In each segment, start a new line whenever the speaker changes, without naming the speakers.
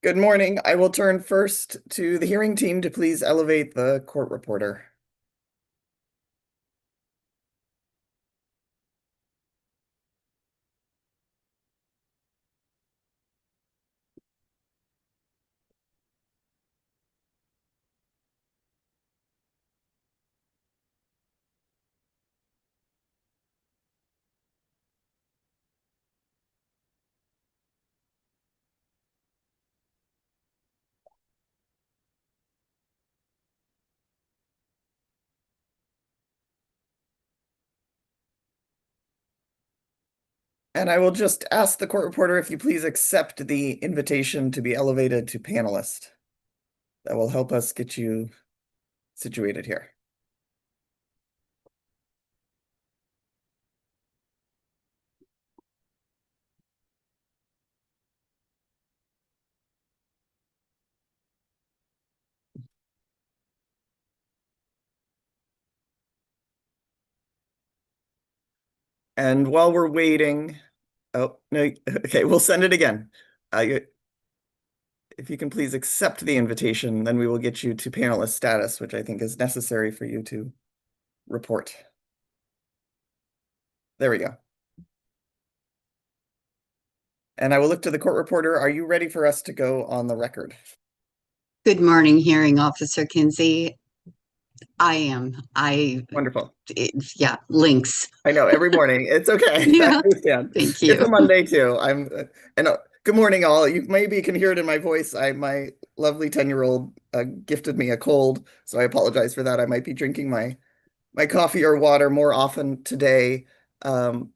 Good morning. I will turn first to the hearing team to please elevate the court reporter. And I will just ask the court reporter if you please accept the invitation to be elevated to panelist. That will help us get you situated here. And while we're waiting, oh, no, okay, we'll send it again. If you can please accept the invitation, then we will get you to panelist status, which I think is necessary for you to report. There we go. And I will look to the court reporter. Are you ready for us to go on the record?
Good morning, Hearing Officer Kinsey. I am.
Wonderful.
Yeah, links.
I know every morning. It's okay. I
Yeah,
understand.
thank
It's a
you.
Monday too. And good morning, all. You maybe can hear it in my voice. My lovely 10-year-old gifted me a cold, so I apologize for that. I might be drinking my coffee or water more often today. Um,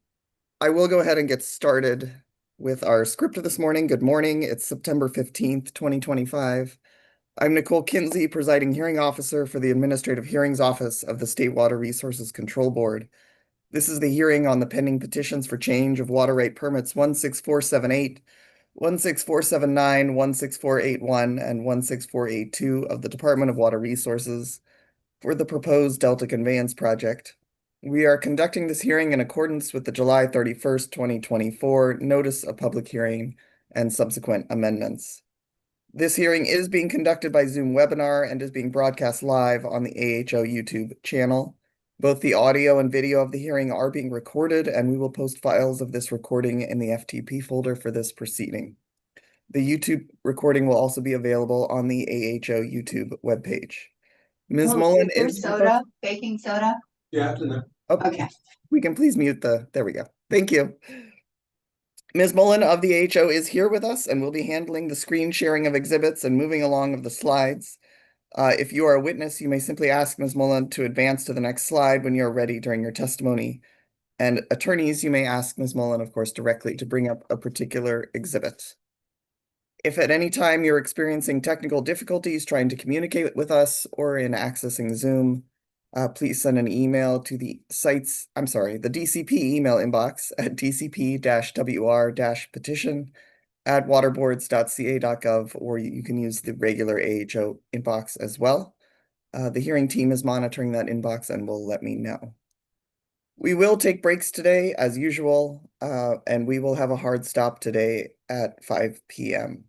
I will go ahead and get started with our script of this morning. Good morning. It's September 15th, 2025. I'm Nicole Kinsey, presiding hearing officer for the Administrative Hearings Office of the State Water Resources Control Board. This is the hearing on the pending petitions for change of water rate permits 16478, 16479, 16481, and 16482 of the Department of Water Resources for the proposed Delta Conveyance project. We are conducting this hearing in accordance with the July 31st, 2024 Notice of Public Hearing and subsequent amendments. This hearing is being conducted by Zoom webinar and is being broadcast live on the AHO YouTube channel. Both the audio and video of the hearing are being recorded, and we will post files of this recording in the FTP folder for this proceeding. The YouTube recording will also be available on the AHO YouTube webpage. Ms. Mullen is
soda, baking soda.
Yeah,
oh,
Okay.
we can please mute there we go. Thank you. Ms. Mullen of the AHO is here with us and will be handling the screen sharing of exhibits and moving along of the slides. If you are a witness, you may simply ask Ms. Mullen to advance to the next slide when you're ready during your testimony. And attorneys, you may ask Ms. Mullen, of course, directly to bring up a particular exhibit. If at any time you're experiencing technical difficulties trying to communicate with us or in accessing Zoom, please send an email to the DCP email inbox at dcp-wr-petition@waterboards.ca.gov, or you can use the regular AHO inbox as well. The hearing team is monitoring that inbox and will let me know. We will take breaks today as usual, and we will have a hard stop today at 5 p.m.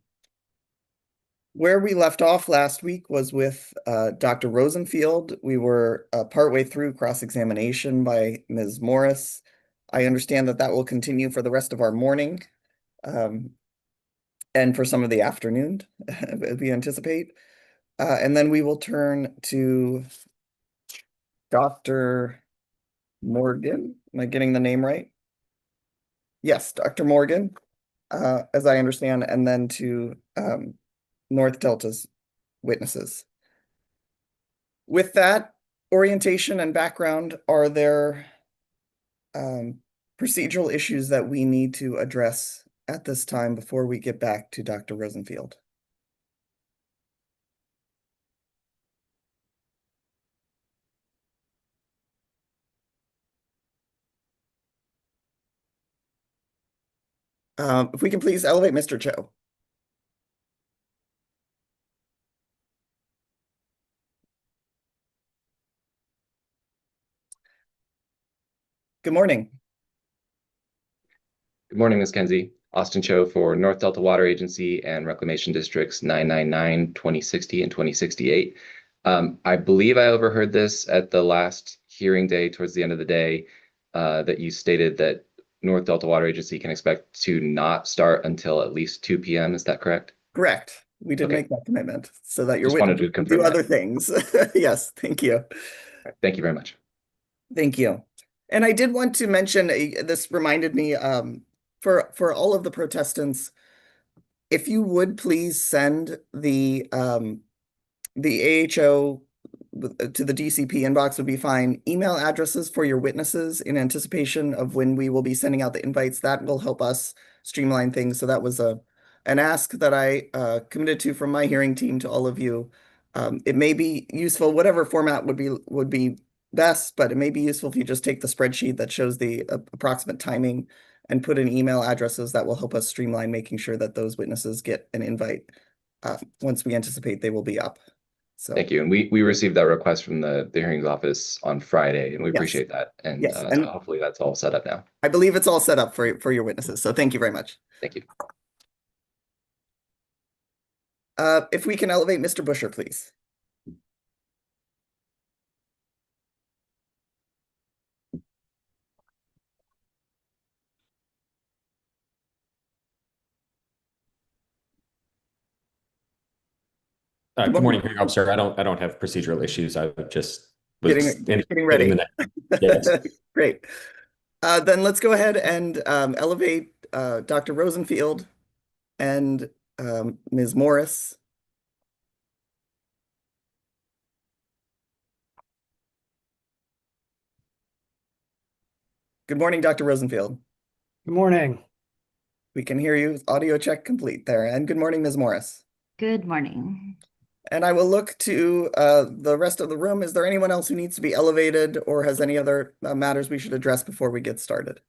Where we left off last week was with Dr. Rosenfield. We were partway through cross-examination by Ms. Morris. I understand that will continue for the rest of our morning and for some of the afternoon, as we anticipate. And then we will turn to Dr. Morgan. Am I getting the name right? Yes, Dr. Morgan, as I understand, and then to North Delta's witnesses. With that orientation and background, are there procedural issues that we need to address at this time before we get back to Dr. Rosenfield? If we can please elevate Mr. Cho. Good morning.
Good morning, Ms. Kinsey. Austin Cho for North Delta Water Agency and Reclamation Districts 999, 2060, and 2068. I believe I overheard this at the last hearing day towards the end of the day that you stated that North Delta Water Agency can expect to not start until at least 2 p.m. Is that correct?
Correct. We did
Okay,
make that commitment so that your
just wanted
witnesses
to
can do
confirm that.
other things. Yes, thank you.
Thank you very much.
Thank you. And I did want to mention, this reminded me, for all of the protestants, if you would please send the AHO to the DCP inbox would be fine. Email addresses for your witnesses in anticipation of when we will be sending out the invites. That will help us streamline things. So that was an ask that I committed to from my hearing team to all of you. It may be useful, whatever format would be best, but it may be useful if you just take the spreadsheet that shows the approximate timing and put in email addresses. That will help us streamline making sure that those witnesses get an invite once we anticipate they will be up. So
Thank you. And we received that request from the hearings office on Friday, and we
yes,
appreciate that. And
yes,
so
and
hopefully that's all set up now.
I believe it's all set up for your witnesses. So thank you very much.
Thank you.
If we can elevate Mr. Busher, please. Good
Good
morning.
morning, hearing officer. I don't have procedural issues. I just was
Getting
getting
ready.
the next. Yes.
Great. Then let's go ahead and elevate Dr. Rosenfield and Ms. Morris. Good morning, Dr. Rosenfield.
Good morning.
We can hear you. Audio check complete there. And good morning, Ms. Morris.
Good morning.
And I will look to the rest of the room. Is there anyone else who needs to be elevated or has any other matters we should address before we get started?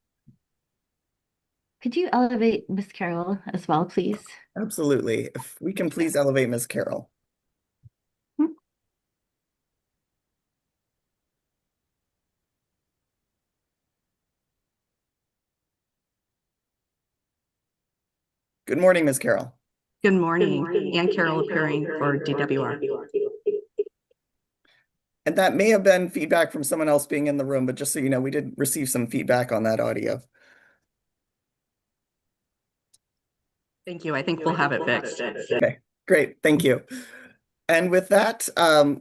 Could you elevate Miss Carroll as well, please?
Absolutely. If we can please elevate Ms. Carroll.
Hmm.
Good morning, Ms. Carroll.
Good morning. Ann Carroll appearing for DWR.
And that may have been feedback from someone else being in the room, but just so you know, we did receive some feedback on that audio.
Thank you. I think we'll have it fixed.
Okay, great. Thank you. And with that,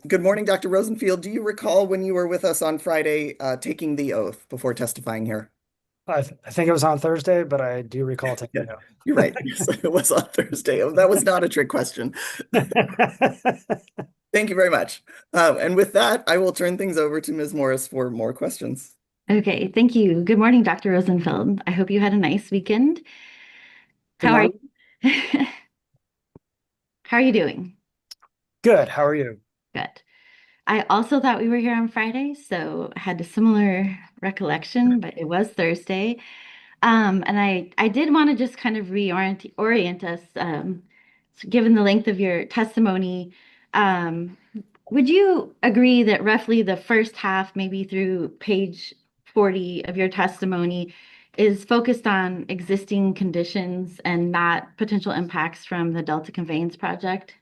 good morning, Dr. Rosenfield. Do you recall when you were with us on Friday taking the oath before testifying here?
I think it was on Thursday, but I do recall taking
Yeah, you're right. Yes, it was on Thursday. That was not a trick question.
it.
Thank you very much. And with that, I will turn things over to Ms. Morris for more questions.
Okay, thank you. Good morning, Dr. Rosenfeld. I hope you had a nice weekend.
Good
How are
morning.
you? How are you doing?
Good. How are you?
Good. I also thought we were here on Friday, so I had a similar recollection, but it was Thursday. And I did want to just kind of orient us, given the length of your testimony. Um, would you agree that roughly the first half, maybe through page 40 of your testimony, is focused on existing conditions and not potential impacts from the Delta Conveyance project?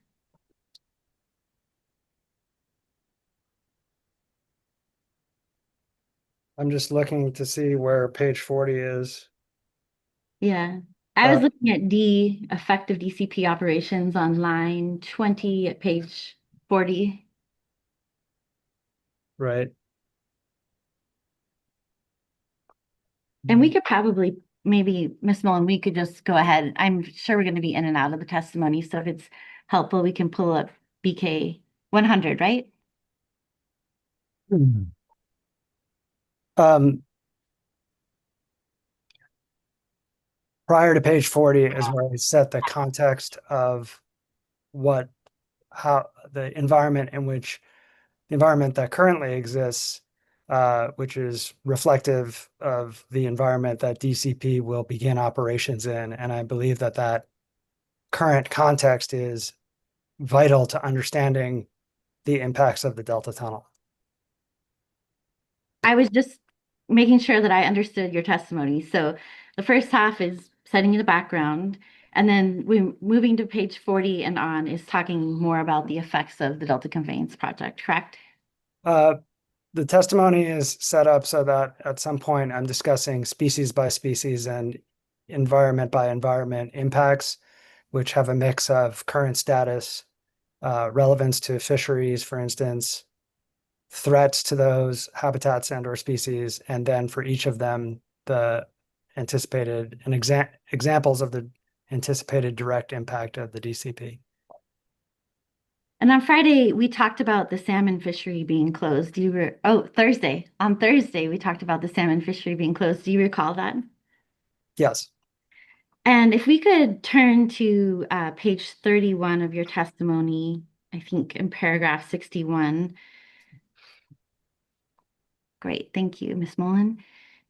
I'm just looking to see where page 40 is.
Yeah. I was looking at D, effective DCP operations on line 20 at page 40.
Right.
And we could probably, maybe, Miss Mullen, we could just go ahead. I'm sure we're going to be in and out of the testimony. So if it's helpful, we can pull up BK 100, right?
Mhm. Um, prior to page 40 is where I set the context of how the environment that currently exists, which is reflective of the environment that DCP will begin operations in. And I believe that current context is vital to understanding the impacts of the Delta Tunnel.
I was just making sure that I understood your testimony. So the first half is setting the background. And then we moving to page 40 and on is talking more about the effects of the Delta Conveyance project, correct?
The testimony is set up so that at some point I'm discussing species by species and environment by environment impacts, which have a mix of current status, relevance to fisheries, for instance, threats to those habitats and or species, and then for each of them, the anticipated and examples of the anticipated direct impact of the DCP.
And on Friday, we talked about the salmon fishery being closed. Thursday. On Thursday, we talked about the salmon fishery being closed. Do you recall that?
Yes.
And if we could turn to page 31 of your testimony, I think in paragraph 61. Great, thank you, Ms. Mullen.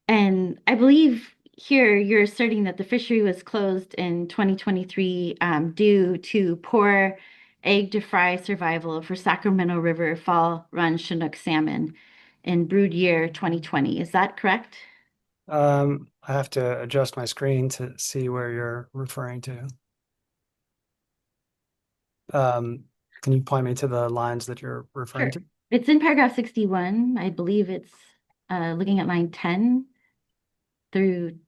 And I believe here you're asserting that the fishery was closed in 2023 due to poor egg to fry survival for Sacramento River fall run Chinook salmon in brood year 2020. Is that correct?
I have to adjust my screen to see where you're referring to. Can you point me to the lines that you're referring to?
It's in paragraph 61. I believe it's looking at line 10 through,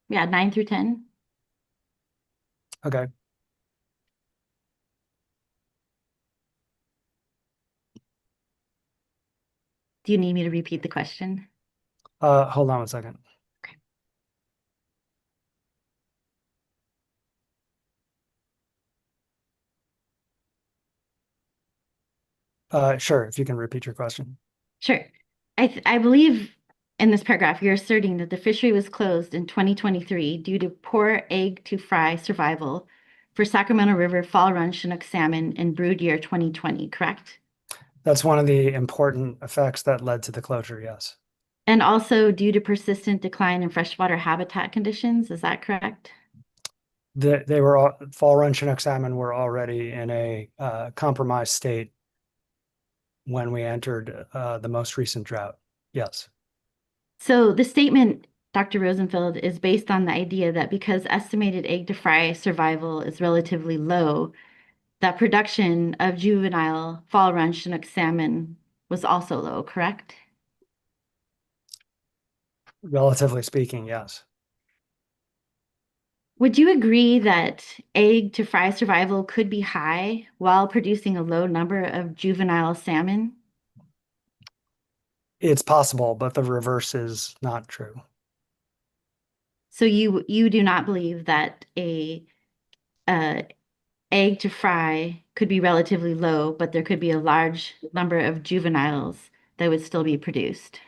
9 through 10.
Okay.
Do you need me to repeat the question?
Hold on one second. Sure, if you can repeat your question.
Sure. I believe in this paragraph, you're asserting that the fishery was closed in 2023 due to poor egg to fry survival for Sacramento River fall run Chinook salmon in brood year 2020, correct?
That's one of the important effects that led to the closure, yes.
And also due to persistent decline in freshwater habitat conditions, is that correct?
They were all, fall run Chinook salmon were already in a compromised state when we entered the most recent drought. Yes.
So the statement, Dr. Rosenfeld, is based on the idea that because estimated egg to fry survival is relatively low, that production of juvenile fall run Chinook salmon was also low, correct?
Relatively speaking, yes.
Would you agree that egg to fry survival could be high while producing a low number of juvenile salmon?
It's possible, but the reverse is not true.
So you do not believe that a egg to fry could be relatively low, but there could be a large number of juveniles that would still be produced?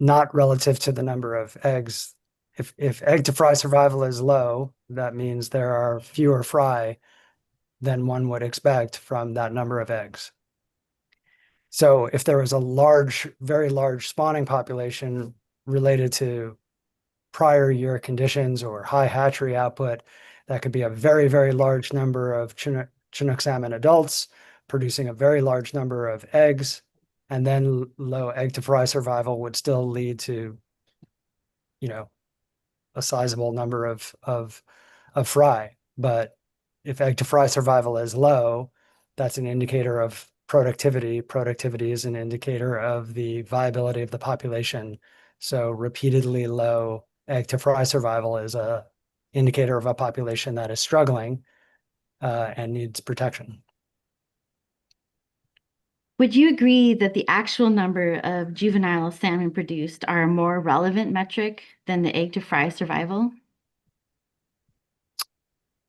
Not relative to the number of eggs. If egg to fry survival is low, that means there are fewer fry than one would expect from that number of eggs. So if there was a large, very large spawning population related to prior year conditions or high hatchery output, that could be a very, very large number of Chinook salmon adults producing a very large number of eggs, and then low egg to fry survival would still lead to, a sizable number of fry. But if egg to fry survival is low, that's an indicator of productivity. Productivity is an indicator of the viability of the population. So repeatedly low egg to fry survival is a indicator of a population that is struggling and needs protection.
Would you agree that the actual number of juvenile salmon produced are a more relevant metric than the egg to fry survival?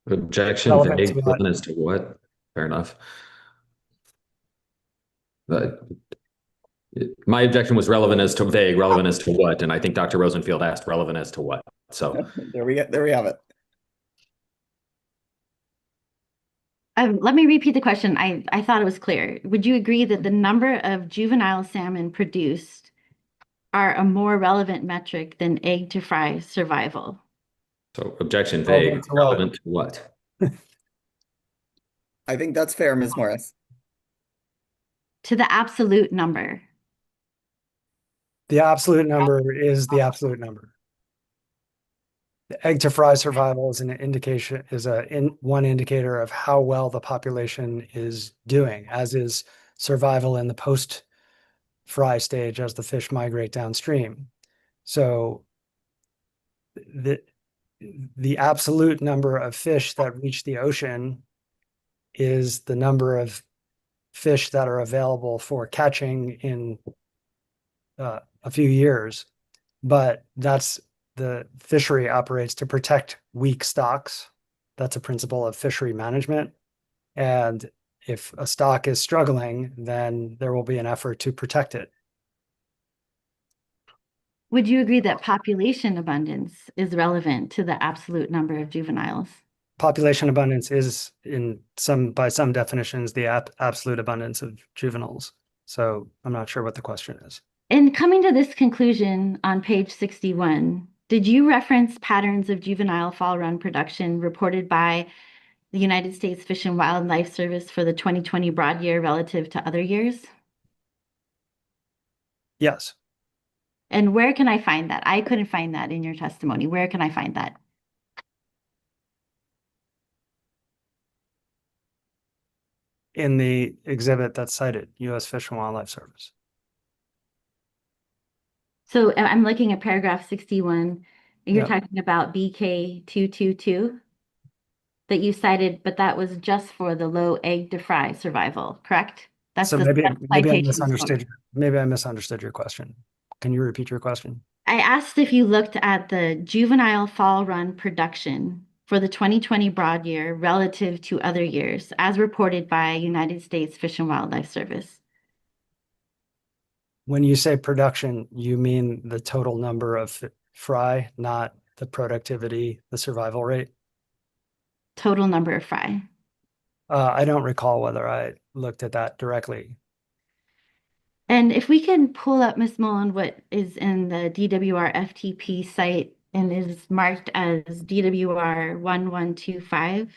Objection
Relevant
vague,
to what?
relevant as to what? Fair enough. But my objection was relevant as to vague, relevant as to what, and I think Dr. Rosenfield asked relevant as to what. So
There we have it.
Let me repeat the question. I thought it was clear. Would you agree that the number of juvenile salmon produced are a more relevant metric than egg to fry survival?
So objection vague, relevant to what?
I think that's fair, Ms. Morris.
To the absolute number.
The absolute number is the absolute number. Egg to fry survival is an indication, is one indicator of how well the population is doing, as is survival in the post fry stage as the fish migrate downstream. So the absolute number of fish that reach the ocean is the number of fish that are available for catching in a few years. But that's the fishery operates to protect weak stocks. That's a principle of fishery management. And if a stock is struggling, then there will be an effort to protect it.
Would you agree that population abundance is relevant to the absolute number of juveniles?
Population abundance is by some definitions, the absolute abundance of juveniles. So I'm not sure what the question is.
In coming to this conclusion on page 61, did you reference patterns of juvenile fall run production reported by the United States Fish and Wildlife Service for the 2020 broad year relative to other years?
Yes.
And where can I find that? I couldn't find that in your testimony. Where can I find that?
In the exhibit that's cited, U.S. Fish and Wildlife Service.
So I'm looking at paragraph 61. You're
Yep.
talking about BK 222 that you cited, but that was just for the low egg to fry survival, correct? That's
So
the
maybe I
citation.
misunderstood. Maybe I misunderstood your question. Can you repeat your question?
I asked if you looked at the juvenile fall run production for the 2020 broad year relative to other years, as reported by United States Fish and Wildlife Service.
When you say production, you mean the total number of fry, not the productivity, the survival rate?
Total number of fry.
I don't recall whether I looked at that directly.
And if we can pull up, Ms. Mullen, what is in the DWR FTP site and is marked as DWR 1125.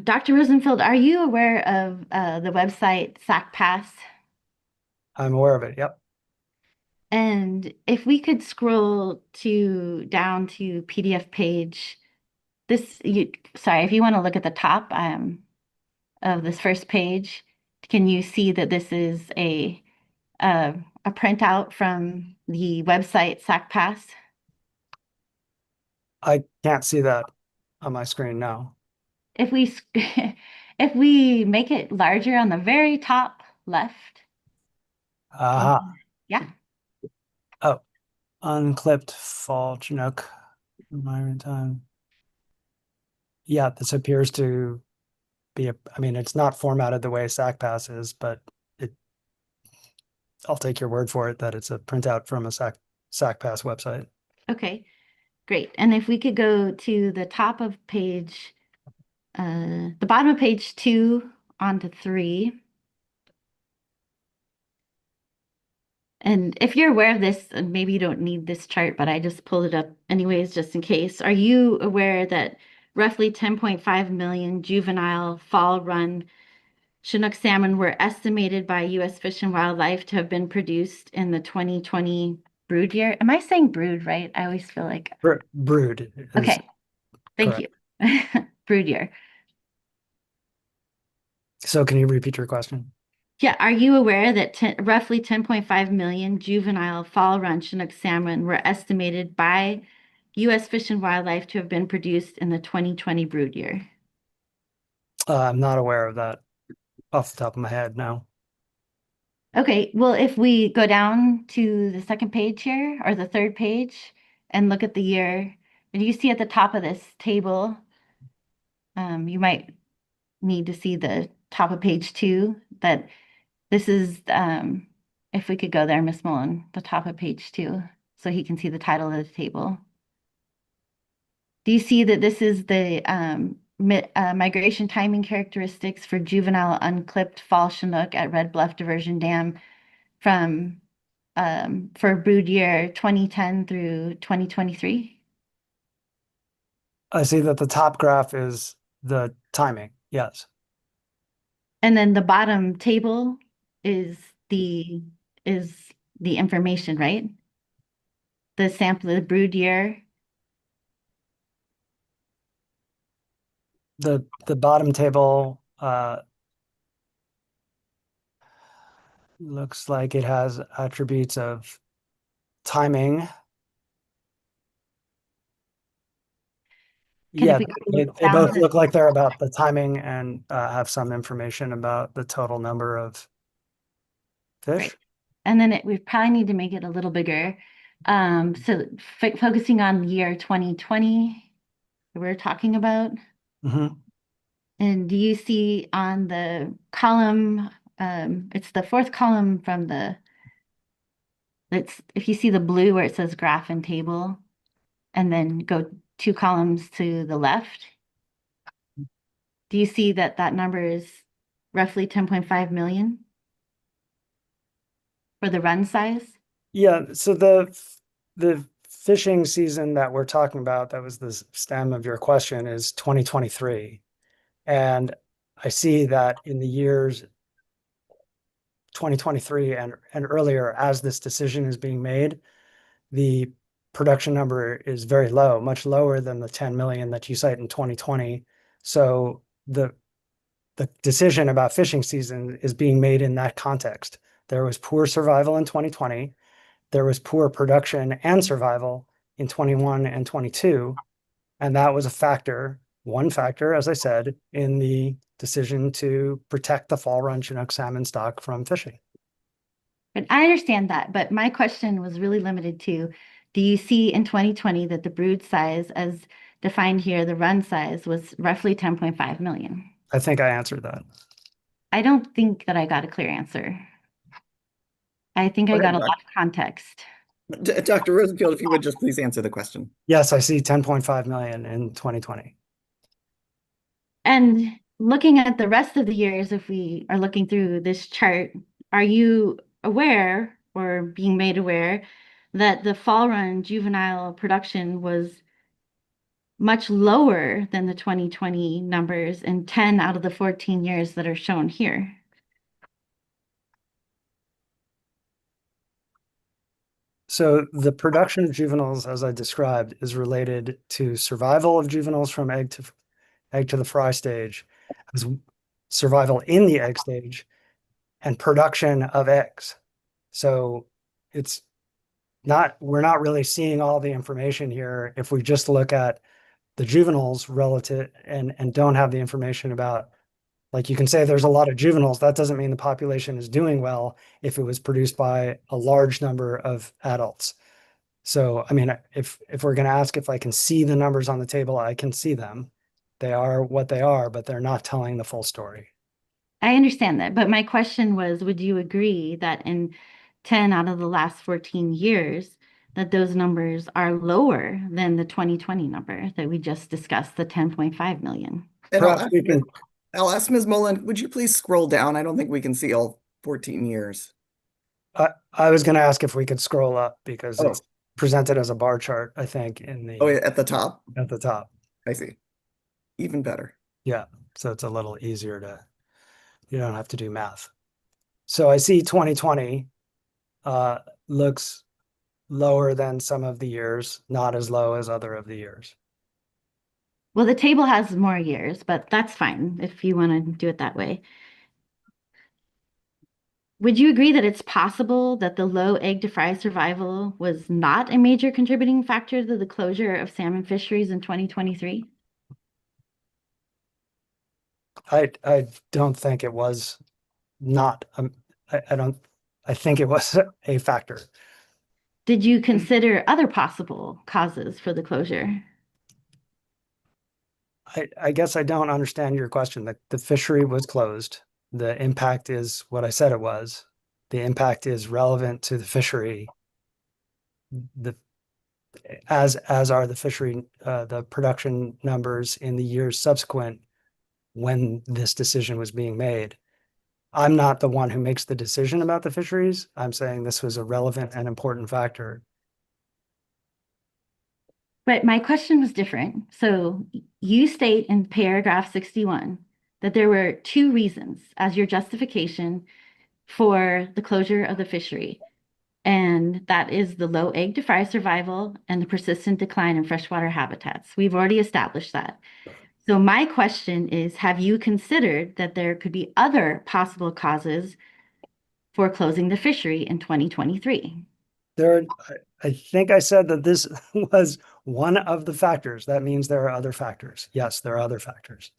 Dr. Rosenfield, are you aware of the website SACPass?
I'm aware of it. Yep.
And if we could scroll down to PDF page, sorry, if you want to look at the top of this first page, can you see that this is a printout from the website SACPass?
I can't see that on my screen now.
If we if we make it larger on the very top left. Yeah.
Oh, unclipped fall Chinook environment time. Yeah, this appears to be I mean, it's not formatted the way SACPass is, but I'll take your word for it that it's a printout from a SACPass website.
Okay, great. And if we could go to the top of page, the bottom of page 2 onto 3. And if you're aware of this, and maybe you don't need this chart, but I just pulled it up anyways, just in case. Are you aware that roughly 10.5 million juvenile fall run Chinook salmon were estimated by U.S. Fish and Wildlife to have been produced in the 2020 brood year? Am I saying brood right? I always feel like
Brood.
Okay, thank
correct.
you. Brood year.
So can you repeat your question?
Yeah, are you aware that roughly 10.5 million juvenile fall run Chinook salmon were estimated by U.S. Fish and Wildlife to have been produced in the 2020 brood year?
I'm not aware of that off the top of my head now.
Okay, well, if we go down to the second page here, or the third page, and look at the year, and you see at the top of this table, you might need to see the top of page 2, that this is, if we could go there, Miss Mullen, the top of page 2, so he can see the title of the table. Do you see that this is the migration timing characteristics for juvenile unclipped fall Chinook at Red Bluff Diversion Dam from for brood year 2010 through 2023?
I see that the top graph is the timing. Yes.
And then the bottom table is the is the information, right? The sample, the brood year.
The bottom table looks like it has attributes of timing.
Can if
Yeah,
we go
they
down
both look like they're about the timing and have some information about the total number of fish.
Right. And then we probably need to make it a little bigger. So focusing on the year 2020 that we're talking about.
Mhm.
And do you see on the column, it's the fourth column from it's if you see the blue where it says graph and table, and then go 2 columns to the left, do you see that that number is roughly 10.5 million for the run size?
Yeah, so the fishing season that we're talking about, that was the stem of your question, is 2023. And I see that in the years 2023 and earlier, as this decision is being made, the production number is very low, much lower than the 10 million that you cite in 2020. So the decision about fishing season is being made in that context. There was poor survival in 2020. There was poor production and survival in 21 and 22. And that was a factor, one factor, as I said, in the decision to protect the fall run Chinook salmon stock from fishing.
And I understand that, but my question was really limited to, do you see in 2020 that the brood size, as defined here, the run size was roughly 10.5 million?
I think I answered that.
I don't think that I got a clear answer. I think
Go
I got
ahead,
a lot of context.
Dr. Rosenfield, if you would just please answer the question.
Yes, I see 10.5 million in 2020.
And looking at the rest of the years, if we are looking through this chart, are you aware or being made aware that the fall run juvenile production was much lower than the 2020 numbers in 10 out of the 14 years that are shown here?
So the production of juveniles, as I described, is related to survival of juveniles from egg to the fry stage, as survival in the egg stage, and production of eggs. So it's not, we're not really seeing all the information here if we just look at the juveniles relative and don't have the information about, like, you can say there's a lot of juveniles. That doesn't mean the population is doing well if it was produced by a large number of adults. So, I mean, if we're going to ask if I can see the numbers on the table, I can see them. They are what they are, but they're not telling the full story.
I understand that, but my question was, would you agree that in 10 out of the last 14 years, that those numbers are lower than the 2020 number that we just discussed, the 10.5 million?
And
Perhaps we can,
I'll ask Ms. Mullen, would you please scroll down? I don't think we can see all 14 years.
I was going to ask if we could scroll up because
Oh.
it's presented as a bar chart, I think,
Oh, yeah, at the top.
at the top.
I see. Even better.
Yeah. So it's a little easier to, you don't have to do math. So I see 2020 looks lower than some of the years, not as low as other of the years.
Well, the table has more years, but that's fine if you want to do it that way. Would you agree that it's possible that the low egg to fry survival was not a major contributing factor to the closure of salmon fisheries in 2023?
I don't think it was not, I think it was a factor.
Did you consider other possible causes for the closure?
I guess I don't understand your question. The fishery was closed. The impact is what I said it was. The impact is relevant to the fishery. The as are the fishery, the production numbers in the years subsequent when this decision was being made. I'm not the one who makes the decision about the fisheries. I'm saying this was a relevant and important factor.
But my question was different. So you state in paragraph 61 that there were two reasons as your justification for the closure of the fishery. And that is the low egg to fry survival and the persistent decline in freshwater habitats. We've already established that. So my question is, have you considered that there could be other possible causes for closing the fishery in 2023?
I think I said that this was one of the factors. That means there are other factors. Yes, there are other factors.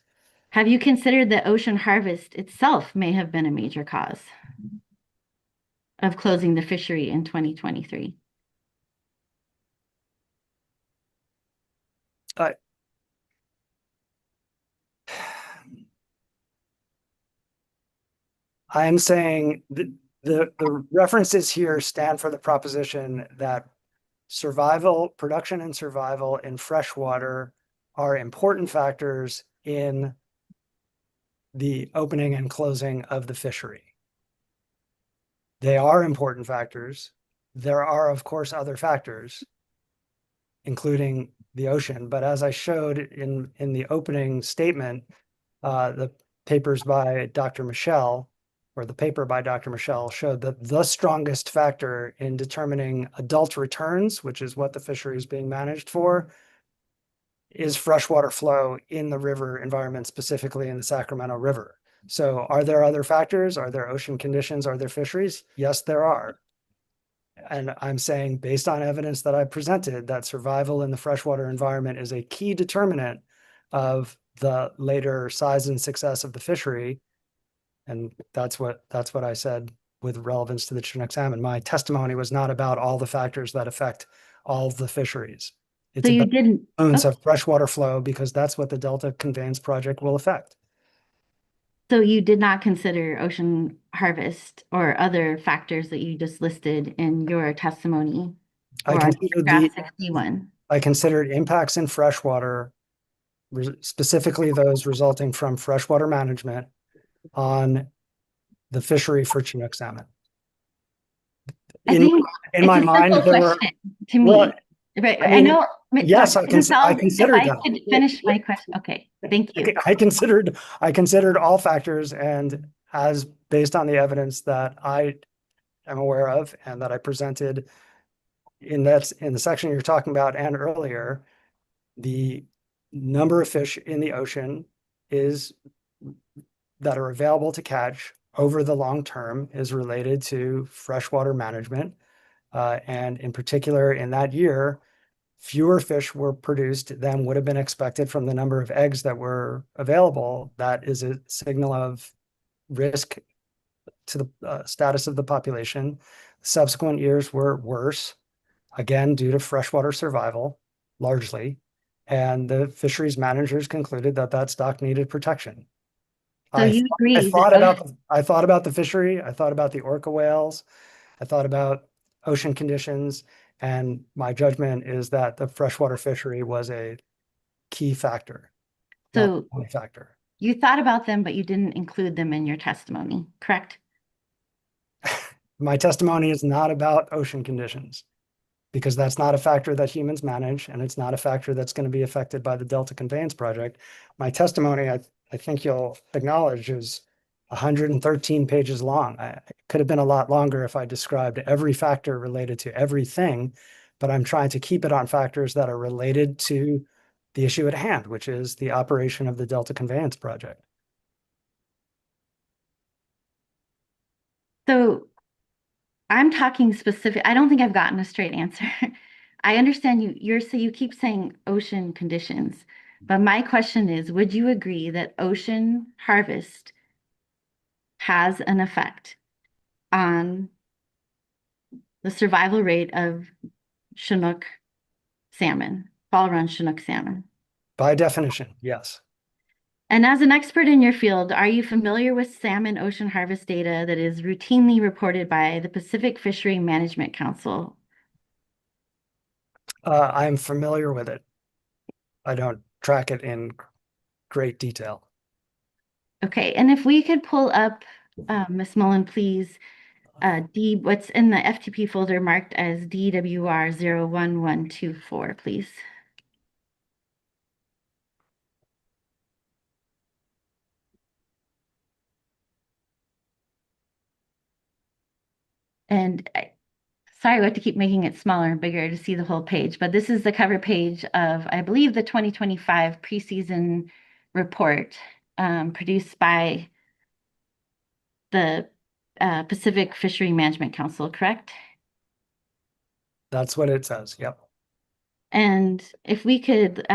Have you considered that ocean harvest itself may have been a major cause of closing the fishery in 2023?
I'm saying the references here stand for the proposition that production and survival in freshwater are important factors in the opening and closing of the fishery. They are important factors. There are, of course, other factors, including the ocean. But as I showed in the opening statement, the papers by Dr. Michelle, or the paper by Dr. Michelle, showed that the strongest factor in determining adult returns, which is what the fishery is being managed for, is freshwater flow in the river environment, specifically in the Sacramento River. So are there other factors? Are there ocean conditions? Are there fisheries? Yes, there are. And I'm saying, based on evidence that I presented, that survival in the freshwater environment is a key determinant of the later size and success of the fishery. And that's what I said with relevance to the Chinook salmon. My testimony was not about all the factors that affect all of the fisheries. It's
So you
about
didn't,
influence of freshwater flow, because that's what the Delta Conveyance Project will affect.
so you did not consider ocean harvest or other factors that you just listed in your testimony or paragraph 61.
I considered impacts in freshwater, specifically those resulting from freshwater management, on the fishery for Chinook salmon.
I think
in my mind, there were
to me.
Well,
Right.
I mean,
know.
yes, I considered
if
that.
I could finish my question. Okay, thank you.
I considered all factors, and as based on the evidence that I am aware of and that I presented in the section you're talking about and earlier, the number of fish in the ocean that are available to catch over the long term is related to freshwater management. And in particular, in that year, fewer fish were produced than would have been expected from the number of eggs that were available. That is a signal of risk to the status of the population. Subsequent years were worse, again, due to freshwater survival, largely. And the fisheries managers concluded that that stock needed protection.
So you agree?
I thought about the fishery. I thought about the orca whales. I thought about ocean conditions, and my judgment is that the freshwater fishery was a key factor.
So
not a factor.
You thought about them, but you didn't include them in your testimony, correct?
My testimony is not about ocean conditions, because that's not a factor that humans manage, and it's not a factor that's going to be affected by the Delta Conveyance Project. My testimony, I think you'll acknowledge, is 113 pages long. It could have been a lot longer if I described every factor related to everything, but I'm trying to keep it on factors that are related to the issue at hand, which is the operation of the Delta Conveyance Project.
So I'm talking specific. I don't think I've gotten a straight answer. I understand you keep saying ocean conditions, but my question is, would you agree that ocean harvest has an effect on the survival rate of Chinook salmon, fall run Chinook salmon?
By definition, yes.
And as an expert in your field, are you familiar with salmon ocean harvest data that is routinely reported by the Pacific Fishery Management Council?
I'm familiar with it. I don't track it in great detail.
Okay, and if we could pull up, Ms. Mullen, please, what's in the FTP folder marked as DWR 01124, please. And sorry, we have to keep making it smaller and bigger to see the whole page, but this is the cover page of, I believe, the 2025 preseason report produced by the Pacific Fishery Management Council, correct?
That's what it says. Yep.
And if we could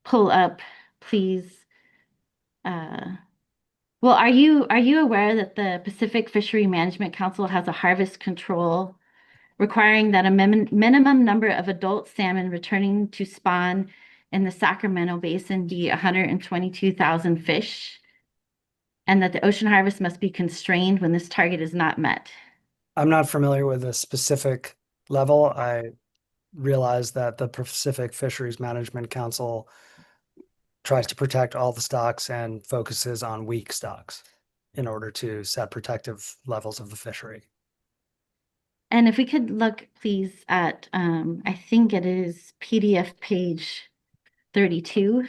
pull up, please. Well, are you aware that the Pacific Fishery Management Council has a harvest control requiring that a minimum number of adult salmon returning to spawn in the Sacramento Basin be 122,000 fish, and that the ocean harvest must be constrained when this target is not met?
I'm not familiar with a specific level. I realize that the Pacific Fisheries Management Council tries to protect all the stocks and focuses on weak stocks in order to set protective levels of the fishery.
And if we could look, please, at, I think it is PDF page 32.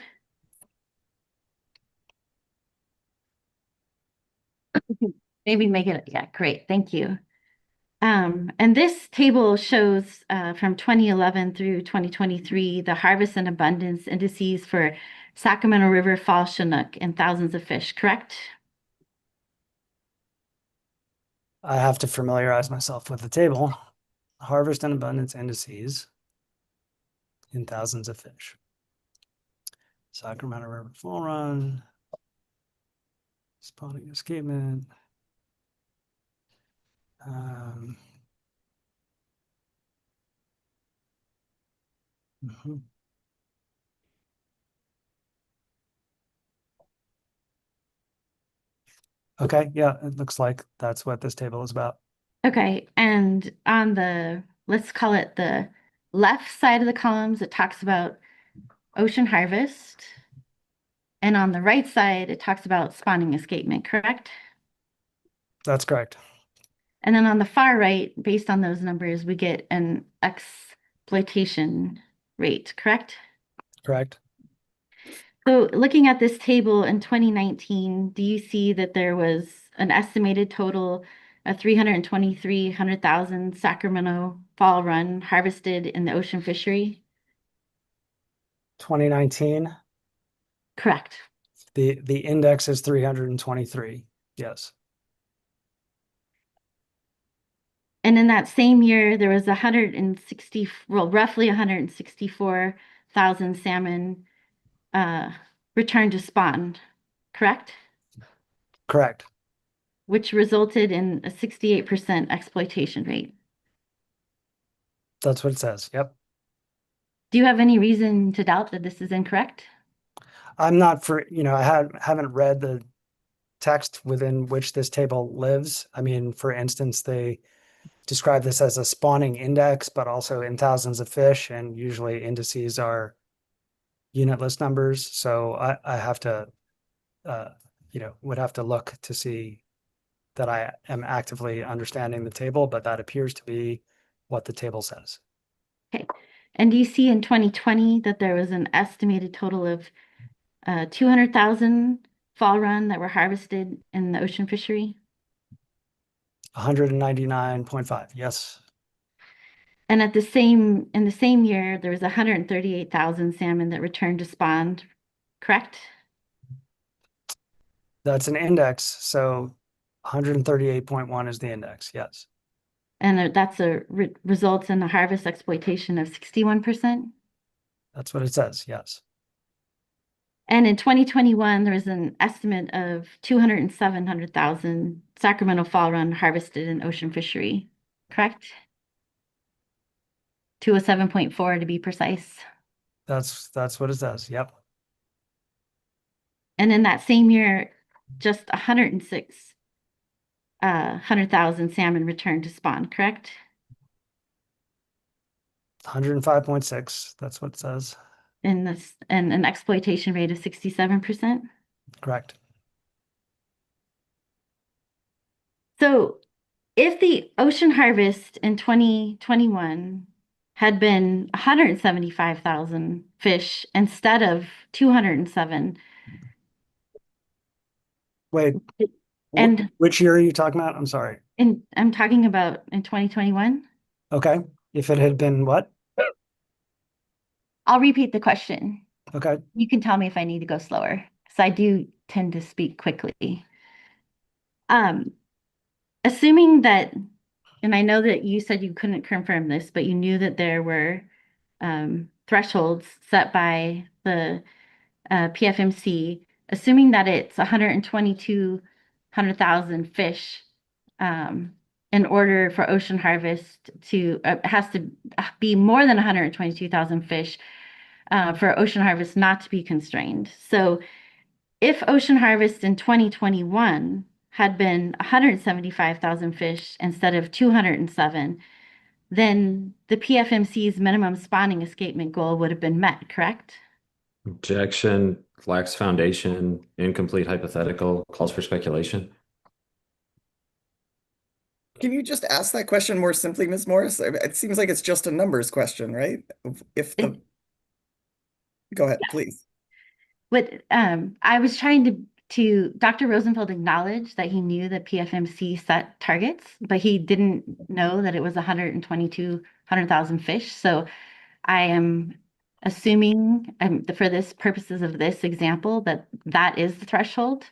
Maybe make it, yeah, great, thank you. And this table shows from 2011 through 2023, the harvest and abundance indices for Sacramento River Fall Chinook and thousands of fish, correct?
I have to familiarize myself with the table. Harvest and abundance indices in thousands of fish. Sacramento River Fall Run, spawning escapement. Mhm. Okay, yeah, it looks like that's what this table is about.
Okay, and on the, let's call it the left side of the columns, it talks about ocean harvest. And on the right side, it talks about spawning escapement, correct?
That's correct.
And then on the far right, based on those numbers, we get an exploitation rate, correct?
Correct.
So looking at this table in 2019, do you see that there was an estimated total of 323,000 Sacramento fall run harvested in the ocean fishery?
2019,
Correct.
the index is 323. Yes.
And in that same year, there was 160, well, roughly 164,000 salmon returned to spawn, correct?
Correct.
Which resulted in a 68% exploitation rate.
That's what it says. Yep.
Do you have any reason to doubt that this is incorrect?
I'm not I haven't read the text within which this table lives. I mean, for instance, they describe this as a spawning index, but also in thousands of fish, and usually indices are unitless numbers. So I have to, would have to look to see that I am actively understanding the table, but that appears to be what the table says.
Okay. And do you see in 2020 that there was an estimated total of 200,000 fall run that were harvested in the ocean fishery?
199.5. Yes.
And in the same year, there was 138,000 salmon that returned to spawn, correct?
That's an index. So 138.1 is the index. Yes.
And that's results in a harvest exploitation of 61%.
That's what it says. Yes.
And in 2021, there was an estimate of 700,000 Sacramento fall run harvested in ocean fishery, correct? 207.4 to be precise.
That's what it says. Yep.
And in that same year, just 100,000 salmon returned to spawn, correct?
105.6. That's what it says.
And an exploitation rate of 67%.
Correct.
So if the ocean harvest in 2021 had been 175,000 fish instead of 207,
Wait,
And
Which year are you talking about? I'm sorry.
I'm talking about in 2021.
Okay. If it had been what?
I'll repeat the question.
Okay.
You can tell me if I need to go slower, because I do tend to speak quickly. Um, Assuming that, and I know that you said you couldn't confirm this, but you knew that there were thresholds set by the PFMC, assuming that it's 122,000 fish in order for ocean harvest to, has to be more than 122,000 fish for ocean harvest not to be constrained. So if ocean harvest in 2021 had been 175,000 fish instead of 207, then the PFMC's minimum spawning escapement goal would have been met, correct?
Objection, lacks foundation, incomplete hypothetical, calls for speculation.
Can you just ask that question more simply, Ms. Morris? It seems like it's just a numbers question, right? If the Go ahead, please.
What I was trying to Dr. Rosenfeld acknowledged that he knew that PFMC set targets, but he didn't know that it was 100,000 fish. So I am assuming for this purposes of this example that that is the threshold.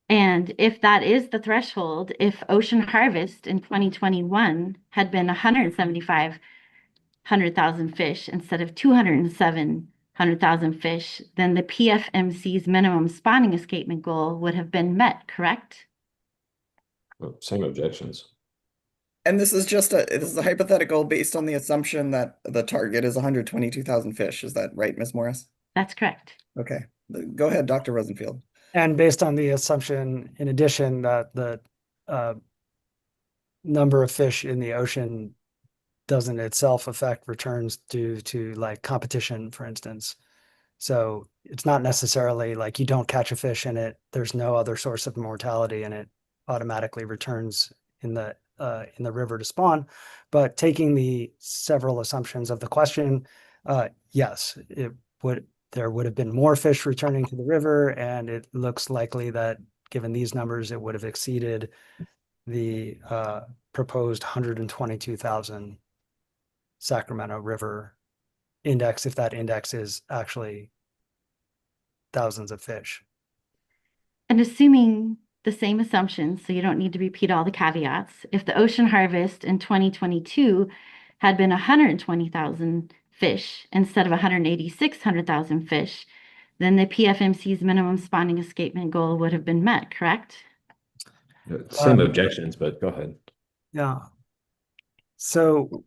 And if that is the threshold, if ocean harvest in 2021 had been 175,000 fish instead of 207,000 fish, then the PFMC's minimum spawning escapement goal would have been met, correct?
Same objections.
And this is a hypothetical based on the assumption that the target is 122,000 fish. Is that right, Ms. Morris?
That's correct.
Okay. Go ahead, Dr. Rosenfield.
And based on the assumption, in addition, that the number of fish in the ocean doesn't itself affect returns due to like competition, for instance. So it's not necessarily like you don't catch a fish in it, there's no other source of mortality and it automatically returns in the river to spawn. But taking the several assumptions of the question, yes, there would have been more fish returning to the river, and it looks likely that given these numbers, it would have exceeded the proposed 122,000 Sacramento River index, if that index is actually thousands of fish.
And assuming the same assumptions, so you don't need to repeat all the caveats, if the ocean harvest in 2022 had been 120,000 fish instead of 186,000 fish, then the PFMC's minimum spawning escapement goal would have been met, correct?
Same objections, but go ahead.
Yeah. So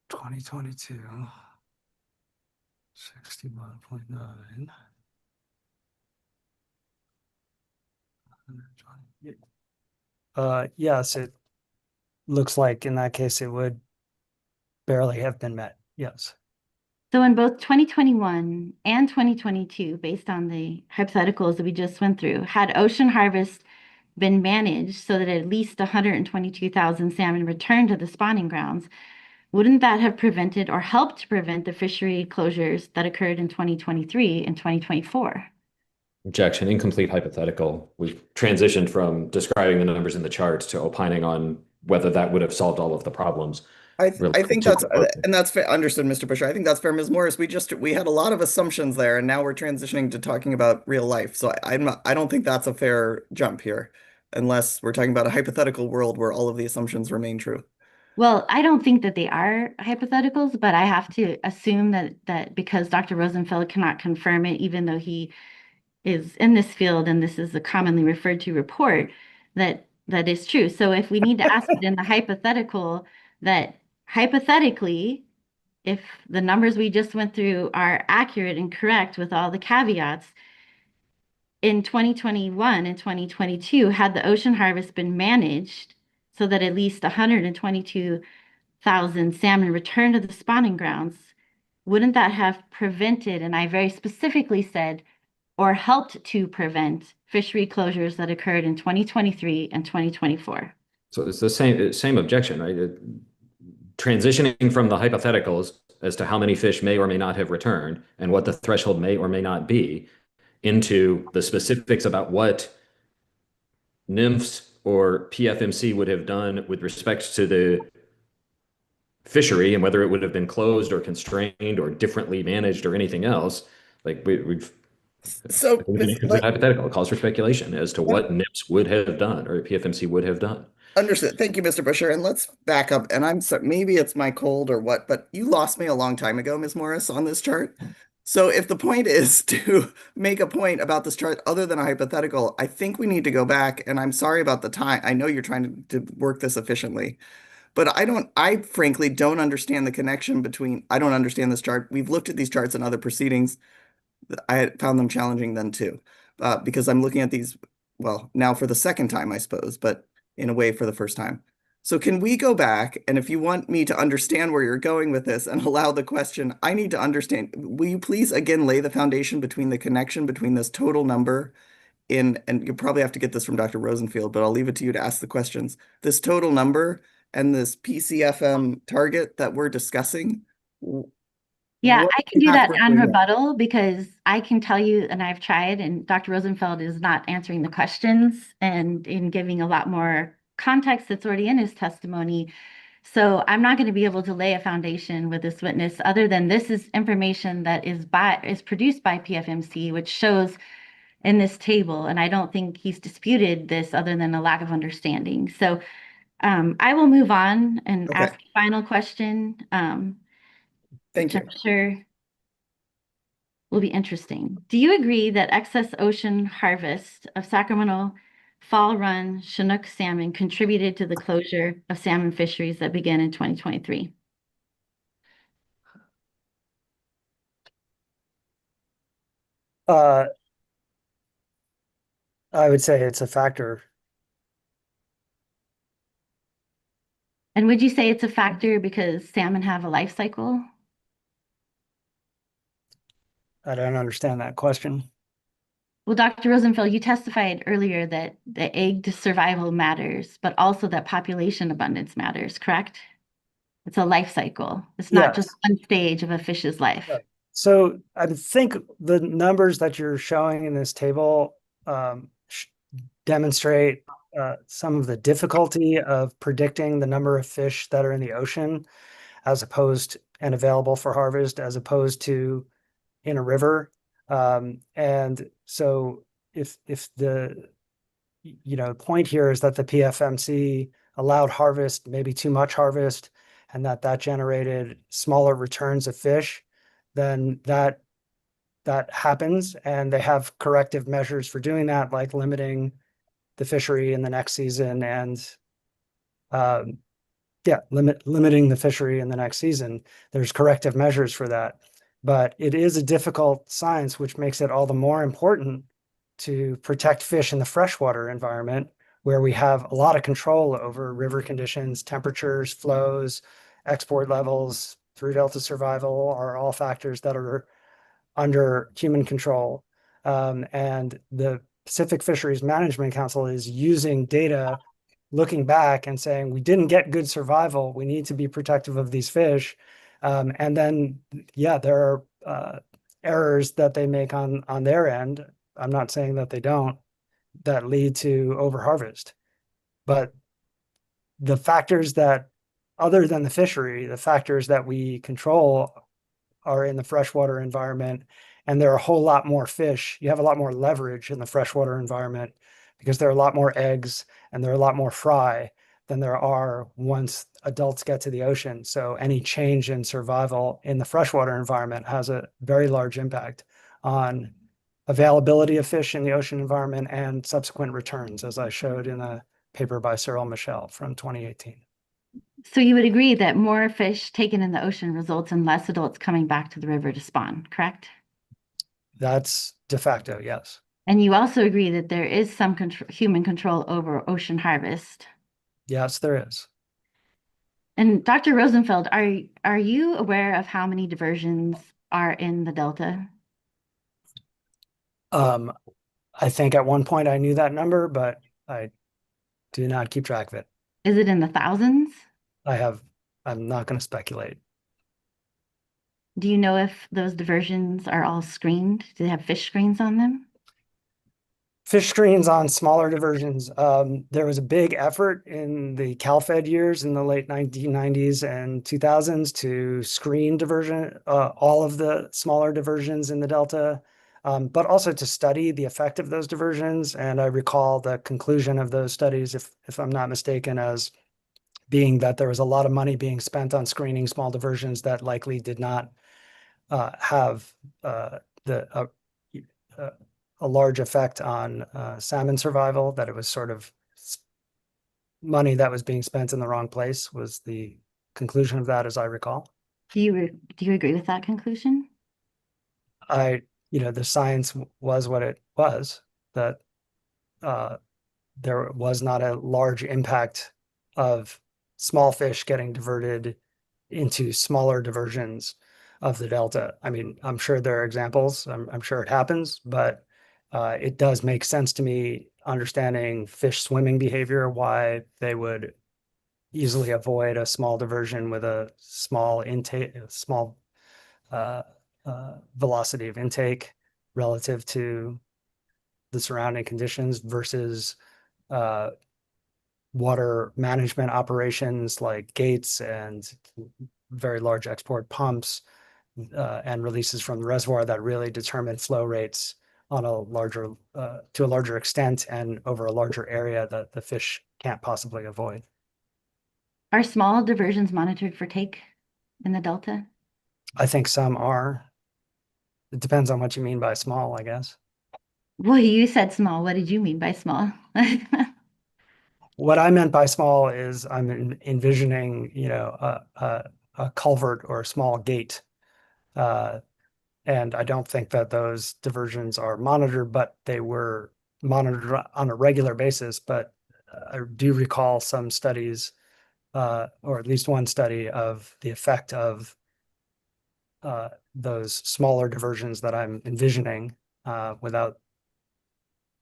2022, 61.9. Yes, it looks like in that case it would barely have been met. Yes.
So in both 2021 and 2022, based on the hypotheticals that we just went through, had ocean harvest been managed so that at least 122,000 salmon returned to the spawning grounds, wouldn't that have prevented or helped to prevent the fishery closures that occurred in 2023 and 2024?
Objection, incomplete hypothetical. We've transitioned from describing the numbers in the charts to opining on whether that would have solved all of the problems.
I think that's fair. Understood, Mr. Busher. I think that's fair, Ms. Morris. We had a lot of assumptions there, and now we're transitioning to talking about real life. So I don't think that's a fair jump here, unless we're talking about a hypothetical world where all of the assumptions remain true.
Well, I don't think that they are hypotheticals, but I have to assume that because Dr. Rosenfeld cannot confirm it, even though he is in this field and this is a commonly referred to report, that is true. So if we need to ask it in the hypothetical, that hypothetically, if the numbers we just went through are accurate and correct with all the caveats, in 2021 and 2022, had the ocean harvest been managed so that at least 122,000 salmon returned to the spawning grounds, wouldn't that have prevented, and I very specifically said, or helped to prevent fishery closures that occurred in 2023 and 2024?
So it's the same objection, right? Transitioning from the hypotheticals as to how many fish may or may not have returned and what the threshold may or may not be, into the specifics about what nymphs or PFMC would have done with respect to the fishery and whether it would have been closed or constrained or differently managed or anything else, like we've
So,
an incomplete hypothetical. It calls for speculation as to what NIPS would have done or PFMC would have done.
understood. Thank you, Mr. Busher. And let's back up. And I'm sorry, maybe it's my cold or what, but you lost me a long time ago, Ms. Morris, on this chart. So if the point is to make a point about this chart other than a hypothetical, I think we need to go back. And I'm sorry about the time. I know you're trying to work this efficiently, but I frankly don't understand the connection between, I don't understand this chart. We've looked at these charts in other proceedings. I found them challenging then too, because I'm looking at these, well, now for the second time, I suppose, but in a way for the first time. So can we go back, and if you want me to understand where you're going with this and allow the question, I need to understand, will you please again lay the foundation between the connection between this total number in, and you'll probably have to get this from Dr. Rosenfield, but I'll leave it to you to ask the questions. This total number and this PCFM target that we're discussing,
Yeah,
what
I can do that
pathway
on
we're in?
rebuttal because I can tell you, and I've tried, and Dr. Rosenfeld is not answering the questions and in giving a lot more context that's already in his testimony. So I'm not going to be able to lay a foundation with this witness other than this is information that is produced by PFMC, which shows in this table. And I don't think he's disputed this other than a lack of understanding. So I will move on and
Okay,
ask a final question,
thank
which
you.
I'm sure will be interesting. Do you agree that excess ocean harvest of Sacramento fall run Chinook salmon contributed to the closure of salmon fisheries that began in 2023?
Uh, I would say it's a factor.
And would you say it's a factor because salmon have a life cycle?
I don't understand that question.
Well, Dr. Rosenfeld, you testified earlier that the egg survival matters, but also that population abundance matters, correct? It's a life cycle. It's not just
Yes.
one stage of a fish's life.
Right. So I think the numbers that you're showing in this table demonstrate some of the difficulty of predicting the number of fish that are in the ocean as opposed and available for harvest as opposed to in a river. And so if the point here is that the PFMC allowed harvest, maybe too much harvest, and that generated smaller returns of fish, then that happens, and they have corrective measures for doing that, like limiting the fishery in the next season and limiting the fishery in the next season. There's corrective measures for that. But it is a difficult science, which makes it all the more important to protect fish in the freshwater environment, where we have a lot of control over river conditions, temperatures, flows, export levels, through delta survival are all factors that are under human control. And the Pacific Fisheries Management Council is using data looking back and saying, we didn't get good survival. We need to be protective of these fish. And then, there are errors that they make on their end. I'm not saying that they don't, that lead to overharvest. But the factors that, other than the fishery, the factors that we control are in the freshwater environment, and there are a whole lot more fish. You have a lot more leverage in the freshwater environment because there are a lot more eggs and there are a lot more fry than there are once adults get to the ocean. So any change in survival in the freshwater environment has a very large impact on availability of fish in the ocean environment and subsequent returns, as I showed in a paper by Cyril Michel from 2018.
So you would agree that more fish taken in the ocean results in less adults coming back to the river to spawn, correct?
That's de facto, yes.
And you also agree that there is some human control over ocean harvest.
Yes, there is.
And Dr. Rosenfeld, are you aware of how many diversions are in the Delta?
I think at one point I knew that number, but I do not keep track of it.
Is it in the thousands?
I'm not going to speculate.
Do you know if those diversions are all screened? Do they have fish screens on them?
Fish screens on smaller diversions. There was a big effort in the CalFed years in the late 1990s and 2000s to screen all of the smaller diversions in the Delta, but also to study the effect of those diversions. And I recall the conclusion of those studies, if I'm not mistaken, as being that there was a lot of money being spent on screening small diversions that likely did not have the a large effect on salmon survival, that it was sort of money that was being spent in the wrong place was the conclusion of that, as I recall.
Do you agree with that conclusion?
The science was what it was, that there was not a large impact of small fish getting diverted into smaller diversions of the Delta. I mean, I'm sure there are examples, I'm sure it happens, but it does make sense to me, understanding fish swimming behavior, why they would easily avoid a small diversion with a small intake, small velocity of intake relative to the surrounding conditions versus water management operations like gates and very large export pumps and releases from the reservoir that really determine flow rates on a larger, to a larger extent and over a larger area that the fish can't possibly avoid.
Are small diversions monitored for take in the Delta?
I think some are. It depends on what you mean by small, I guess.
Well, you said small. What did you mean by small?
What I meant by small is I'm envisioning, a culvert or a small gate. And I don't think that those diversions are monitored, but they were monitored on a regular basis. But I do recall some studies, or at least one study, of the effect of those smaller diversions that I'm envisioning, without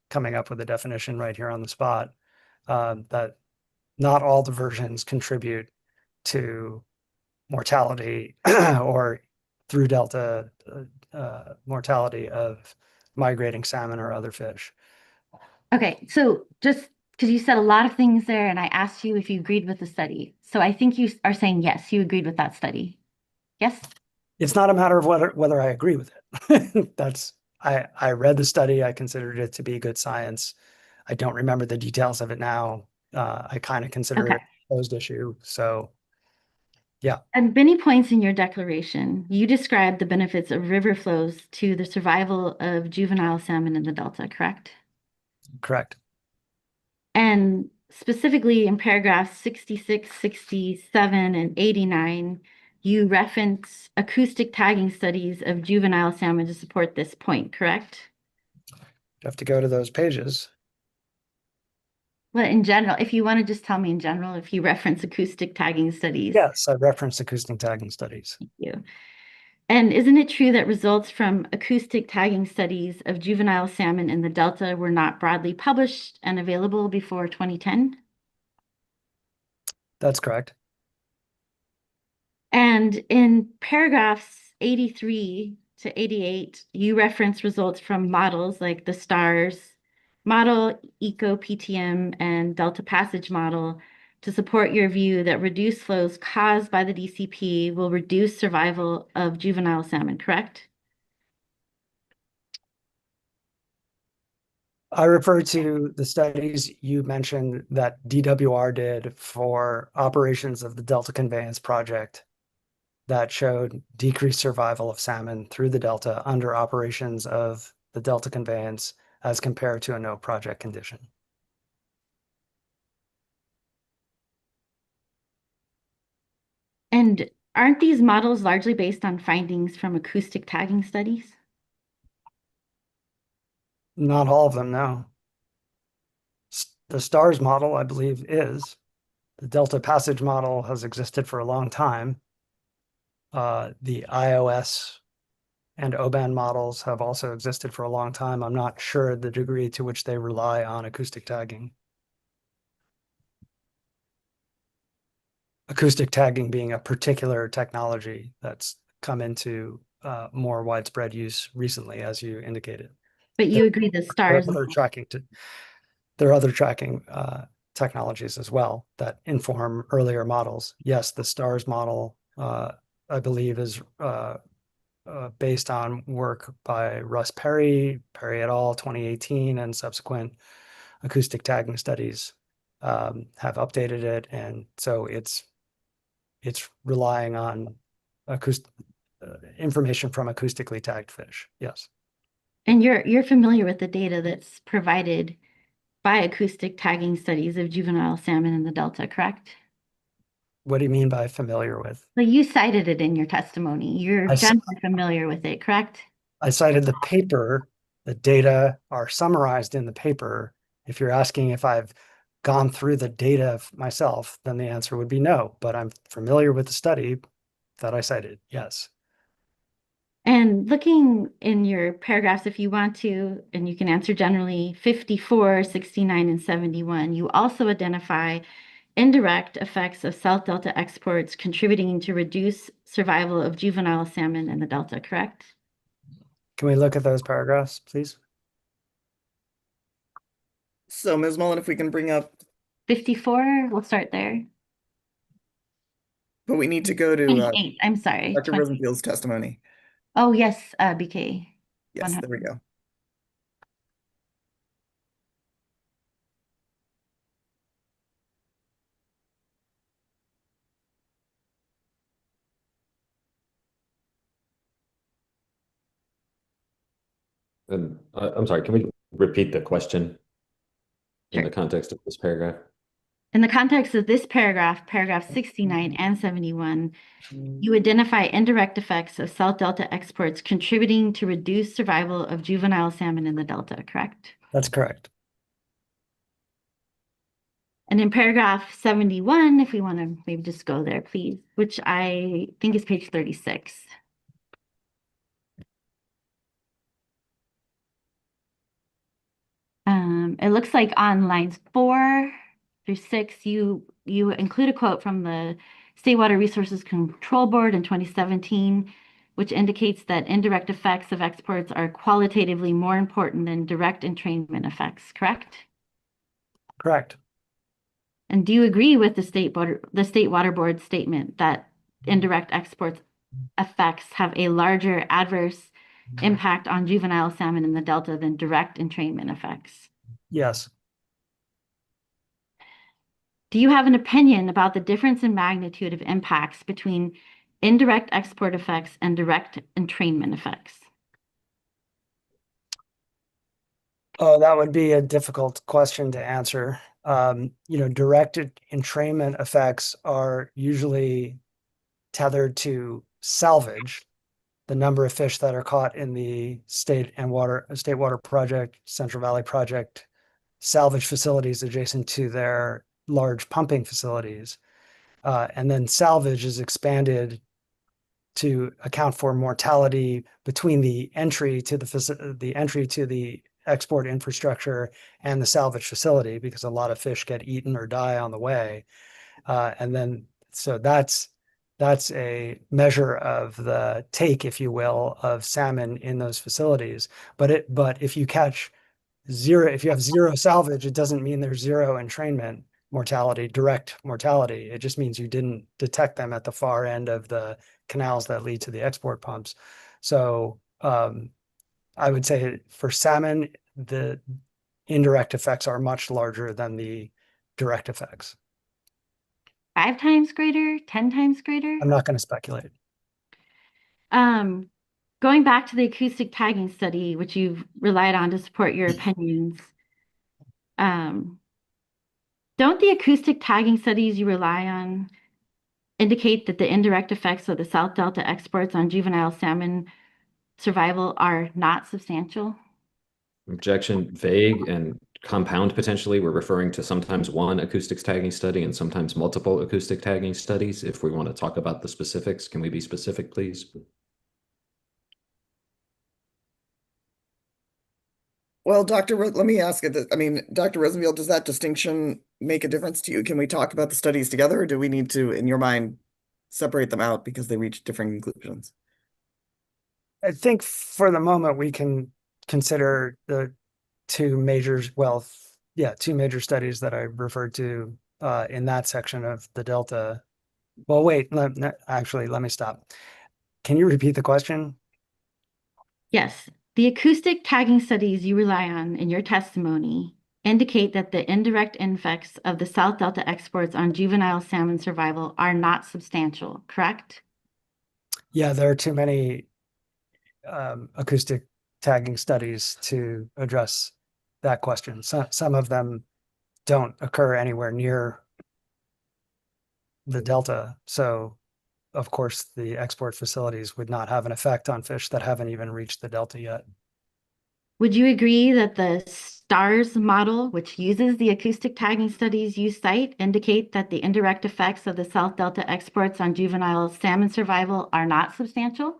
coming up with a definition right here on the spot, that not all diversions contribute to mortality or through Delta mortality of migrating salmon or other fish.
Okay, so just because you said a lot of things there, and I asked you if you agreed with the study. So I think you are saying yes, you agreed with that study. Yes?
It's not a matter of whether I agree with it. I read the study. I considered it to be good science. I don't remember the details of it now. I kind of consider
Okay.
it a closed issue. So yeah,
At many points in your declaration, you described the benefits of river flows to the survival of juvenile salmon in the Delta, correct?
correct.
And specifically in paragraphs 66, 67, and 89, you reference acoustic tagging studies of juvenile salmon to support this point, correct?
You have to go to those pages.
Well, in general, if you want to just tell me in general, if you reference acoustic tagging studies.
Yes, I referenced acoustic tagging studies.
Thank you. And isn't it true that results from acoustic tagging studies of juvenile salmon in the Delta were not broadly published and available before 2010?
That's correct.
And in paragraphs 83 to 88, you reference results from models like the STARS model, ECO-PTM, and Delta Passage model to support your view that reduced flows caused by the DCP will reduce survival of juvenile salmon, correct?
I refer to the studies you mentioned that DWR did for operations of the Delta Conveyance project that showed decreased survival of salmon through the Delta under operations of the Delta Conveyance as compared to a no project condition.
And aren't these models largely based on findings from acoustic tagging studies?
Not all of them, no. The STARS model, I believe, is. The Delta Passage model has existed for a long time. The iOS and OBAN models have also existed for a long time. I'm not sure the degree to which they rely on acoustic tagging. Acoustic tagging being a particular technology that's come into more widespread use recently, as you indicated.
But you agree the
There are
stars.
other tracking there are other tracking technologies as well that inform earlier models. Yes, the STARS model, I believe, is based on work by Russ Perry et al., 2018, and subsequent acoustic tagging studies have updated it, and so it's relying on information from acoustically tagged fish. Yes.
And you're familiar with the data that's provided by acoustic tagging studies of juvenile salmon in the Delta, correct?
What do you mean by familiar with?
Well, you cited it in your testimony. You're
I,
generally familiar with it, correct?
I cited the paper. The data are summarized in the paper. If you're asking if I've gone through the data myself, then the answer would be no, but I'm familiar with the study that I cited. Yes.
And looking in your paragraphs, if you want to, and you can answer generally 54, 69, and 71, you also identify indirect effects of South Delta exports contributing to reduce survival of juvenile salmon in the Delta, correct?
Can we look at those paragraphs, please?
So Ms. Mullen, if we can bring up,
54, we'll start there.
but we need to go to
28, I'm sorry.
Dr.
20.
Rosenfield's testimony.
Oh, yes, BK.
Yes,
100.
there we go.
And I'm sorry, can we repeat the question in
Sure.
the context of this paragraph?
In the context of this paragraph, paragraph 69 and 71, you identify indirect effects of South Delta exports contributing to reduced survival of juvenile salmon in the Delta, correct?
That's correct.
And in paragraph 71, if we want to maybe just go there, please, which I think is page 36. It looks like on lines 4 through 6, you include a quote from the State Water Resources Control Board in 2017, which indicates that indirect effects of exports are qualitatively more important than direct entrainment effects, correct?
Correct.
And do you agree with the State Water Board statement that indirect exports effects have a larger adverse impact on juvenile salmon in the Delta than direct entrainment effects?
Yes.
Do you have an opinion about the difference in magnitude of impacts between indirect export effects and direct entrainment effects?
Oh, that would be a difficult question to answer. Directed entrainment effects are usually tethered to salvage, the number of fish that are caught in the state water project, Central Valley project, salvage facilities adjacent to their large pumping facilities. And then salvage is expanded to account for mortality between the entry to the export infrastructure and the salvage facility, because a lot of fish get eaten or die on the way. So that's a measure of the take, if you will, of salmon in those facilities. But if you catch zero, if you have zero salvage, it doesn't mean there's zero entrainment mortality, direct mortality. It just means you didn't detect them at the far end of the canals that lead to the export pumps. So I would say for salmon, the indirect effects are much larger than the direct effects.
5 times greater, 10 times greater?
I'm not going to speculate.
Going back to the acoustic tagging study, which you've relied on to support your opinions, don't the acoustic tagging studies you rely on indicate that the indirect effects of the South Delta exports on juvenile salmon survival are not substantial?
Objection, vague and compound potentially. We're referring to sometimes one acoustics tagging study and sometimes multiple acoustic tagging studies. If we want to talk about the specifics, can we be specific, please?
Well, let me ask it. I mean, Dr. Rosenfield, does that distinction make a difference to you? Can we talk about the studies together, or do we need to, in your mind, separate them out because they reach different conclusions?
I think for the moment we can consider the two major, two major studies that I referred to in that section of the delta. Well, wait, actually, let me stop. Can you repeat the question?
Yes, the acoustic tagging studies you rely on in your testimony indicate that the indirect effects of the South Delta exports on juvenile salmon survival are not substantial, correct?
Yeah, there are too many acoustic tagging studies to address that question. Some of them don't occur anywhere near the delta. So, of course, the export facilities would not have an effect on fish that haven't even reached the delta yet.
Would you agree that the STARS model, which uses the acoustic tagging studies you cite, indicate that the indirect effects of the South Delta exports on juvenile salmon survival are not substantial?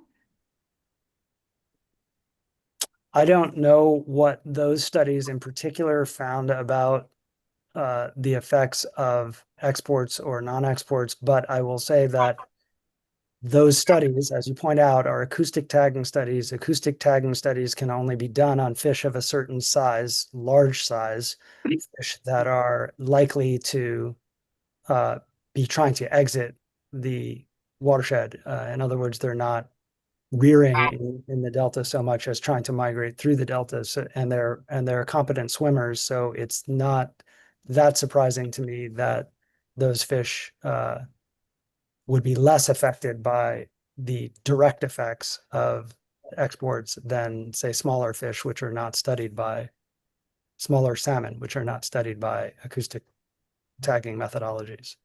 I don't know what those studies in particular found about the effects of exports or non-exports, but I will say that those studies, as you point out, are acoustic tagging studies. Acoustic tagging studies can only be done on fish of a certain size, large size, fish that are likely to be trying to exit the watershed. In other words, they're not rearing in the delta so much as trying to migrate through the deltas, and they're competent swimmers. So it's not that surprising to me that those fish would be less affected by the direct effects of exports than, say, smaller fish, which are not studied by smaller salmon, which are not studied by acoustic tagging methodologies.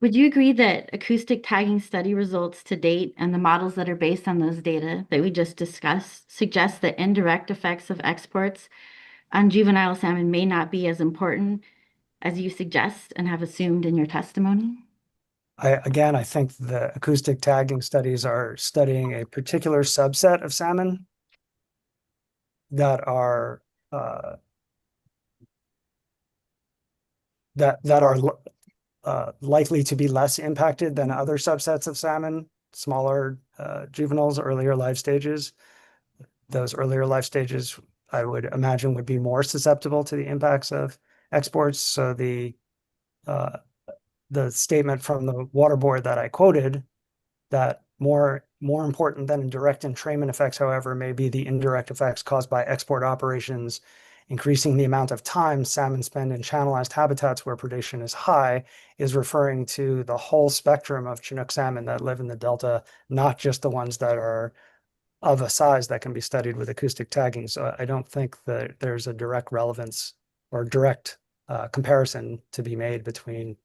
Would you agree that acoustic tagging study results to date and the models that are based on those data that we just discussed suggest that indirect effects of exports on juvenile salmon may not be as important as you suggest and have assumed in your testimony?
I think the acoustic tagging studies are studying a particular subset of salmon that are likely to be less impacted than other subsets of salmon, smaller juveniles, earlier life stages. Those earlier life stages, I would imagine, would be more susceptible to the impacts of exports. So the statement from the water board that I quoted, that more important than direct entrainment effects, however, may be the indirect effects caused by export operations, increasing the amount of time salmon spend in channelized habitats where predation is high, is referring to the whole spectrum of Chinook salmon that live in the delta, not just the ones that are of a size that can be studied with acoustic tagging. So I don't think that there's a direct relevance or direct comparison to be made between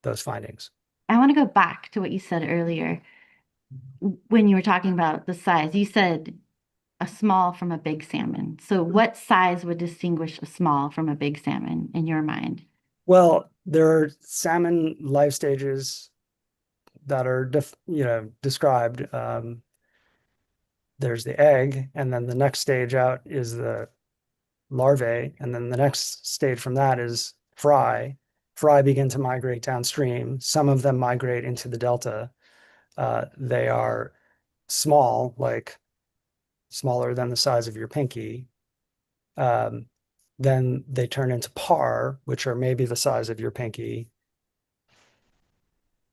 those findings.
I want to go back to what you said earlier when you were talking about the size. You said a small from a big salmon. So what size would distinguish a small from a big salmon in your mind?
Well, there are salmon life stages that are described. There's the egg, and then the next stage out is the larvae, and then the next stage from that is fry. Fry begin to migrate downstream. Some of them migrate into the delta. They are small, like smaller than the size of your pinky. Then they turn into par, which are maybe the size of your pinky.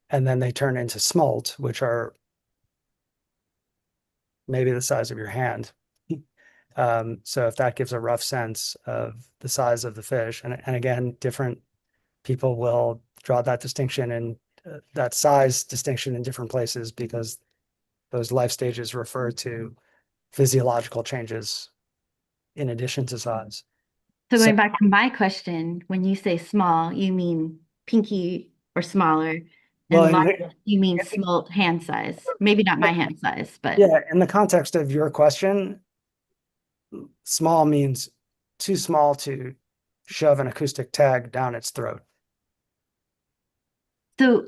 And then they turn into smolt, which are maybe the size of your hand. So if that gives a rough sense of the size of the fish, and again, different people will draw that distinction and that size distinction in different places because those life stages refer to physiological changes in addition to size.
So going back to my question, when you say small, you mean pinky or smaller,
Well,
and large, you mean smolt hand size. Maybe not my hand size, but
yeah, in the context of your question, small means too small to shove an acoustic tag down its throat.
so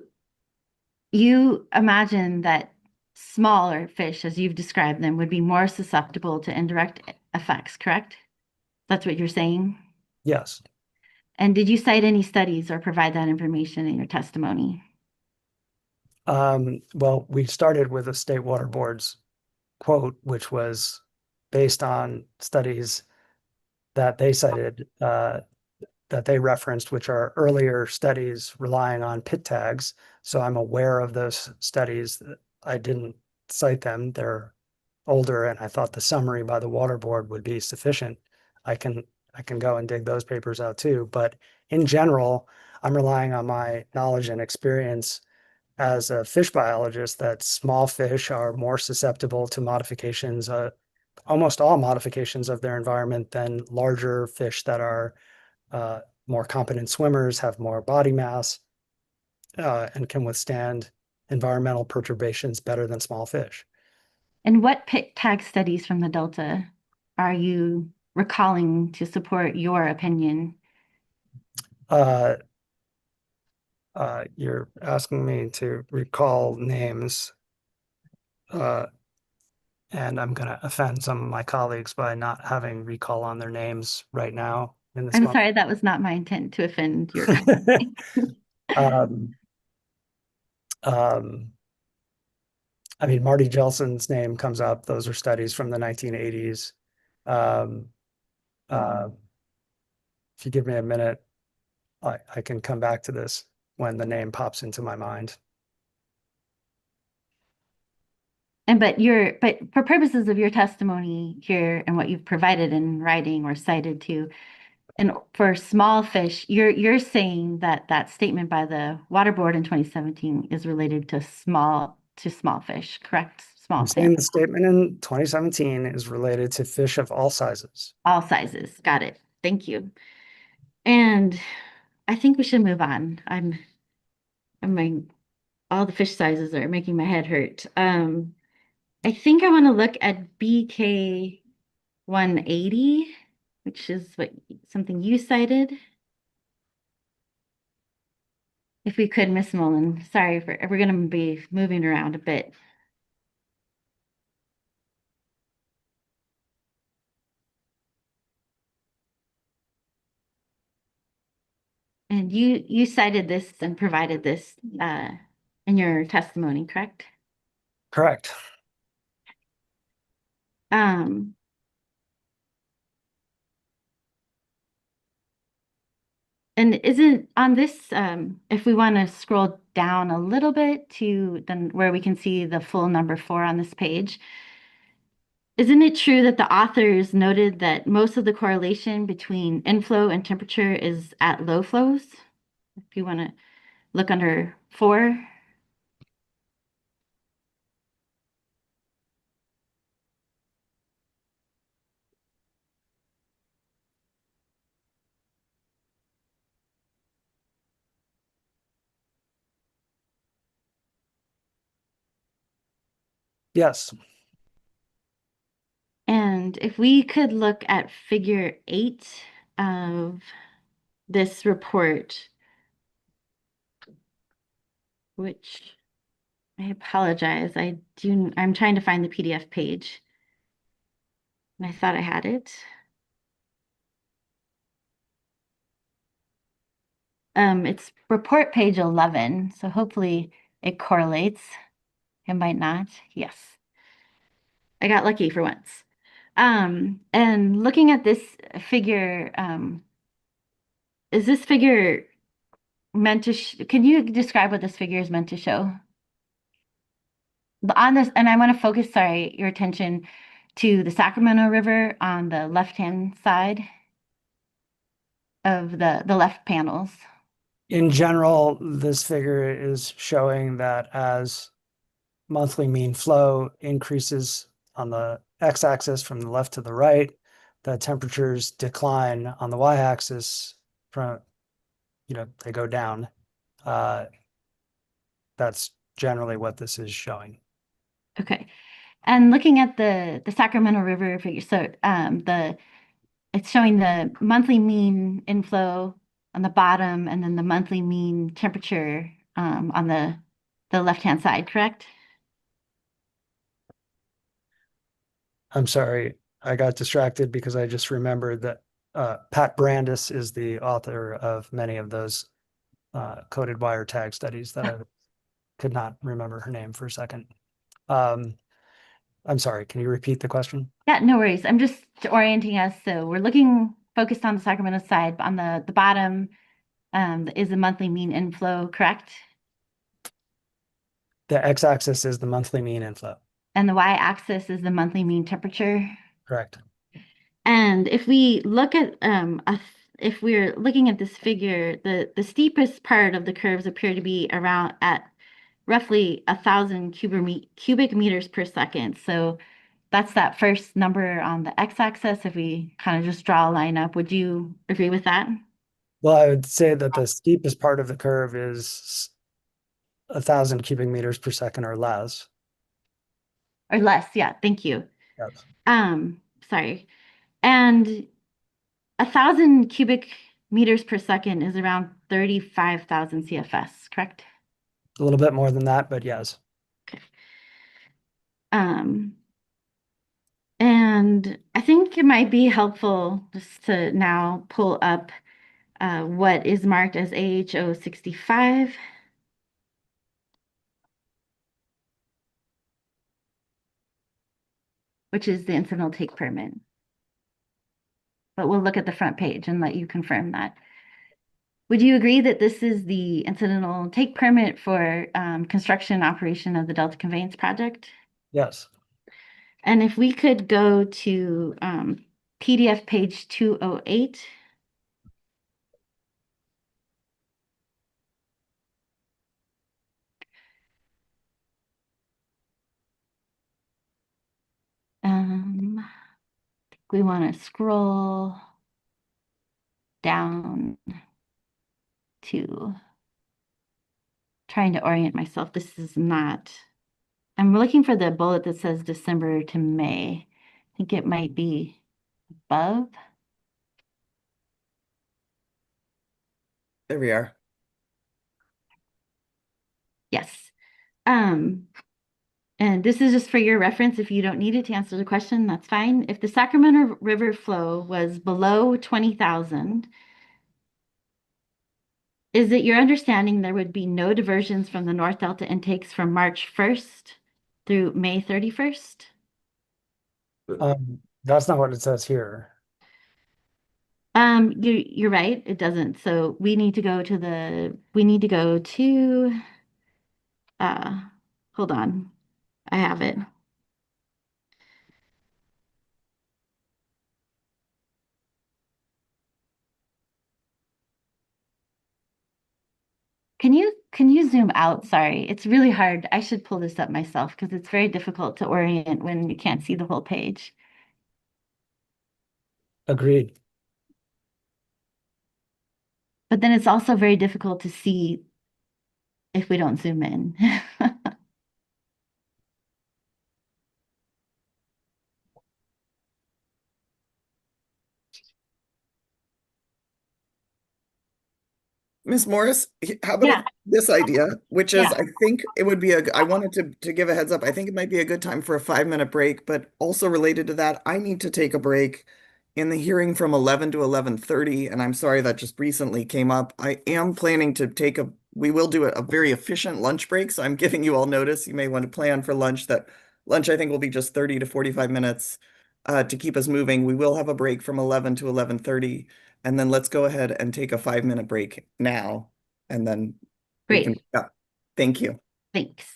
you imagine that smaller fish, as you've described them, would be more susceptible to indirect effects, correct? That's what you're saying?
Yes.
And did you cite any studies or provide that information in your testimony?
Well, we started with the state water board's quote, which was based on studies that they cited, that they referenced, which are earlier studies relying on pit tags. So I'm aware of those studies. I didn't cite them. They're older, and I thought the summary by the water board would be sufficient. I can go and dig those papers out too. But in general, I'm relying on my knowledge and experience as a fish biologist that small fish are more susceptible to modifications, almost all modifications of their environment than larger fish that are more competent swimmers, have more body mass, and can withstand environmental perturbations better than small fish.
And what pit tag studies from the Delta are you recalling to support your opinion?
You're asking me to recall names, and I'm going to offend some of my colleagues by not having recall on their names right now in this
I'm
moment.
sorry, that was not my intent to offend your
um, um, I mean, Marty Jelson's name comes up. Those are studies from the 1980s. Um, if you give me a minute, I can come back to this when the name pops into my mind.
And but for purposes of your testimony here and what you've provided in writing or cited to, and for small fish, you're saying that that statement by the Water Board in 2017 is related to small fish, correct? Small
I'm saying the
salmon,
statement in 2017 is related to fish of all sizes.
all sizes. Got it. Thank you. And I think we should move on. All the fish sizes are making my head hurt. I think I want to look at BK 180, which is something you cited. If we could, Miss Mullen, sorry we're going to be moving around a bit. And you cited this and provided this in your testimony, correct?
Correct.
Um, and isn't on this, if we want to scroll down a little bit to then where we can see the full number 4 on this page, isn't it true that the authors noted that most of the correlation between inflow and temperature is at low flows? If you want to look under 4.
Yes.
And if we could look at figure 8 of this report, which I apologize, I'm trying to find the PDF page. And I thought I had it. It's report page 11, so hopefully it correlates. It might not. Yes. I got lucky for once. And looking at this figure, is this figure meant to, can you describe what this figure is meant to show? On this, and I want to focus, sorry, your attention to the Sacramento River on the left-hand side of the left panels.
In general, this figure is showing that as monthly mean flow increases on the x-axis from the left to the right, the temperatures decline on the y-axis from, they go down. That's generally what this is showing.
Okay. And looking at the Sacramento River figure, so it's showing the monthly mean inflow on the bottom and then the monthly mean temperature on the left-hand side, correct?
I'm sorry, I got distracted because I just remembered that Pat Brandis is the author of many of those coded wire tag studies that I could not remember her name for a second. I'm sorry, can you repeat the question?
Yeah, no worries. I'm just orienting us. So we're looking focused on the Sacramento side. On the bottom is the monthly mean inflow, correct?
The x-axis is the monthly mean inflow.
And the y-axis is the monthly mean temperature.
Correct.
And if we look at if we're looking at this figure, the steepest part of the curves appear to be around at roughly 1,000 cubic meters per second. So that's that first number on the x-axis. If we kind of just draw a line up, would you agree with that?
Well, I would say that the steepest part of the curve is 1,000 cubic meters per second or less.
Or less? Yeah, thank you.
Yes.
Sorry. And 1,000 cubic meters per second is around 35,000 CFS, correct?
A little bit more than that, but yes.
Um, and I think it might be helpful just to now pull up what is marked as AHO 65. Which is the incidental take permit. But we'll look at the front page and let you confirm that. Would you agree that this is the incidental take permit for construction and operation of the Delta Conveyance project?
Yes.
And if we could go to PDF page 208. We want to scroll down to trying to orient myself. This is not, I'm looking for the bullet that says December to May. I think it might be above.
There we are.
Yes. And this is just for your reference. If you don't need it to answer the question, that's fine. If the Sacramento River flow was below 20,000, is it your understanding there would be no diversions from the North Delta intakes from March 1st through May 31st?
That's not what it says here.
You're right, it doesn't. So we need to go to uh hold on. I have it. Can you zoom out? Sorry, it's really hard. I should pull this up myself because it's very difficult to orient when you can't see the whole page.
Agreed.
But then it's also very difficult to see if we don't zoom in.
Miss Morris, how about
Yeah,
this idea, which is
yeah.
I think it would be I wanted to give a heads up. I think it might be a good time for a 5 minute break, but also related to that, I need to take a break in the hearing from 11 to 11:30, and I'm sorry that just recently came up. I am planning to we will do a very efficient lunch break, so I'm giving you all notice. You may want to plan for lunch. That lunch I think will be just 30 to 45 minutes to keep us moving. We will have a break from 11 to 11:30. And then let's go ahead and take a 5 minute break now, and then we can,
Great.
yeah. Thank you.
Thanks.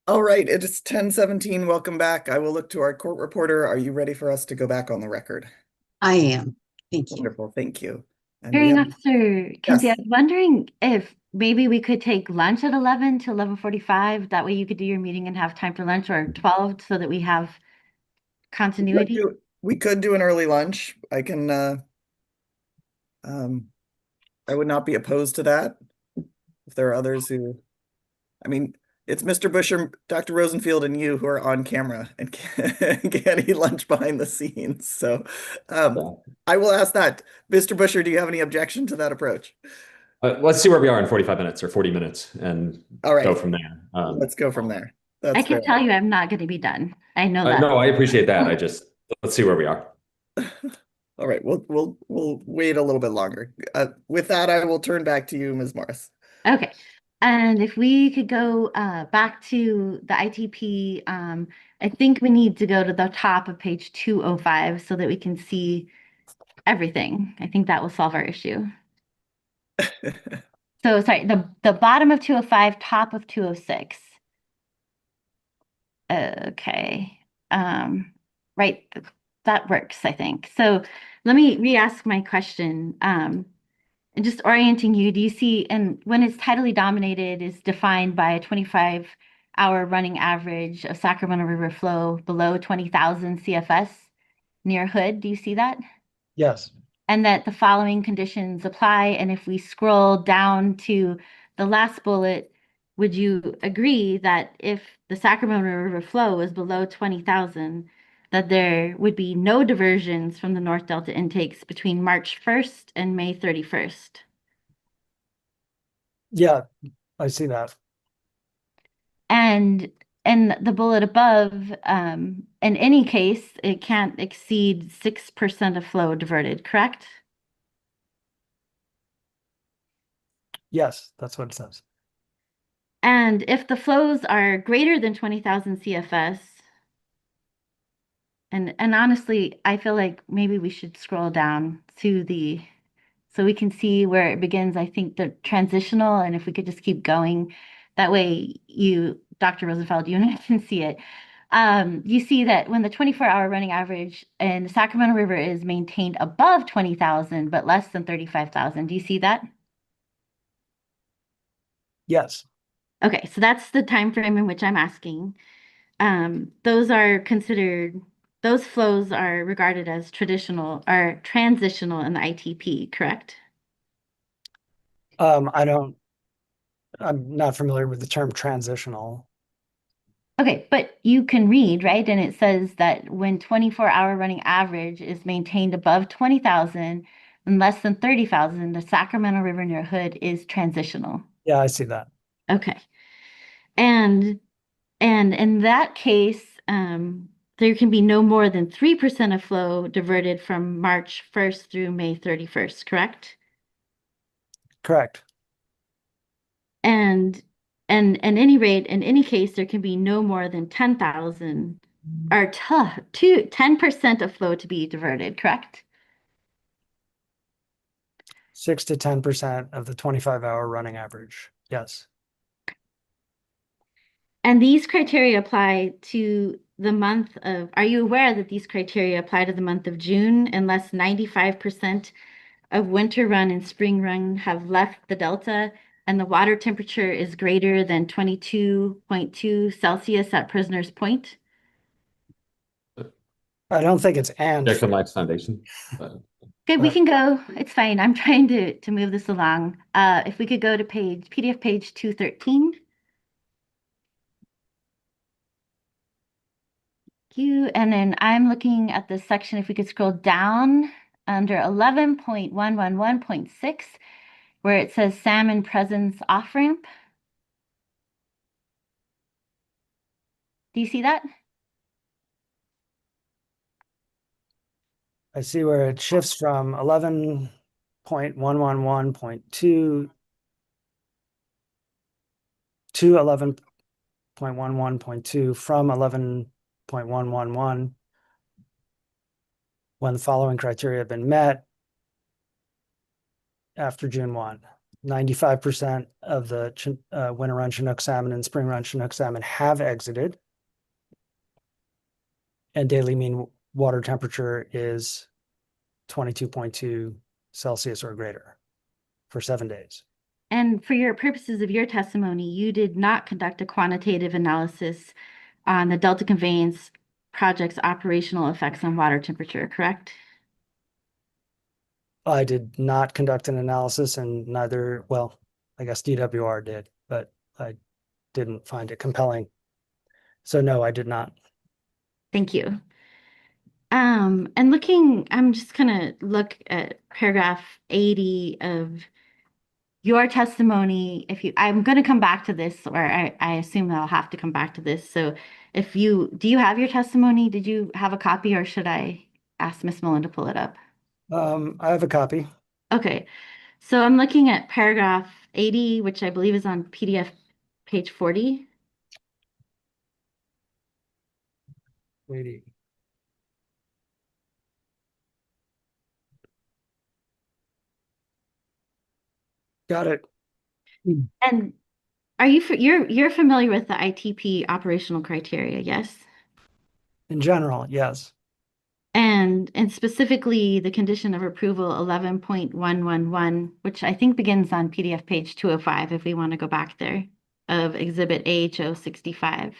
All right, it is 10:17. Welcome back. I will look to our court reporter. Are you ready for us to go back on the record?
I am. Thank you.
Wonderful, thank you. And we
Hearing
have,
Officer Kinsey, I
yes,
was wondering if maybe we could take lunch at 11 to 11:45. That way you could do your meeting and have time for lunch, or 12 so that we have continuity.
we could do an early lunch. Um, I would not be opposed to that. If there are others who, I mean, it's Mr. Busher, Dr. Rosenfield, and you who are on camera and can't eat lunch behind the scenes. So um,
Yeah.
I will ask that. Mr. Busher, do you have any objection to that approach?
Let's see where we are in 45 minutes or 40 minutes and
All
go
right,
from there.
let's go from there.
I
That's
can
fair.
tell you I'm not going to be done. I know that.
No, I appreciate that. Let's see where we are.
All right, we'll wait a little bit longer. With that, I will turn back to you, Ms. Morris.
Okay. And if we could go back to the ITP, I think we need to go to the top of page 205 so that we can see everything. I think that will solve our issue. So sorry, the bottom of 205, top of 206. Okay. Right. That works, I think. So let me re-ask my question. And just orienting you, do you see, and when it's tidally dominated is defined by a 25-hour running average of Sacramento River flow below 20,000 CFS near Hood. Do you see that?
Yes.
And that the following conditions apply. And if we scroll down to the last bullet, would you agree that if the Sacramento River flow was below 20,000, that there would be no diversions from the North Delta intakes between March 1st and May 31st?
Yeah, I see that.
And the bullet above, in any case, it can't exceed 6% of flow diverted, correct?
Yes, that's what it says.
And if the flows are greater than 20,000 CFS, and honestly, I feel like maybe we should scroll down to the, so we can see where it begins. I think the transitional, and if we could just keep going, that way you, Dr. Rosenfeld, you and I can see it. You see that when the 24-hour running average in the Sacramento River is maintained above 20,000, but less than 35,000. Do you see that?
Yes.
Okay, so that's the time frame in which I'm asking. Those are considered, those flows are regarded as traditional or transitional in the ITP, correct?
I'm not familiar with the term transitional.
Okay, but you can read, right? And it says that when 24-hour running average is maintained above 20,000 and less than 30,000, the Sacramento River near Hood is transitional.
Yeah, I see that.
Okay. And in that case, there can be no more than 3% of flow diverted from March 1st through May 31st, correct?
Correct.
And at any rate, in any case, there can be no more than 10,000 or 10% of flow to be diverted, correct?
6 to 10% of the 25-hour running average. Yes.
And these criteria apply to the month of, are you aware that these criteria apply to the month of June unless 95% of winter run and spring run have left the Delta and the water temperature is greater than 22.2 Celsius at Prisoner's Point?
I don't think it's and.
Jackson Life Foundation.
Okay, we can go. It's fine. I'm trying to move this along. If we could go to PDF page 213. Thank you. And then I'm looking at this section. If we could scroll down under 11.111.6, where it says salmon presence off ramp. Do you see that?
I see where it shifts from 11.111.2 to 11.11.2 from 11.111 when the following criteria have been met after June 1. 95% of the winter run Chinook salmon and spring run Chinook salmon have exited. And daily mean water temperature is 22.2 Celsius or greater for 7 days.
And for your purposes of your testimony, you did not conduct a quantitative analysis on the Delta Conveyance project's operational effects on water temperature, correct?
I did not conduct an analysis, and neither, well, I guess DWR did, but I didn't find it compelling. So no, I did not.
Thank you. I'm just gonna look at paragraph 80 of your testimony. I'm gonna come back to this, or I assume that I'll have to come back to this. So do you have your testimony? Did you have a copy, or should I ask Miss Mullen to pull it up?
I have a copy.
Okay, so I'm looking at paragraph 80, which I believe is on PDF page 40.
80. Got it.
And you're familiar with the ITP operational criteria, yes?
In general, yes.
And specifically the condition of approval 11.111, which I think begins on PDF page 205, if we want to go back there, of Exhibit AHO 65. Is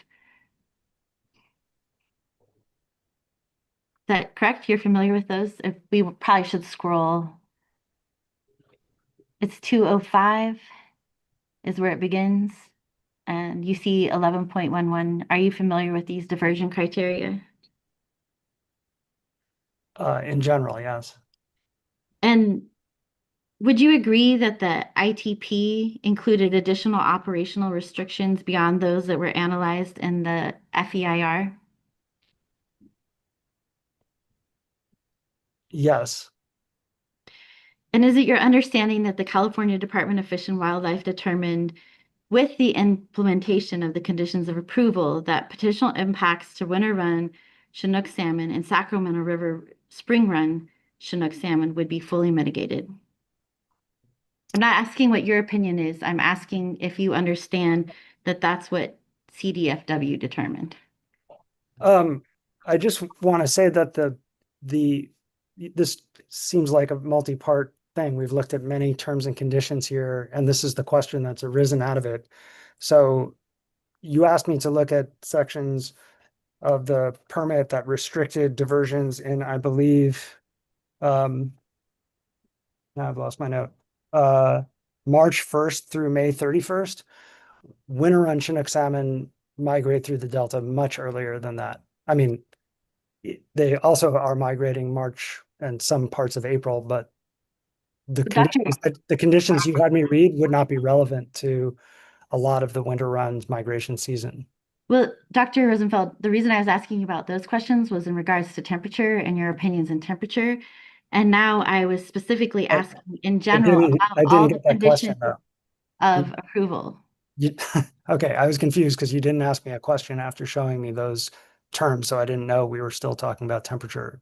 that correct? You're familiar with those? If we probably should scroll. It's 205 is where it begins. And you see 11.11. Are you familiar with these diversion criteria?
In general, yes.
And would you agree that the ITP included additional operational restrictions beyond those that were analyzed in the FEIR?
Yes.
And is it your understanding that the California Department of Fish and Wildlife determined with the implementation of the conditions of approval that potential impacts to winter run Chinook salmon and Sacramento River spring run Chinook salmon would be fully mitigated? I'm not asking what your opinion is. I'm asking if you understand that that's what CDFW determined.
I just want to say that this seems like a multi-part thing. We've looked at many terms and conditions here, and this is the question that's arisen out of it. So you asked me to look at sections of the permit that restricted diversions in, I believe, now I've lost my note, March 1st through May 31st. Winter run Chinook salmon migrate through the Delta much earlier than that. I mean, they also are migrating March and some parts of April, but the conditions you had me read would not be relevant to a lot of the winter runs migration season.
Well, Dr. Rosenfeld, the reason I was asking about those questions was in regards to temperature and your opinions in temperature. And now I was specifically asking in general about
I didn't
all
get
the
that question,
conditions
though.
of approval.
Okay, I was confused because you didn't ask me a question after showing me those terms, so I didn't know we were still talking about temperature.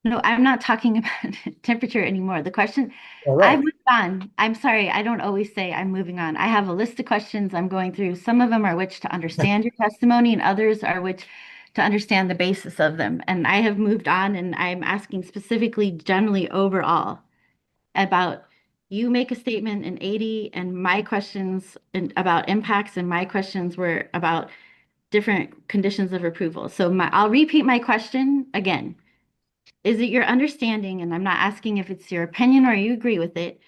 No, I'm not talking about temperature anymore. The question,
All right.
I've moved on. I'm sorry, I don't always say I'm moving on. I have a list of questions I'm going through. Some of them are which to understand your testimony, and others are which to understand the basis of them. And I have moved on, and I'm asking specifically, generally overall, about you make a statement in 80, and my questions about impacts, and my questions were about different conditions of approval. So I'll repeat my question again. Is it your understanding, and I'm not asking if it's your opinion or you agree with it,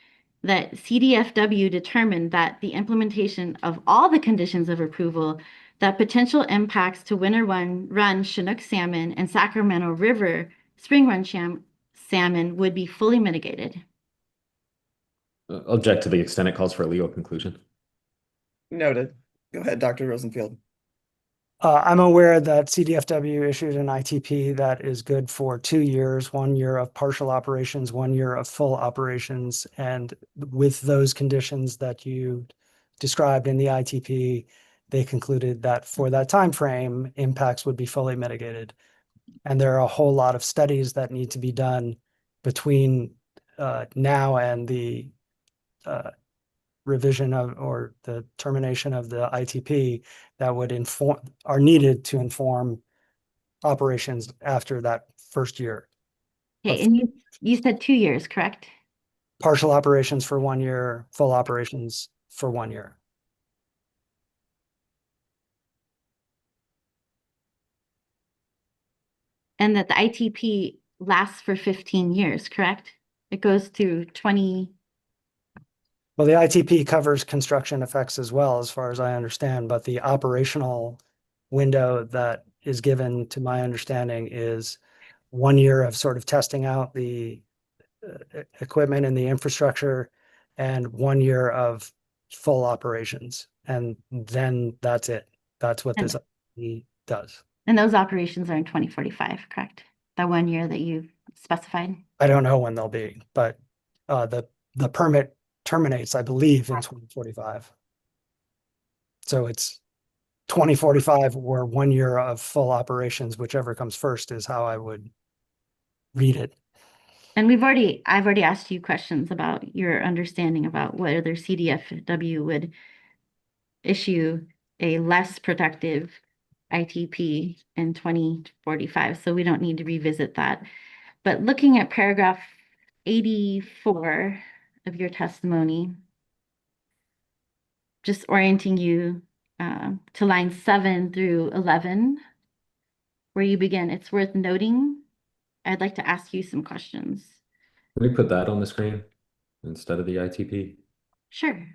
that CDFW determined that the implementation of all the conditions of approval, that potential impacts to winter run Chinook salmon and Sacramento River spring run salmon would be fully mitigated?
Object to the extent it calls for a legal conclusion.
Noted. Go ahead, Dr. Rosenfield.
I'm aware that CDFW issued an ITP that is good for 2 years, 1 year of partial operations, 1 year of full operations. And with those conditions that you described in the ITP, they concluded that for that time frame, impacts would be fully mitigated. And there are a whole lot of studies that need to be done between now and the revision of or the termination of the ITP that would are needed to inform operations after that first year.
Okay, and you said 2 years, correct?
Partial operations for 1 year, full operations for 1 year.
And that the ITP lasts for 15 years, correct? It goes through 20.
Well, the ITP covers construction effects as well, as far as I understand, but the operational window that is given, to my understanding, is 1 year of sort of testing out the equipment and the infrastructure and 1 year of full operations. And then that's it. That's what this does.
And those operations are in 2045, correct? The 1 year that you specified?
I don't know when they'll be, but the permit terminates, I believe, in 2045. So it's 2045 or 1 year of full operations, whichever comes first is how I would read it.
And I've already asked you questions about your understanding about whether CDFW would issue a less protective ITP in 2045, so we don't need to revisit that. But looking at paragraph 84 of your testimony, just orienting you to line 7 through 11, where you begin, it's worth noting, I'd like to ask you some questions.
Can we put that on the screen instead of the ITP?
Sure.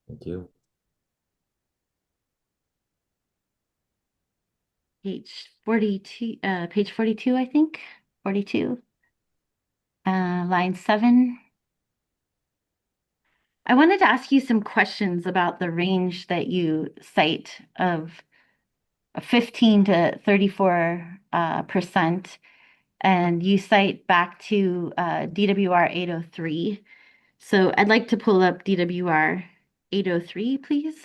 Thank you.
Page 42, I think, 42, line 7. I wanted to ask you some questions about the range that you cite of 15 to 34%, and you cite back to DWR 803. So I'd like to pull up DWR 803, please.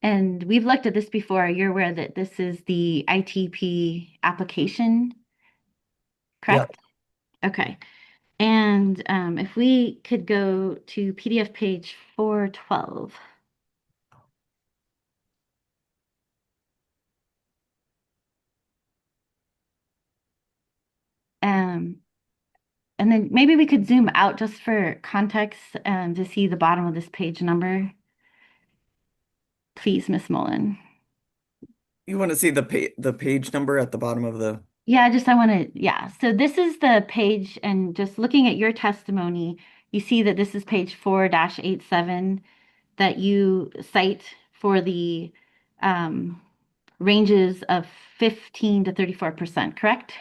And we've looked at this before. You're aware that this is the ITP application, correct? Yeah. Okay. And if we could go to PDF page 412. And then maybe we could zoom out just for context to see the bottom of this page number. Please, Miss Mullen.
You want to see the page number at the bottom of the...
Yeah, yeah. So this is the page, and just looking at your testimony, you see that this is page 4-87 that you cite for the ranges of 15 to 34%, correct?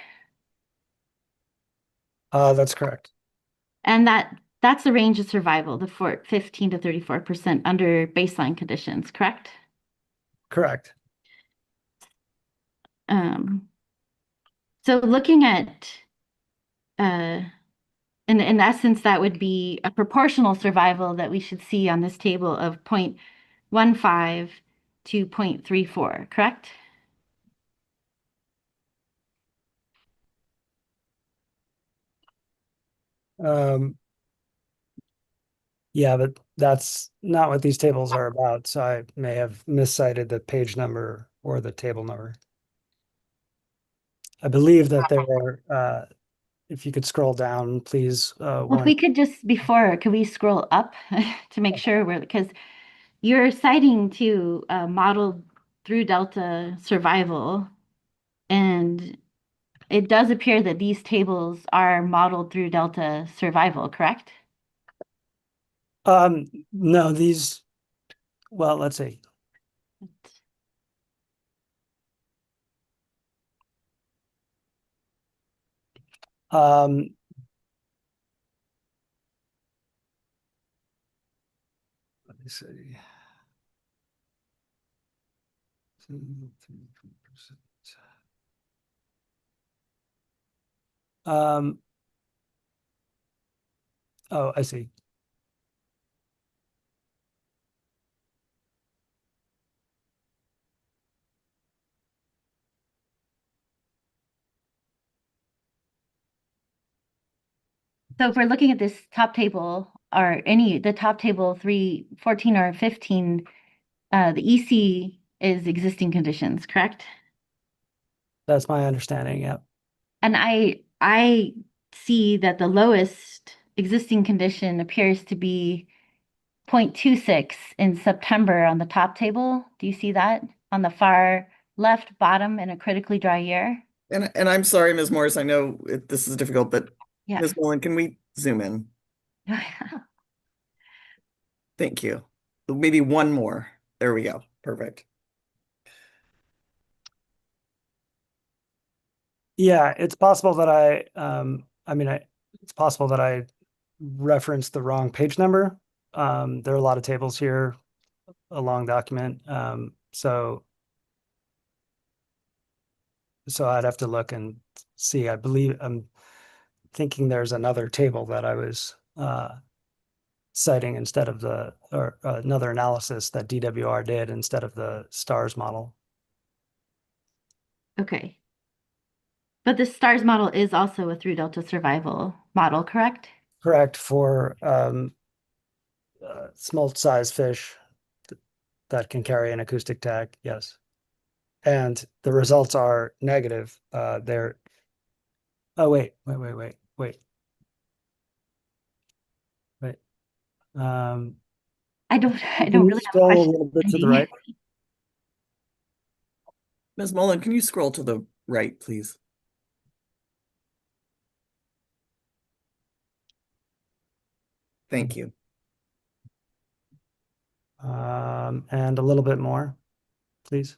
That's correct.
And that's the range of survival, the 15 to 34% under baseline conditions, correct?
Correct.
So looking at, in essence, that would be a proportional survival that we should see on this table of 0.15 to 0.34, correct?
Yeah, but that's not what these tables are about. So I may have miscited the page number or the table number. I believe that there are, if you could scroll down, please.
Well, if we could could we scroll up to make sure because you're citing to modeled through Delta survival, and it does appear that these tables are modeled through Delta survival, correct?
No, well, let's see. Let me see. 3%. Oh, I see.
So if we're looking at this top table or the top table 3, 14 or 15, the EC is existing conditions, correct?
That's my understanding. Yeah.
And I see that the lowest existing condition appears to be 0.26 in September on the top table. Do you see that on the far left bottom in a critically dry year?
And I'm sorry, Ms. Morris, I know this is difficult, but
Yeah.
Ms. Nolan, can we zoom in? Thank you. Maybe one more. There we go. Perfect.
Yeah, it's possible that it's possible that I referenced the wrong page number. There are a lot of tables here, a long document. So I'd have to look and see. I'm thinking there's another table that I was citing instead of or another analysis that DWR did instead of the STARS model.
Okay. But the STARS model is also a through delta survival model, correct?
Correct, for smolt size fish that can carry an acoustic tag, yes. And the results are negative. They're, oh, wait.
I don't
Can you
really have a
scroll a
question.
little bit to the right?
Ms. Mullen, can you scroll to the right, please? Thank you.
And a little bit more, please.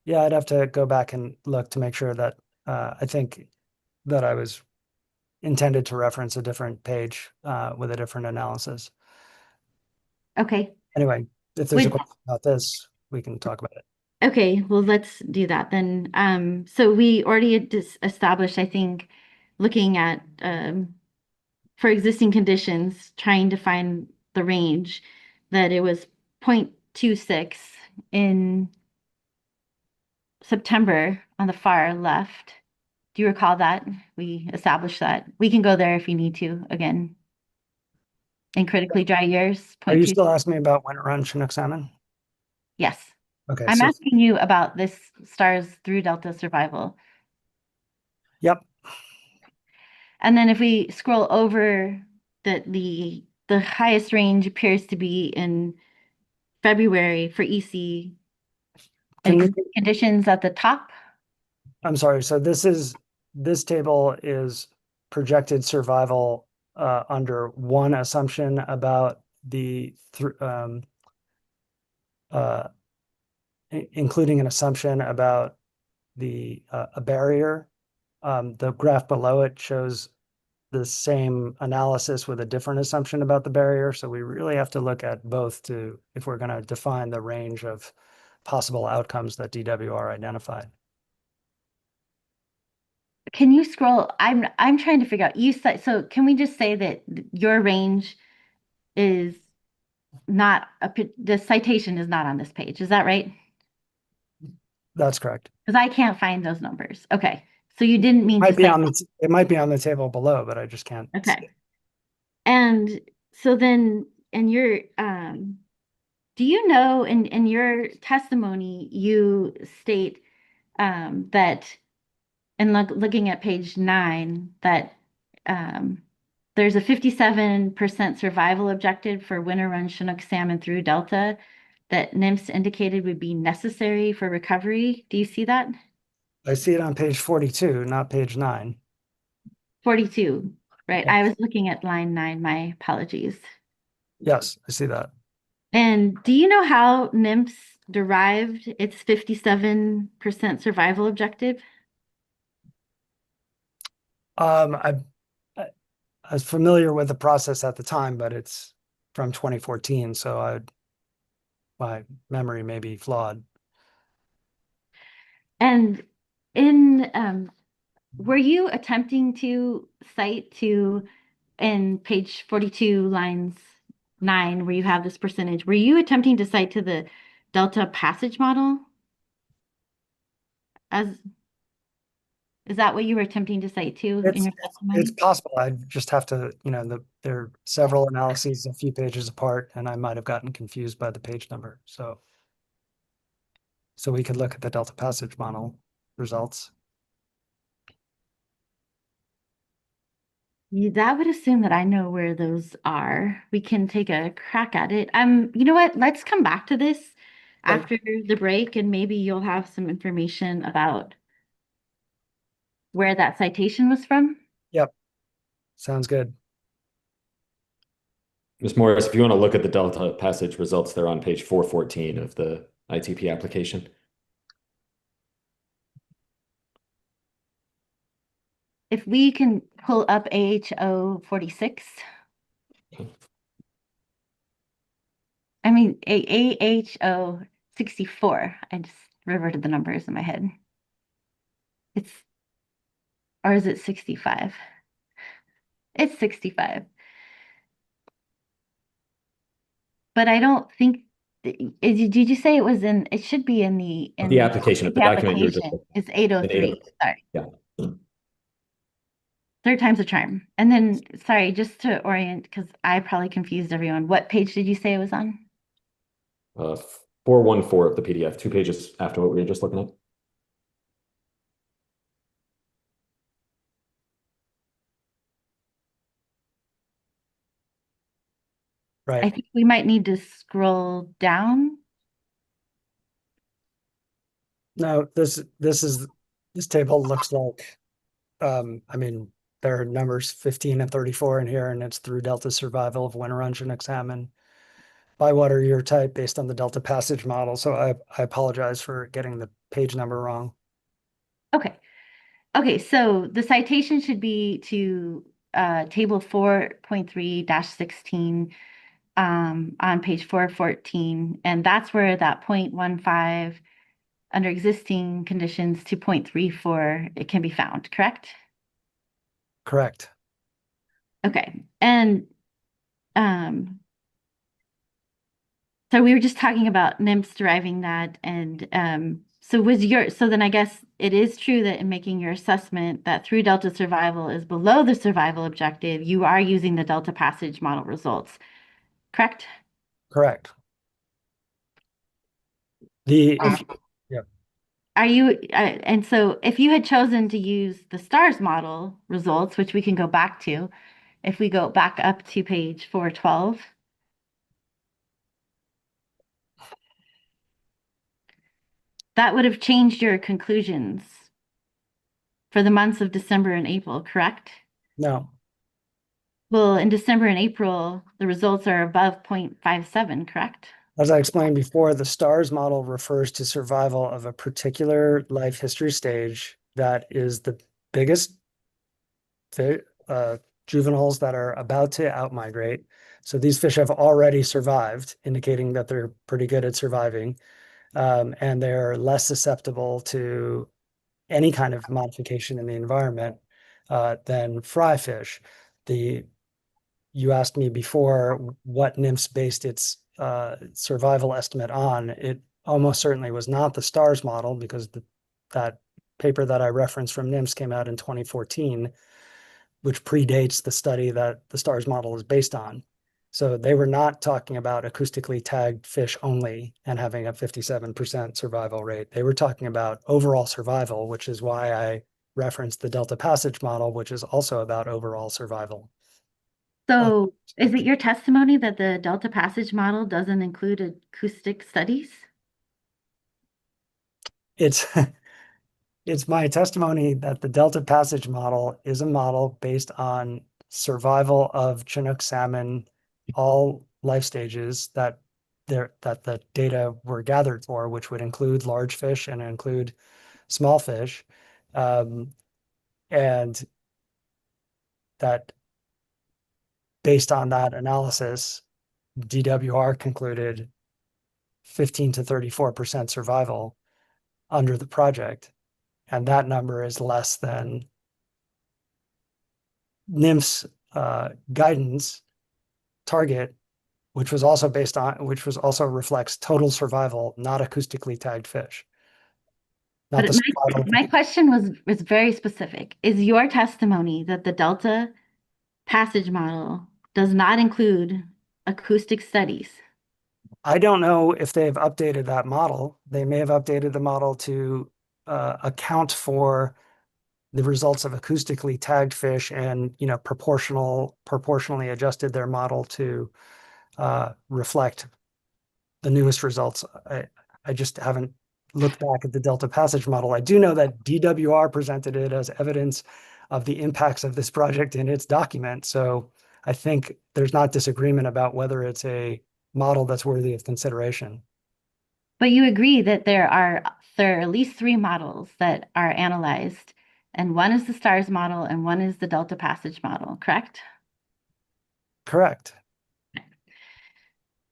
Yeah, I'd have to go back and look to make sure that I think that I was intended to reference a different page with a different analysis.
Okay.
Anyway, if there's a
With
question about this, we can talk about it.
Okay, well, let's do that then. So we already had established, I think, looking at for existing conditions, trying to find the range, that it was 0.26 in September on the far left. Do you recall that? We established that. We can go there if you need to again. In critically dry years,
Are you
0.2.
still asking me about winter run Chinook salmon?
Yes.
Okay,
I'm
so
asking you about this STARS through delta survival.
yep,
And then if we scroll over, the highest range appears to be in February for EC
can you,
conditions at the top.
I'm sorry, so this table is projected survival under one assumption about uh, including an assumption about a barrier. The graph below it shows the same analysis with a different assumption about the barrier. So we really have to look at both if we're going to define the range of possible outcomes that DWR identified.
Can you scroll? I'm trying to figure out. You said so. Can we just say that your range is not the citation is not on this page? Is that right?
That's correct.
Because I can't find those numbers. Okay, so you didn't mean to
Might be
say.
it might be on the table below, but I just can't.
Okay. And so then, and your do you know in your testimony you state that, and looking at page 9, that there's a 57% survival objective for winter run Chinook salmon through Delta that NIMS indicated would be necessary for recovery. Do you see that?
I see it on page 42, not page 9.
42, right?
Yes.
I was looking at line 9, my apologies.
Yes, I see that.
And do you know how NIMS derived its 57% survival objective?
I was familiar with the process at the time, but it's from 2014, so my memory may be flawed.
And in were you attempting to cite to in page 42 lines 9 where you have this percentage, were you attempting to cite to the delta passage model? As is that what you were attempting to cite to in
It's
your
it's
testimony?
possible. I just have to, there are several analyses a few pages apart, and I might have gotten confused by the page number. So we could look at the delta passage model results.
That would assume that I know where those are. We can take a crack at it. You know what? Let's come back to this
Okay.
after the break, and maybe you'll have some information about where that citation was from.
Yep. Sounds good.
Ms. Morris, if you want to look at the delta passage results, they're on page 414 of the ITP application.
If we can pull up AHO 46. I mean, AHO 64. I just reverted the numbers in my head. Or is it 65? It's 65. But I don't think, did you say it was it should be in
The application of the document you were just
application.
looking
It's 803. Sorry.
Yeah.
Third time's a charm. And then, sorry, just to orient, because I probably confused everyone. What page did you say it was on?
414 of the PDF, 2 pages after what we were just looking at.
I
Right.
think we might need to scroll down.
No, this table looks like, I mean, there are numbers 15 and 34 in here, and it's through delta survival of winter on Chinook salmon by water year type based on the delta passage model. So I apologize for getting the page number wrong.
Okay. Okay, so the citation should be to table 4.3-16 on page 414, and that's where that 0.15 under existing conditions to 0.34 it can be found, correct?
Correct.
Okay, and so we were just talking about NIMS deriving that, and so then I guess it is true that in making your assessment that through delta survival is below the survival objective, you are using the delta passage model results, correct?
Correct.
Are you, and so if you had chosen to use the STARS model results, which we can go back to, if we go back up to page 412, that would have changed your conclusions for the months of December and April, correct?
No,
Well, in December and April, the results are above 0.57, correct?
as I explained before, the STARS model refers to survival of a particular life history stage that is the biggest juveniles that are about to outmigrate. So these fish have already survived, indicating that they're pretty good at surviving, and they're less susceptible to any kind of modification in the environment than fry fish. You asked me before what NIMS based its survival estimate on. It almost certainly was not the STARS model, because that paper that I referenced from NIMS came out in 2014, which predates the study that the STARS model is based on. So they were not talking about acoustically tagged fish only and having a 57% survival rate. They were talking about overall survival, which is why I referenced the delta passage model, which is also about overall survival.
So is it your testimony that the delta passage model doesn't include acoustic studies?
It's it's my testimony that the delta passage model is a model based on survival of Chinook salmon, all life stages that the data were gathered for, which would include large fish and include small fish, and that based on that analysis, DWR concluded 15 to 34% survival under the project. And that number is less than NIMF's guidance target, which was also reflects total survival, not acoustically tagged fish. Not
But
the survival.
my question was very specific. Is your testimony that the Delta passage model does not include acoustic studies?
I don't know if they've updated that model. They may have updated the model to account for the results of acoustically tagged fish and, you know, proportionally adjusted their model to reflect the newest results. I just haven't looked back at the Delta Passage model. I do know that DWR presented it as evidence of the impacts of this project in its document. So I think there's not disagreement about whether it's a model that's worthy of consideration.
But you agree that there are at least 3 models that are analyzed, and one is the STARS model and one is the Delta Passage model, correct?
Correct.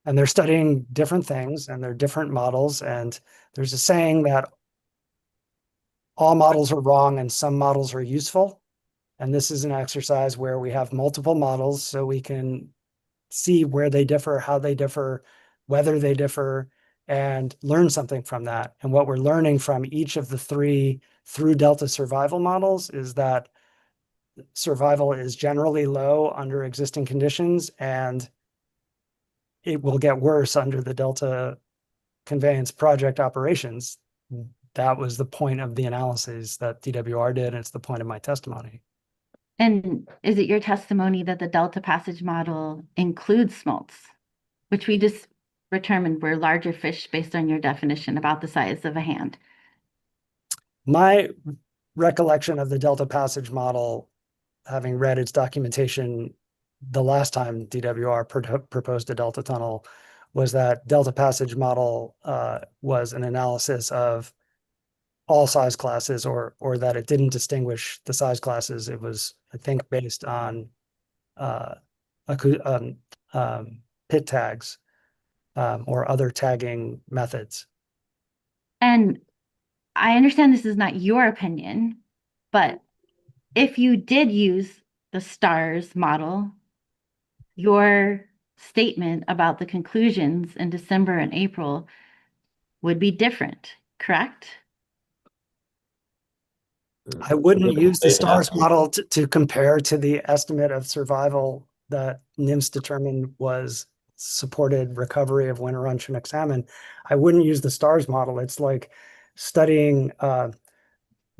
And they're studying different things and they're different models. And there's a saying that all models are wrong and some models are useful. And this is an exercise where we have multiple models so we can see where they differ, how they differ, whether they differ, and learn something from that. And what we're learning from each of the 3 through Delta survival models is that survival is generally low under existing conditions, and it will get worse under the Delta conveyance project operations. That was the point of the analysis that DWR did, and it's the point of my testimony.
And is it your testimony that the Delta Passage model includes smolts, which we just determined were larger fish based on your definition about the size of a hand?
My recollection of the Delta Passage model, having read its documentation the last time DWR proposed a Delta tunnel, was that Delta Passage model was an analysis of all size classes, or that it didn't distinguish the size classes. It was, I think, based on pit tags or other tagging methods.
And I understand this is not your opinion, but if you did use the STARS model, your statement about the conclusions in December and April would be different, correct?
I wouldn't use the STARS model to compare to the estimate of survival that NIMS determined was supported recovery of winter run Chinook salmon. I wouldn't use the STARS model. It's like studying the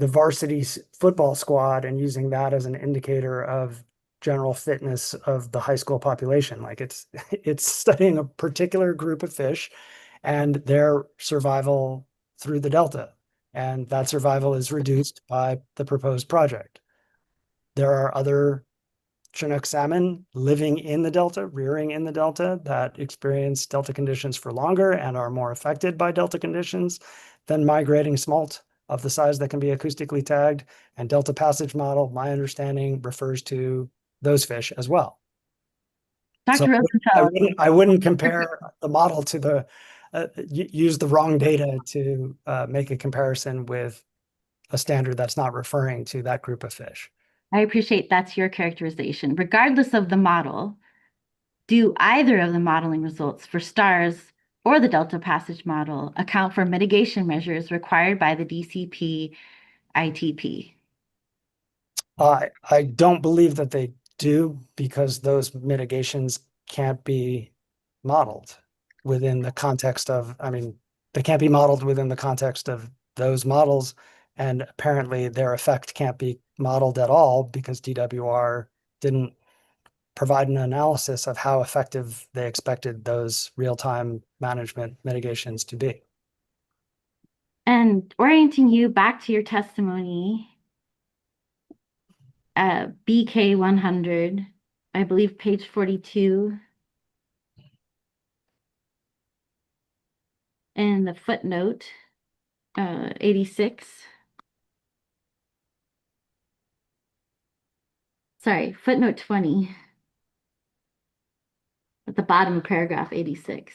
varsity football squad and using that as an indicator of general fitness of the high school population. Like it's studying a particular group of fish and their survival through the Delta. And that survival is reduced by the proposed project. There are other Chinook salmon living in the Delta, rearing in the Delta, that experience Delta conditions for longer and are more affected by Delta conditions than migrating smolt of the size that can be acoustically tagged. And Delta Passage model, my understanding, refers to those fish as well.
Dr.
So
Rosenfeld,
I wouldn't compare the model to the use the wrong data to make a comparison with a standard that's not referring to that group of fish.
I appreciate that's your characterization. Regardless of the model, do either of the modeling results for STARS or the Delta Passage model account for mitigation measures required by the DCP ITP?
I don't believe that they do, because those mitigations can't be modeled within the context of, I mean, they can't be modeled within the context of those models. And apparently their effect can't be modeled at all because DWR didn't provide an analysis of how effective they expected those real-time management mitigations to be.
And orienting you back to your testimony, BK 100, I believe page 42, and the footnote 86. Sorry, footnote 20 at the bottom of paragraph 86.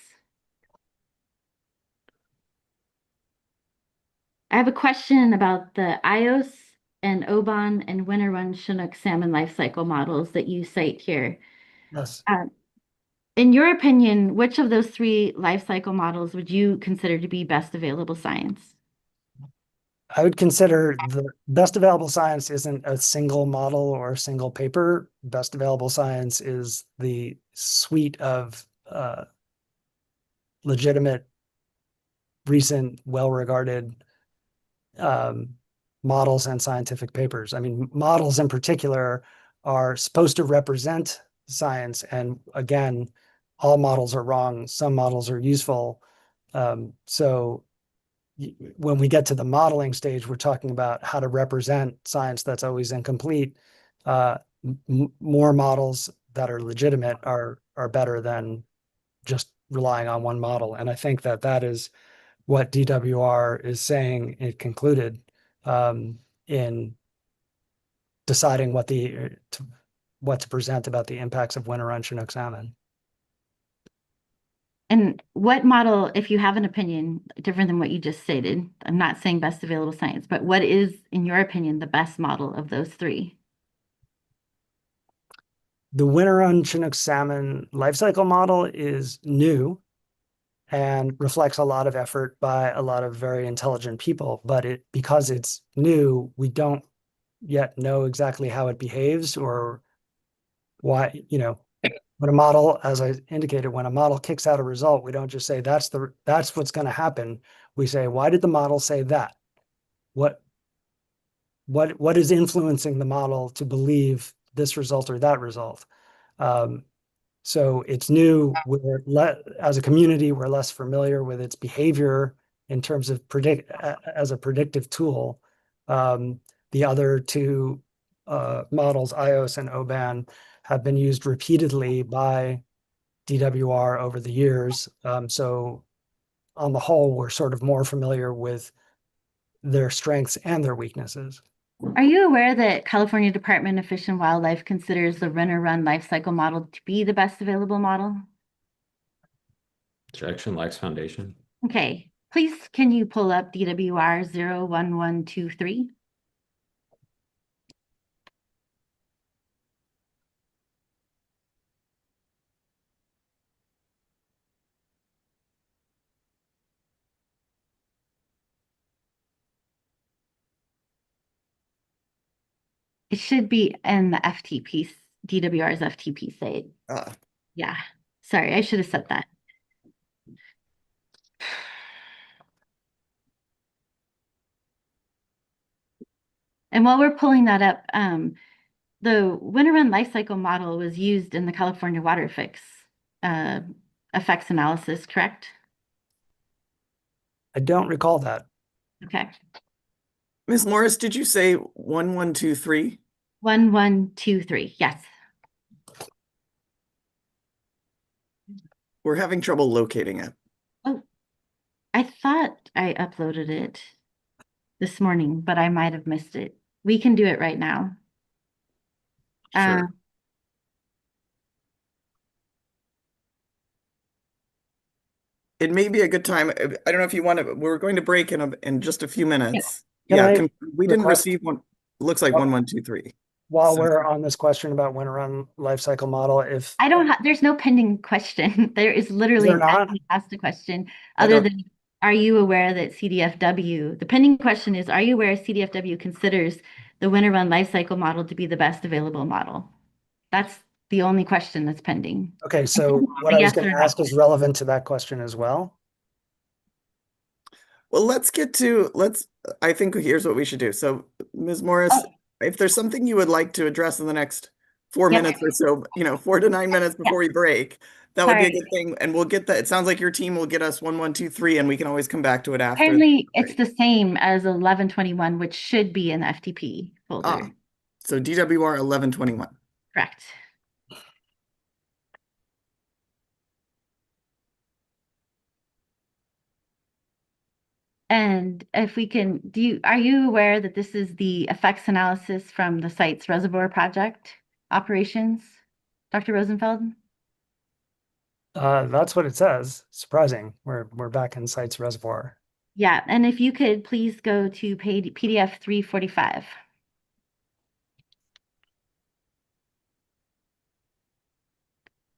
I have a question about the iOS and Oban and winter run Chinook salmon life cycle models that you cite here.
Yes.
In your opinion, which of those three life cycle models would you consider to be best available science?
I would consider the best available science isn't a single model or a single paper. Best available science is the suite of legitimate, recent, well-regarded models and scientific papers. I mean, models in particular are supposed to represent science. And again, all models are wrong. Some models are useful. So when we get to the modeling stage, we're talking about how to represent science that's always incomplete. More models that are legitimate are better than just relying on one model. And I think that that is what DWR is saying it concluded in deciding what to present about the impacts of winter run Chinook salmon.
And what model, if you have an opinion different than what you just stated, I'm not saying best available science, but what is, in your opinion, the best model of those three?
The winter run Chinook salmon life cycle model is new and reflects a lot of effort by a lot of very intelligent people. But because it's new, we don't yet know exactly how it behaves or why, when a model, as I indicated, when a model kicks out a result, we don't just say that's what's going to happen. We say, why did the model say that? What is influencing the model to believe this result or that result? So it's new. As a community, we're less familiar with its behavior in terms of as a predictive tool. The other two models, IOS and OBAN, have been used repeatedly by DWR over the years. So on the whole, we're sort of more familiar with their strengths and their weaknesses.
Are you aware that California Department of Fish and Wildlife considers the winter run life cycle model to be the best available model?
Jackson Lax Foundation.
Okay, please can you pull up DWR 01123? It should be in the FTP, DWR's FTP site. Yeah, sorry, I should have said that. And while we're pulling that up, the winter run life cycle model was used in the California water effects analysis, correct?
I don't recall that.
Okay.
Ms. Morris, did you say 1123?
1123, yes.
We're having trouble locating it.
Oh, I thought I uploaded it this morning, but I might have missed it. We can do it right now.
Sure. It may be a good time. I don't know if you want to, we're going to break in just a few minutes. We didn't receive one. Looks like 1123.
While
So-
we're on this question about winter run life cycle model, if
I don't have, there's no pending question. There is literally
there not?
nothing asked a question other than, are you aware that CDFW, the pending question is, are you aware CDFW considers the winter run life cycle model to be the best available model? That's the only question that's pending.
Okay, so what I was going to ask is relevant to that question as well.
Well, I think here's what we should do. So, Ms. Morris, if there's something you would like to address in the next 4 minutes or so, 4 to 9 minutes before we break, that would be a good thing. And we'll get that. It sounds like your team will get us 1123, and we can always come back to it after.
Apparently, it's the same as 1121, which should be in the FTP folder.
So DWR 1121.
Correct. And if we can, are you aware that this is the effects analysis from the site's reservoir project operations, Dr. Rosenfeld?
That's what it says. Surprising. We're back in sites reservoir.
Yeah, and if you could please go to PDF 345.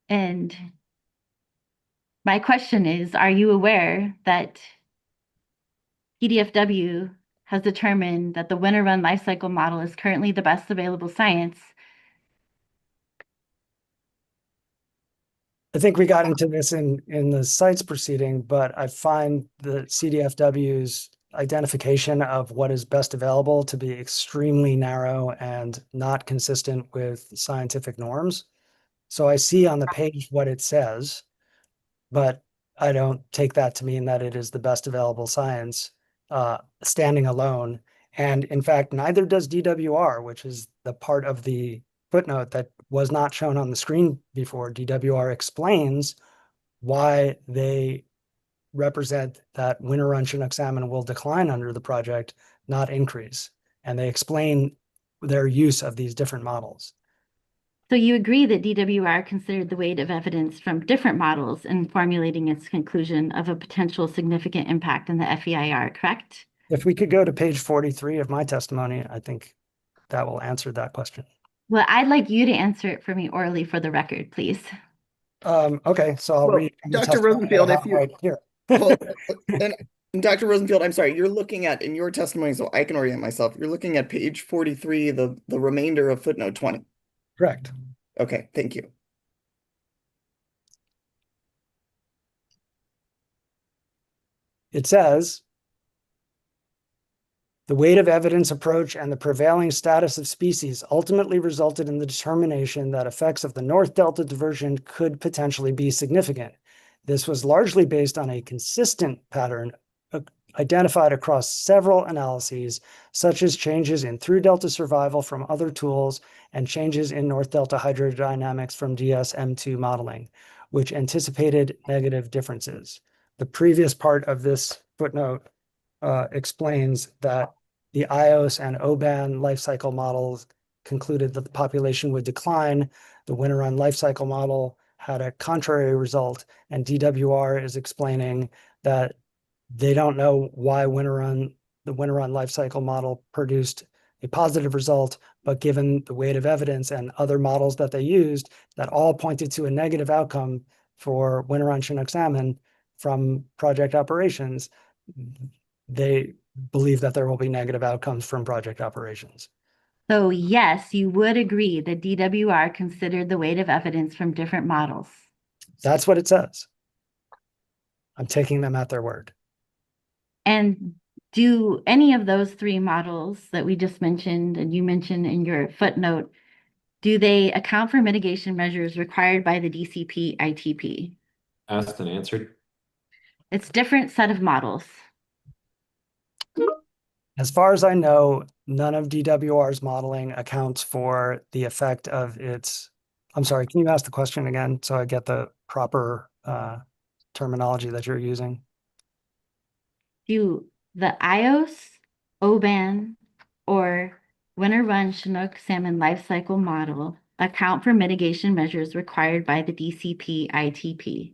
And my question is, are you aware that PDFW has determined that the winter run life cycle model is currently the best available science?
I think we got into this in the sites proceeding, but I find the CDFW's identification of what is best available to be extremely narrow and not consistent with scientific norms. So I see on the page what it says, but I don't take that to mean that it is the best available science standing alone. And in fact, neither does DWR, which is the part of the footnote that was not shown on the screen before. DWR explains why they represent that winter run Chinook salmon will decline under the project, not increase. And they explain their use of these different models.
So you agree that DWR considered the weight of evidence from different models in formulating its conclusion of a potential significant impact in the FEIR, correct?
If we could go to page 43 of my testimony, I think that will answer that question.
Well, I'd like you to answer it for me orally for the record, please.
Okay, so I'll
Well,
read the
Dr.
testimony
Rosenfield,
I have
if you,
right here.
well, and Dr. Rosenfield, I'm sorry, you're looking at in your testimony, so I can orient myself. You're looking at page 43, the remainder of footnote 20.
Correct.
Okay, thank you.
It says, the weight of evidence approach and the prevailing status of species ultimately resulted in the determination that effects of the North Delta diversion could potentially be significant. This was largely based on a consistent pattern identified across several analyses, such as changes in through delta survival from other tools and changes in North Delta hydrodynamics from DSM2 modeling, which anticipated negative differences. The previous part of this footnote explains that the IOS and OBAN life cycle models concluded that the population would decline. The winter run life cycle model had a contrary result, and DWR is explaining that they don't know why the winter run life cycle model produced a positive result, but given the weight of evidence and other models that they used that all pointed to a negative outcome for winter run Chinook salmon from project operations, they believe that there will be negative outcomes from project operations.
So yes, you would agree that DWR considered the weight of evidence from different models.
That's what it says. I'm taking them at their word.
And do any of those three models that we just mentioned and you mentioned in your footnote, do they account for mitigation measures required by the DCP ITP?
Asked and answered.
It's different set of models.
As far as I know, none of DWR's modeling accounts for the effect of its, I'm sorry, can you ask the question again so I get the proper terminology that you're using?
Do the IOS, OBAN, or winter run Chinook salmon life cycle model account for mitigation measures required by the DCP ITP?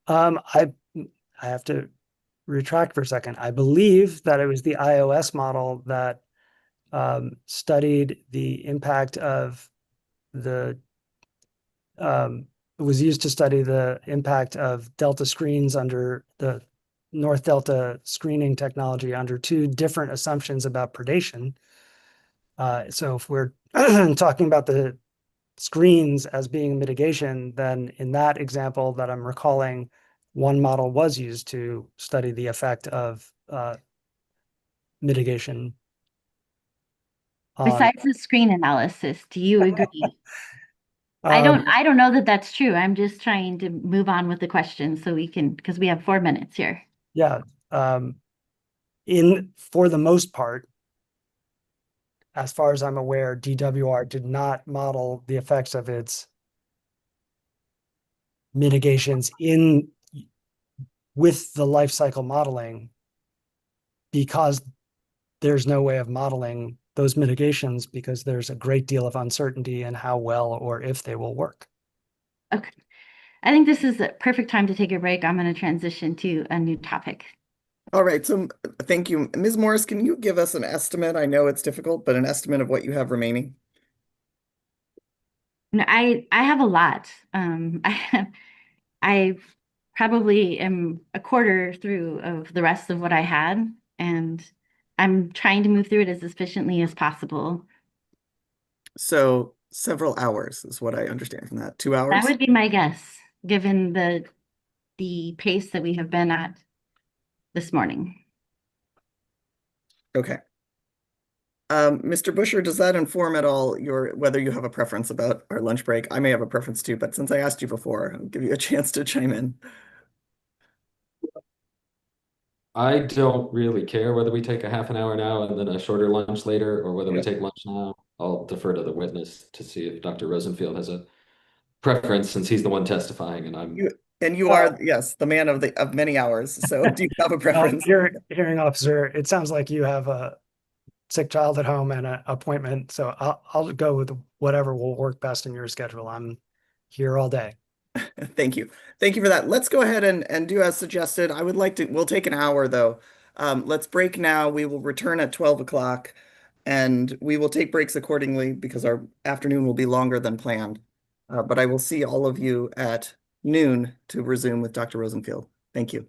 I have to retract for a second. I believe that it was the iOS model that studied the impact of the was used to study the impact of Delta screens under the North Delta screening technology under two different assumptions about predation. So if we're talking about the screens as being mitigation, then in that example that I'm recalling, one model was used to study the effect of mitigation.
Besides the screen analysis, do you agree? I
Um,
don't know that that's true. I'm just trying to move on with the question so we can, because we have 4 minutes here.
yeah. For the most part, as far as I'm aware, DWR did not model the effects of its mitigations with the life cycle modeling because there's no way of modeling those mitigations because there's a great deal of uncertainty in how well or if they will work.
Okay. I think this is a perfect time to take a break. I'm going to transition to a new topic.
All right, so thank you. Ms. Morris, can you give us an estimate? I know it's difficult, but an estimate of what you have remaining?
No, I have a lot. I probably am a quarter through of the rest of what I had, and I'm trying to move through it as efficiently as possible.
So several hours is what I understand from that. 2
That
hours?
would be my guess, given the pace that we have been at this morning.
Okay. Mr. Busher, does that inform at all your whether you have a preference about our lunch break? I may have a preference too, but since I asked you before, I'll give you a chance to chime in.
I don't really care whether we take a half an hour now and then a shorter lunch later, or whether we
Yeah.
take lunch now. I'll defer to the witness to see if Dr. Rosenfield has a preference since he's the one testifying and I'm.
You and you
Well,
are, yes, the man of many hours. So do you have a
well,
preference?
hearing officer, it sounds like you have a sick child at home and an appointment. So I'll go with whatever will work best in your schedule. I'm here all day.
Thank you. Thank you for that. Let's go ahead and do as suggested. I would like to, we'll take an hour though. Let's break now. We will return at 12 o'clock and we will take breaks accordingly because our afternoon will be longer than planned. But I will see all of you at noon to resume with Dr. Rosenfield. Thank you.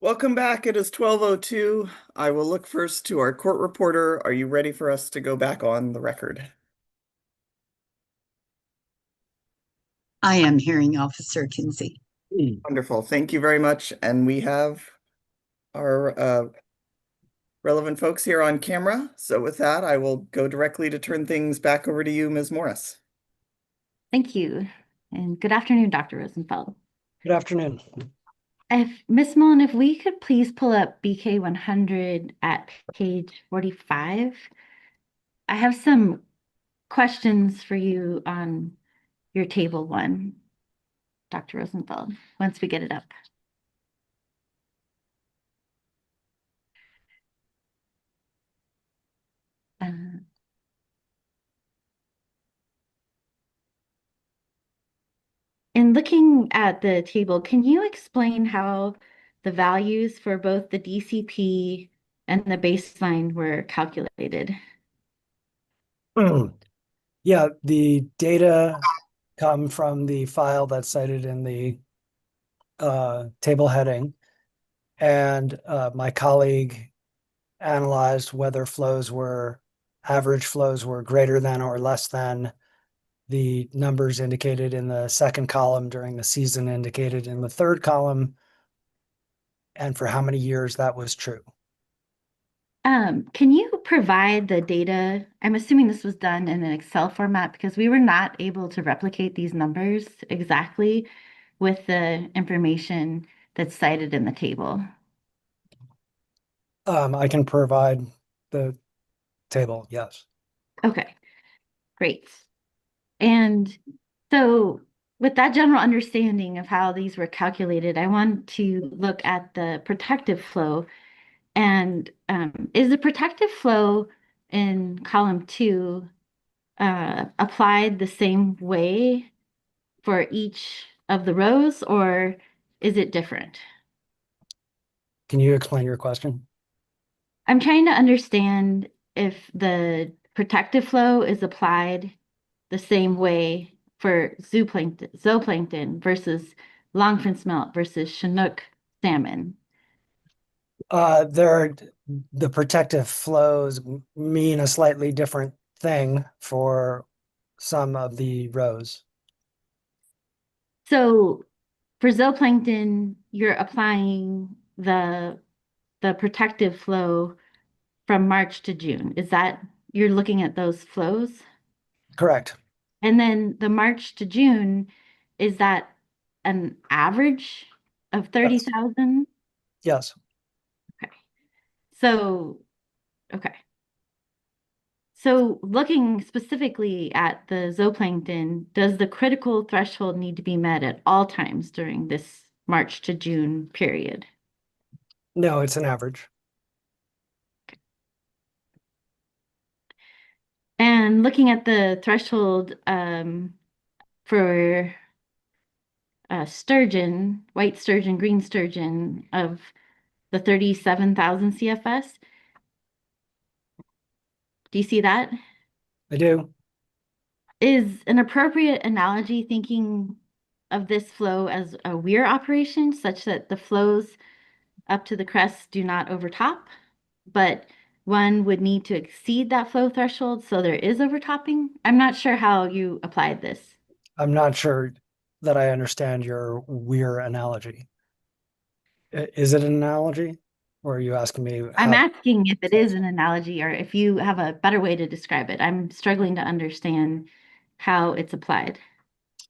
Welcome back. It is 12:02. I will look first to our court reporter. Are you ready for us to go back on the record?
I am hearing Officer Kinsey.
Wonderful. Thank you very much. And we have our relevant folks here on camera. So with that, I will go directly to turn things back over to you, Ms. Morris.
Thank you. And good afternoon, Dr. Rosenfeld.
Good afternoon.
If Ms. Mullen, if we could please pull up BK 100 at page 45. I have some questions for you on your table 1, Dr. Rosenfeld, once we get it up. In looking at the table, can you explain how the values for both the DCP and the baseline were calculated?
Yeah, the data come from the file that's cited in the table heading. And my colleague analyzed whether average flows were greater than or less than the numbers indicated in the second column during the season indicated in the third column, and for how many years that was true.
Can you provide the data? I'm assuming this was done in an Excel format because we were not able to replicate these numbers exactly with the information that's cited in the table.
I can provide the table, yes.
Okay, great. And so with that general understanding of how these were calculated, I want to look at the protective flow. And is the protective flow in column 2 applied the same way for each of the rows, or is it different?
Can you explain your question?
I'm trying to understand if the protective flow is applied the same way for zooplankton versus longfin smelt versus Chinook salmon.
The protective flows mean a slightly different thing for some of the rows.
So for zooplankton, you're applying the protective flow from March to June. Is that you're looking at those flows?
Correct.
And then the March to June, is that an average of 30,000?
Yes.
Okay. So, okay. So looking specifically at the zooplankton, does the critical threshold need to be met at all times during this March to June period?
No, it's an average.
And looking at the threshold for sturgeon, white sturgeon, green sturgeon of the 37,000 CFS, do you see that?
I do.
Is an appropriate analogy thinking of this flow as a weir operation such that the flows up to the crest do not overtop, but one would need to exceed that flow threshold so there is overtopping? I'm not sure how you applied this.
I'm not sure that I understand your weir analogy. Is it an analogy? Or are you asking me
I'm
how?
asking if it is an analogy or if you have a better way to describe it. I'm struggling to understand how it's applied.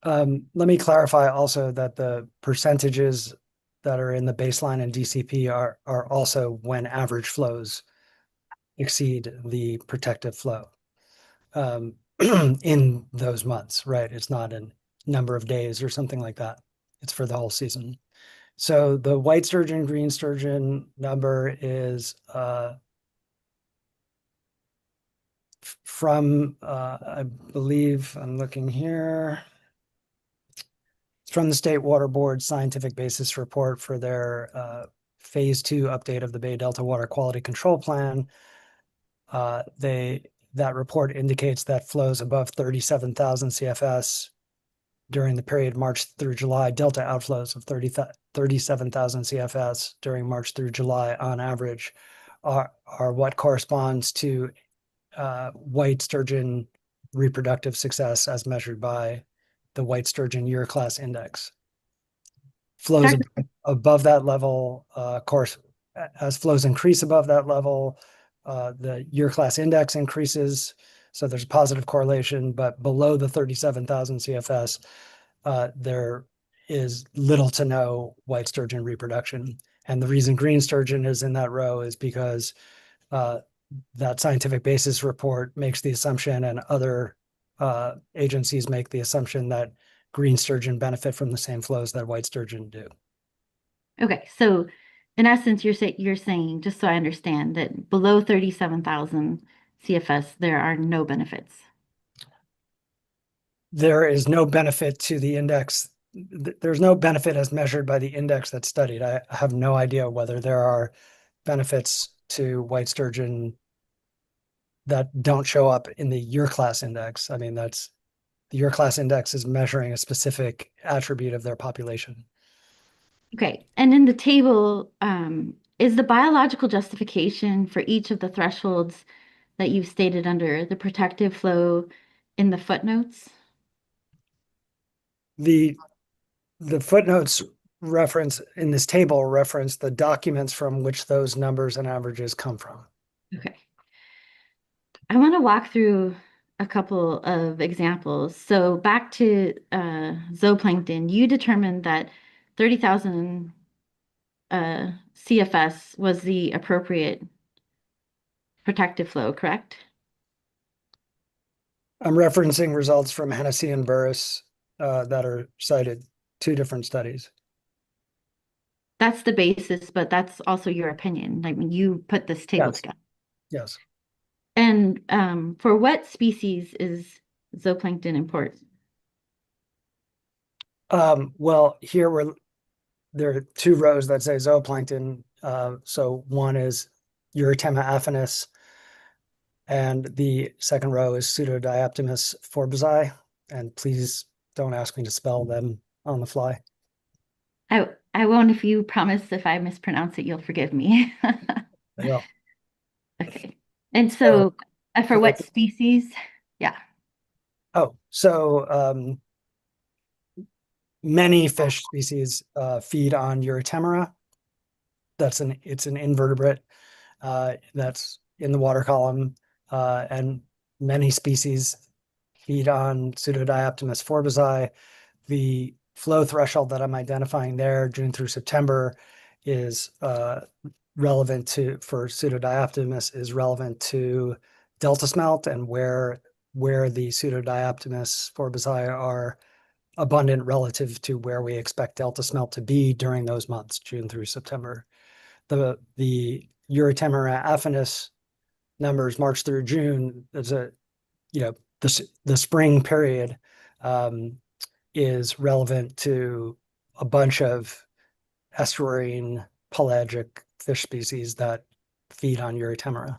Let me clarify also that the percentages that are in the baseline and DCP are also when average flows exceed the protective flow in those months, right? It's not a number of days or something like that. It's for the whole season. So the white sturgeon, green sturgeon number is from, I believe, I'm looking here. It's from the State Water Board Scientific Basis Report for their Phase 2 update of the Bay Delta Water Quality Control Plan. That report indicates that flows above 37,000 CFS during the period March through July, delta outflows of 37,000 CFS during March through July on average are what corresponds to white sturgeon reproductive success as measured by the white sturgeon year class index. Flows above that level, course, as flows increase above that level, the year class index increases. So there's a positive correlation, but below the 37,000 CFS, there is little to no white sturgeon reproduction. And the reason green sturgeon is in that row is because that scientific basis report makes the assumption, and other agencies make the assumption, that green sturgeon benefit from the same flows that white sturgeon do.
Okay, so in essence, you're saying, just so I understand, that below 37,000 CFS, there are no benefits.
There is no benefit to the index. There's no benefit as measured by the index that's studied. I have no idea whether there are benefits to white sturgeon that don't show up in the year class index. I mean, the year class index is measuring a specific attribute of their population.
Okay, and in the table, is the biological justification for each of the thresholds that you've stated under the protective flow in the footnotes?
The footnotes reference in this table reference the documents from which those numbers and averages come from.
Okay. I want to walk through a couple of examples. So back to zooplankton, you determined that 30,000 CFS was the appropriate protective flow, correct?
I'm referencing results from Hennessy and Burris that are cited, 2 different studies.
That's the basis, but that's also your opinion. Like when you put this table
Yes.
together.
Yes.
And for what species is zooplankton important?
Well, there are 2 rows that say zooplankton. So one is Eurytema affinis, and the second row is Pseudodiaptimus forbizae. And please don't ask me to spell them on the fly.
I won't. If you promise, if I mispronounce it, you'll forgive me.
I will.
Okay. And so for what species? Yeah.
So many fish species feed on Eurytemera. It's an invertebrate that's in the water column, and many species feed on Pseudodiaptimus forbizae. The flow threshold that I'm identifying there, June through September, is relevant for Pseudodiaptimus, is relevant to delta smelt, and where the Pseudodiaptimus forbizae are abundant relative to where we expect delta smelt to be during those months, June through September. The Eurytemera affinis numbers, March through June, the spring period is relevant to a bunch of estuarine pelagic fish species that feed on Eurytemera.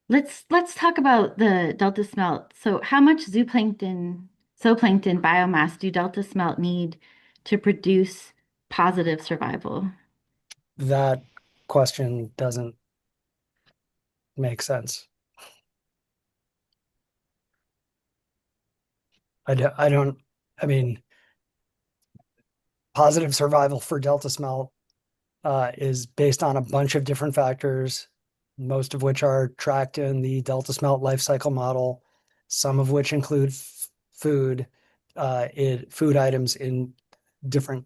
Let's talk about the delta smelt. So how much zooplankton biomass do delta smelt need to produce positive survival?
That question doesn't make sense. I mean, positive survival for delta smelt is based on a bunch of different factors, most of which are tracked in the delta smelt life cycle model, some of which include food items in different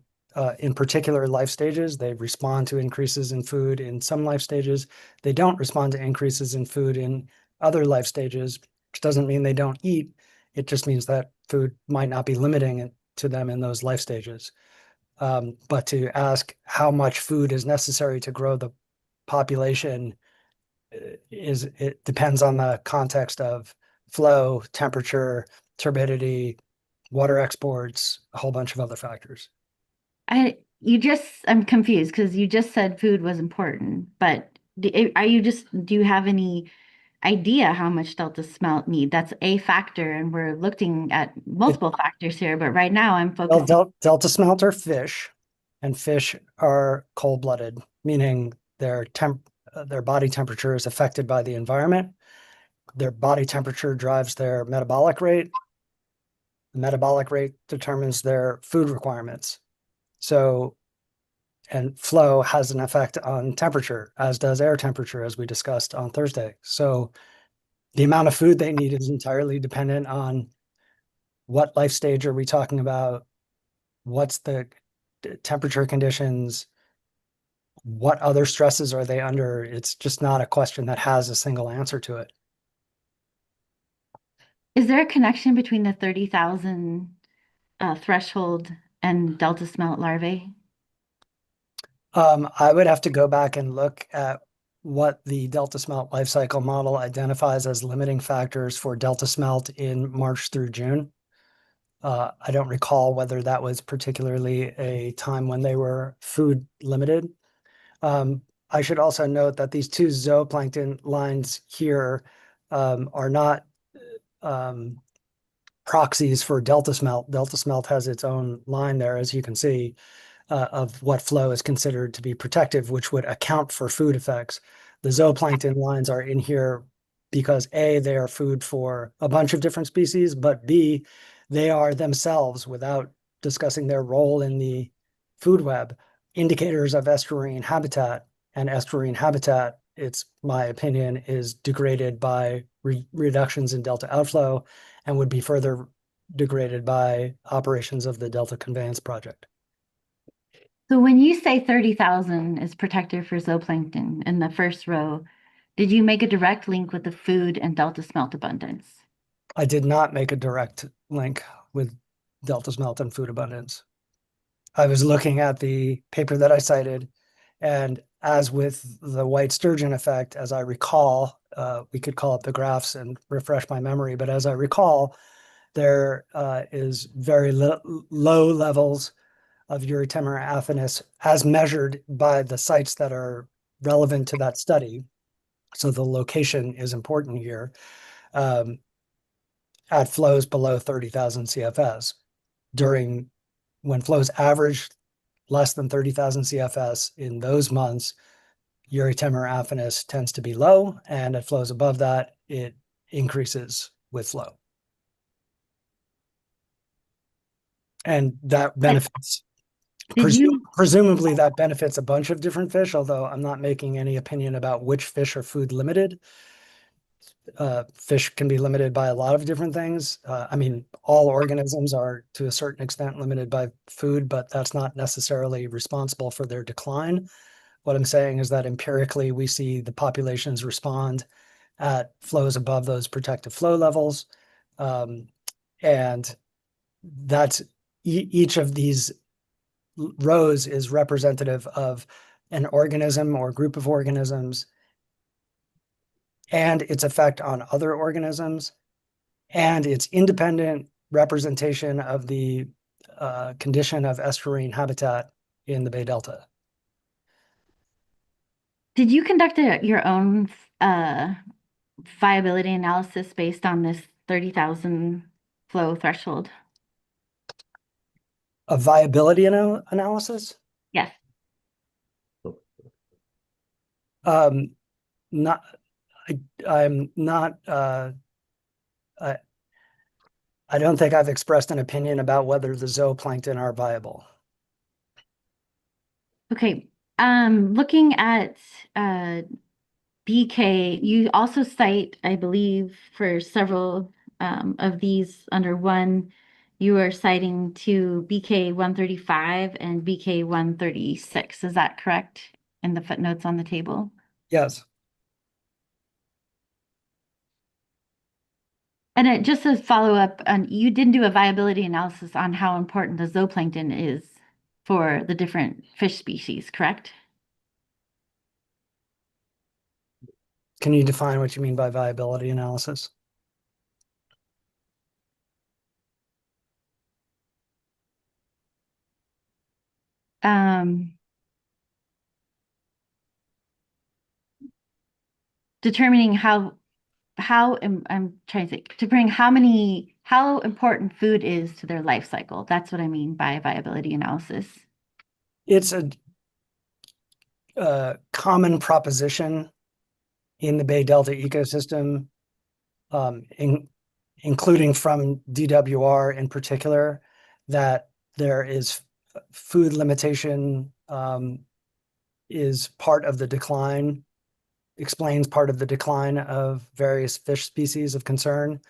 in particular life stages. They respond to increases in food in some life stages. They don't respond to increases in food in other life stages, which doesn't mean they don't eat. It just means that food might not be limiting it to them in those life stages. But to ask how much food is necessary to grow the population it depends on the context of flow, temperature, turbidity, water exports, a whole bunch of other factors.
I'm confused because you just said food was important, but do you have any idea how much delta smelt need. That's a factor, and we're looking at multiple factors here. But right now, I'm
Well,
focusing.
delta smelt are fish, and fish are cold-blooded, meaning their body temperature is affected by the environment. Their body temperature drives their metabolic rate. The metabolic rate determines their food requirements. So, and flow has an effect on temperature, as does air temperature, as we discussed on Thursday. So the amount of food they need is entirely dependent on what life stage are we talking about, what's the temperature conditions, what other stresses are they under. It's just not a question that has a single answer to it.
Is there a connection between the 30,000 threshold and delta smelt larvae?
I would have to go back and look at what the delta smelt life cycle model identifies as limiting factors for delta smelt in March through June. I don't recall whether that was particularly a time when they were food limited. I should also note that these two zooplankton lines here are not proxies for delta smelt. Delta smelt has its own line there, as you can see, of what flow is considered to be protective, which would account for food effects. The zooplankton lines are in here because A, they are food for a bunch of different species, but B, they are themselves, without discussing their role in the food web, indicators of estuarine habitat. And estuarine habitat, it's my opinion, is degraded by reductions in delta outflow and would be further degraded by operations of the Delta Conveyance project.
So when you say 30,000 is protective for zooplankton in the first row, did you make a direct link with the food and delta smelt abundance?
I did not make a direct link with delta smelt and food abundance. I was looking at the paper that I cited, and as with the white sturgeon effect, as I recall, we could call up the graphs and refresh my memory, but as I recall, there is very low levels of Eurytemera affinis as measured by the sites that are relevant to that study. So the location is important here. At flows below 30,000 CFS. During when flows average less than 30,000 CFS in those months, Eurytemera affinis tends to be low, and at flows above that, it increases with flow. And that benefits,
Did you
presumably that benefits a bunch of different fish, although I'm not making any opinion about which fish are food limited. Fish can be limited by a lot of different things. I mean, all organisms are to a certain extent limited by food, but that's not necessarily responsible for their decline. What I'm saying is that empirically, we see the populations respond at flows above those protective flow levels. And that's each of these rows is representative of an organism or group of organisms and its effect on other organisms and its independent representation of the condition of estuarine habitat in the Bay Delta.
did you conduct your own viability analysis based on this 30,000 flow threshold?
A viability analysis?
Yes.
Not, I'm not, I don't think I've expressed an opinion about whether the zooplankton are viable.
Okay. Looking at BK, you also cite, I believe, for several of these under one, you are citing to BK 135 and BK 136. Is that correct? In the footnotes on the table?
Yes.
And just as follow up, you didn't do a viability analysis on how important the zooplankton is for the different fish species, correct?
Can you define what you mean by viability analysis?
Determining how I'm trying to think, how important food is to their life cycle. That's what I mean by viability analysis.
It's a common proposition in the Bay Delta ecosystem, including from DWR in particular, that there is food limitation is part of the decline, explains part of the decline of various fish species of concern.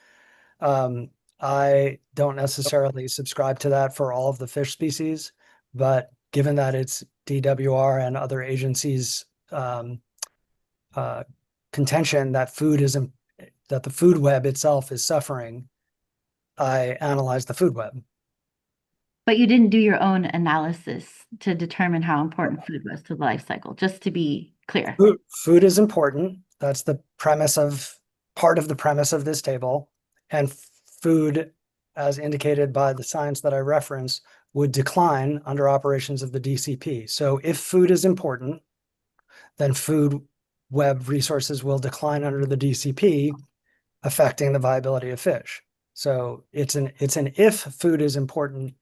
I don't necessarily subscribe to that for all of the fish species, but given that it's DWR and other agencies' contention that that the food web itself is suffering, I analyzed the food web.
But you didn't do your own analysis to determine how important food was to the life cycle, just to be clear.
Food is important. That's the premise of part of the premise of this table. And food, as indicated by the science that I referenced, would decline under operations of the DCP. So if food is important, then food web resources will decline under the DCP, affecting the viability of fish. So it's an if food is important.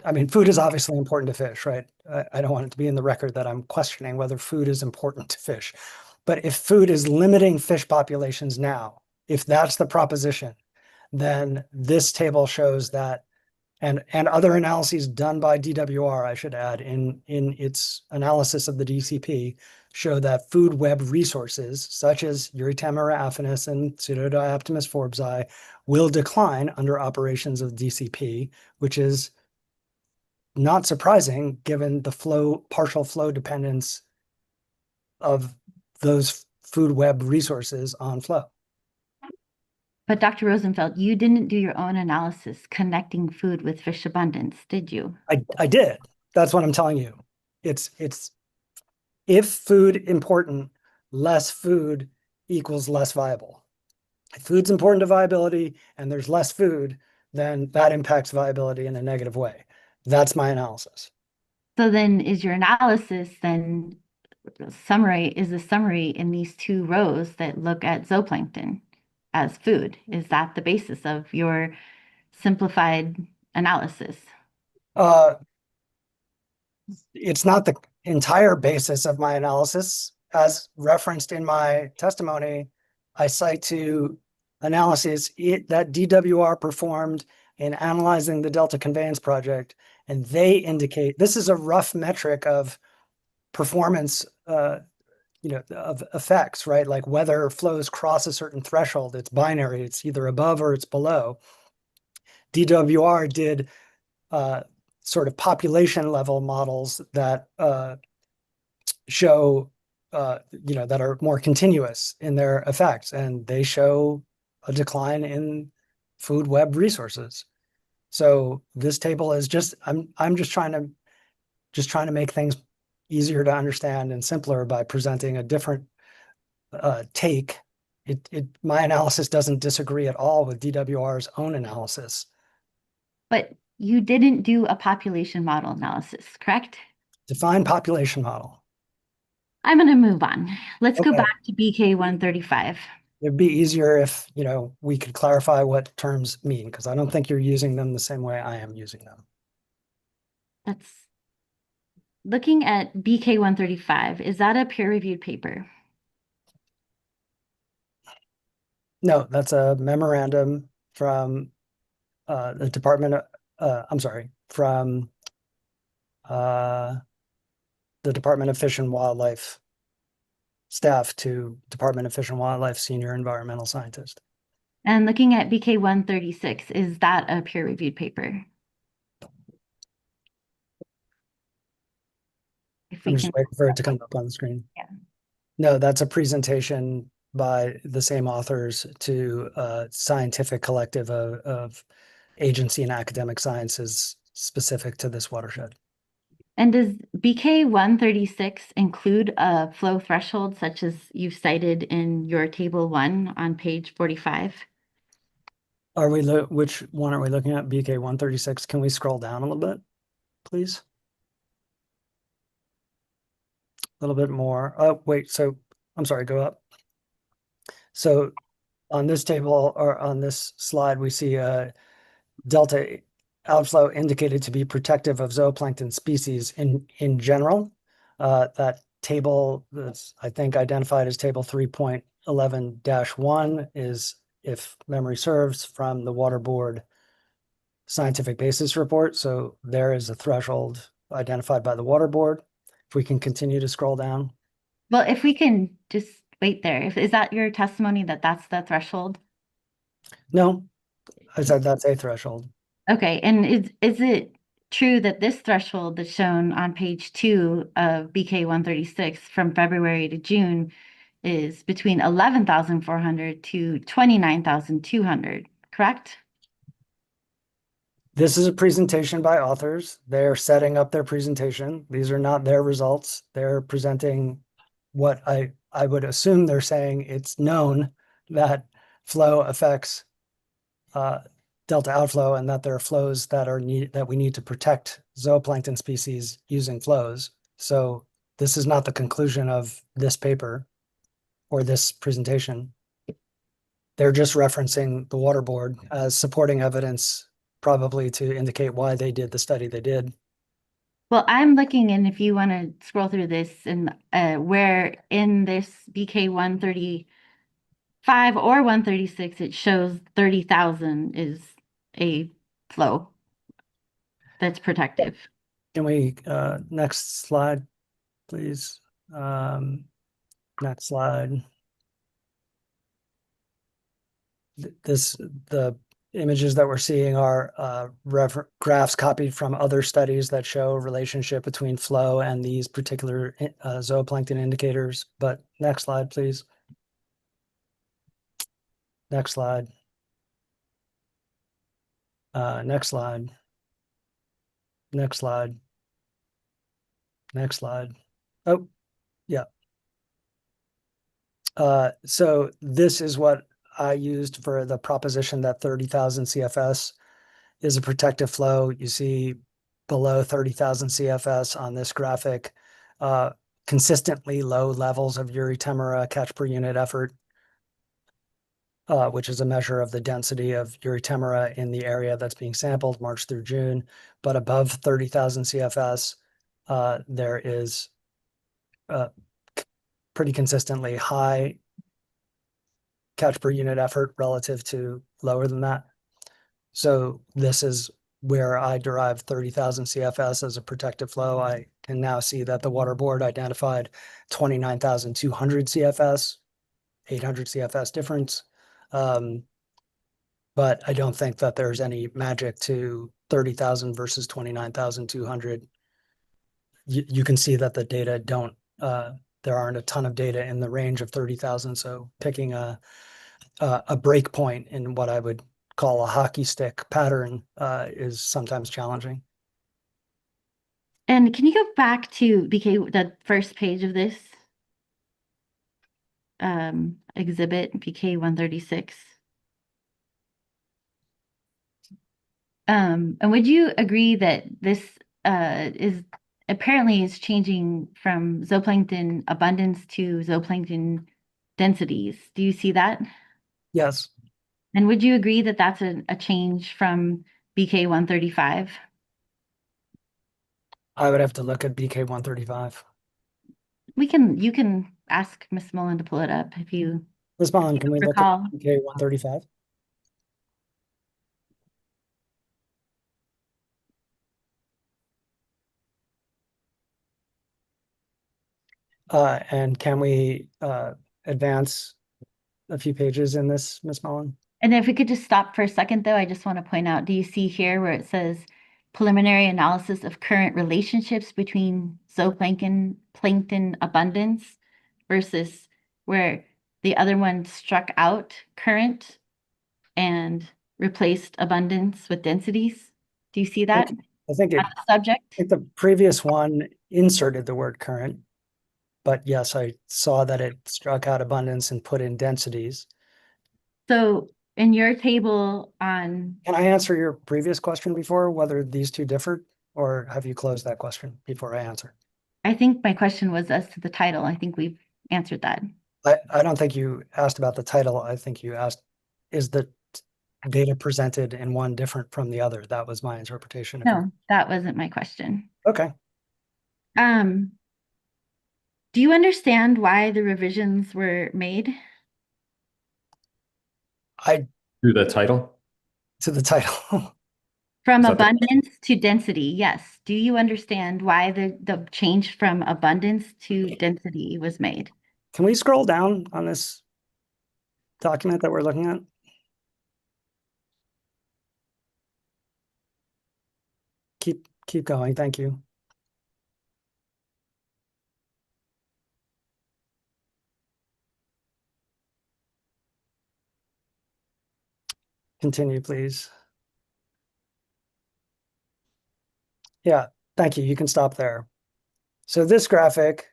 I mean, food is obviously important to fish, right? I don't want it to be in the record that I'm questioning whether food is important to fish. But if food is limiting fish populations now, if that's the proposition, then this table shows that, and other analyses done by DWR, I should add, in its analysis of the DCP, show that food web resources, such as Eurytamera affinis and Pseudodioptimus forbesi, will decline under operations of DCP, which is not surprising given the partial flow dependence of those food web resources on flow.
But Dr. Rosenfeld, you didn't do your own analysis connecting food with fish abundance, did you?
I did. That's what I'm telling you. It's if food important, less food equals less viable. If food's important to viability and there's less food, then that impacts viability in a negative way. That's my analysis.
So then is your analysis then the summary in these two rows that look at zooplankton as food? Is that the basis of your simplified analysis?
It's not the entire basis of my analysis. As referenced in my testimony, I cite to analysis that DWR performed in analyzing the Delta Conveyance project, and they indicate this is a rough metric of performance, of effects, right? Like whether flows cross a certain threshold, it's binary, it's either above or it's below. DWR did sort of population level models that show, that are more continuous in their effects, and they show a decline in food web resources. So this table is I'm just trying to make things easier to understand and simpler by presenting a different take. My analysis doesn't disagree at all with DWR's own analysis.
But you didn't do a population model analysis, correct?
Define population model.
I'm going to move on. Let's go
Okay.
back to BK 135.
It'd be easier if, we could clarify what terms mean, because I don't think you're using them the same way I am using them.
That's looking at BK 135. Is that a peer-reviewed paper?
No, that's a memorandum from the Department of, from the Department of Fish and Wildlife staff to Department of Fish and Wildlife senior environmental scientist.
And looking at BK 136, is that a peer-reviewed paper?
I'm just waiting for it to come up on the screen.
Yeah.
No, that's a presentation by the same authors to a scientific collective of agency and academic sciences specific to this watershed.
And does BK 136 include a flow threshold such as you've cited in your table 1 on page 45?
Which one are we looking at? BK 136. Can we scroll down a little bit, please? A little bit more. Oh, wait. So I'm sorry, go up. So On this table or on this slide, we see a delta outflow indicated to be protective of zooplankton species in general. That table that's, I think, identified as table 3.11-1 is, if memory serves, from the Water Board scientific basis report. So there is a threshold identified by the Water Board. If we can continue to scroll down.
Well, if we can just wait there, is that your testimony that that's the threshold?
No, I said that's a threshold.
Okay, and is it true that this threshold that's shown on page 2 of BK 136 from February to June is between 11,400 to 29,200, correct?
This is a presentation by authors. They're setting up their presentation. These are not their results. They're presenting what I would assume they're saying. It's known that flow affects delta outflow, and that there are flows that we need to protect zooplankton species using flows. So this is not the conclusion of this paper or this presentation. They're just referencing the Water Board as supporting evidence, probably to indicate why they did the study they did.
Well, I'm looking, and if you want to scroll through this, and where in this BK 135 or 136, it shows 30,000 is a flow that's protective.
Can we, next slide, please? Next slide. The images that we're seeing are graphs copied from other studies that show relationship between flow and these particular zooplankton indicators. But next slide, please. Next slide. Next slide. Next slide. Next slide. Oh, yeah. So this is what I used for the proposition that 30,000 CFS is a protective flow. You see below 30,000 CFS on this graphic, consistently low levels of Eurytemera catch per unit effort, which is a measure of the density of Eurytemera in the area that's being sampled March through June. But above 30,000 CFS, there is pretty consistently high catch per unit effort relative to lower than that. So this is where I derived 30,000 CFS as a protective flow. I can now see that the Water Board identified 29,200 CFS, 800 CFS difference. But I don't think that there's any magic to 30,000 versus 29,200. You can see that the data don't, there aren't a ton of data in the range of 30,000. So picking a break point in what I would call a hockey stick pattern is sometimes challenging.
And can you go back to BK, the first page of this exhibit, BK 136? And would you agree that this is changing from zooplankton abundance to zooplankton densities? Do you see that?
Yes.
And would you agree that that's a change from BK 135?
I would have to look at BK 135.
You can ask Ms. Mullen to pull it up if you
Ms. Mullen, can we look
recall.
at BK 135? And can we advance a few pages in this, Ms. Mullen?
And if we could just stop for a second, though, I just want to point out, do you see here where it says preliminary analysis of current relationships between zooplankton abundance versus where the other one struck out current and replaced abundance with densities? Do you see that
I think
on the subject?
I think the previous one inserted the word current, but yes, I saw that it struck out abundance and put in densities.
So in your table on,
Can I answer your previous question before, whether these two differed, or have you closed that question before I answer?
I think my question was as to the title. I think we've answered that.
I don't think you asked about the title. I think you asked, is the data presented in one different from the other? That was my interpretation of your.
No, that wasn't my question.
Okay.
Um, do you understand why the revisions were made?
I
Through the title?
to the title.
From
Is that the question?
abundance to density, yes. Do you understand why the change from abundance to density was made?
Can we scroll down on this document that we're looking at? Keep going. Thank you. Continue, please. Yeah, thank you. You can stop there. So this graphic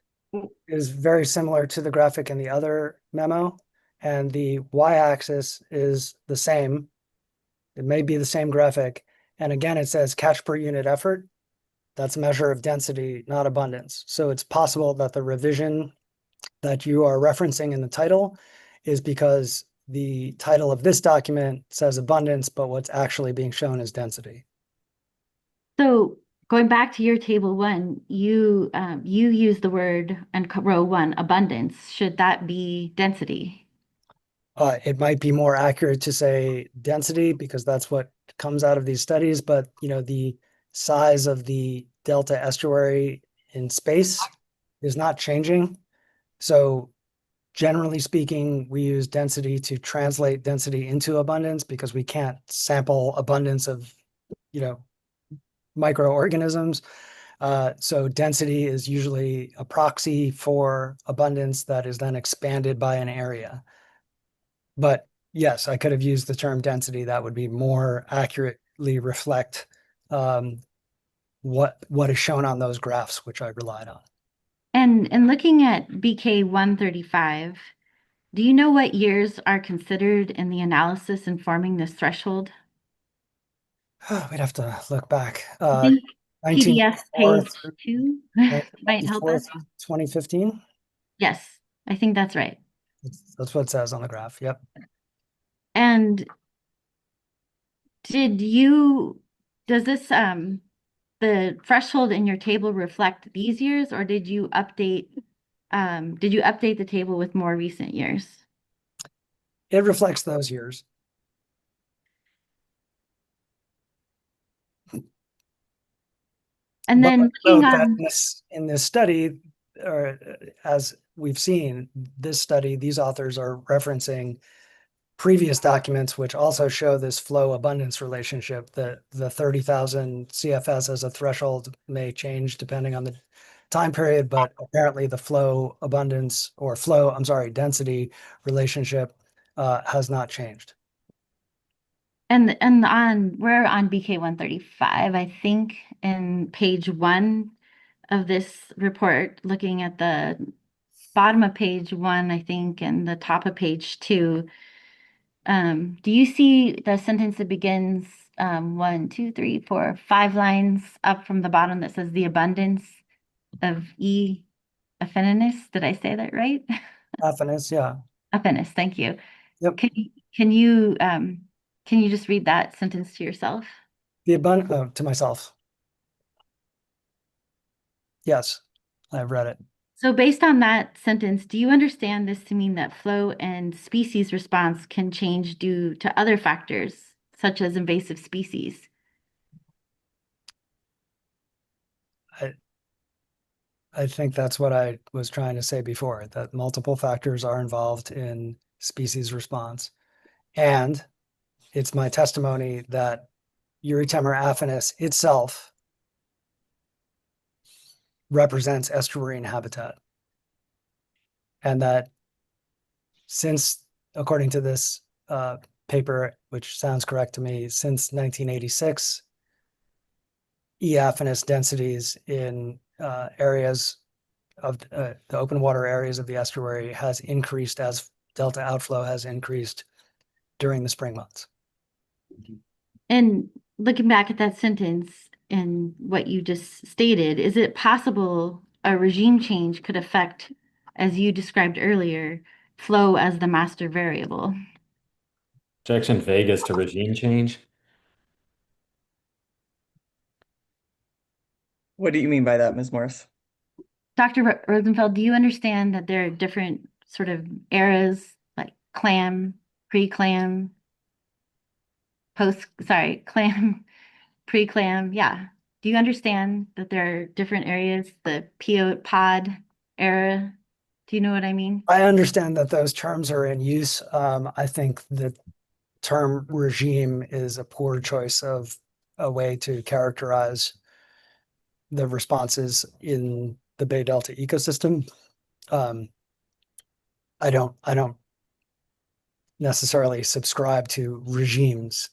is very similar to the graphic in the other memo, and the y-axis is the same. It may be the same graphic. And again, it says catch per unit effort. That's a measure of density, not abundance. So it's possible that the revision that you are referencing in the title is because the title of this document says abundance, but what's actually being shown is density.
So going back to your table one, you use the word in row one, abundance. Should that be density?
It might be more accurate to say density because that's what comes out of these studies, but the size of the delta estuary in space is not changing. So generally speaking, we use density to translate density into abundance because we can't sample abundance of, microorganisms. So density is usually a proxy for abundance that is then expanded by an area. But yes, I could have used the term density. That would be more accurately reflect what is shown on those graphs, which I relied on.
And looking at BK 135, do you know what years are considered in the analysis informing this threshold?
We'd have to look back.
I think PDF
1994
page
through
2 might help
1994
us.
through 2015.
Yes, I think that's right.
That's what it says on the graph. Yep.
And does this the threshold in your table reflect these years, or did you update the table with more recent years?
It reflects those years.
And
But
then
note
looking
that
on,
in this study, or as we've seen, this study, these authors are referencing previous documents which also show this flow abundance relationship. That the 30,000 CFS as a threshold may change depending on the time period, but apparently the flow abundance or density relationship has not changed.
and we're on BK 135, I think, in page 1 of this report, looking at the bottom of page 1, I think, and the top of page 2. Do you see the sentence that begins 1, 2, 3, 4, 5 lines up from the bottom that says the abundance of E. affinis? Did I say that right?
Affinis, yeah.
Affinis, thank you.
Yep.
Can you just read that sentence to yourself?
The abundance to myself. Yes, I've read it.
So based on that sentence, do you understand this to mean that flow and species response can change due to other factors, such as invasive species?
I think that's what I was trying to say before, that multiple factors are involved in species response. And it's my testimony that Eurytemur affinis itself represents estuarine habitat. And that since, according to this paper, which sounds correct to me, since 1986, E. affinis densities in areas of the open water areas of the estuary has increased as delta outflow has increased during the spring months.
And looking back at that sentence and what you just stated, is it possible a regime change could affect, as you described earlier, flow as the master variable.
Objection Vegas to regime change.
What do you mean by that, Ms. Morris?
Dr. Rosenfeld, do you understand that there are different sort of eras, like clam, pre-clam, clam, pre-clam? Yeah. Do you understand that there are different areas, the pod era? Do you know what I mean?
I understand that those terms are in use. I think the term regime is a poor choice of a way to characterize the responses in the Bay Delta ecosystem. I don't necessarily subscribe to regimes.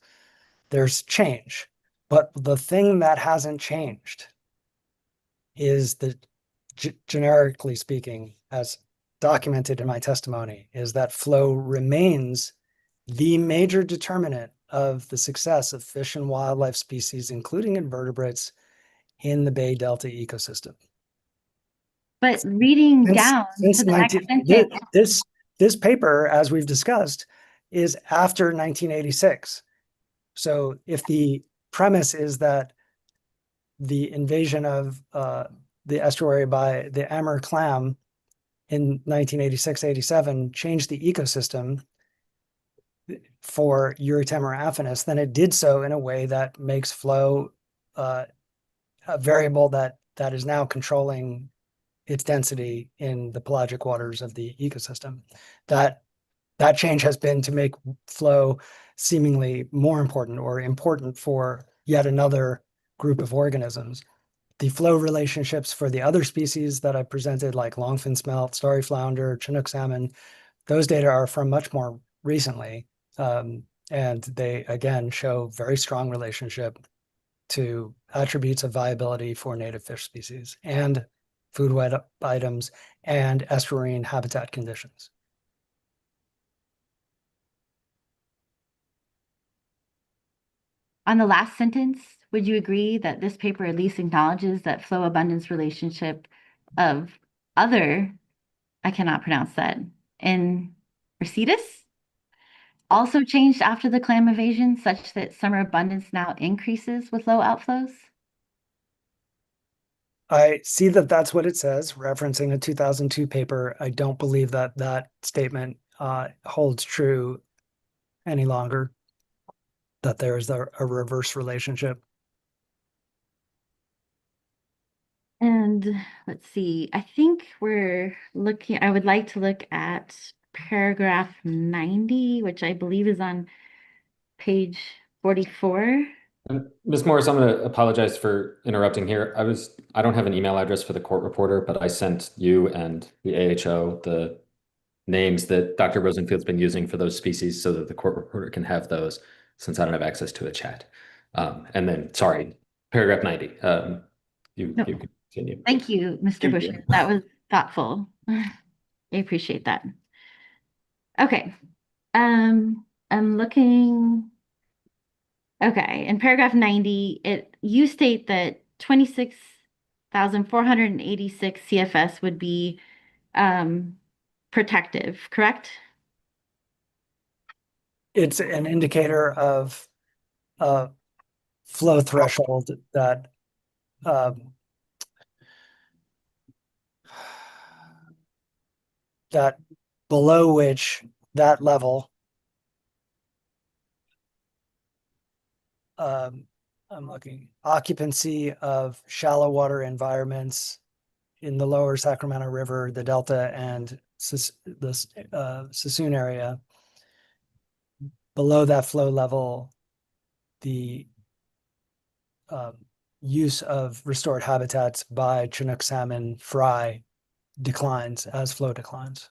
There's change, but the thing that hasn't changed is that, generically speaking, as documented in my testimony, is that flow remains the major determinant of the success of fish and wildlife species, including invertebrates, in the Bay Delta ecosystem.
But reading down
Since
to the next
19,
sentence,
this paper, as we've discussed, is after 1986. So if the premise is that the invasion of the estuary by the Amur clam in 1986-87 changed the ecosystem for Eurytemera affinis, then it did so in a way that makes flow a variable that is now controlling its density in the pelagic waters of the ecosystem. That change has been to make flow seemingly more important or important for yet another group of organisms. The flow relationships for the other species that I presented, like longfin smelt, starry flounder, Chinook salmon, those data are from much more recently. And they, again, show very strong relationship to attributes of viability for native fish species and food web items and estuarine habitat conditions.
on the last sentence, would you agree that this paper at least acknowledges that flow abundance relationship of other, I cannot pronounce that, in Resetus, also changed after the clam invasion such that summer abundance now increases with low outflows?
I see that that's what it says, referencing a 2002 paper. I don't believe that that statement holds true any longer, that there is a reverse relationship.
And let's see, I think I would like to look at paragraph 90, which I believe is on page 44.
Ms. Morris, I'm going to apologize for interrupting here. I don't have an email address for the court reporter, but I sent you and the AHO the names that Dr. Rosenfield's been using for those species so that the court reporter can have those, since I don't have access to a chat. And then, sorry, paragraph 90. You can continue.
Thank you, Mr. Bush. That was thoughtful. I appreciate that. Okay. I'm looking. Okay, in paragraph 90, you state that 26,486 CFS would be protective, correct?
It's an indicator of flow threshold that that below which that level I'm looking occupancy of shallow water environments in the lower Sacramento River, the Delta, and the Sassoon area. Below that flow level, the use of restored habitats by Chinook salmon fry declines as flow declines.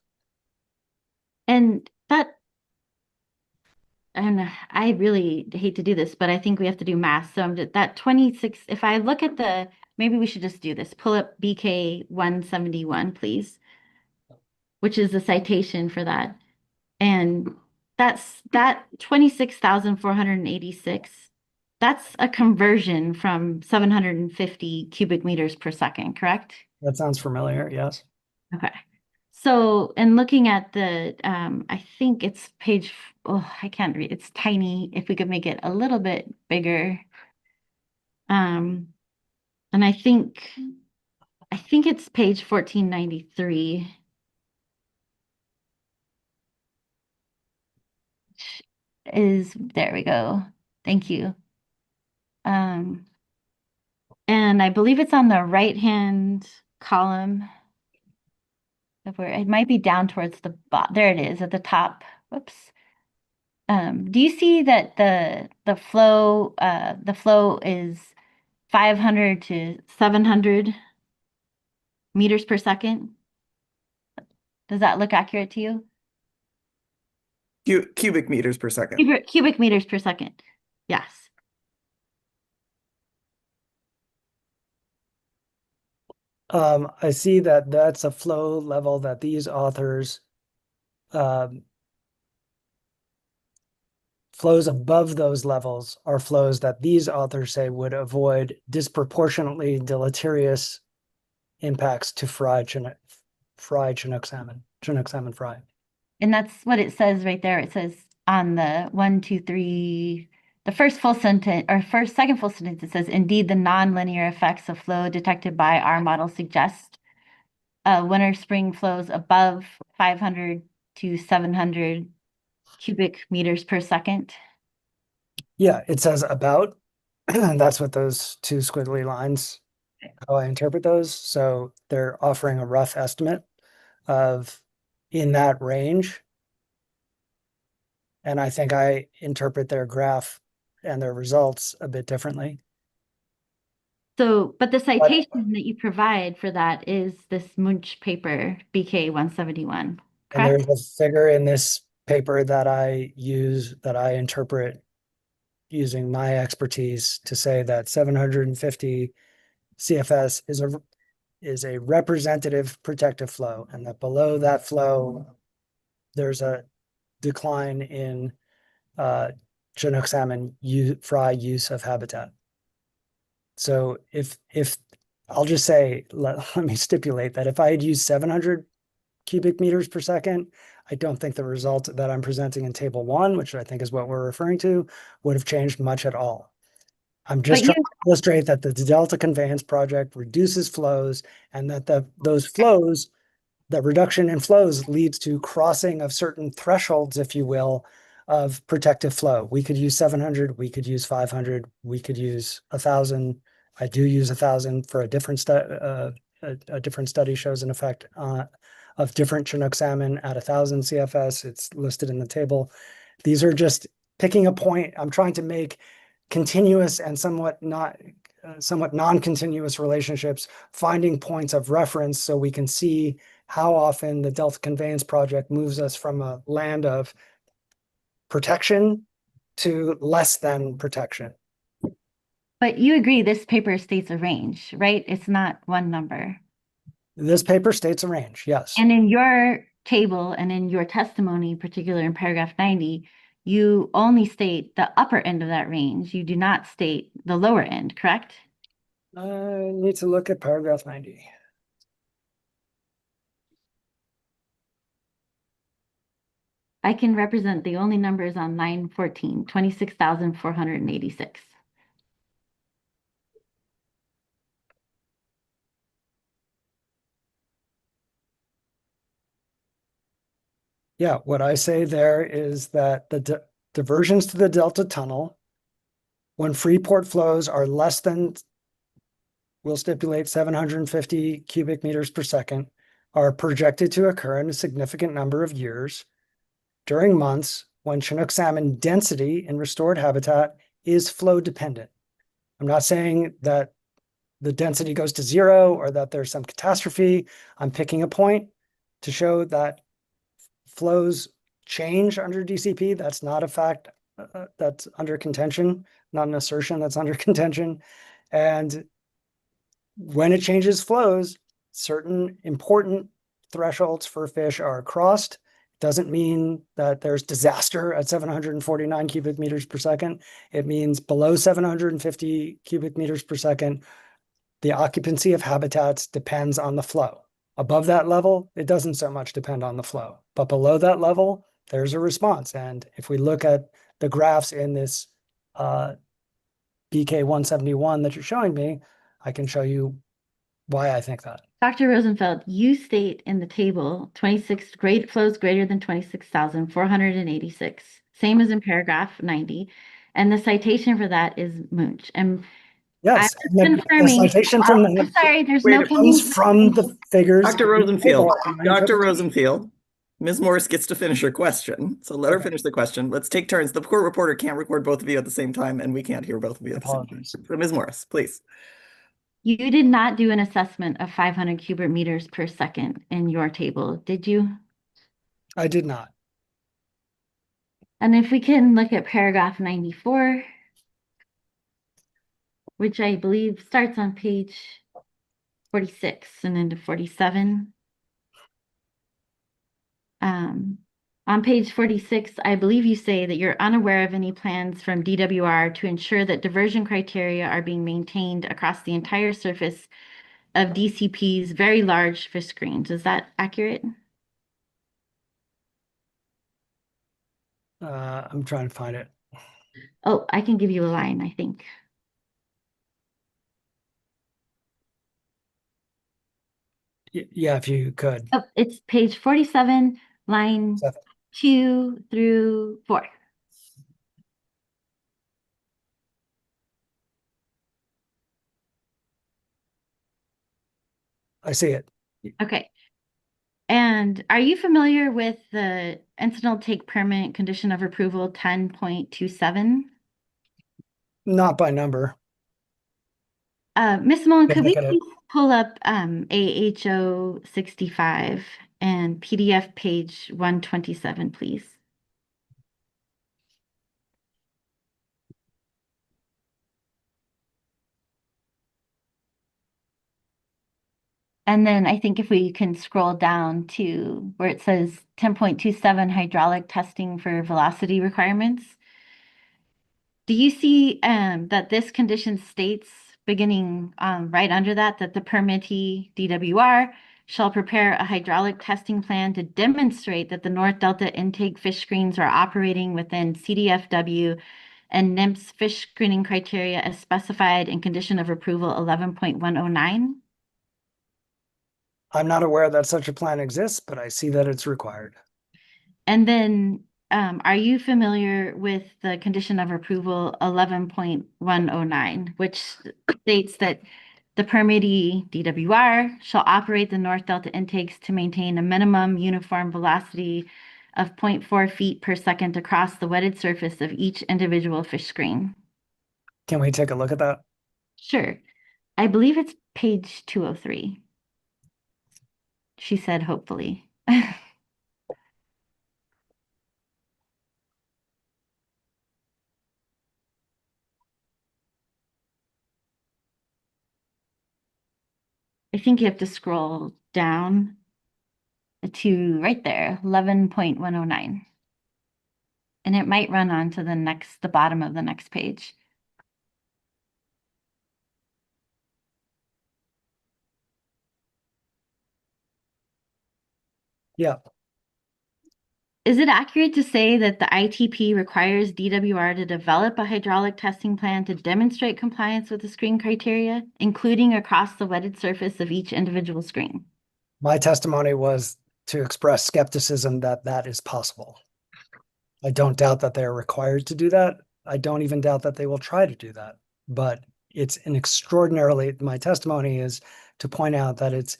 And I really hate to do this, but I think we have to do math. So that 26, if I look at maybe we should just do this. Pull up BK 171, please, which is the citation for that. And that 26,486, that's a conversion from 750 cubic meters per second, correct?
That sounds familiar, yes.
Okay. So, and looking at the, I think it's page, oh, I can't read, it's tiny. If we could make it a little bit bigger. And I think it's page 1493. There we go. Thank you. And I believe it's on the right-hand column of where it might be down towards the bottom. There it is at the top. Whoops. Do you see that the flow is 500 to 700 meters per second? Does that look accurate to you?
Cubic meters per second.
Cubic meters per second. Yes.
I see that that's a flow level that these authors, flows above those levels are flows that these authors say would avoid disproportionately deleterious impacts to fried Chinook salmon fry.
And that's what it says right there. It says on the 1, 2, 3, the first full sentence or second full sentence, it says, indeed, the nonlinear effects of flow detected by our model suggest winter spring flows above 500 to 700 cubic meters per second.
Yeah, it says about. That's what those two squiggly lines, how I interpret those. So they're offering a rough estimate of in that range. And I think I interpret their graph and their results a bit differently.
So, but the citation that you provide for that is this Munch paper, BK 171,
And
correct?
there's a figure in this paper that I use, that I interpret using my expertise to say that 750 CFS is a representative protective flow, and that below that flow, there's a decline in Chinook salmon fry use of habitat. So if I'll just say, let me stipulate that if I had used 700 cubic meters per second, I don't think the result that I'm presenting in table 1, which I think is what we're referring to, would have changed much at all. I'm just trying to illustrate that the Delta Conveyance project reduces flows, and that those flows, the reduction in flows leads to crossing of certain thresholds, if you will, of protective flow. We could use 700, we could use 500, we could use 1,000. I do use 1,000 for a different study shows an effect of different Chinook salmon at 1,000 CFS. It's listed in the table. These are just picking a point. I'm trying to make continuous and somewhat non-continuous relationships, finding points of reference so we can see how often the Delta Conveyance project moves us from a land of protection to less than protection.
But you agree this paper states a range, right? It's not one number.
This paper states a range, yes.
And in your table and in your testimony, particularly in paragraph 90, you only state the upper end of that range. You do not state the lower end, correct?
I need to look at paragraph 90.
I can represent the only numbers on line 14, 26,486.
Yeah, what I say there is that the diversions to the Delta Tunnel, when Freeport flows are less than, we'll stipulate 750 cubic meters per second, are projected to occur in a significant number of years during months when Chinook salmon density in restored habitat is flow dependent. I'm not saying that the density goes to 0 or that there's some catastrophe. I'm picking a point to show that flows change under DCP. That's not a fact that's under contention, not an assertion that's under contention. And when it changes flows, certain important thresholds for fish are crossed. Doesn't mean that there's disaster at 749 cubic meters per second. It means below 750 cubic meters per second, the occupancy of habitats depends on the flow Above that level, it doesn't so much depend on the flow. But below that level, there's a response. And if we look at the graphs in this BK 171 that you're showing me, I can show you why I think that.
Dr. Rosenfeld, you state in the table 26 great flows greater than 26,486, same as in paragraph 90. And the citation for that is Munch. And I
Yes,
was
the
confirming.
citation from
I'm sorry, there's
Wait,
no
it
comes
pending.
from the figures.
Dr.
in the
Rosenfield,
table on line
Dr.
17.
Rosenfield, Ms. Morris gets to finish her question. So let her finish the question. Let's take turns. The court reporter can't record both of you at the same time, and we can't hear both of you at the same time.
Apologies.
So Ms. Morris, please.
You did not do an assessment of 500 cubic meters per second in your table, did you?
I did not.
And if we can look at paragraph 94, which I believe starts on page 46 and into 47. On page 46, I believe you say that you're unaware of any plans from DWR to ensure that diversion criteria are being maintained across the entire surface of DCP's very large fish screens. Is that accurate?
I'm trying to find it.
Oh, I can give you a line, I think.
Yeah, if you could.
Oh, it's page 47, line 2 through 4.
I see it.
Okay. And are you familiar with the incidental take permit condition of approval 10.27?
Not by number.
Ms. Mullen,
Good
could we
look at it.
please pull up AHO 65 and PDF page 127, please? And then I think if we can scroll down to where it says 10.27 hydraulic testing for velocity requirements. Do you see that this condition states, beginning right under that the permittee DWR shall prepare a hydraulic testing plan to demonstrate that the North Delta intake fish screens are operating within CDFW and NIMS fish screening criteria as specified in condition of approval 11.109?
I'm not aware that such a plan exists, but I see that it's required.
And then are you familiar with the condition of approval 11.109, which states that the permittee DWR shall operate the North Delta intakes to maintain a minimum uniform velocity of 0.4 feet per second across the wetted surface of each individual fish screen?
Can we take a look at that?
Sure. I believe it's page 203. She said, hopefully. I think you have to scroll down to right there, 11.109. And it might run on to the bottom of the next page.
Yeah.
Is it accurate to say that the ITP requires DWR to develop a hydraulic testing plan to demonstrate compliance with the screen criteria, including across the wetted surface of each individual screen?
My testimony was to express skepticism that that is possible. I don't doubt that they're required to do that. I don't even doubt that they will try to do that. But it's my testimony is to point out that it's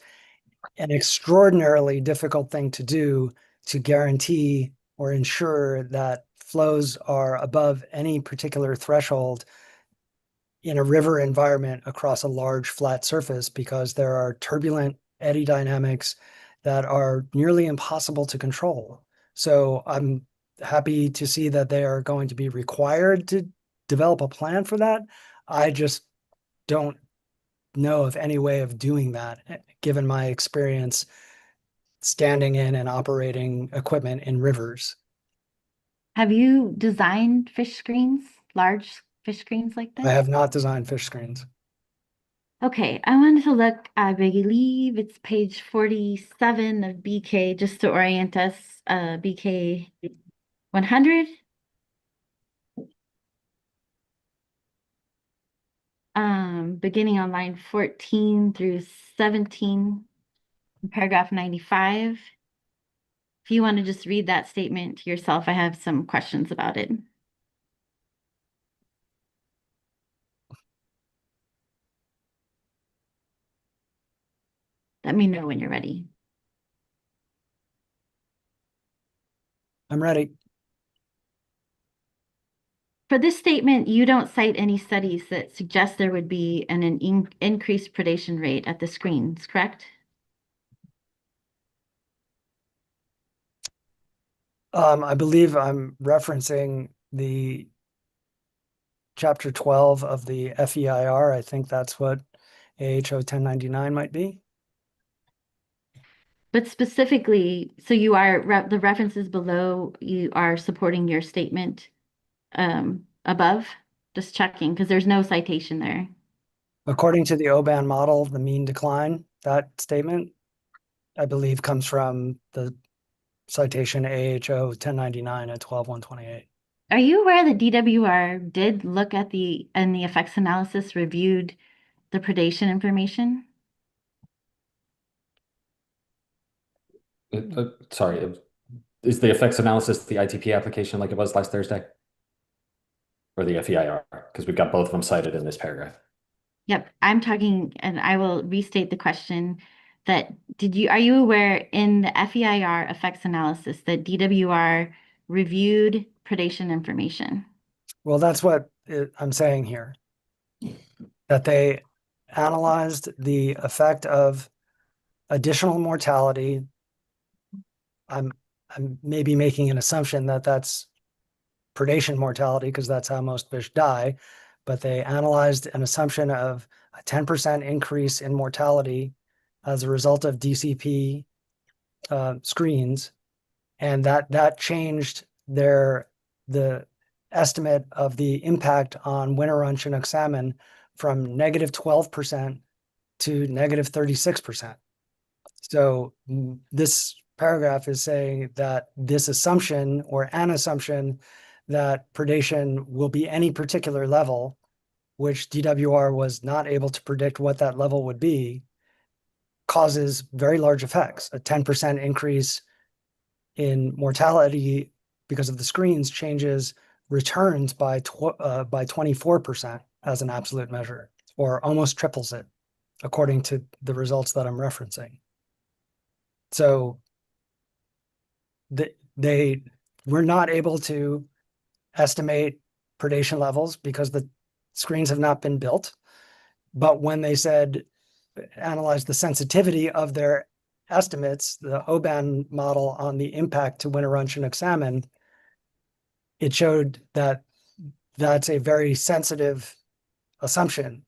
an extraordinarily difficult thing to do to guarantee or ensure that flows are above any particular threshold in a river environment across a large flat surface, because there are turbulent eddy dynamics that are nearly impossible to control. So I'm happy to see that they are going to be required to develop a plan for that. I just don't know of any way of doing that, given my experience standing in and operating equipment in rivers.
Have you designed fish screens, large fish screens like
I
this?
have not designed fish screens.
Okay, I wanted to look, I believe it's page 47 of BK, just to orient us, BK 100. Beginning on line 14 through 17, paragraph 95. If you want to just read that statement to yourself, I have some questions about it. Let me know when you're ready.
I'm ready.
For this statement, you don't cite any studies that suggest there would be an increased predation rate at the screens, correct?
I believe I'm referencing the chapter 12 of the FEIR. I think that's what AHO 1099 might be.
But specifically, so you are the references below, you are supporting your statement above, just checking because there's no citation there.
According to the OBAN model, the mean decline, that statement, I believe, comes from the citation AHO 1099 at 12128.
Are you aware that DWR did look at the effects analysis, reviewed the predation information?
Sorry, is the effects analysis the ITP application like it was last Thursday? Or the FEIR? Because we've got both of them cited in this paragraph.
Yep, I'm talking, and I will restate the question that are you aware in the FEIR effects analysis that DWR reviewed predation information?
Well, that's what I'm saying here, that they analyzed the effect of additional mortality. I'm maybe making an assumption that that's predation mortality because that's how most fish die, but they analyzed an assumption of a 10% increase in mortality as a result of DCP screens, and that changed the estimate of the impact on winter run Chinook salmon from negative 12% to negative 36%. So this paragraph is saying that this assumption or an assumption that predation will be any particular level, which DWR was not able to predict what that level would be, causes very large effects. A 10% increase in mortality because of the screens changes returns by 24% as an absolute measure, or almost triples it, according to the results that I'm referencing. So they were not able to estimate predation levels because the screens have not been built. But when they said analyze the sensitivity of their estimates, the OBAN model on the impact to winter run Chinook salmon, it showed that that's a very sensitive assumption.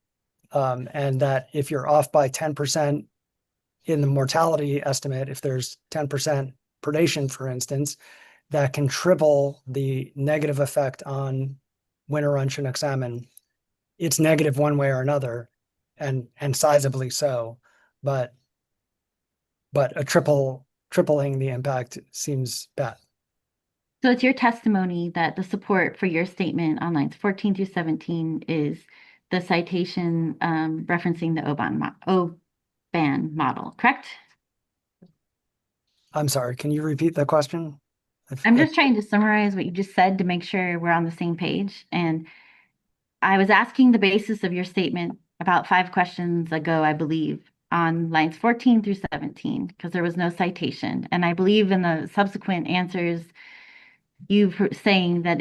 And that if you're off by 10% in the mortality estimate, if there's 10% predation, for instance, that can triple the negative effect on winter run Chinook salmon. It's negative one way or another, and sizably so, but a tripling the impact seems bad.
So it's your testimony that the support for your statement on lines 14 through 17 is the citation referencing the OBAN model, correct?
I'm sorry, can you repeat the question?
I'm just trying to summarize what you just said to make sure we're on the same page. And I was asking the basis of your statement about 5 questions ago, I believe, on lines 14 through 17, because there was no citation. And I believe in the subsequent answers, you saying that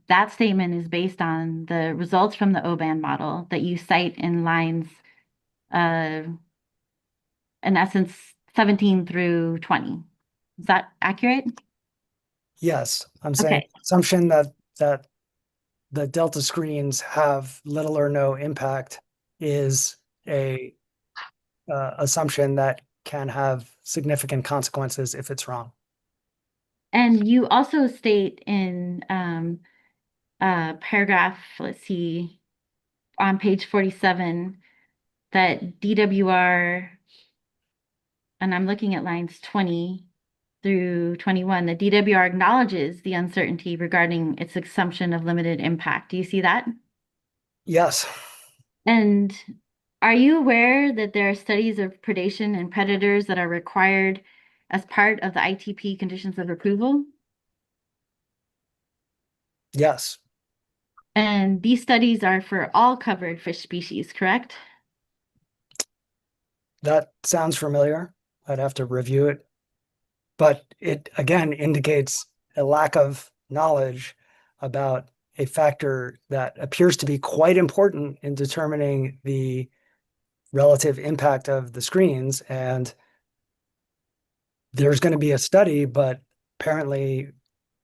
that statement is based on the results from the OBAN model that you cite in lines, in essence, 17 through 20. Is that accurate?
Yes, I'm saying
Okay.
assumption that the delta screens have little or no impact is a assumption that can have significant consequences if it's wrong.
And you also state in paragraph, let's see, on page 47, that DWR, and I'm looking at lines 20 through 21, the DWR acknowledges the uncertainty regarding its assumption of limited impact. Do you see that?
Yes.
And are you aware that there are studies of predation and predators that are required as part of the ITP conditions of approval?
Yes.
And these studies are for all covered fish species, correct?
That sounds familiar. I'd have to review it. But it again indicates a lack of knowledge about a factor that appears to be quite important in determining the relative impact of the screens. And there's going to be a study, but apparently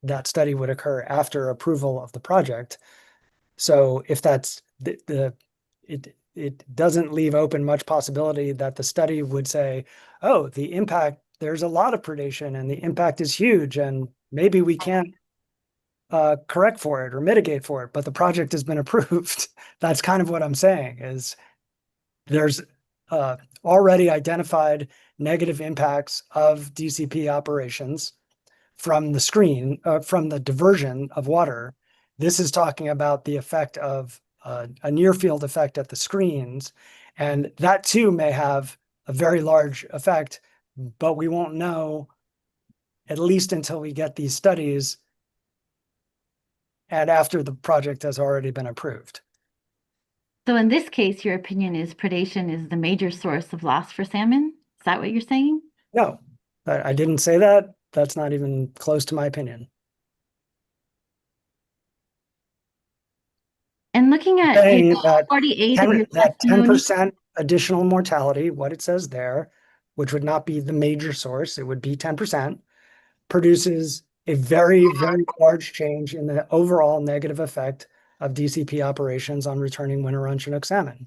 that study would occur after approval of the project. So if that's it doesn't leave open much possibility that the study would say, oh, the impact, there's a lot of predation and the impact is huge and maybe we can't correct for it or mitigate for it, but the project has been approved. That's kind of what I'm saying is there's already identified negative impacts of DCP operations from the screen, from the diversion of water. This is talking about the effect of a near field effect at the screens. And that too may have a very large effect, but we won't know at least until we get these studies and after the project has already been approved.
So in this case, your opinion is predation is the major source of loss for salmon? Is that what you're saying?
No, I didn't say that. That's not even close to my opinion.
And looking at
Saying
page
that
48 of your
that
testimony,
10% additional mortality, what it says there, which would not be the major source, it would be 10%, produces a very, very large change in the overall negative effect of DCP operations on returning winter run Chinook salmon.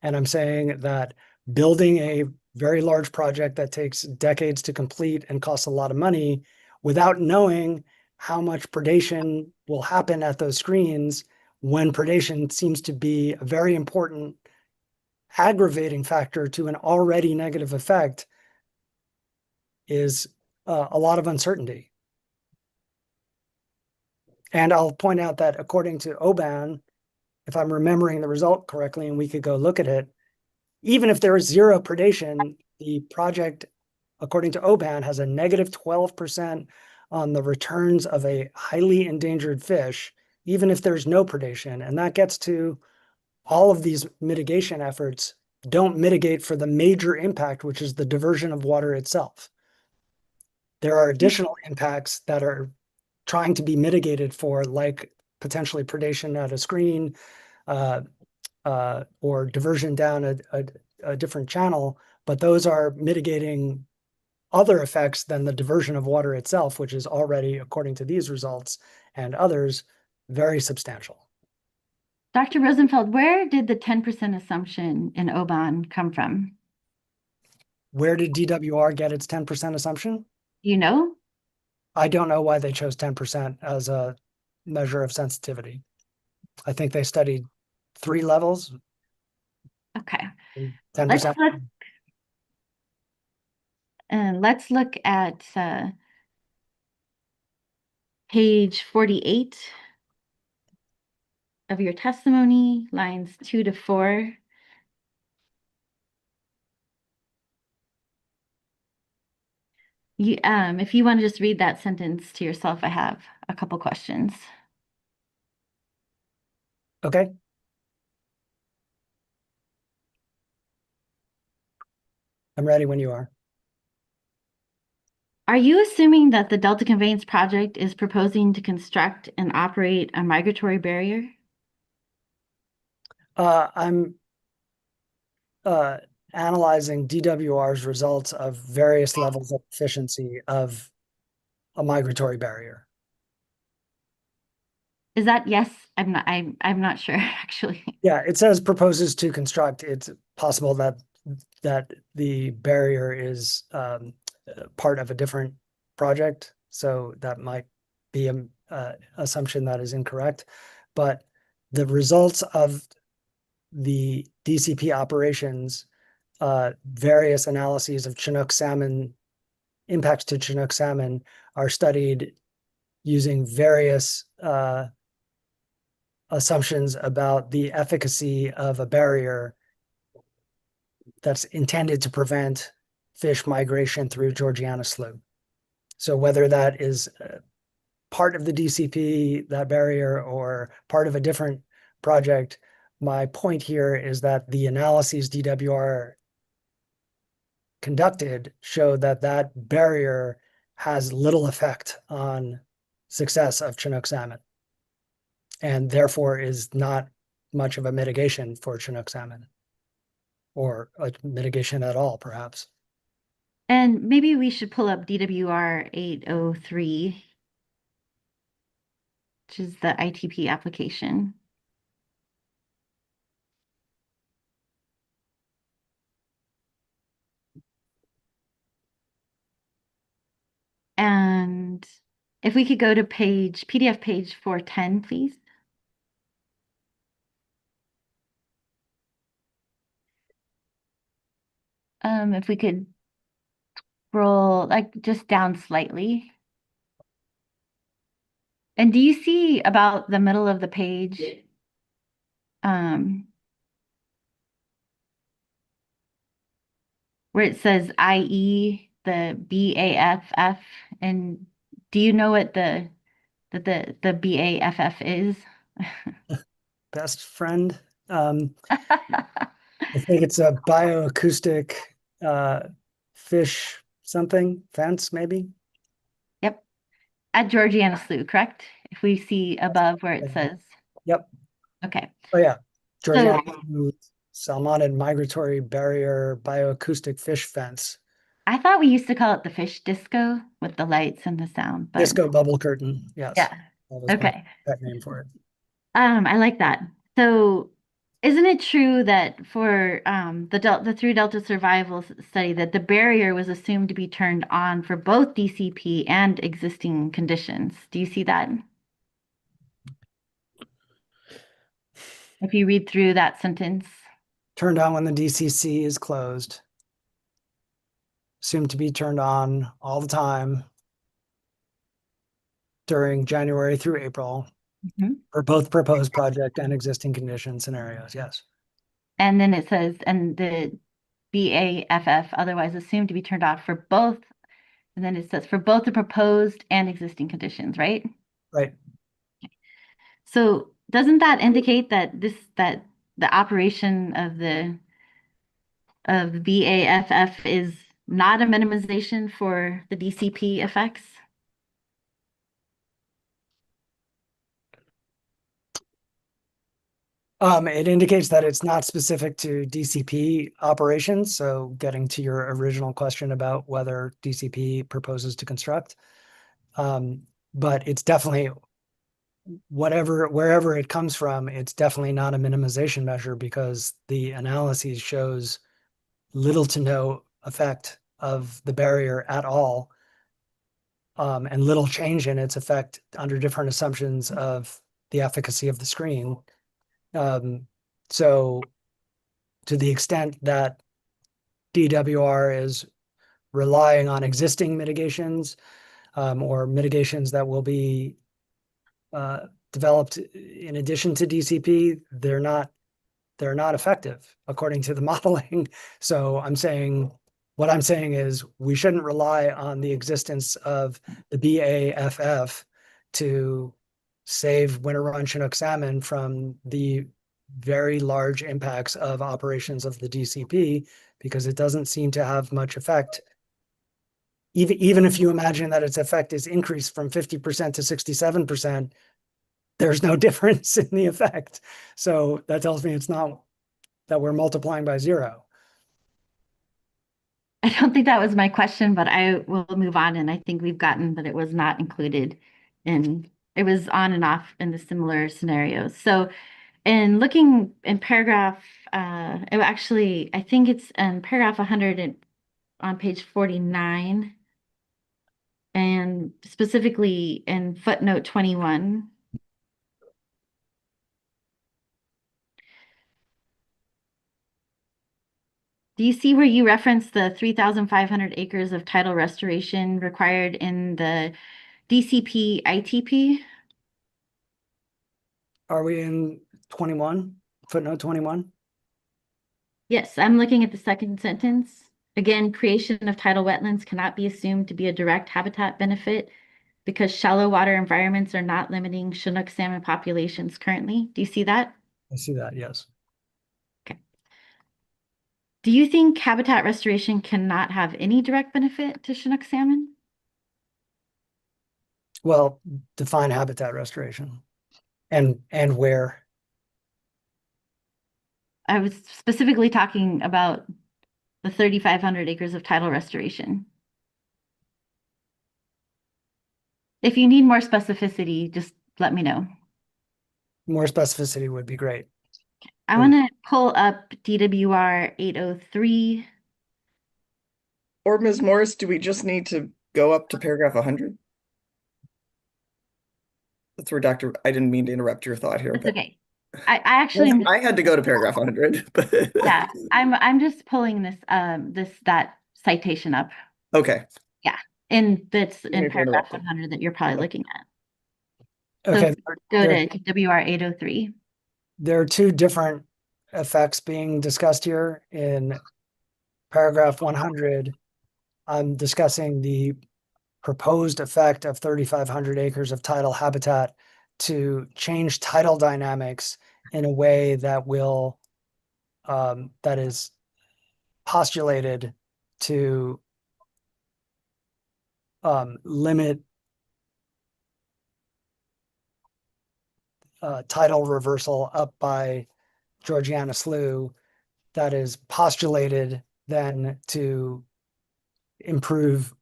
And I'm saying that building a very large project that takes decades to complete and costs a lot of money without knowing how much predation will happen at those screens when predation seems to be a very important aggravating factor to an already negative effect is a lot of uncertainty. And I'll point out that according to OBAN, if I'm remembering the result correctly, and we could go look at it, even if there is zero predation, the project, according to OBAN, has a negative 12% on the returns of a highly endangered fish, even if there's no predation. And that gets to all of these mitigation efforts don't mitigate for the major impact, which is the diversion of water itself. There are additional impacts that are trying to be mitigated for, like potentially predation at a screen, or diversion down a different channel, but those are mitigating other effects than the diversion of water itself, which is already, according to these results and others, very substantial.
Dr. Rosenfeld, where did the 10% assumption in OBAN come from?
Where did DWR get its 10% assumption?
You know?
I don't know why they chose 10% as a measure of sensitivity. I think they studied 3 levels.
Okay.
10%.
Let's look at page 48 of your testimony, lines 2 to 4. If you want to just read that sentence to yourself, I have a couple questions.
Okay. I'm ready when you are.
Are you assuming that the Delta Conveyance project is proposing to construct and operate a migratory barrier?
I'm analyzing DWR's results of various levels of efficiency of a migratory barrier.
Is that yes? I'm not sure actually.
Yeah, it says proposes to construct. It's possible that the barrier is part of a different project, so that might be an assumption that is incorrect. But the results of the DCP operations, various analyses of Chinook salmon, impacts to Chinook salmon are studied using various assumptions about the efficacy of a barrier that's intended to prevent fish migration through Georgiana Slough. So whether that is part of the DCP, that barrier, or part of a different project, my point here is that the analyses DWR conducted show that that barrier has little effect on success of Chinook salmon, and therefore is not much of a mitigation for Chinook salmon, or a mitigation at all, perhaps.
And maybe we should pull up DWR 803, which is the ITP application. And if we could go to PDF page 410, please. If we could scroll like just down slightly. And do you see about the middle of the page? Where it says IE, the BAFF, and do you know what the BAFF is?
Best friend. I think it's a bioacoustic fish something fence, maybe.
Yep. At Georgiana Slough, correct? If we see above where it says.
Yep.
Okay.
Oh yeah, Georgiana
So,
salmonid migratory barrier bioacoustic fish fence.
I thought we used to call it the fish disco with the lights and the sound, but
Disco bubble curtain. Yes.
yeah.
That was
Okay.
that name for it.
I like that. So, isn't it true that for the through Delta survival study that the barrier was assumed to be turned on for both DCP and existing conditions? Do you see that? If you read through that sentence.
Turned on when the DCC is closed. Assumed to be turned on all the time during January through April for both proposed project and existing condition scenarios. Yes.
And then it says, and the BAFF otherwise assumed to be turned off for both. And then it says for both the proposed and existing conditions, right?
Right.
So doesn't that indicate that the operation of the BAFF is not a minimization for the DCP effects?
It indicates that it's not specific to DCP operations. So getting to your original question about whether DCP proposes to construct, but it's definitely wherever it comes from, it's definitely not a minimization measure because the analysis shows little to no effect of the barrier at all, and little change in its effect under different assumptions of the efficacy of the screen. So to the extent that DWR is relying on existing mitigations, or mitigations that will be developed in addition to DCP, they're not effective according to the modeling. So what I'm saying is we shouldn't rely on the existence of the BAFF to save winter run Chinook salmon from the very large impacts of operations of the DCP, because it doesn't seem to have much effect. Even if you imagine that its effect is increased from 50% to 67%, there's no difference in the effect. So that tells me it's not that we're multiplying by zero.
I don't think that was my question, but I will move on. And I think we've gotten that it was not included it was on and off in the similar scenarios. So in looking in paragraph, I think it's in paragraph 100 on page 49, and specifically in footnote 21. Do you see where you reference the 3,500 acres of tidal restoration required in the DCP ITP?
Are we in 21, footnote 21?
Yes, I'm looking at the second sentence. Again, creation of tidal wetlands cannot be assumed to be a direct habitat benefit because shallow water environments are not limiting Chinook salmon populations currently. Do you see that?
I see that, yes.
Okay. Do you think habitat restoration cannot have any direct benefit to Chinook salmon?
Well, define habitat restoration and where.
I was specifically talking about the 3,500 acres of tidal restoration. If you need more specificity, just let me know.
More specificity would be great.
I want to pull up DWR 803.
Or Ms. Morris, do we just need to go up to paragraph 100? That's where I didn't mean to interrupt your thought here,
That's
but
okay. I actually am
I had to go to paragraph 100, but
yeah, I'm just pulling that citation up.
okay.
Yeah, and that's
Excuse
in
me for
paragraph
interrupting.
100 that you're probably looking at.
Okay,
So go to DWR 803.
there are two different effects being discussed here. In paragraph 100, I'm discussing the proposed effect of 3,500 acres of tidal habitat to change tidal dynamics in a way that will that is postulated to limit tidal reversal up by Georgiana Slough, that is postulated then to improve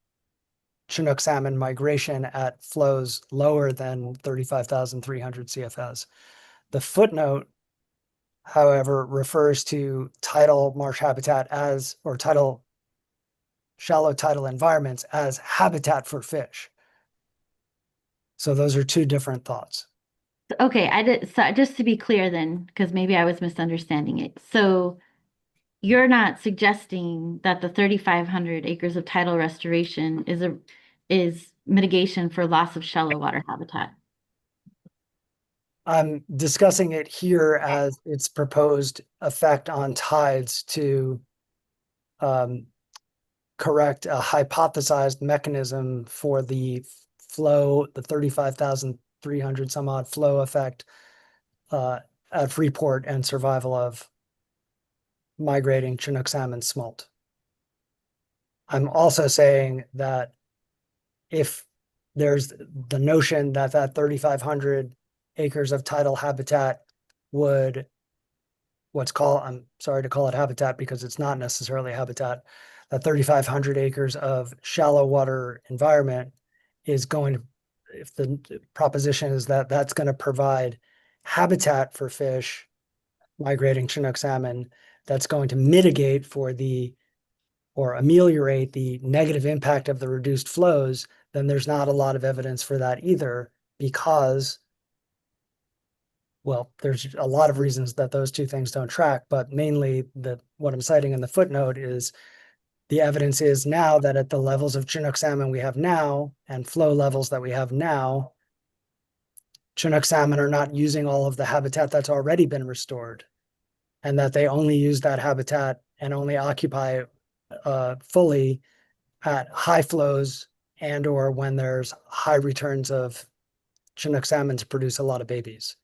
Chinook salmon migration at flows lower than 35,300 CFS. The footnote, however, refers to tidal marsh habitat as, or shallow tidal environments as habitat for fish. So those are two different thoughts.
Okay, so just to be clear then, because maybe I was misunderstanding it. So you're not suggesting that the 3,500 acres of tidal restoration is mitigation for loss of shallow water habitat.
I'm discussing it here as its proposed effect on tides to correct a hypothesized mechanism for the flow, the 35,300 some odd flow effect at Freeport and survival of migrating Chinook salmon smolt. I'm also saying that if there's the notion that 3,500 acres of tidal habitat would I'm sorry to call it habitat because it's not necessarily habitat, that 3,500 acres of shallow water environment is going to, if the proposition is that that's going to provide habitat for fish migrating Chinook salmon, that's going to mitigate or ameliorate the negative impact of the reduced flows, then there's not a lot of evidence for that either, because, well, there's a lot of reasons that those two things don't track, but mainly what I'm citing in the footnote is the evidence is now that at the levels of Chinook salmon we have now and flow levels that we have now, Chinook salmon are not using all of the habitat that's already been restored, and that they only use that habitat and only occupy fully at high flows and or when there's high returns of Chinook salmon to produce a lot of babies.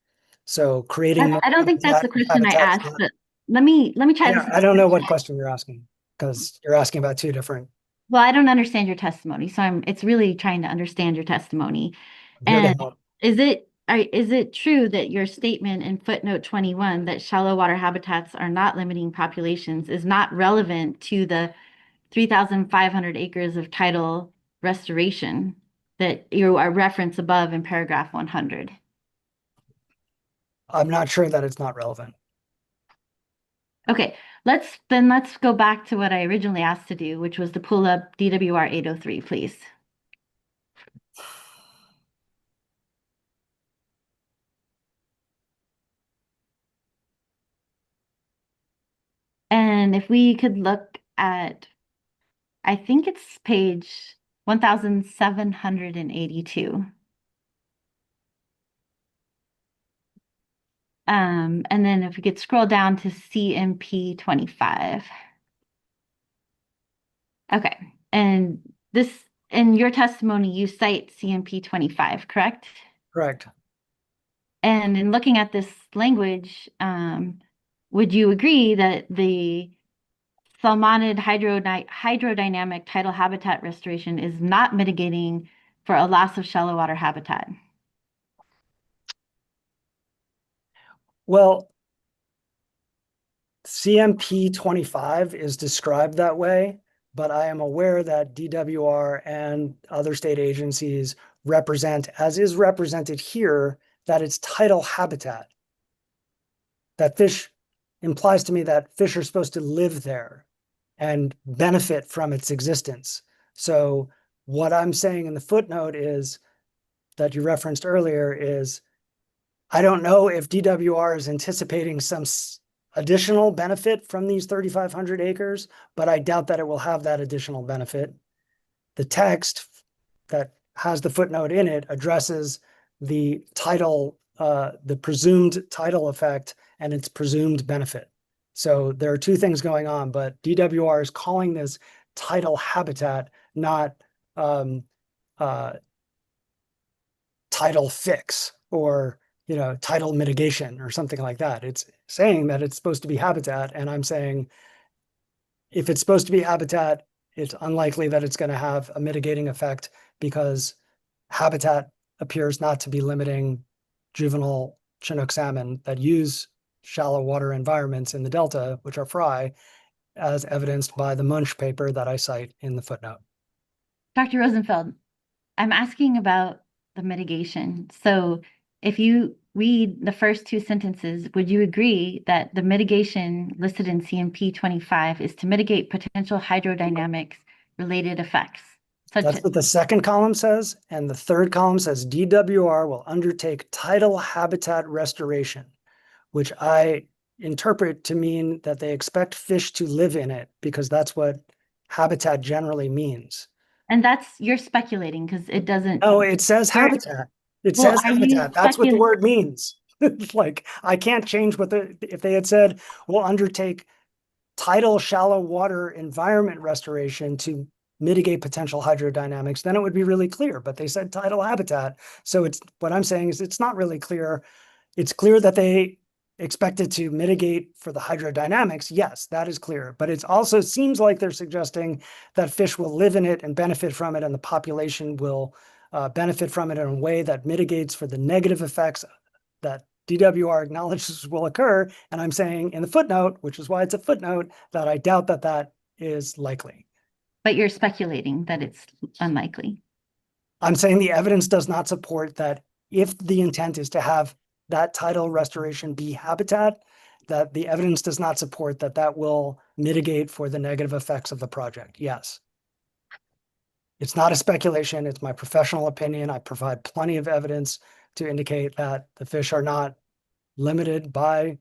So creating more
I don't think that's the question I
habitat is
asked,
not,
but let me try this.
I don't know what question you're asking, because you're asking about two different.
Well, I don't understand your testimony, so it's really trying to understand your testimony.
I'm here to
And
help.
is it true that your statement in footnote 21 that shallow water habitats are not limiting populations is not relevant to the 3,500 acres of tidal restoration that you are referenced above in paragraph 100?
I'm not sure that it's not relevant.
Okay, let's go back to what I originally asked to do, which was to pull up DWR 803, please. And And if we could look at, I think it's page 1782. And then if we could scroll down to CMP 25. Okay. And this, in your testimony, you cite CMP 25, correct?
Correct.
And in looking at this language, would you agree that the salmonid hydrodynamic tidal habitat restoration is not mitigating for a loss of shallow water habitat?
Well, CMP 25 is described that way, but I am aware that DWR and other state agencies represent, as is represented here, that it's tidal habitat. That fish implies to me that fish are supposed to live there and benefit from its existence. So what I'm saying in the footnote is that you referenced earlier is I don't know if DWR is anticipating some additional benefit from these 3,500 acres, but I doubt that it will have that additional benefit. The text that has the footnote in it addresses the tidal, the presumed tidal effect and its presumed benefit. So there are two things going on, but DWR is calling this tidal habitat, not tidal fix or tidal mitigation or something like that. It's saying that it's supposed to be habitat, and I'm saying if it's supposed to be habitat, it's unlikely that it's going to have a mitigating effect because habitat appears not to be limiting juvenile Chinook salmon that use shallow water environments in the Delta, which are fry, as evidenced by the Munch paper that I cite in the footnote.
Dr. Rosenfeld, I'm asking about the mitigation. So if you read the first two sentences, would you agree that the mitigation listed in CMP 25 is to mitigate potential hydrodynamics related effects?
That's what the second column says. And the third column says DWR will undertake tidal habitat restoration, which I interpret to mean that they expect fish to live in it because that's what habitat generally means.
And you're speculating because it doesn't.
No, it says habitat. It says habitat. That's what the word means. Like, I can't change if they had said, we'll undertake tidal shallow water environment restoration to mitigate potential hydrodynamics, then it would be really clear. But they said tidal habitat. So what I'm saying is it's not really clear. It's clear that they expected to mitigate for the hydrodynamics. Yes, that is clear. But it also seems like they're suggesting that fish will live in it and benefit from it, and the population will benefit from it in a way that mitigates for the negative effects that DWR acknowledges will occur. And I'm saying in the footnote, which is why it's a footnote, that I doubt that that is likely.
But you're speculating that it's unlikely.
I'm saying the evidence does not support that if the intent is to have that tidal restoration be habitat, that the evidence does not support that that will mitigate for the negative effects of the project. Yes. It's not a speculation. It's my professional opinion. I provide plenty of evidence to indicate that the fish are not limited by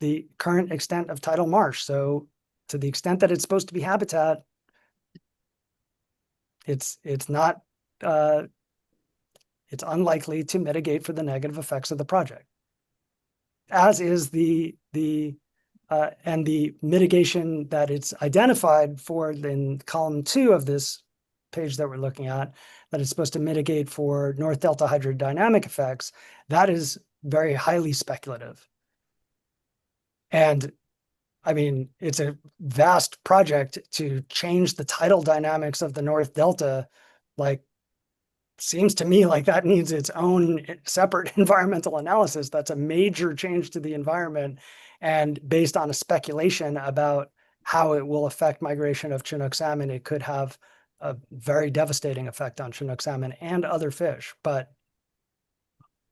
the current extent of tidal marsh. So to the extent that it's supposed to be habitat, it's not, it's unlikely to mitigate for the negative effects of the project. As is the mitigation that it's identified for in column 2 of this page that we're looking at, that it's supposed to mitigate for North Delta hydrodynamic effects. That is very highly speculative. And I mean, it's a vast project to change the tidal dynamics of the North Delta. Like, seems to me like that needs its own separate environmental analysis. That's a major change to the environment, and based on a speculation about how it will affect migration of Chinook salmon, it could have a very devastating effect on Chinook salmon and other fish. But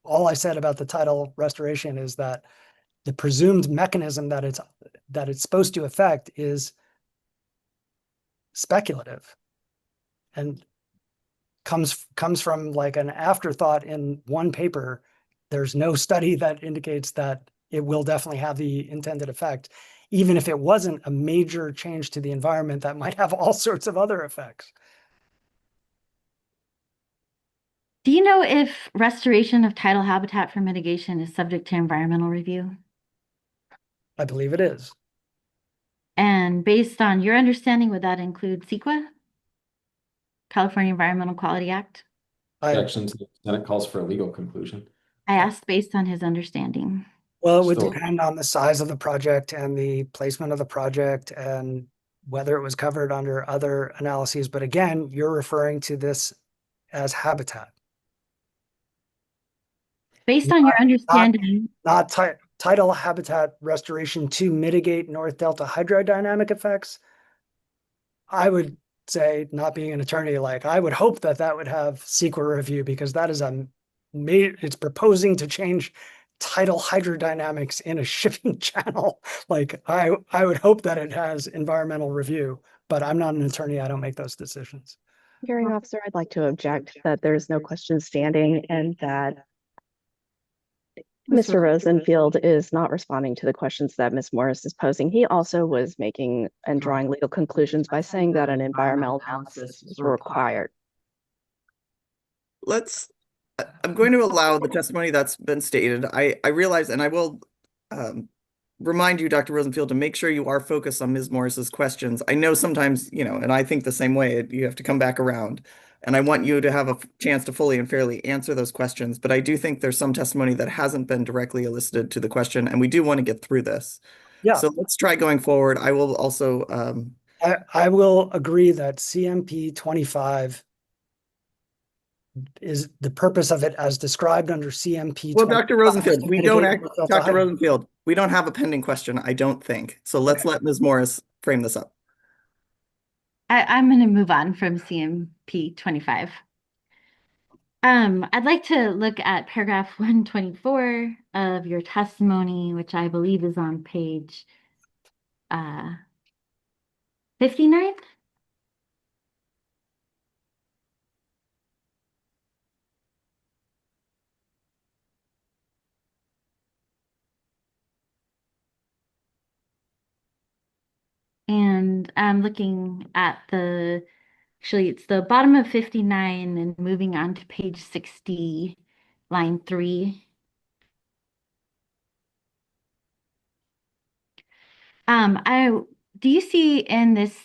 all I said about the tidal restoration is that the presumed mechanism that it's supposed to affect is speculative and comes from like an afterthought in one paper. There's no study that indicates that it will definitely have the intended effect, even if it wasn't a major change to the environment that might have all sorts of other effects.
Do you know if restoration of tidal habitat for mitigation is subject to environmental review?
I believe it is.
And based on your understanding, would that include CEQA, California Environmental Quality Act?
Sections, the Senate calls for a legal conclusion.
I asked based on his understanding.
Well, it would
Still-
depend on the size of the project and the placement of the project and whether it was covered under other analyses. But again, you're referring to this as habitat,
Based on your understanding,
not tidal habitat restoration to mitigate North Delta hydrodynamic effects. I would say, not being an attorney, like I would hope that that would have CEQA review, because that is it's proposing to change tidal hydrodynamics in a shipping channel. Like I would hope that it has environmental review, but I'm not an attorney. I don't make those decisions.
Hearing officer, I'd like to object that there's no question standing and that Mr. Rosenfield is not responding to the questions that Ms. Morris is posing. He also was making and drawing legal conclusions by saying that an environmental analysis was required.
I'm going to allow the testimony that's been stated. I realize, and I will remind you, Dr. Rosenfield, to make sure you are focused on Ms. Morris's questions. I know sometimes, and I think the same way, you have to come back around. And I want you to have a chance to fully and fairly answer those questions. But I do think there's some testimony that hasn't been directly elicited to the question, and we do want to get through this.
Yeah.
So let's try going forward. I will also
I will agree that CMP 25 is the purpose of it as described under CMP.
Well, Dr. Rosenfield, Dr.
Rosenfield,
Rosenfield, we don't have a pending question, I don't think. So let's let Ms. Morris frame this up.
I'm going to move on from CMP 25. I'd like to look at paragraph 124 of your testimony, which I believe is on page 59. And I'm looking at actually, it's the bottom of 59 and moving on to page 60, line 3. Do you see in this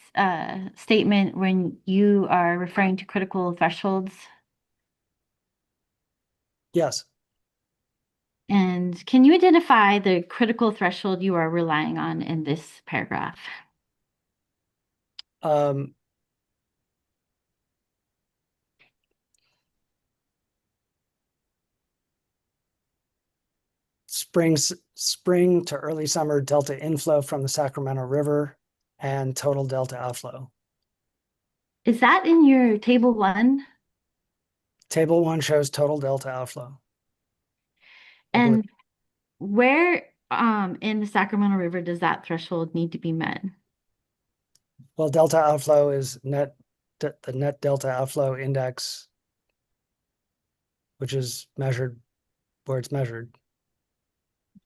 statement when you are referring to critical thresholds?
Yes.
And can you identify the critical threshold you are relying on in this paragraph?
Spring to early summer delta inflow from the Sacramento River and total delta outflow.
Is that in your table 1?
Table 1 shows total delta outflow.
And where in the Sacramento River does that threshold need to be met?
Well, delta outflow is the net delta outflow index, which is measured where it's measured.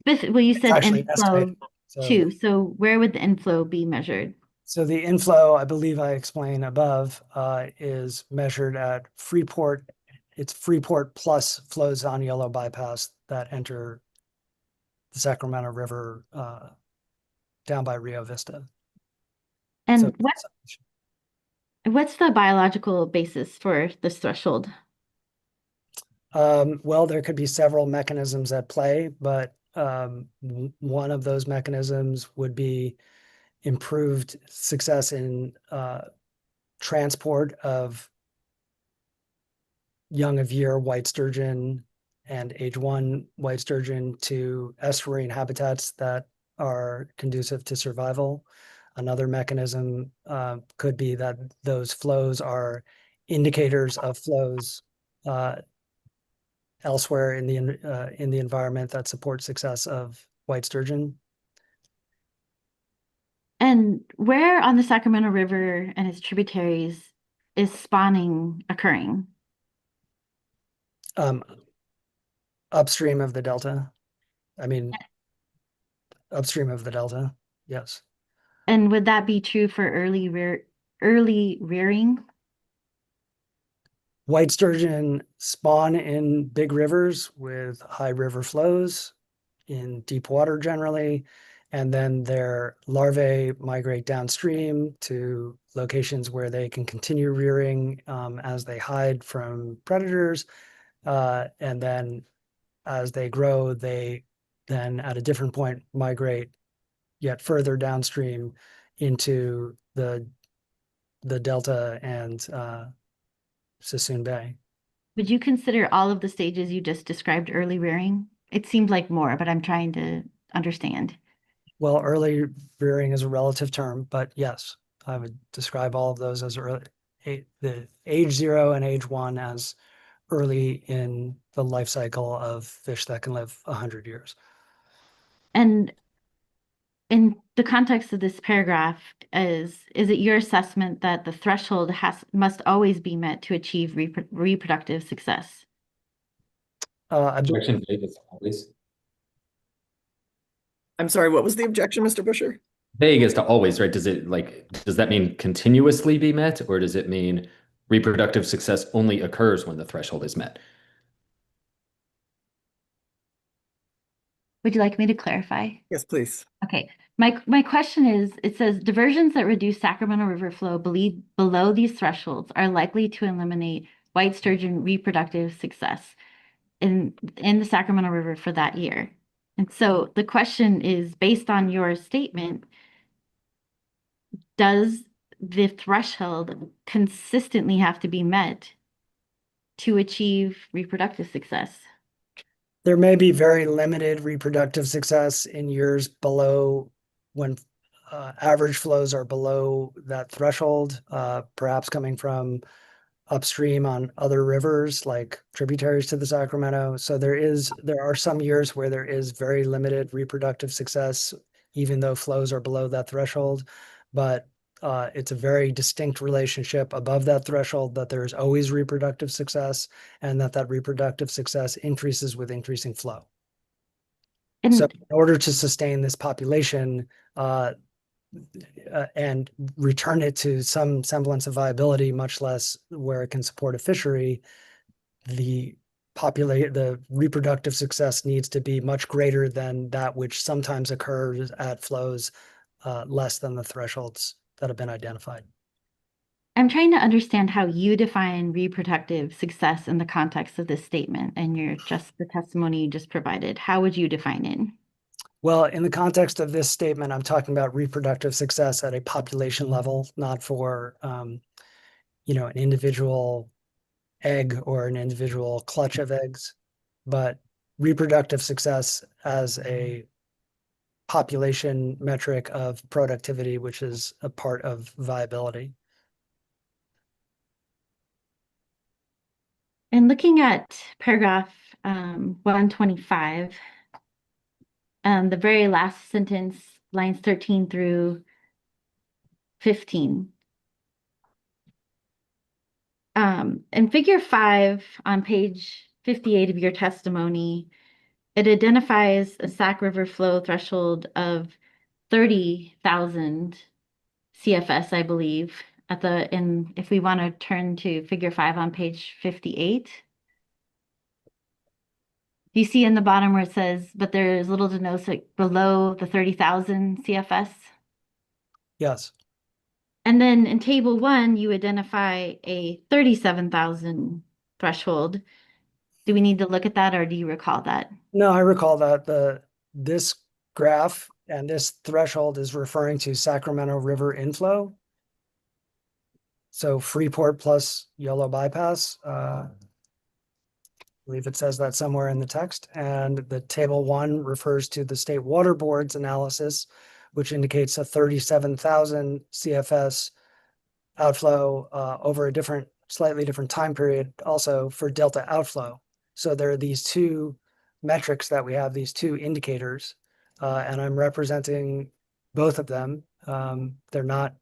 Well, you said inflow too.
So,
So where would the inflow be measured?
so the inflow, I believe I explained above, is measured at Freeport. It's Freeport plus flows on Yellow Bypass that enter the Sacramento River down by Rio Vista.
And
So,
what's the biological basis for this threshold?
well, there could be several mechanisms at play, but one of those mechanisms would be improved success in transport of young of year white sturgeon and age 1 white sturgeon to estuarine habitats that are conducive to survival. Another mechanism could be that those flows are indicators of flows elsewhere in the environment that support success of white sturgeon.
And where on the Sacramento River and its tributaries is spawning occurring?
Upstream of the delta. I mean, upstream of the delta. Yes.
And would that be true for early rearing?
White sturgeon spawn in big rivers with high river flows in deep water generally, and then their larvae migrate downstream to locations where they can continue rearing as they hide from predators. And then as they grow, they then at a different point migrate yet further downstream into the delta and Sassoon Bay.
Would you consider all of the stages you just described early rearing? It seemed like more, but I'm trying to understand.
Well, early rearing is a relative term, but yes, I would describe all of those as early, the age 0 and age 1 as early in the life cycle of fish that can live 100 years.
And in the context of this paragraph, is it your assessment that the threshold must always be met to achieve reproductive success?
Objection vague as always.
I'm sorry, what was the objection, Mr. Busher?
Vague as to always, right? Does that mean continuously be met, or does it mean reproductive success only occurs when the threshold is met?
Would you like me to clarify?
Yes, please.
Okay. My question is, it says diversions that reduce Sacramento River flow below these thresholds are likely to eliminate white sturgeon reproductive success in the Sacramento River for that year. And so the question is, based on your statement, does the threshold consistently have to be met to achieve reproductive success?
There may be very limited reproductive success in years below when average flows are below that threshold, perhaps coming from upstream on other rivers like tributaries to the Sacramento. So there are some years where there is very limited reproductive success, even though flows are below that threshold. But it's a very distinct relationship above that threshold that there is always reproductive success, and that reproductive success increases with increasing flow.
And
So in order to sustain this population, and return it to some semblance of viability, much less where it can support a fishery, the reproductive success needs to be much greater than that which sometimes occurs at flows less than the thresholds that have been identified.
I'm trying to understand how you define reproductive success in the context of this statement and the testimony you just provided. How would you define it?
Well, in the context of this statement, I'm talking about reproductive success at a population level, not for an individual egg or an individual clutch of eggs, but reproductive success as a population metric of productivity, which is a part of viability.
And looking at paragraph 125, the very last sentence, lines 13 through 15. In figure 5 on page 58 of your testimony, it identifies a Sac River flow threshold of 30,000 CFS, I believe, if we want to turn to figure 5 on page 58. Do you see in the bottom where it says, but there's little to no below the 30,000 CFS?
Yes.
And then in table 1, you identify a 37,000 threshold. Do we need to look at that, or do you recall that?
No, I recall that this graph and this threshold is referring to Sacramento River inflow. So Freeport plus Yolo bypass. I believe it says that somewhere in the text. And the table 1 refers to the State Water Board's analysis, which indicates a 37,000 CFS outflow over a slightly different time period, also for delta outflow. So there are these two metrics that we have, these two indicators, and I'm representing both of them. They're not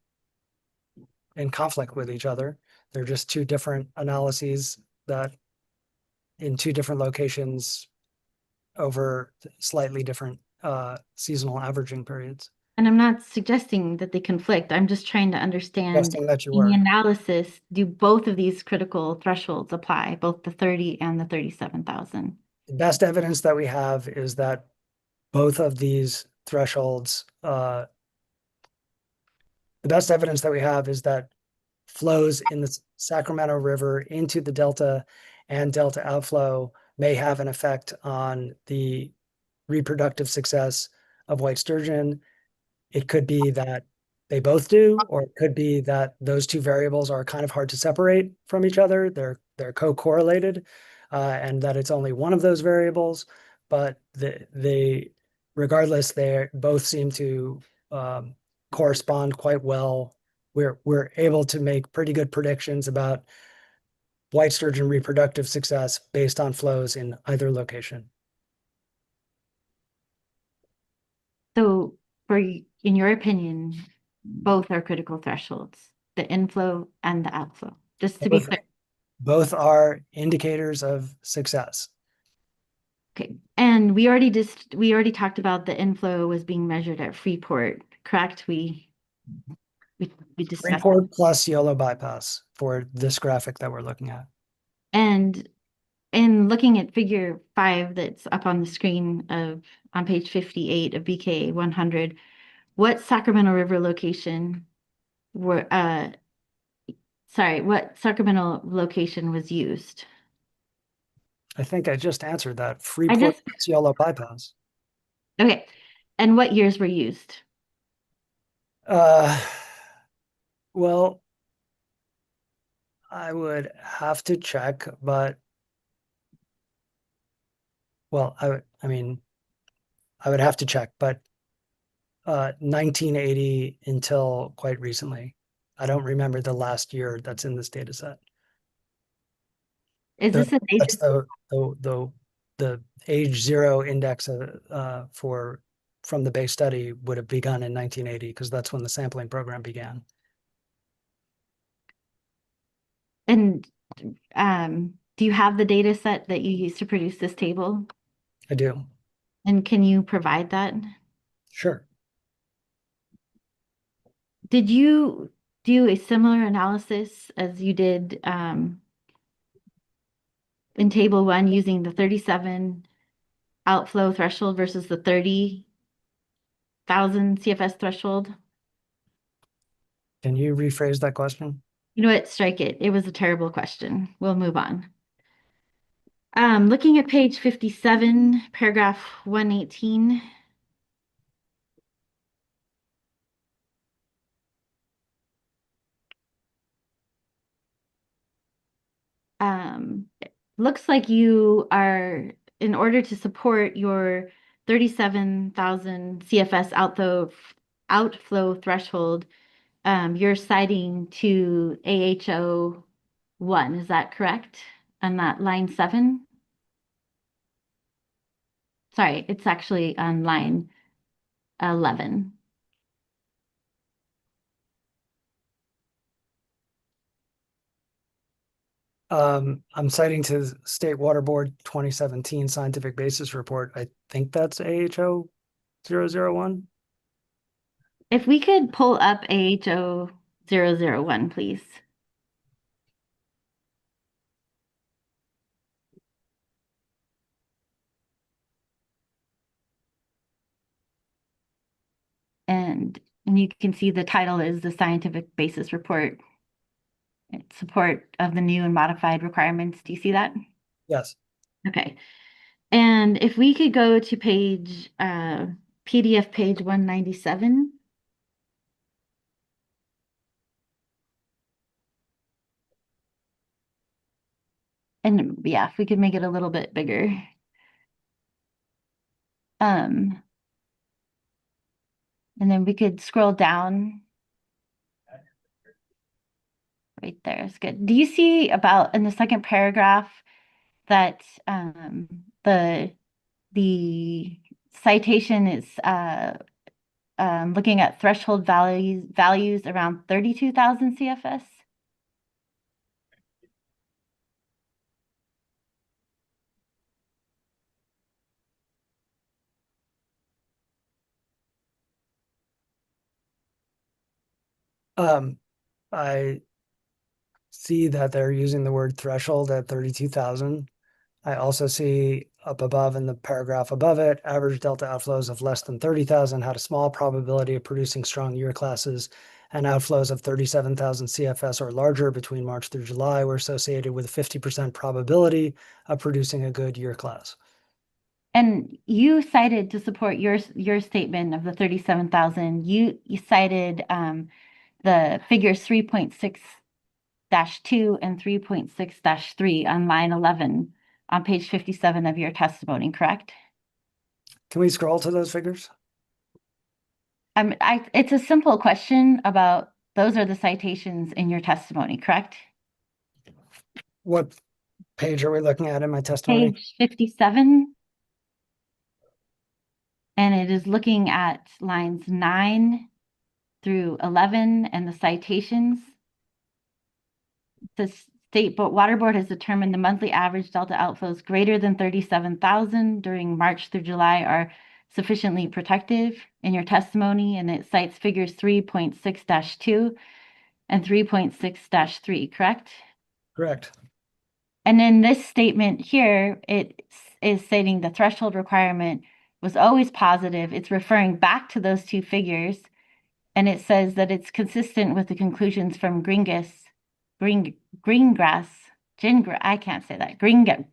in conflict with each other. They're just two different analyses that in two different locations over slightly different seasonal averaging periods.
And I'm not suggesting that they conflict. I'm just trying to understand
Suggesting that you
in the
were.
analysis, do both of these critical thresholds apply, both the 30 and the 37,000?
The best evidence that we have is that both of these thresholds, the best evidence that we have is that flows in the Sacramento River into the Delta and Delta outflow may have an effect on the reproductive success of white sturgeon. It could be that they both do, or it could be that those two variables are kind of hard to separate from each other. They're co-correlated, and that it's only one of those variables. But they regardless, they both seem to correspond quite well. We're able to make pretty good predictions about white sturgeon reproductive success based on flows in either location.
So, in your opinion, both are critical thresholds, the inflow and the outflow, just to be
Both,
clear.
both are indicators of success.
Okay. And we already talked about the inflow was being measured at Freeport, correct? We discussed that.
Freeport plus YOLO bypass for this graphic that we're looking at.
And in looking at figure 5 that's up on the screen on page 58 of BK 100, what Sacramento River location what Sacramento location was used?
I think I just answered that.
I
Freeport
just,
plus YOLO bypass.
okay. And what years were used?
Uh, well, I would have to check, but well, I mean, I would have to check, but 1980 until quite recently. I don't remember the last year that's in this data set.
Is this a data?
That's the age zero index for from the base study would have begun in 1980 because that's when the sampling program began.
And do you have the data set that you used to produce this table?
I do.
And can you provide that?
Sure.
Did you do a similar analysis as you did in table 1 using the 37 outflow threshold versus the 30,000 CFS threshold?
Can you rephrase that question?
You know what? Strike it. It was a terrible question. We'll move on. Looking at page 57, paragraph 118. It looks like you are, in order to support your 37,000 CFS outflow threshold, you're citing to AHO 1. Is that correct? On that line 7? Sorry, it's actually on line 11.
I'm citing to State Water Board 2017 scientific basis report. I think that's AHO 001.
If we could pull up AHO 001, please. And you can see the title is the scientific basis report. It's support of the new and modified requirements. Do you see that?
Yes.
Okay. And if we could go to PDF page 197. And yeah, if we could make it a little bit bigger. And then we could scroll down. Right there is good. Do you see about in the second paragraph that the citation is looking at threshold values around 32,000 CFS?
I see that they're using the word threshold at 32,000. I also see up above in the paragraph above it, average delta outflows of less than 30,000 had a small probability of producing strong year classes, and outflows of 37,000 CFS or larger between March through July were associated with a 50% probability of producing a good year class.
And you cited to support your statement of the 37,000, you cited the figures 3.6-2 and 3.6-3 on line 11 on page 57 of your testimony, correct?
Can we scroll to those figures?
It's a simple question about those are the citations in your testimony, correct?
What page are we looking at in my testimony?
Page 57. And it is looking at lines 9 through 11 and the citations. The State Water Board has determined the monthly average delta outflows greater than 37,000 during March through July are sufficiently protective in your testimony, and it cites figures 3.6-2 and 3.6-3, correct?
Correct.
And in this statement here, it is stating the threshold requirement was always positive. It's referring back to those two figures, and it says that it's consistent with the conclusions from Greengrass, I can't say that, Greengrass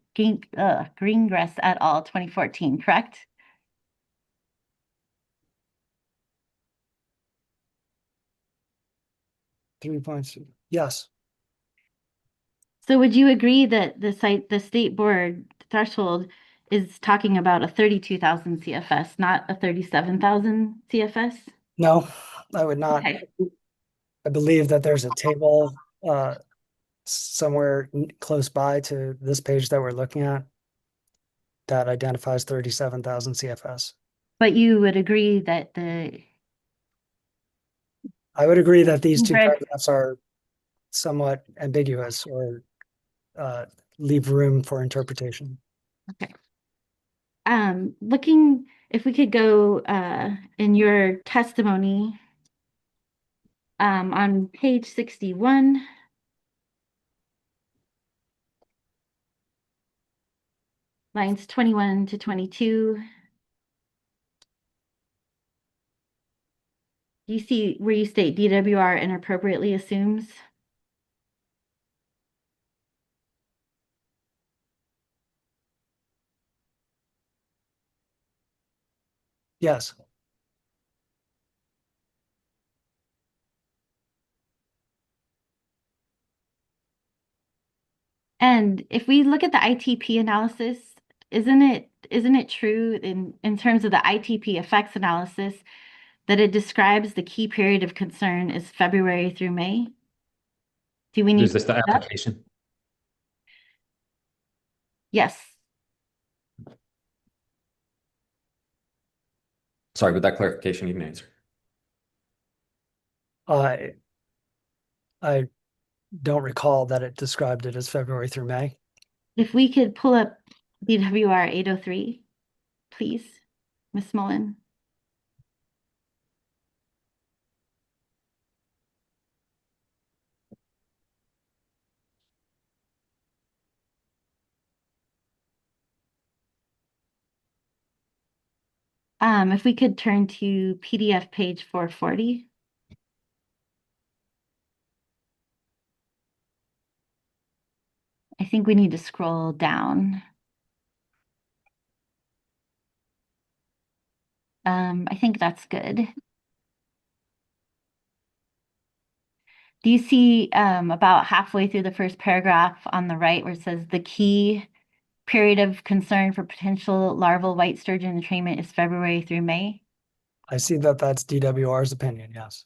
et al. 2014, correct?
.3. Yes.
So would you agree that the state board threshold is talking about a 32,000 CFS, not a 37,000 CFS?
No, I would not.
Okay.
I believe that there's a table somewhere close by to this page that we're looking at that identifies 37,000 CFS.
But you would agree that
I would agree that these two
Right.
paragraphs are somewhat ambiguous or leave room for interpretation.
okay. Looking, if we could go in your testimony on page 61, lines 21 to 22. Do you see where you state DWR inappropriately assumes?
Yes.
And if we look at the ITP analysis, isn't it true in terms of the ITP effects analysis that it describes the key period of concern is February through May? Do we need
Is this the
to look that up?
application?
Yes.
Sorry, with that clarification, you can answer.
I don't recall that it described it as February through May.
If we could pull up DWR 803, please, Ms. Mullen. If we could turn to PDF page 440. I think we need to scroll down. I think that's good. Do you see about halfway through the first paragraph on the right where it says the key period of concern for potential larval white sturgeon entrainment is February through May?
I see that that's DWR's opinion, yes.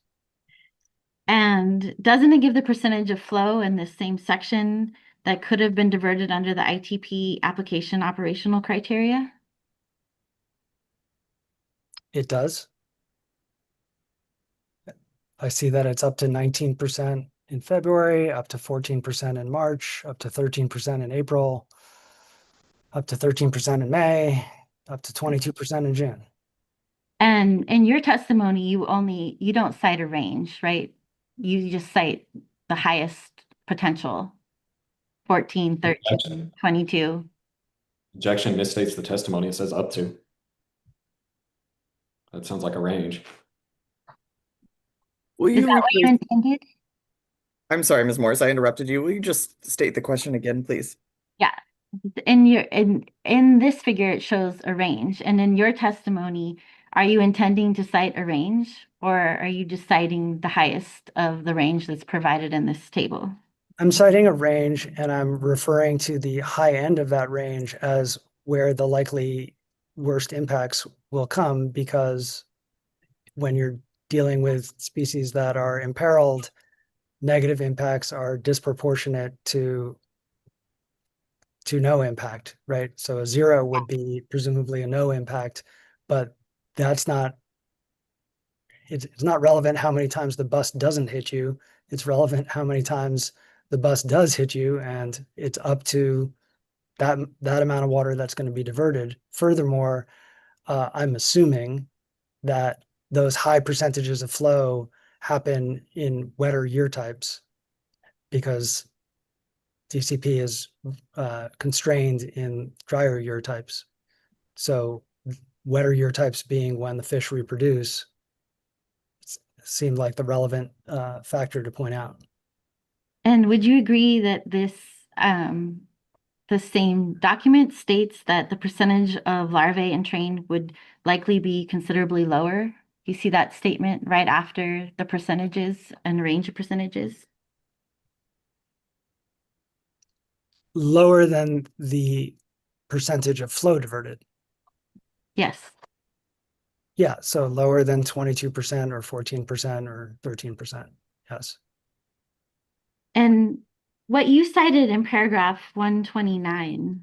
And doesn't it give the percentage of flow in this same section that could have been diverted under the ITP application operational criteria?
It does. I see that it's up to 19% in February, up to 14% in March, up to 13% in April, up to 13% in May, up to 22% in June.
And in your testimony, you don't cite a range, right? You just cite the highest potential, 14, 13, 22.
Objection misstates the testimony. It says up to. That sounds like a range.
Will
Is
you
that what you
rephrase?
intended?
I'm sorry, Ms. Morris, I interrupted you. Will you just state the question again, please?
Yeah. In this figure, it shows a range. And in your testimony, are you intending to cite a range, or are you just citing the highest of the range that's provided in this table?
I'm citing a range and I'm referring to the high end of that range as where the likely worst impacts will come, because when you're dealing with species that are imperiled, negative impacts are disproportionate to no impact, right? So a zero would be presumably a no impact, but that's not, it's not relevant how many times the bus doesn't hit you. It's relevant how many times the bus does hit you, and it's up to that amount of water that's going to be diverted. Furthermore, I'm assuming that those high percentages of flow happen in wetter year types, because DCP is constrained in drier year types. So wetter year types being when the fish reproduce seemed like the relevant factor to point out.
And would you agree that the same document states that the percentage of larvae and train would likely be considerably lower? You see that statement right after the percentages and range of percentages?
Lower than the percentage of flow diverted.
Yes.
Yeah, so lower than 22% or 14% or 13%. Yes.
And what you cited in paragraph 129,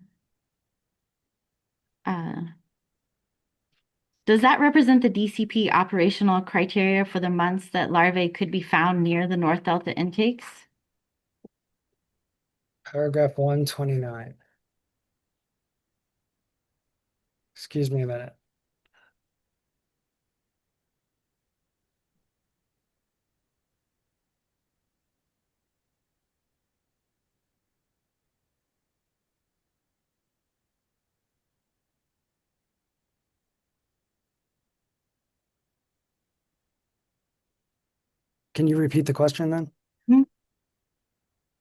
does that represent the DCP operational criteria for the months that larvae could be found near the North Delta intakes?
Paragraph 129. Excuse me a minute. Can you repeat the question then?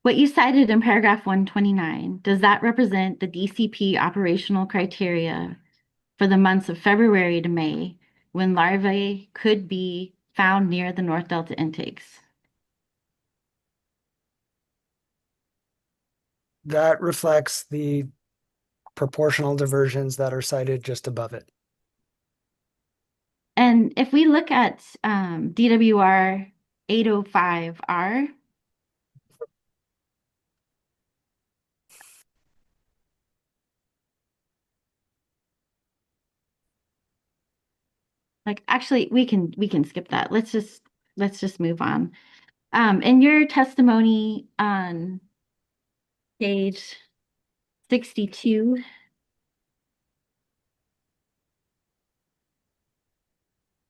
What you cited in paragraph 129, does that represent the DCP operational criteria for the months of February to May when larvae could be found near the North Delta intakes?
That reflects the proportional diversions that are cited just above it.
And if we look at DWR 805R, like actually we can skip that. Let's just move on. In your testimony on page 62,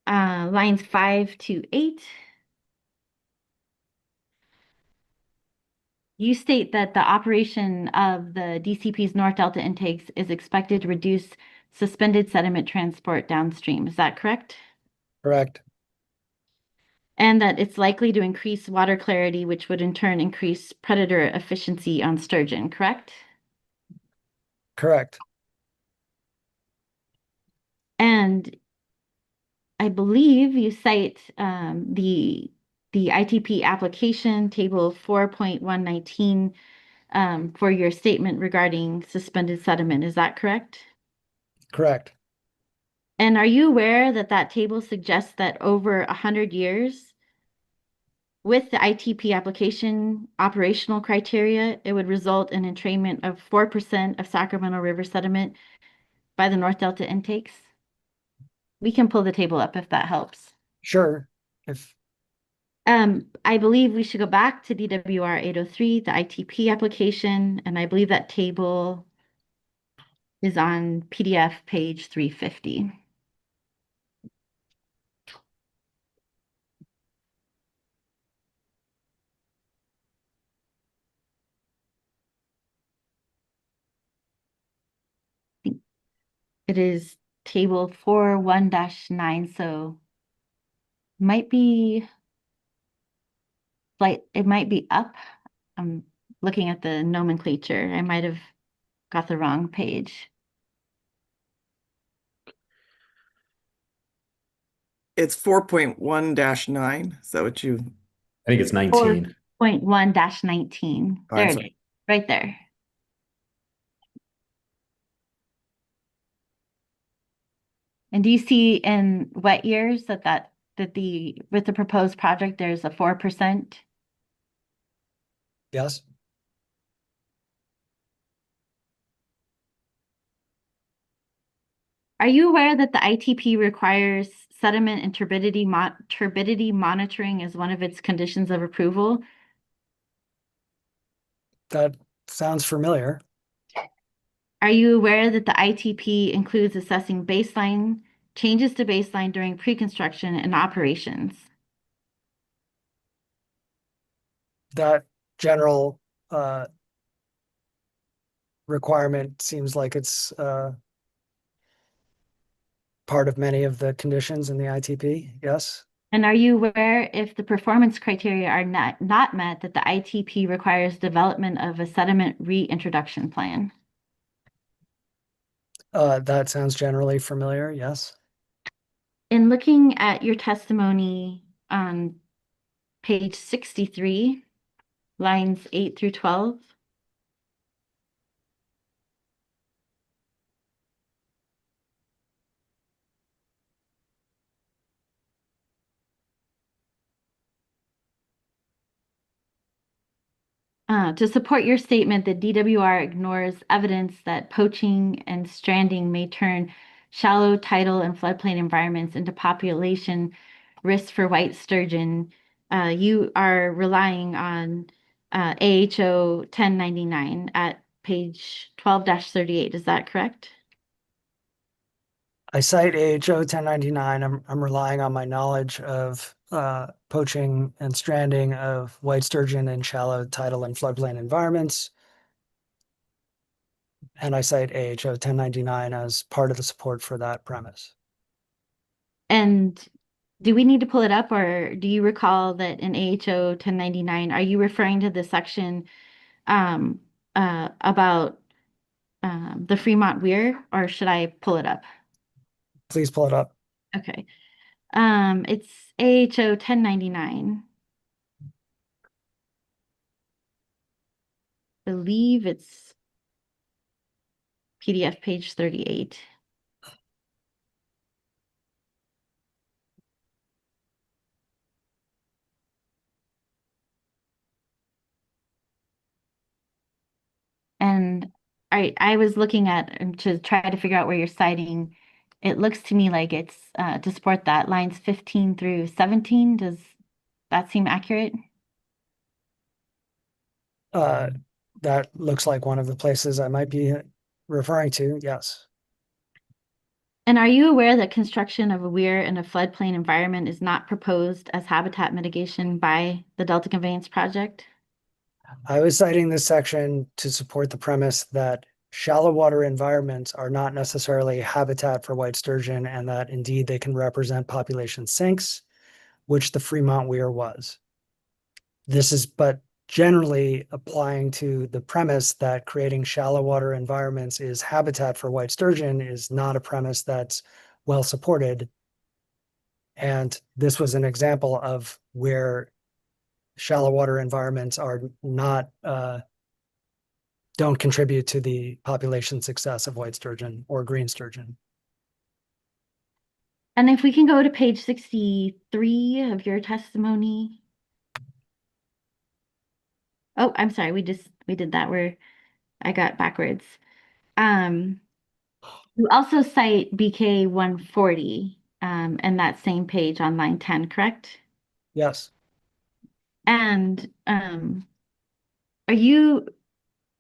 lines 5 to 8, you state that the operation of the DCP's North Delta intakes is expected to reduce suspended sediment transport downstream. Is that correct?
Correct.
And that it's likely to increase water clarity, which would in turn increase predator efficiency on sturgeon, correct?
Correct.
And I believe you cite the ITP application table 4.119 for your statement regarding suspended sediment. Is that correct?
Correct.
And are you aware that that table suggests that over 100 years, with the ITP application operational criteria, it would result in entrainment of 4% of Sacramento River sediment by the North Delta intakes? We can pull the table up if that helps.
Sure. If
I believe we should go back to DWR 803, the ITP application, and I believe that table is on PDF page 350. It is table 41-9, so might be it might be up. I'm looking at the nomenclature. I might have got the wrong page.
It's 4.1-9. Is that what you?
I think it's 19.
4.1-19.
Oh,
There
I'm
it
sorry.
is, right there. And do you see in wet years that with the proposed project, there's a 4%?
Yes.
Are you aware that the ITP requires sediment and turbidity monitoring as one of its conditions of approval?
That sounds familiar.
Are you aware that the ITP includes assessing changes to baseline during pre-construction and operations?
That general requirement seems like it's part of many of the conditions in the ITP. Yes.
And are you aware if the performance criteria are not met, that the ITP requires development of a sediment reintroduction plan?
That sounds generally familiar. Yes.
In looking at your testimony on page 63, lines 8 through 12, to support your statement that DWR ignores evidence that poaching and stranding may turn shallow tidal and floodplain environments into population risks for white sturgeon, you are relying on AHO 1099 at page 12-38. Is that correct?
I cite AHO 1099. I'm relying on my knowledge of poaching and stranding of white sturgeon in shallow tidal and floodplain environments. And I cite AHO 1099 as part of the support for that premise.
And do we need to pull it up, or do you recall that in AHO 1099, are you referring to the section about the Fremont Weir, or should I pull it up?
Please pull it up.
Okay. It's AHO 1099. I believe it's PDF page 38. And I was looking at to try to figure out where you're citing. It looks to me like it's to support that lines 15 through 17. Does that seem accurate?
That looks like one of the places I might be referring to. Yes.
And are you aware that construction of a weir in a floodplain environment is not proposed as habitat mitigation by the Delta Conveyance Project?
I was citing this section to support the premise that shallow water environments are not necessarily habitat for white sturgeon, and that indeed they can represent population sinks, which the Fremont Weir was. This is but generally applying to the premise that creating shallow water environments is habitat for white sturgeon is not a premise that's well supported. And this was an example of where shallow water environments are not don't contribute to the population success of white sturgeon or green sturgeon.
And if we can go to page 63 of your testimony. Oh, I'm sorry, we did that where I got backwards. You also cite BK 140 and that same page on line 10, correct?
Yes.
And are you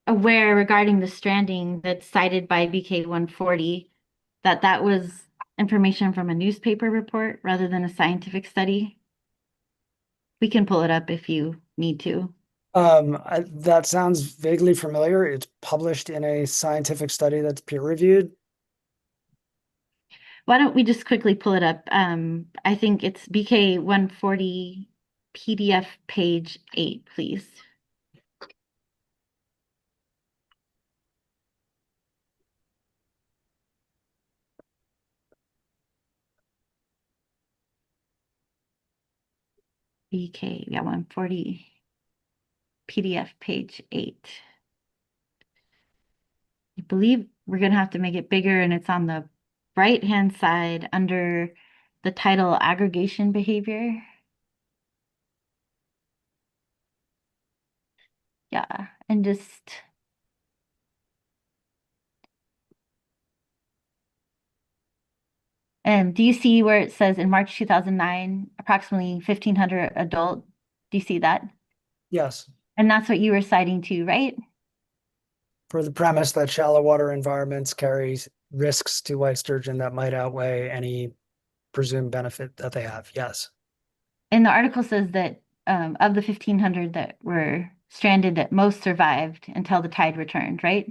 aware regarding the stranding that's cited by BK 140 that was information from a newspaper report rather than a scientific study? We can pull it up if you need to.
That sounds vaguely familiar. It's published in a scientific study that's peer reviewed.
Why don't we just quickly pull it up? I think it's BK 140 PDF page 8, please. BK, yeah, 140 PDF page 8. I believe we're going to have to make it bigger, and it's on the right-hand side under the title Aggregation Behavior. Yeah, and just do you see where it says in March 2009, approximately 1,500 adult? Do you see that?
Yes,
And that's what you were citing too, right?
for the premise that shallow water environments carry risks to white sturgeon that might outweigh any presumed benefit that they have. Yes.
And the article says that of the 1,500 that were stranded, that most survived until the tide returned, right?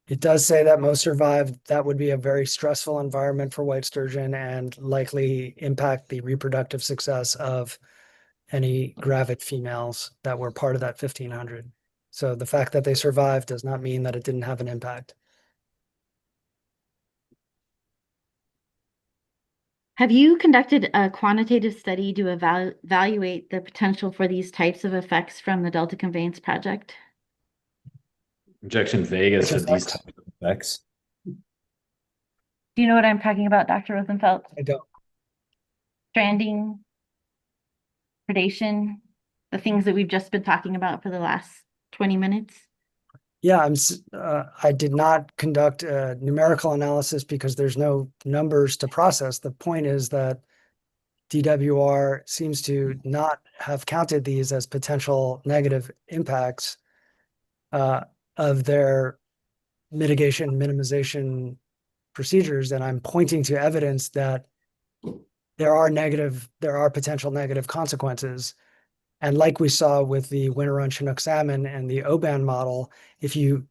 It does say that most survived. That would be a very stressful environment for white sturgeon and likely impact the reproductive success of any gravid females that were part of that 1,500. So the fact that they survived does not mean that it didn't have an impact.
Have you conducted a quantitative study to evaluate the potential for these types of effects from the Delta Conveyance project?
Objection vague as
Which
to these
effects?
types of effects.
Do you know what I'm talking about, Dr. Rosenfeld?
I don't.
Stranding, predation, the things that we've just been talking about for the last 20 minutes?
Yeah, I did not conduct a numerical analysis because there's no numbers to process. The point is that DWR seems to not have counted these as potential negative impacts of their mitigation minimization procedures. And I'm pointing to evidence that there are potential negative consequences. And like we saw with the winter run Chinook salmon and the O-band model, if you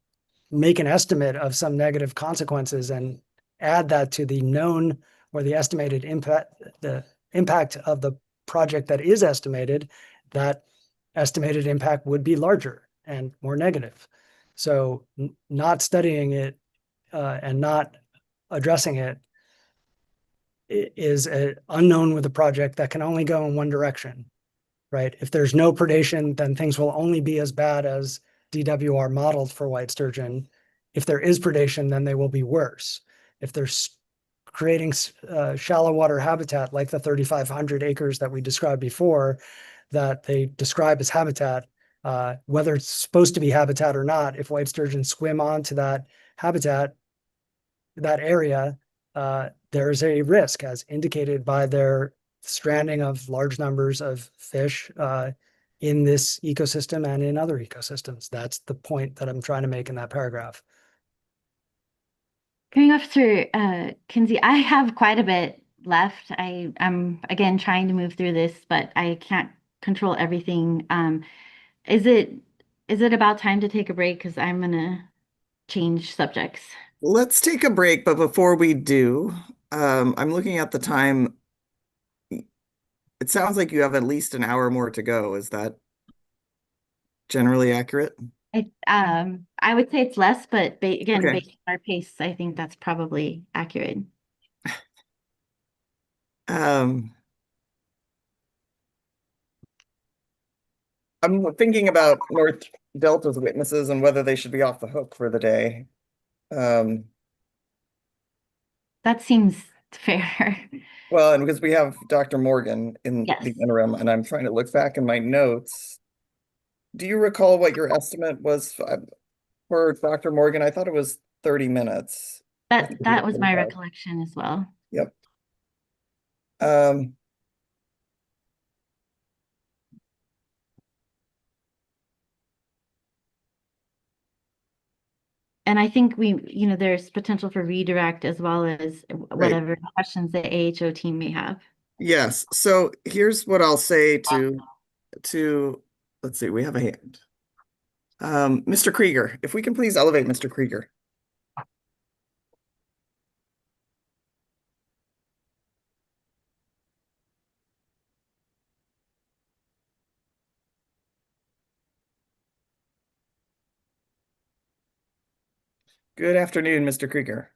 make an estimate of some negative consequences and add that to the known or the estimated impact, the impact of the project that is estimated, that estimated impact would be larger and more negative. So not studying it and not addressing it is an unknown with a project that can only go in one direction, right? If there's no predation, then things will only be as bad as DWR modeled for white sturgeon. If there is predation, then they will be worse. If there's creating shallow water habitat like the 3,500 acres that we described before, that they describe as habitat, whether it's supposed to be habitat or not, if white sturgeon swim onto that habitat, that area, there's a risk as indicated by their stranding of large numbers of fish in this ecosystem and in other ecosystems. That's the point that I'm trying to make in that paragraph.
Hearing Officer Kinsey, I have quite a bit left. I'm again trying to move through this, but I can't control everything. Is it about time to take a break? Because I'm gonna change subjects.
Let's take a break, but before we do, I'm looking at the time. It sounds like you have at least an hour more to go. Is that generally accurate?
I would say it's less, but again,
Okay.
based on our pace, I think that's probably accurate.
Um, I'm thinking about North Delta's witnesses and whether they should be off the hook for the day. Um,
That seems fair.
well, and because we have Dr. Morgan in
Yes.
the interim, and I'm trying to look back in my notes. Do you recall what your estimate was for Dr. Morgan? I thought it was 30 minutes. I think you
That
were
was my
25.
recollection as well.
Yep. Um,
And I think there's potential for redirect as well as
right.
whatever questions the AHO team may have.
Yes. So here's what I'll say to let's see, we have a hand. Mr. Krieger, if we can please elevate Mr. Krieger. Good afternoon, Mr. Krieger.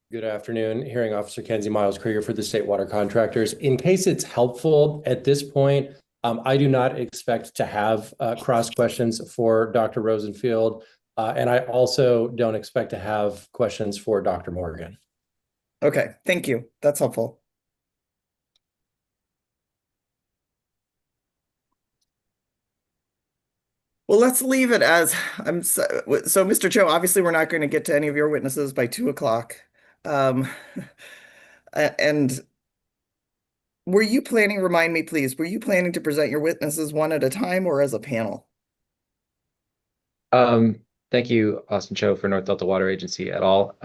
Good afternoon, Hearing Officer Kenzie Miles Krieger for the State Water Contractors. In case it's helpful at this point, I do not expect to have cross questions for Dr. Rosenfield, and I also don't expect to have questions for Dr. Morgan.
Okay, thank you. That's helpful. Well, let's leave it as Mr. Cho, obviously we're not going to get to any of your witnesses by 2 o'clock. Um, and were you planning, remind me please, were you planning to present your witnesses one at a time or as a panel?
Thank you, Austin Cho for North Delta Water Agency et al.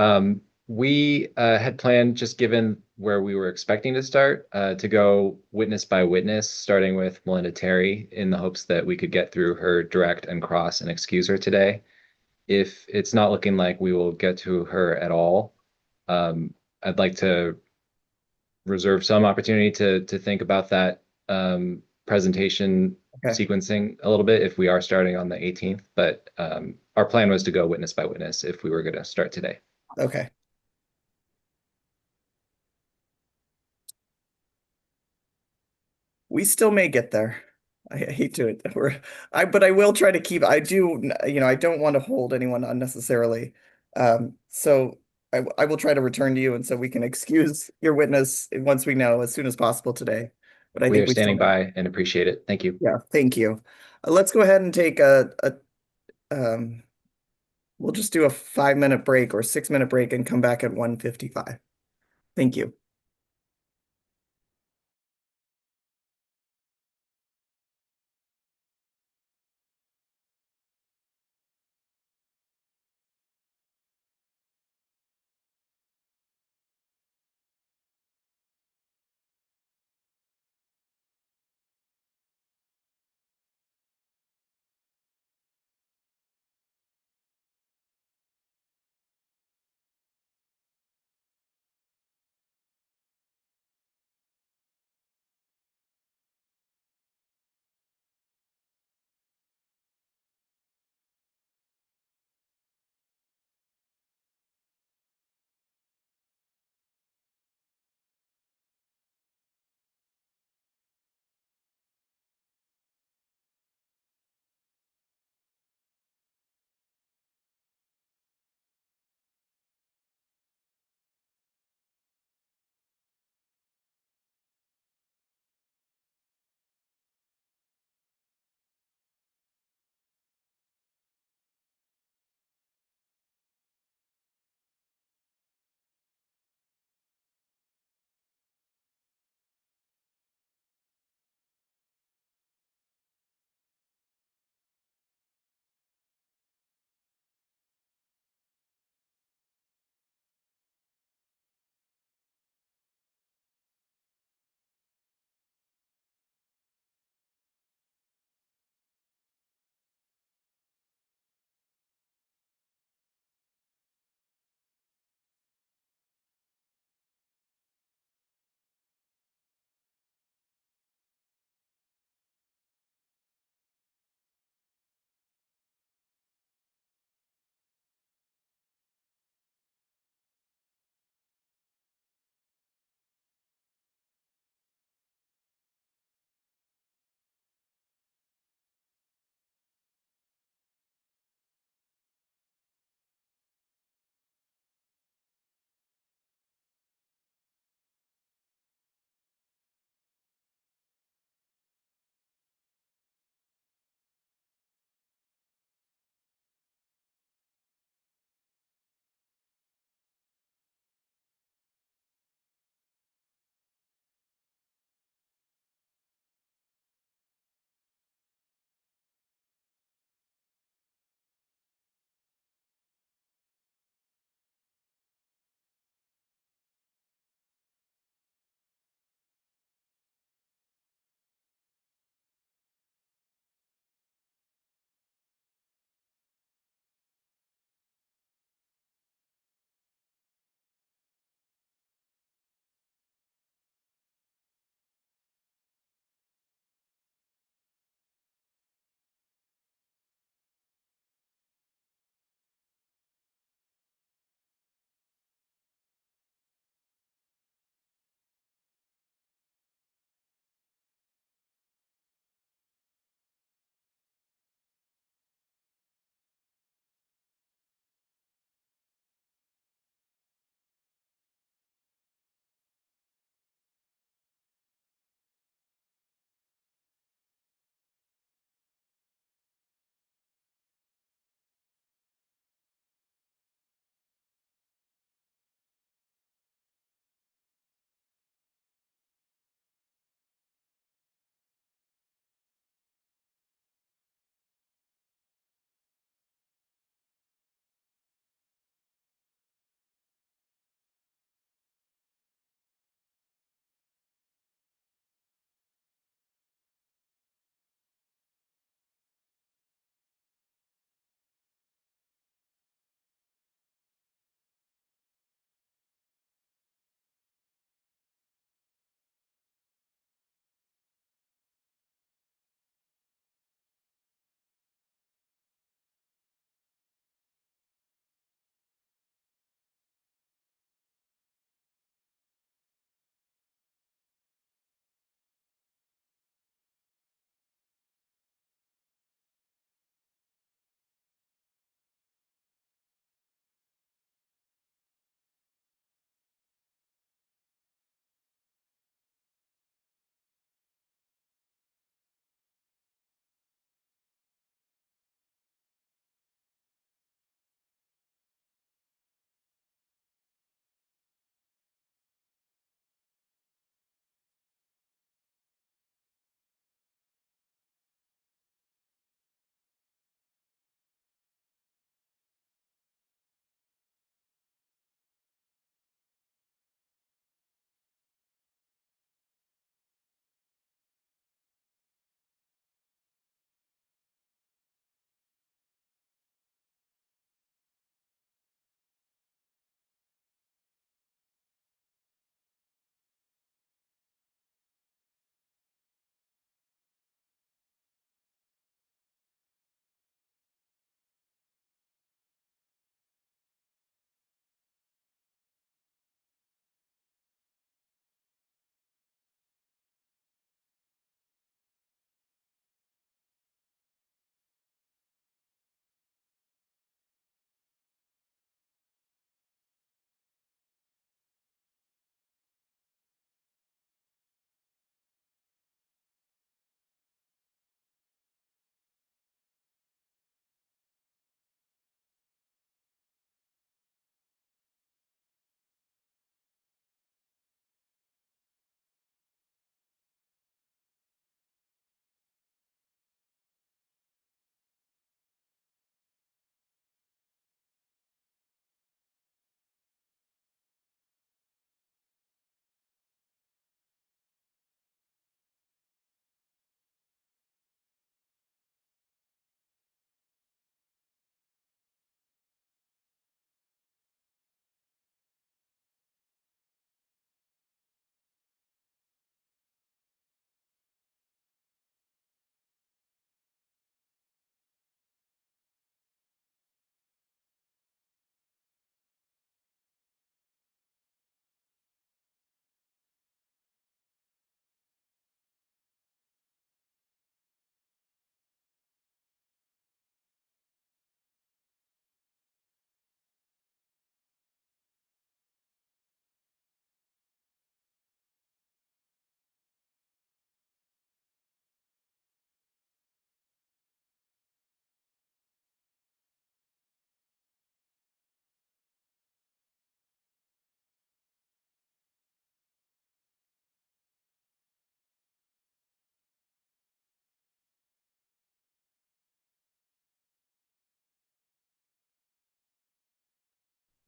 We had planned, just given where we were expecting to start, to go witness by witness, starting with Melinda Terry, in the hopes that we could get through her direct and cross and excuse her today. If it's not looking like we will get to her at all, I'd like to reserve some opportunity to think about that presentation sequencing a little bit if we are starting on the 18th. But our plan was to go witness by witness if we were going to start today.
Okay. We still may get there. I hate to it. But I will try to keep, I do, I don't want to hold anyone unnecessarily. So I will try to return to you, and so we can excuse your witness once we know as soon as possible today. But I
We
think
are
we
standing
still
by and appreciate it. Thank you.
Yeah, thank you. Let's go ahead and take um, we'll just do a 5-minute break or 6-minute break and come back at 1:55. Thank you.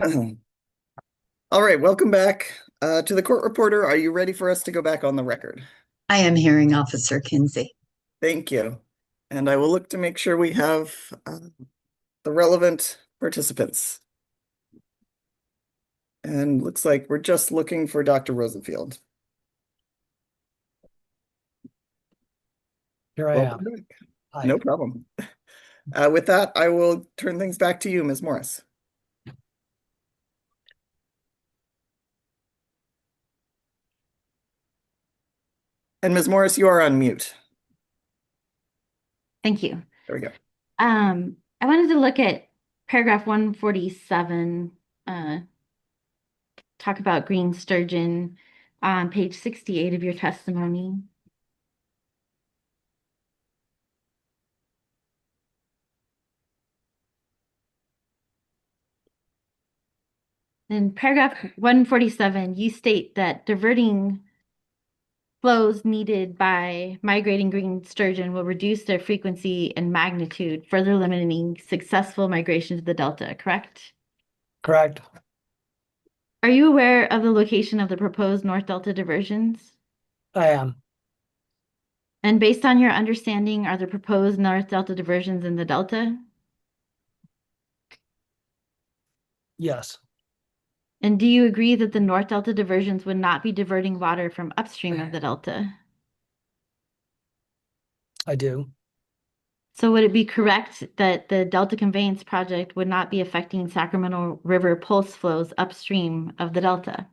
All right, welcome back to the court reporter. Are you ready for us to go back on the record?
I am hearing Officer Kinsey.
Thank you. And I will look to make sure we have the relevant participants. And looks like we're just looking for Dr. Rosenfield.
Here I
Welcome
am.
back.
Hi.
No problem. With that, I will turn things back to you, Ms. Morris. And Ms. Morris, you are on mute.
Thank you.
There we go.
I wanted to look at paragraph 147, talk about green sturgeon on page 68 of your testimony. In paragraph 147, you state that diverting flows needed by migrating green sturgeon will reduce their frequency and magnitude, further limiting successful migration to the delta, correct?
Correct.
Are you aware of the location of the proposed North Delta diversions?
I am.
And based on your understanding, are the proposed North Delta diversions in the delta?
Yes.
And do you agree that the North Delta diversions would not be diverting water from upstream of the delta?
I do.
So would it be correct that the Delta Conveyance project would not be affecting Sacramento River pulse flows upstream of the delta?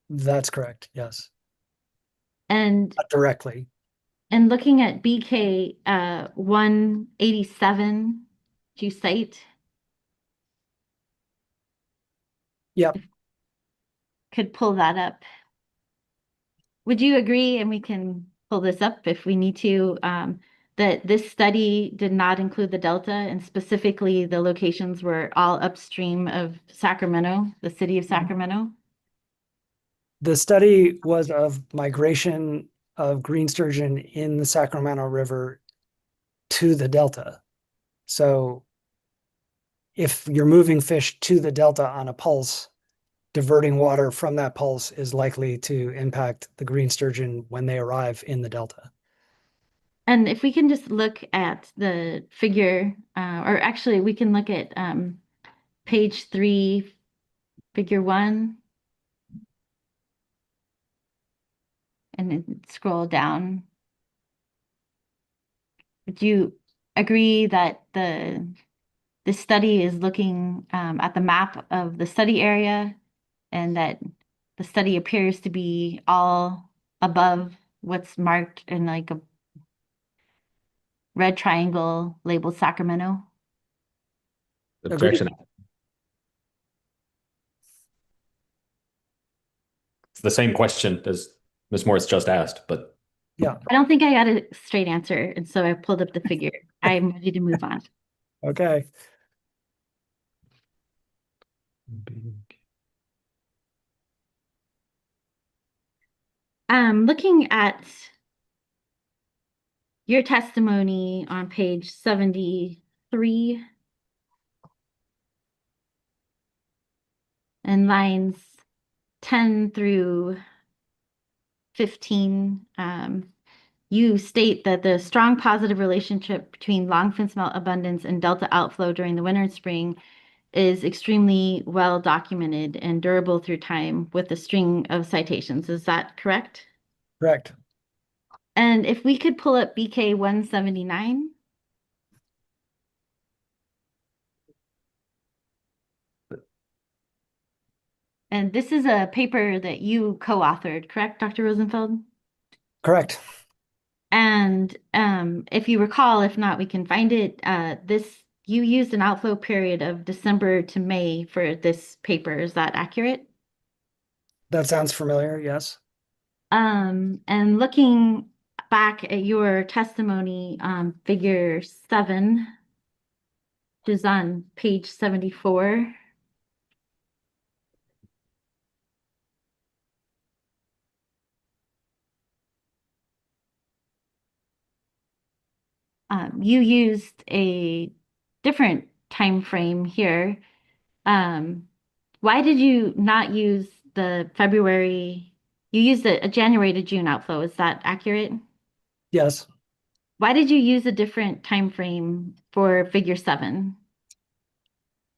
That's correct. Yes.
And
Not directly.
looking at BK 187, do you cite?
Yep.
Could pull that up. Would you agree, and we can pull this up if we need to, that this study did not include the delta, and specifically the locations were all upstream of Sacramento, the city of Sacramento?
The study was of migration of green sturgeon in the Sacramento River to the delta. So if you're moving fish to the delta on a pulse, diverting water from that pulse is likely to impact the green sturgeon when they arrive in the delta.
And if we can just look at the figure, or actually we can look at page 3, figure 1, and then scroll down. Would you agree that the study is looking at the map of the study area, and that the study appears to be all above what's marked in like a red triangle labeled Sacramento?
Objection. It's the same question as Ms. Morris just asked, but
Yeah.
I don't think I got a straight answer, and so I pulled up the figure. I'm ready to move on.
Okay.
Looking at your testimony on page 73 and lines 10 through 15, you state that the strong positive relationship between longfin smelt abundance and delta outflow during the winter and spring is extremely well documented and durable through time with a string of citations. Is that correct?
Correct.
And if we could pull up BK 179. And this is a paper that you co-authored, correct, Dr. Rosenfeld?
Correct.
And if you recall, if not, we can find it. You used an outflow period of December to May for this paper. Is that accurate?
That sounds familiar. Yes.
And looking back at your testimony, figure 7, which is on page 74. You used a different time frame here. Why did you not use the February? You used a January to June outflow. Is that accurate?
Yes.
Why did you use a different time frame for figure 7?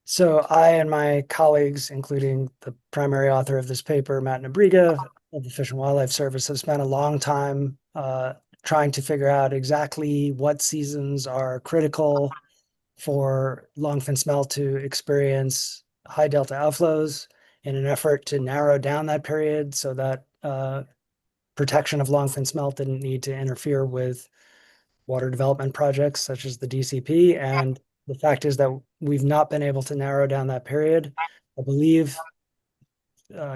So I and my colleagues, including the primary author of this paper, Matt Nabriga of the Fish and Wildlife Service, have spent a long time trying to figure out exactly what seasons are critical for longfin smelt to experience high delta outflows in an effort to narrow down that period so that protection of longfin smelt didn't need to interfere with water development projects such as the DCP. And the fact is that we've not been able to narrow down that period. I believe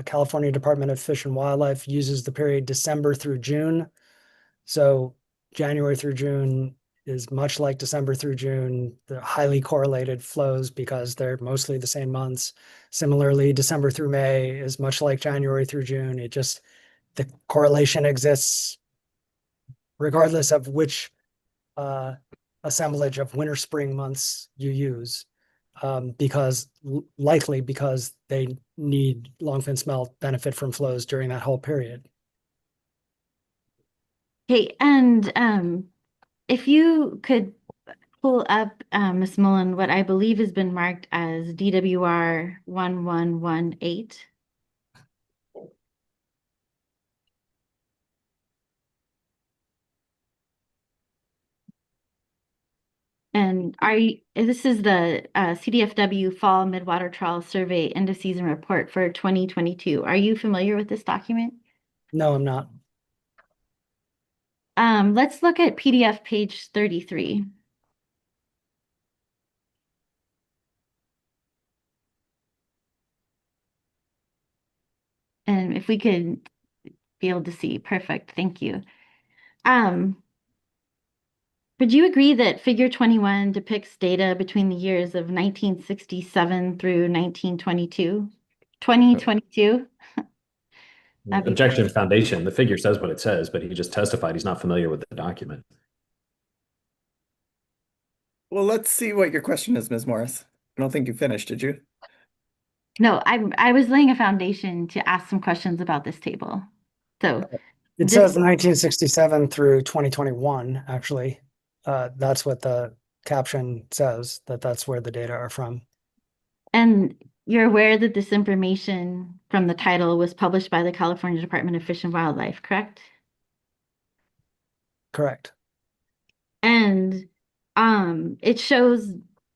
California Department of Fish and Wildlife uses the period December through June. So January through June is much like December through June. They're highly correlated flows because they're mostly the same months. Similarly, December through May is much like January through June. It just, the correlation exists regardless of which assemblage of winter spring months you use, likely because they need longfin smelt benefit from flows during that whole period.
Okay, and if you could pull up, Ms. Mullen, what I believe has been marked as DWR 1118. And this is the CDFW Fall Midwater Trawl Survey End of Season Report for 2022. Are you familiar with this document?
No, I'm not.
Let's look at PDF page 33. And if we could be able to see, perfect, thank you. Would you agree that figure 21 depicts data between the years of 1967 through 1922? 2022?
Objection foundation. The figure says what it says, but he just testified he's not familiar with the document.
Well, let's see what your question is, Ms. Morris. I don't think you finished, did you?
No, I was laying a foundation to ask some questions about this table. So
It says 1967 through 2021, actually. That's what the caption says, that's where the data are from.
And you're aware that this information from the title was published by the California Department of Fish and Wildlife, correct?
Correct.
And it shows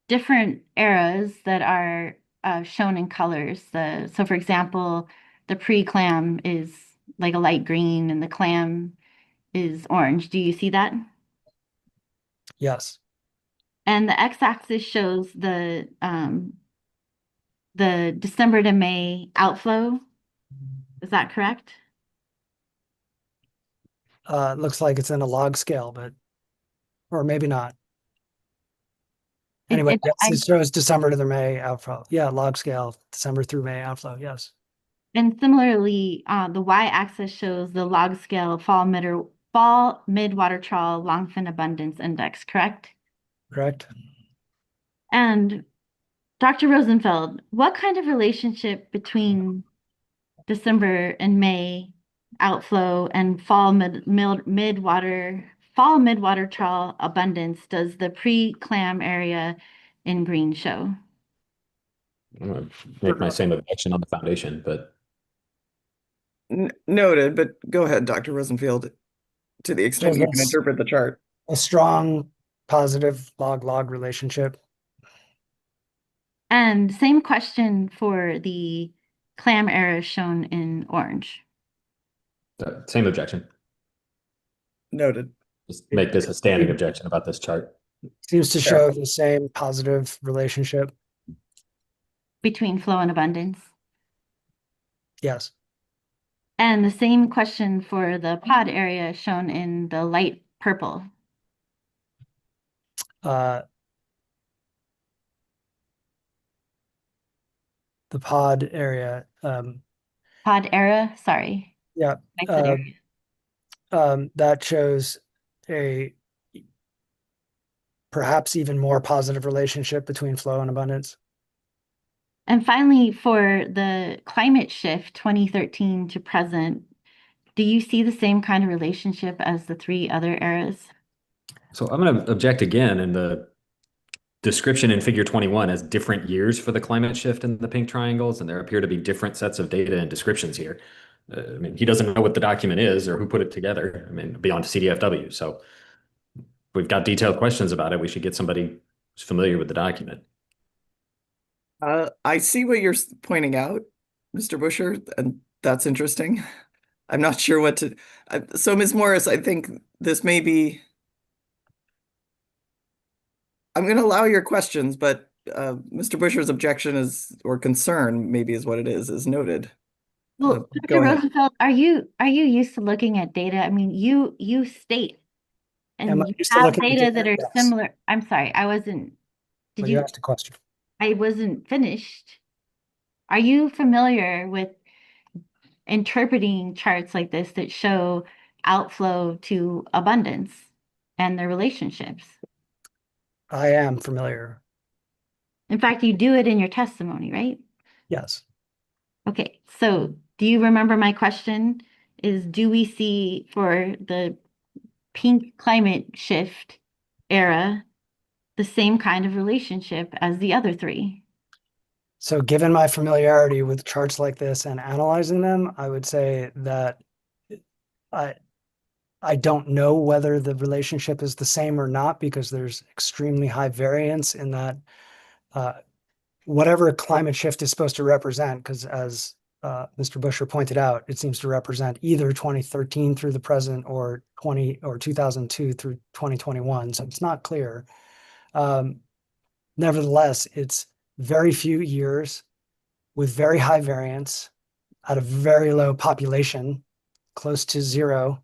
different eras that are shown in colors. So for example, the pre-clam is like a light green and the clam is orange. Do you see that?
Yes.
And the x-axis shows the December to May outflow. Is that correct?
It looks like it's in a log scale, or maybe not. Anyway, yes, it shows December to the May outflow. Yeah, log scale, December through May outflow, yes.
And similarly, the y-axis shows the log scale fall mid-water trawl longfin abundance index, correct?
Correct.
And Dr. Rosenfeld, what kind of relationship between December and May outflow and fall midwater trawl abundance does the pre-clam area in green show?
I'm gonna make my same objection on the foundation, but
Noted, but go ahead, Dr. Rosenfield, to the extent you can interpret the chart.
A strong positive log-log relationship.
And same question for the clam era shown in orange.
same objection.
Noted.
Just make this a standing objection about this chart.
Seems to show the same positive relationship.
Between flow and abundance.
Yes.
And the same question for the pod area shown in the light purple.
The pod area.
Pod era, sorry.
Yeah. That shows a perhaps even more positive relationship between flow and abundance.
And finally, for the climate shift 2013 to present, do you see the same kind of relationship as the three other eras?
So I'm going to object again, in the description in figure 21 as different years for the climate shift in the pink triangles, and there appear to be different sets of data and descriptions here. I mean, he doesn't know what the document is or who put it together. I mean, beyond CDFW. So if we've got detailed questions about it, we should get somebody who's familiar with the document.
I see what you're pointing out, Mr. Busher, and that's interesting. I'm not sure what to. So, Ms. Morris, I think this may be. I'm going to allow your questions, but Mr. Busher's objection is, or concern, maybe is what it is noted.
Well,
Go
Dr.
ahead.
Rosenfeld, are you used to looking at data? I mean, you state
Am I
and you
used to
have
looking at
data that are
Yes.
similar. I'm sorry, I wasn't. Did
Well, you
you?
asked a question.
I wasn't finished. Are you familiar with interpreting charts like this that show outflow to abundance and their relationships?
I am familiar.
In fact, you do it in your testimony, right?
Yes.
Okay, so do you remember my question? Is do we see for the pink climate shift era the same kind of relationship as the other three?
So given my familiarity with charts like this and analyzing them, I would say that I I don't know whether the relationship is the same or not, because there's extremely high variance in that whatever climate shift is supposed to represent, because as Mr. Busher pointed out, it seems to represent either 2013 through the present or 2002 through 2021. So it's not clear. Nevertheless, it's very few years with very high variance at a very low population, close to zero.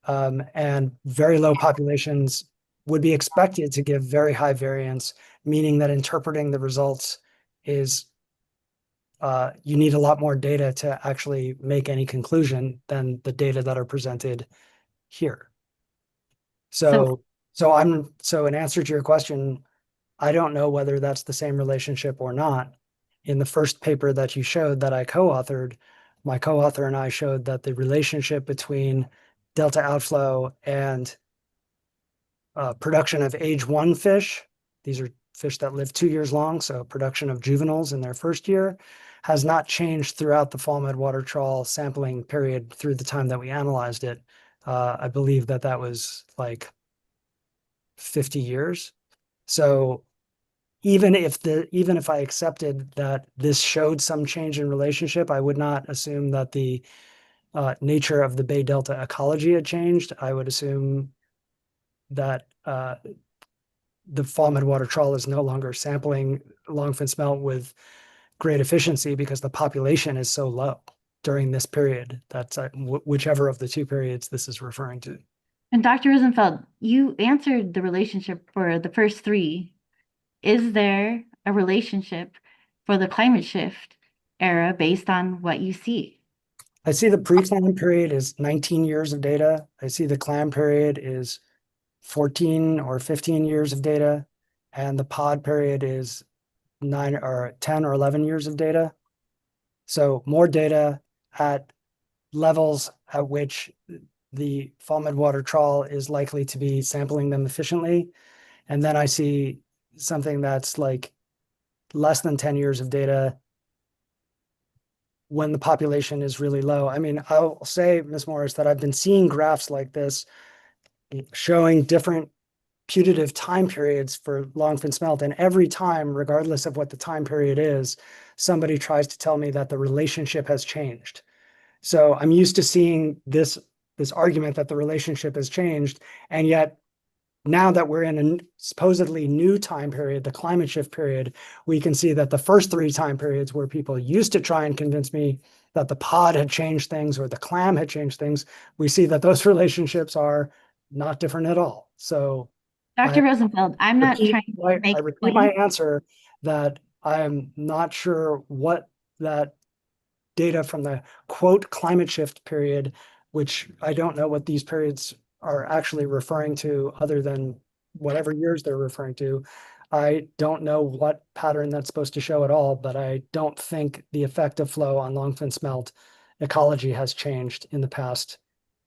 And very low populations would be expected to give very high variance, meaning that interpreting the results is you need a lot more data to actually make any conclusion than the data that are presented here. So in answer to your question, I don't know whether that's the same relationship or not. In the first paper that you showed that I co-authored, my co-author and I showed that the relationship between delta outflow and production of age 1 fish, these are fish that live 2 years long, so production of juveniles in their first year, has not changed throughout the fall mud water trawl sampling period through the time that we analyzed it. I believe that was like 50 years. So even if I accepted that this showed some change in relationship, I would not assume that the nature of the Bay Delta ecology had changed. I would assume that the fall mud water trawl is no longer sampling longfin smelt with great efficiency because the population is so low during this period. That's whichever of the two periods this is referring to.
And Dr. Rosenfeld, you answered the relationship for the first three. Is there a relationship for the climate shift era based on what you see?
I see the pre-clam period is 19 years of data. I see the clam period is 14 or 15 years of data, and the pod period is 9 or 10 or 11 years of data. So more data at levels at which the fall mud water trawl is likely to be sampling them efficiently. And then I see something that's like less than 10 years of data when the population is really low. I mean, I'll say, Ms. Morris, that I've been seeing graphs like this showing different putative time periods for longfin smelt. And every time, regardless of what the time period is, somebody tries to tell me that the relationship has changed. So I'm used to seeing this argument that the relationship has changed. And yet now that we're in a supposedly new time period, the climate shift period, we can see that the first three time periods where people used to try and convince me that the pod had changed things or the clam had changed things, we see that those relationships are not different at all. So
Dr. Rosenfeld, I'm not trying to make
I
a
repeat my
point.
answer that I am not sure what that data from the quote climate shift period, which I don't know what these periods are actually referring to other than whatever years they're referring to. I don't know what pattern that's supposed to show at all, but I don't think the effective flow on longfin smelt ecology has changed in the past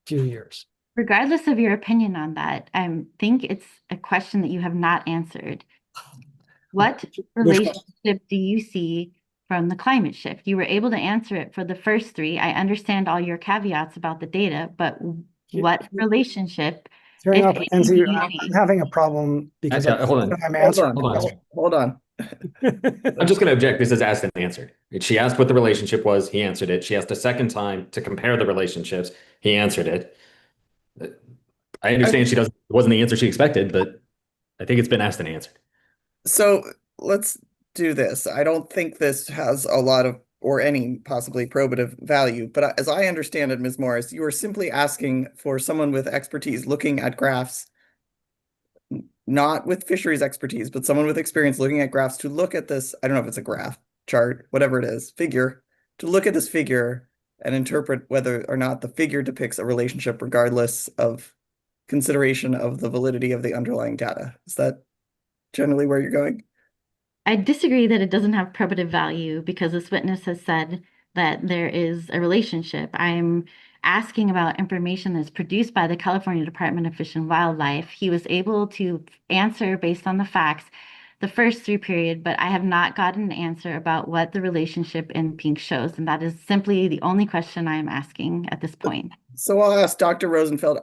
few years.
Regardless of your opinion on that, I think it's a question that you have not answered. What
Which one?
relationship do you see from the climate shift? You were able to answer it for the first three. I understand all your caveats about the data, but what relationship,
Hearing
if
off,
any, do
Kenzie,
you
I'm
see?
having a problem because
Hold on.
I'm
Hold
answering.
on,
Hold on.
hold on.
I'm just going to object. This is asked and answered. She asked what the relationship was. He answered it. She asked a second time to compare the relationships. He answered it. I understand it wasn't the answer she expected, but I think it's been asked and answered.
So let's do this. I don't think this has a lot of, or any possibly probative value, but as I understand it, Ms. Morris, you are simply asking for someone with expertise looking at graphs, not with fisheries expertise, but someone with experience looking at graphs to look at this. I don't know if it's a graph, chart, whatever it is, figure, to look at this figure and interpret whether or not the figure depicts a relationship regardless of consideration of the validity of the underlying data. Is that generally where you're going?
I disagree that it doesn't have probative value because this witness has said that there is a relationship. I'm asking about information that's produced by the California Department of Fish and Wildlife. He was able to answer based on the facts the first three period, but I have not gotten an answer about what the relationship in pink shows. And that is simply the only question I am asking at this point.
So I'll ask Dr. Rosenfeld.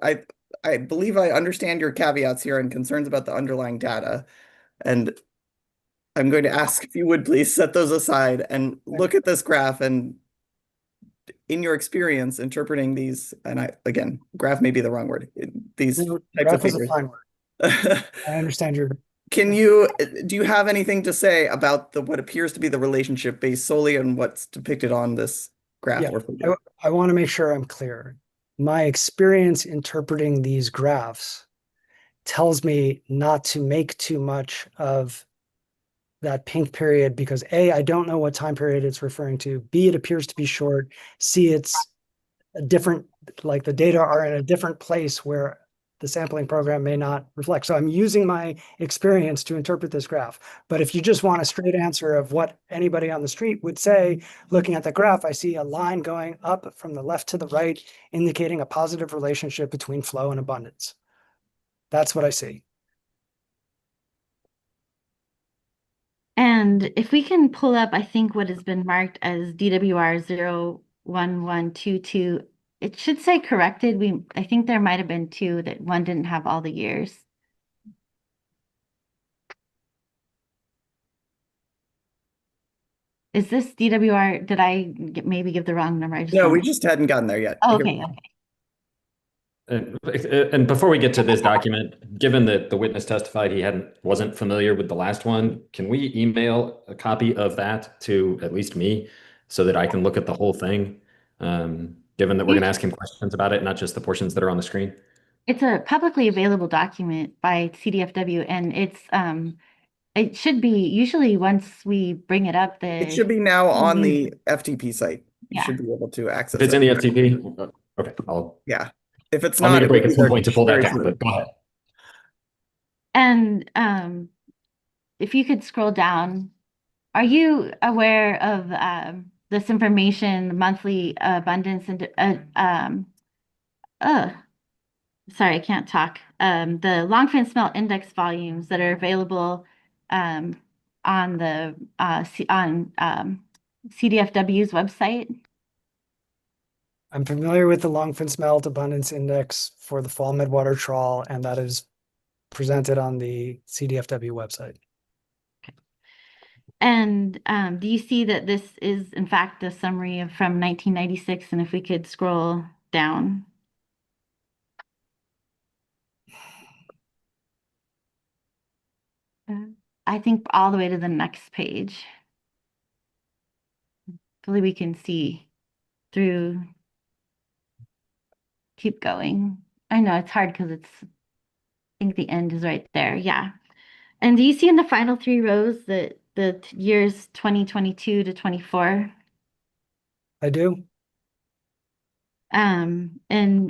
I believe I understand your caveats here and concerns about the underlying data. And I'm going to ask if you would please set those aside and look at this graph and in your experience interpreting these, and again, graph may be the wrong word, these types of
Graph is a
figures.
fine word. I understand your.
Do you have anything to say about what appears to be the relationship based solely on what's depicted on this graph
Yeah,
or figure?
I want to make sure I'm clear. My experience interpreting these graphs tells me not to make too much of that pink period because A, I don't know what time period it's referring to. B, it appears to be short. C, it's a different, like the data are in a different place where the sampling program may not reflect. So I'm using my experience to interpret this graph. But if you just want a straight answer of what anybody on the street would say, looking at the graph, I see a line going up from the left to the right, indicating a positive relationship between flow and abundance. That's what I see.
And if we can pull up, I think what has been marked as DWR 01122, it should say corrected. I think there might have been two that one didn't have all the years. Is this DWR? Did I maybe give the wrong number? I just
No, we
want
just hadn't gotten there yet.
Oh,
Here we
okay,
go.
okay.
And before we get to this document, given that the witness testified he wasn't familiar with the last one, can we email a copy of that to at least me so that I can look at the whole thing? Given that we're going to ask him questions about it, not just the portions that are on the screen.
It's a publicly available document by CDFW, and it should be usually once we bring it up,
It should be now on the
Mm-hmm.
FTP site. You
Yeah.
should be able to access
If it's
it.
in the FTP, okay,
Yeah. If it's
I'll
not,
need a
it would
break
be
at some
there
point to pull that
very
down,
soon.
but go ahead.
And if you could scroll down, are you aware of this information, monthly abundance and sorry, I can't talk. The longfin smelt index volumes that are available on the CDFW's website?
I'm familiar with the longfin smelt abundance index for the fall midwater trawl, and that is presented on the CDFW website.
And do you see that this is, in fact, a summary from 1996? And if we could scroll down. I think all the way to the next page. Hopefully we can see through. Keep going. I know it's hard because I think the end is right there. Yeah. And do you see in the final three rows that the years 2022 to 24?
I do.
And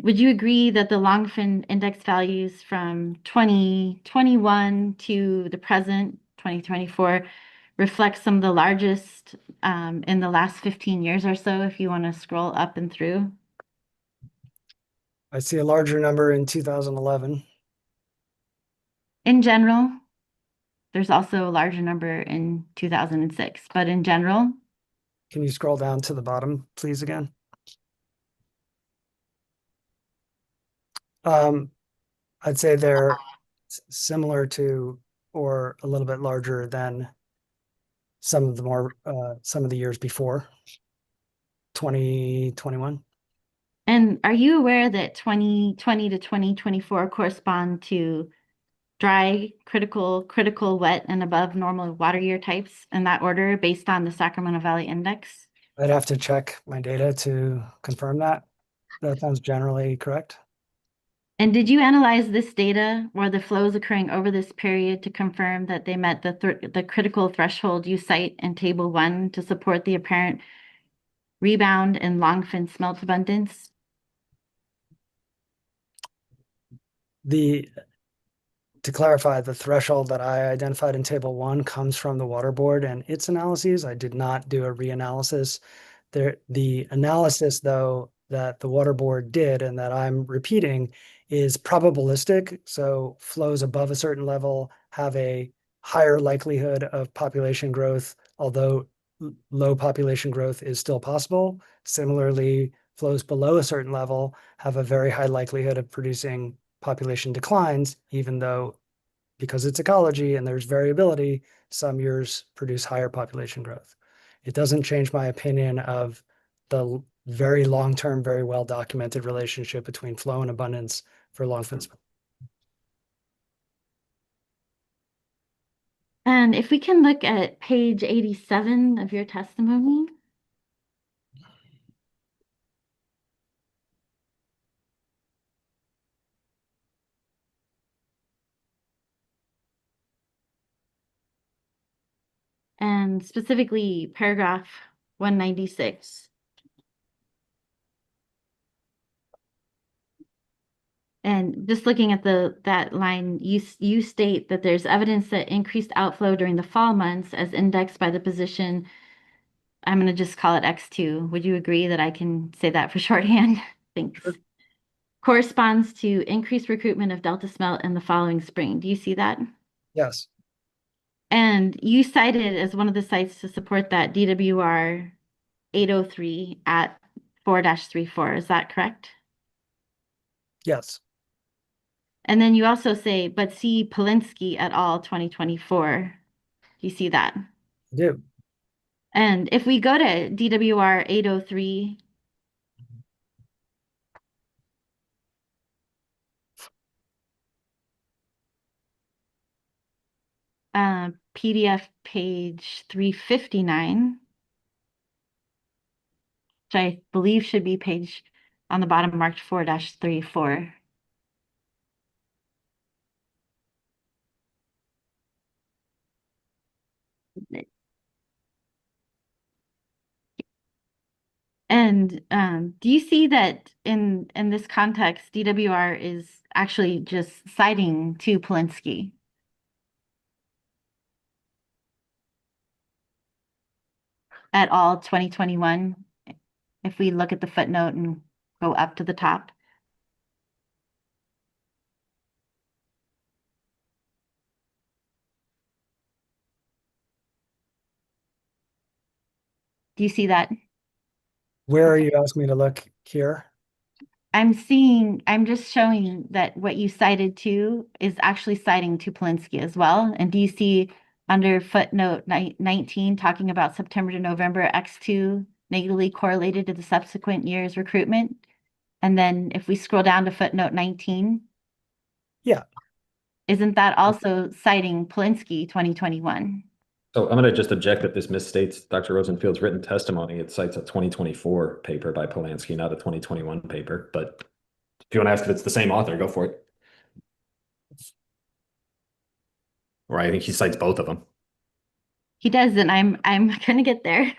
would you agree that the longfin index values from 2021 to the present 2024 reflects some of the largest in the last 15 years or so, if you want to scroll up and through.
I see a larger number in 2011.
In general, there's also a larger number in 2006, but in general,
Can you scroll down to the bottom, please, again? I'd say they're similar to or a little bit larger than some of the years before 2021.
and are you aware that 2020 to 2024 correspond to dry, critical, wet, and above normal water year types in that order based on the Sacramento Valley Index?
I'd have to check my data to confirm that. That sounds generally correct.
And did you analyze this data or the flows occurring over this period to confirm that they met the critical threshold you cite in Table 1 to support the apparent rebound in longfin smelt abundance?
To clarify, the threshold that I identified in Table 1 comes from the Water Board and its analyses. I did not do a reanalysis. The analysis, though, that the Water Board did and that I'm repeating is probabilistic. So flows above a certain level have a higher likelihood of population growth, although low population growth is still possible. Similarly, flows below a certain level have a very high likelihood of producing population declines, even though because it's ecology and there's variability, some years produce higher population growth. It doesn't change my opinion of the very long-term, very well-documented relationship between flow and abundance for longfin smelt.
And if we can look at page 87 of your testimony. And specifically paragraph 196. And just looking at that line, you state that there's evidence that increased outflow during the fall months as indexed by the position. I'm going to just call it X2. Would you agree that I can say that for shorthand? Thanks.
Sure.
Corresponds to increased recruitment of Delta smelt in the following spring. Do you see that?
Yes.
And you cited as one of the sites to support that DWR 803 at 4-34. Is that correct?
Yes.
And then you also say, but see Polinsky et al. 2024. Do you see that?
I do.
And if we go to DWR 803, PDF page 359, which I believe should be page on the bottom marked 4-34. And do you see that in this context, DWR is actually just citing to Polinsky? At all 2021, if we look at the footnote and go up to the top. Do you see that?
Where are you asking me to look here?
I'm just showing that what you cited to is actually citing to Polinsky as well. And do you see under footnote 19 talking about September to November X2 negatively correlated to the subsequent year's recruitment? And then if we scroll down to footnote 19.
Yeah.
Isn't that also citing Polinsky 2021?
So I'm going to just object that this misstates Dr. Rosenfield's written testimony. It cites a 2024 paper by Polanski, not a 2021 paper. But if you want to ask if it's the same author, go for it. Or I think he cites both of them.
He does, and I'm gonna get there.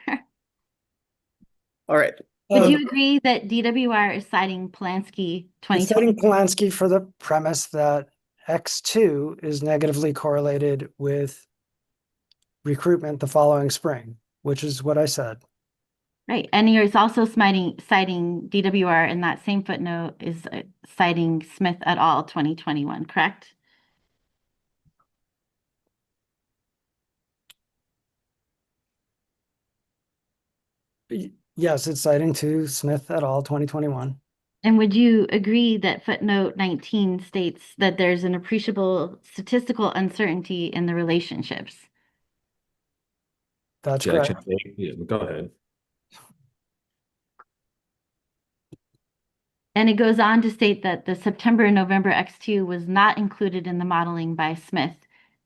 All right.
Would you agree that DWR is citing Polanski
It's
2020?
citing Polanski for the premise that X2 is negatively correlated with recruitment the following spring, which is what I said.
Right. And you're also citing DWR in that same footnote is citing Smith et al. 2021, correct?
Yes, it's citing to Smith et al. 2021.
And would you agree that footnote 19 states that there's an appreciable statistical uncertainty in the relationships?
That's
Objection.
correct.
Yeah, go ahead.
And it goes on to state that the September and November X2 was not included in the modeling by Smith,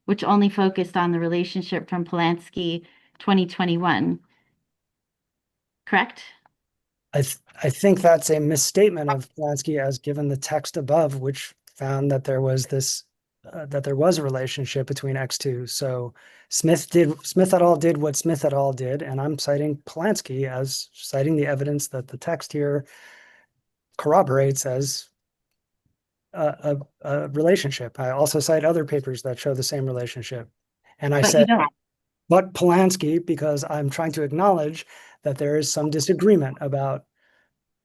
which only focused on the relationship from Polanski 2021. Correct?
I think that's a misstatement of Polanski as given the text above, which found that there was a relationship between X2. So Smith et al. Did what Smith et al. Did, and I'm citing Polanski as citing the evidence that the text here corroborates as a relationship. I also cite other papers that show the same relationship. And I
But you
said,
don't.
but Polanski, because I'm trying to acknowledge that there is some disagreement about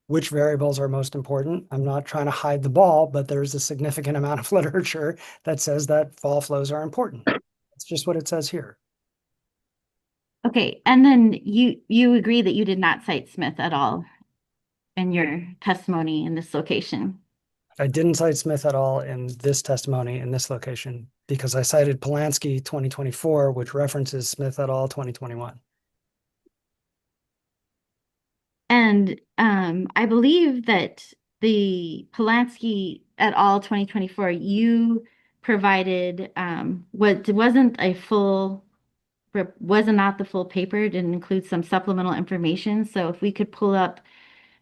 which variables are most important. I'm not trying to hide the ball, but there's a significant amount of literature that says that fall flows are important. That's just what it says here.
Okay, and then you agree that you did not cite Smith at all in your testimony in this location.
I didn't cite Smith at all in this testimony in this location because I cited Polanski 2024, which references Smith et al. 2021.
And I believe that the Polanski et al. 2024, you provided what wasn't a full, was not the full paper, it didn't include some supplemental information. So if we could pull up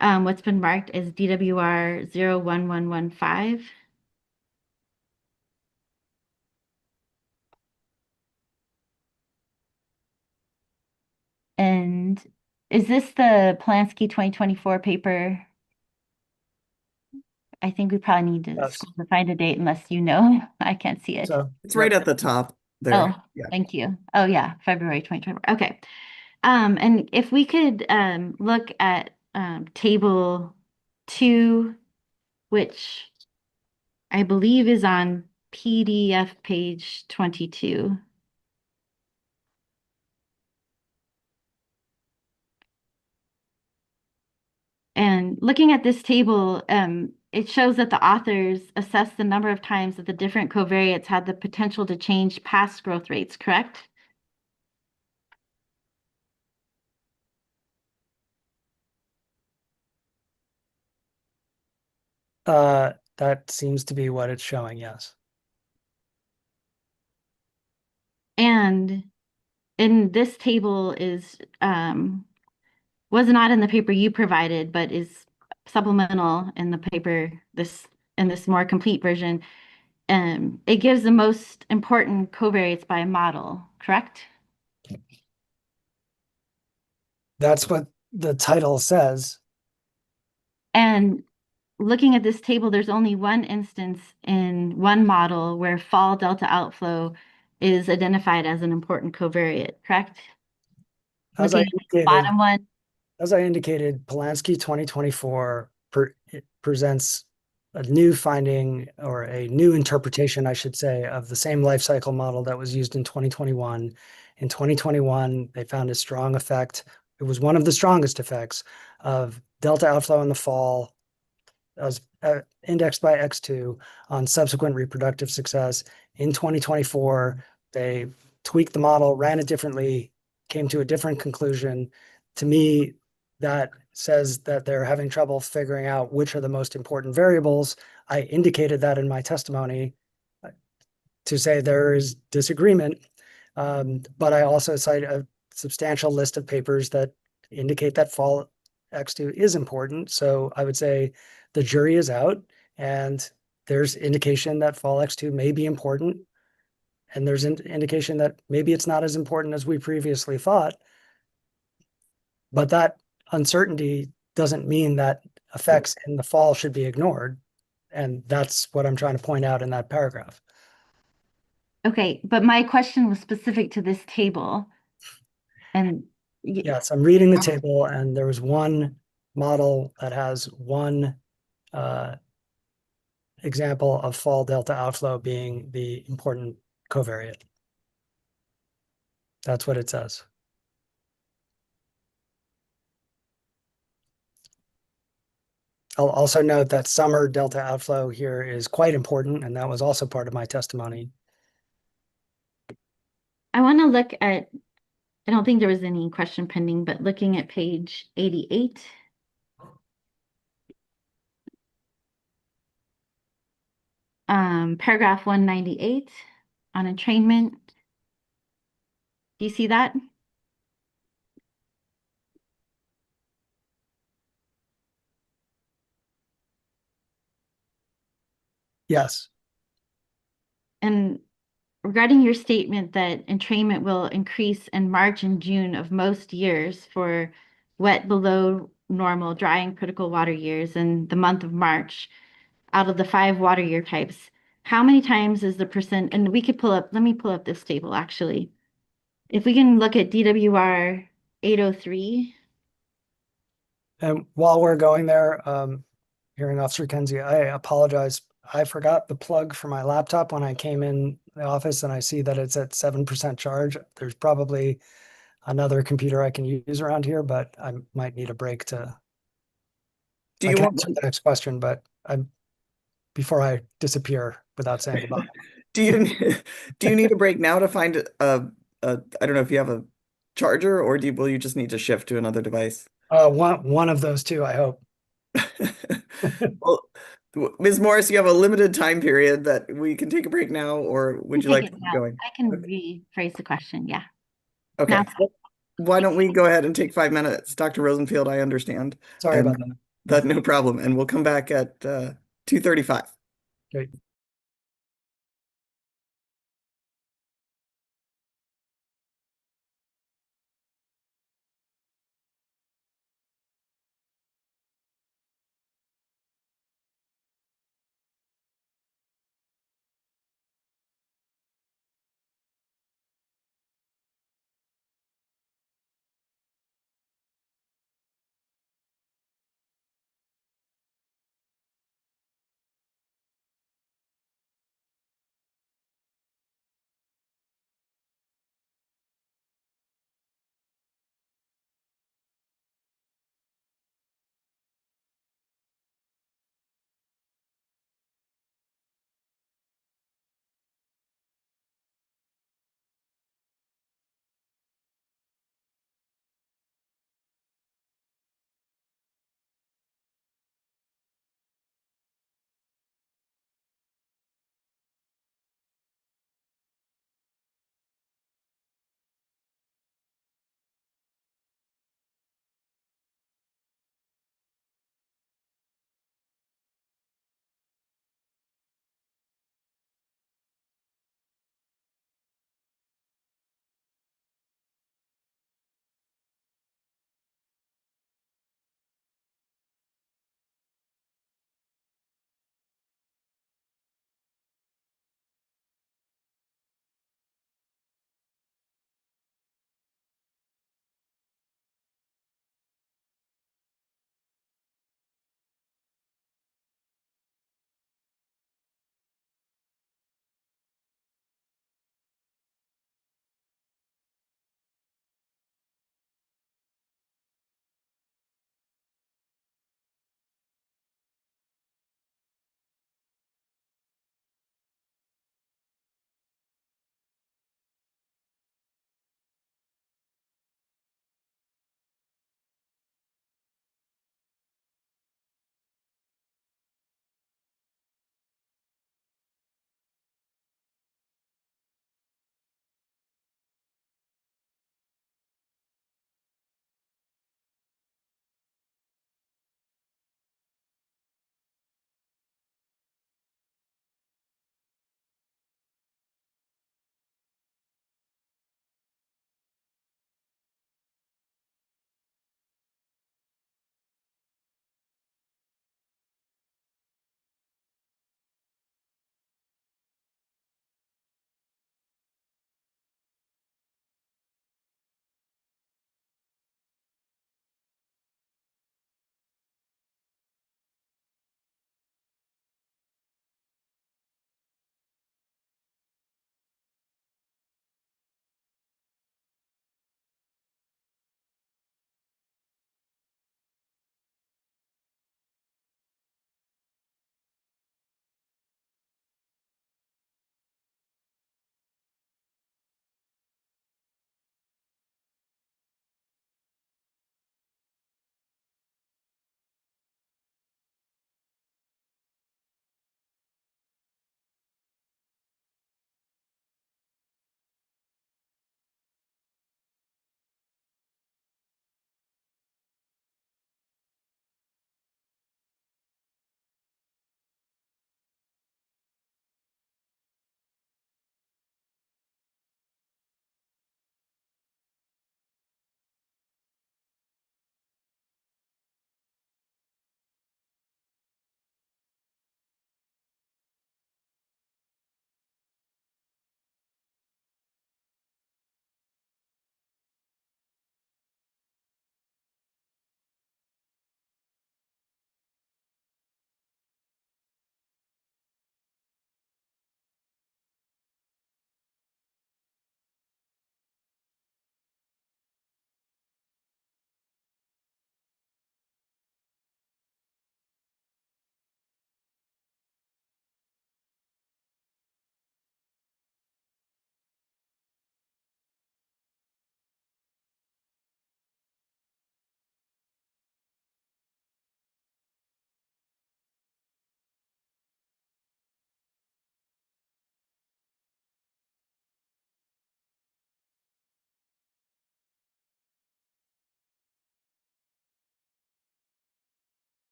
what's been marked as DWR 01115. And is this the Polanski 2024 paper? I think we probably need to
Yes.
scroll to find a date unless you know. I can't see it.
So
It's right at the top there.
Oh,
Yeah.
thank you. Oh yeah, February 2024. Okay. And if we could look at table 2, which I believe is on PDF page 22. And looking at this table, it shows that the authors assessed the number of times that the different covariates had the potential to change past growth rates, correct?
that seems to be what it's showing, yes.
And in this table is was not in the paper you provided, but is supplemental in the paper in this more complete version. It gives the most important covariates by model, correct?
That's what the title says.
And looking at this table, there's only one instance in one model where fall delta outflow is identified as an important covariate, correct?
As I
Looking at the
indicated,
bottom one.
as I indicated, Polanski 2024 presents a new finding or a new interpretation, I should say, of the same life cycle model that was used in 2021. In 2021, they found a strong effect. It was one of the strongest effects of delta outflow in the fall as indexed by X2 on subsequent reproductive success. In 2024, they tweaked the model, ran it differently, came to a different conclusion. To me, that says that they're having trouble figuring out which are the most important variables. I indicated that in my testimony to say there is disagreement, but I also cite a substantial list of papers that indicate that fall X2 is important. So I would say the jury is out and there's indication that fall X2 may be important. And there's an indication that maybe it's not as important as we previously thought. But that uncertainty doesn't mean that effects in the fall should be ignored. And that's what I'm trying to point out in that paragraph.
Okay, but my question was specific to this table. And
Yes, I'm reading the table, and there was one model that has one example of fall delta outflow being the important covariate. That's what it says. I'll also note that summer delta outflow here is quite important, and that was also part of my testimony.
I want to look at, I don't think there was any question pending, but looking at page 88. Paragraph 198 on entrainment. Do you see that?
Yes.
And regarding your statement that entrainment will increase in March and June of most years for wet below normal, dry and critical water years in the month of March, out of the 5 water year types, how many times is the percent? And we could pull up, let me pull up this table actually. If we can look at DWR 803.
And while we're going there, Hearing Officer Kenzie, I apologize. I forgot the plug for my laptop when I came in the office, and I see that it's at 7% charge. There's probably another computer I can use around here, but I might need a break to.
Do
I
you
can
want
answer the next question, but before I disappear without saying goodbye.
do you need a break now to find I don't know if you have a charger, or will you just need to shift to another device?
One of those two, I hope.
Well, Ms. Morris, you have a limited time period that we can take a break now, or would you
Take
like
it
to keep
now.
going?
I can
Okay.
rephrase the question. Yeah.
Okay.
Now,
Well, why don't we go ahead and take 5 minutes? Dr. Rosenfield, I understand.
Sorry
And
about that.
that no problem. And we'll come back at 2:35.
Great.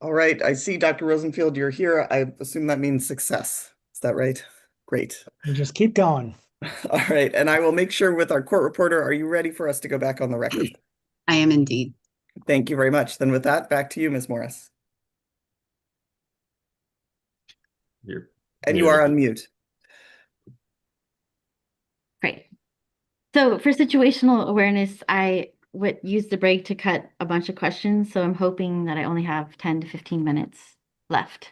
All right, I see Dr. Rosenfield, you're here. I assume that means success. Is that right? Great.
You just keep going.
All right, and I will make sure with our court reporter, are you ready for us to go back on the record?
I am indeed.
Thank you very much. Then with that, back to you, Ms. Morris.
You're
And you are
muted.
on mute.
Great. So for situational awareness, I would use the break to cut a bunch of questions. So I'm hoping that I only have 10 to 15 minutes left.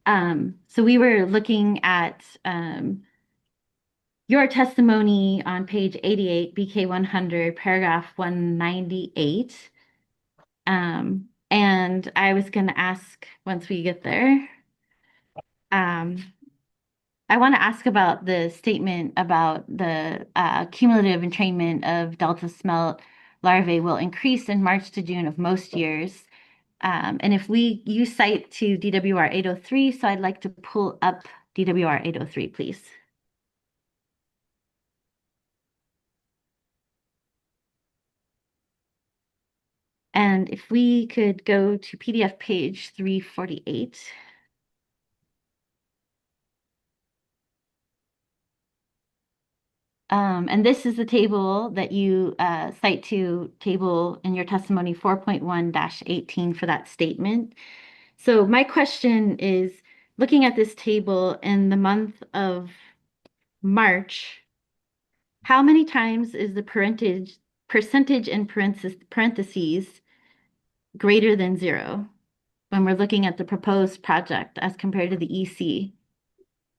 So we were looking at your testimony on page 88, BK 100, paragraph 198. And I was going to ask once we get there, I want to ask about the statement about the cumulative entrainment of delta smelt larvae will increase in March to June of most years. And if you cite to DWR 803, so I'd like to pull up DWR 803, please. And if we could go to PDF page 348. And this is the table that you cite to table in your testimony 4.1-18 for that statement. So my question is, looking at this table in the month of March, how many times is the percentage in parentheses greater than 0 when we're looking at the proposed project as compared to the EC,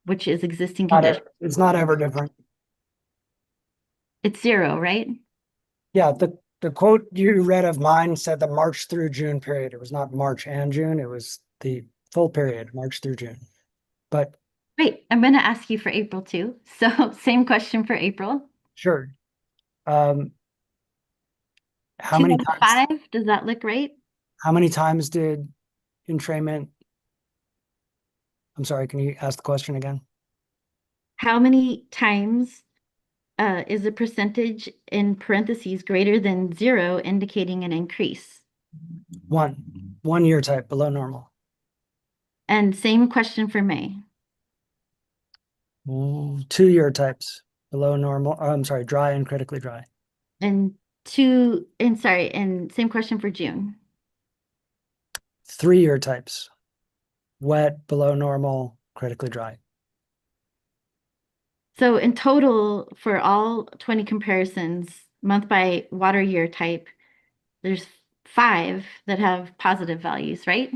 which is existing condition?
It's not ever different.
It's 0, right?
Yeah, the quote you read of mine said the March through June period. It was not March and June. It was the full period, March through June. But
Great. I'm going to ask you for April too. So same question for April.
sure. How many times?
5, does that look right?
How many times did entrainment? I'm sorry, can you ask the question again?
How many times is the percentage in parentheses greater than 0 indicating an increase?
One year type below normal.
And same question for May.
2 year types below normal. I'm sorry, dry and critically dry.
And same question for June.
3 year types, wet, below normal, critically dry.
So in total, for all 20 comparisons, month by water year type, there's 5 that have positive values, right?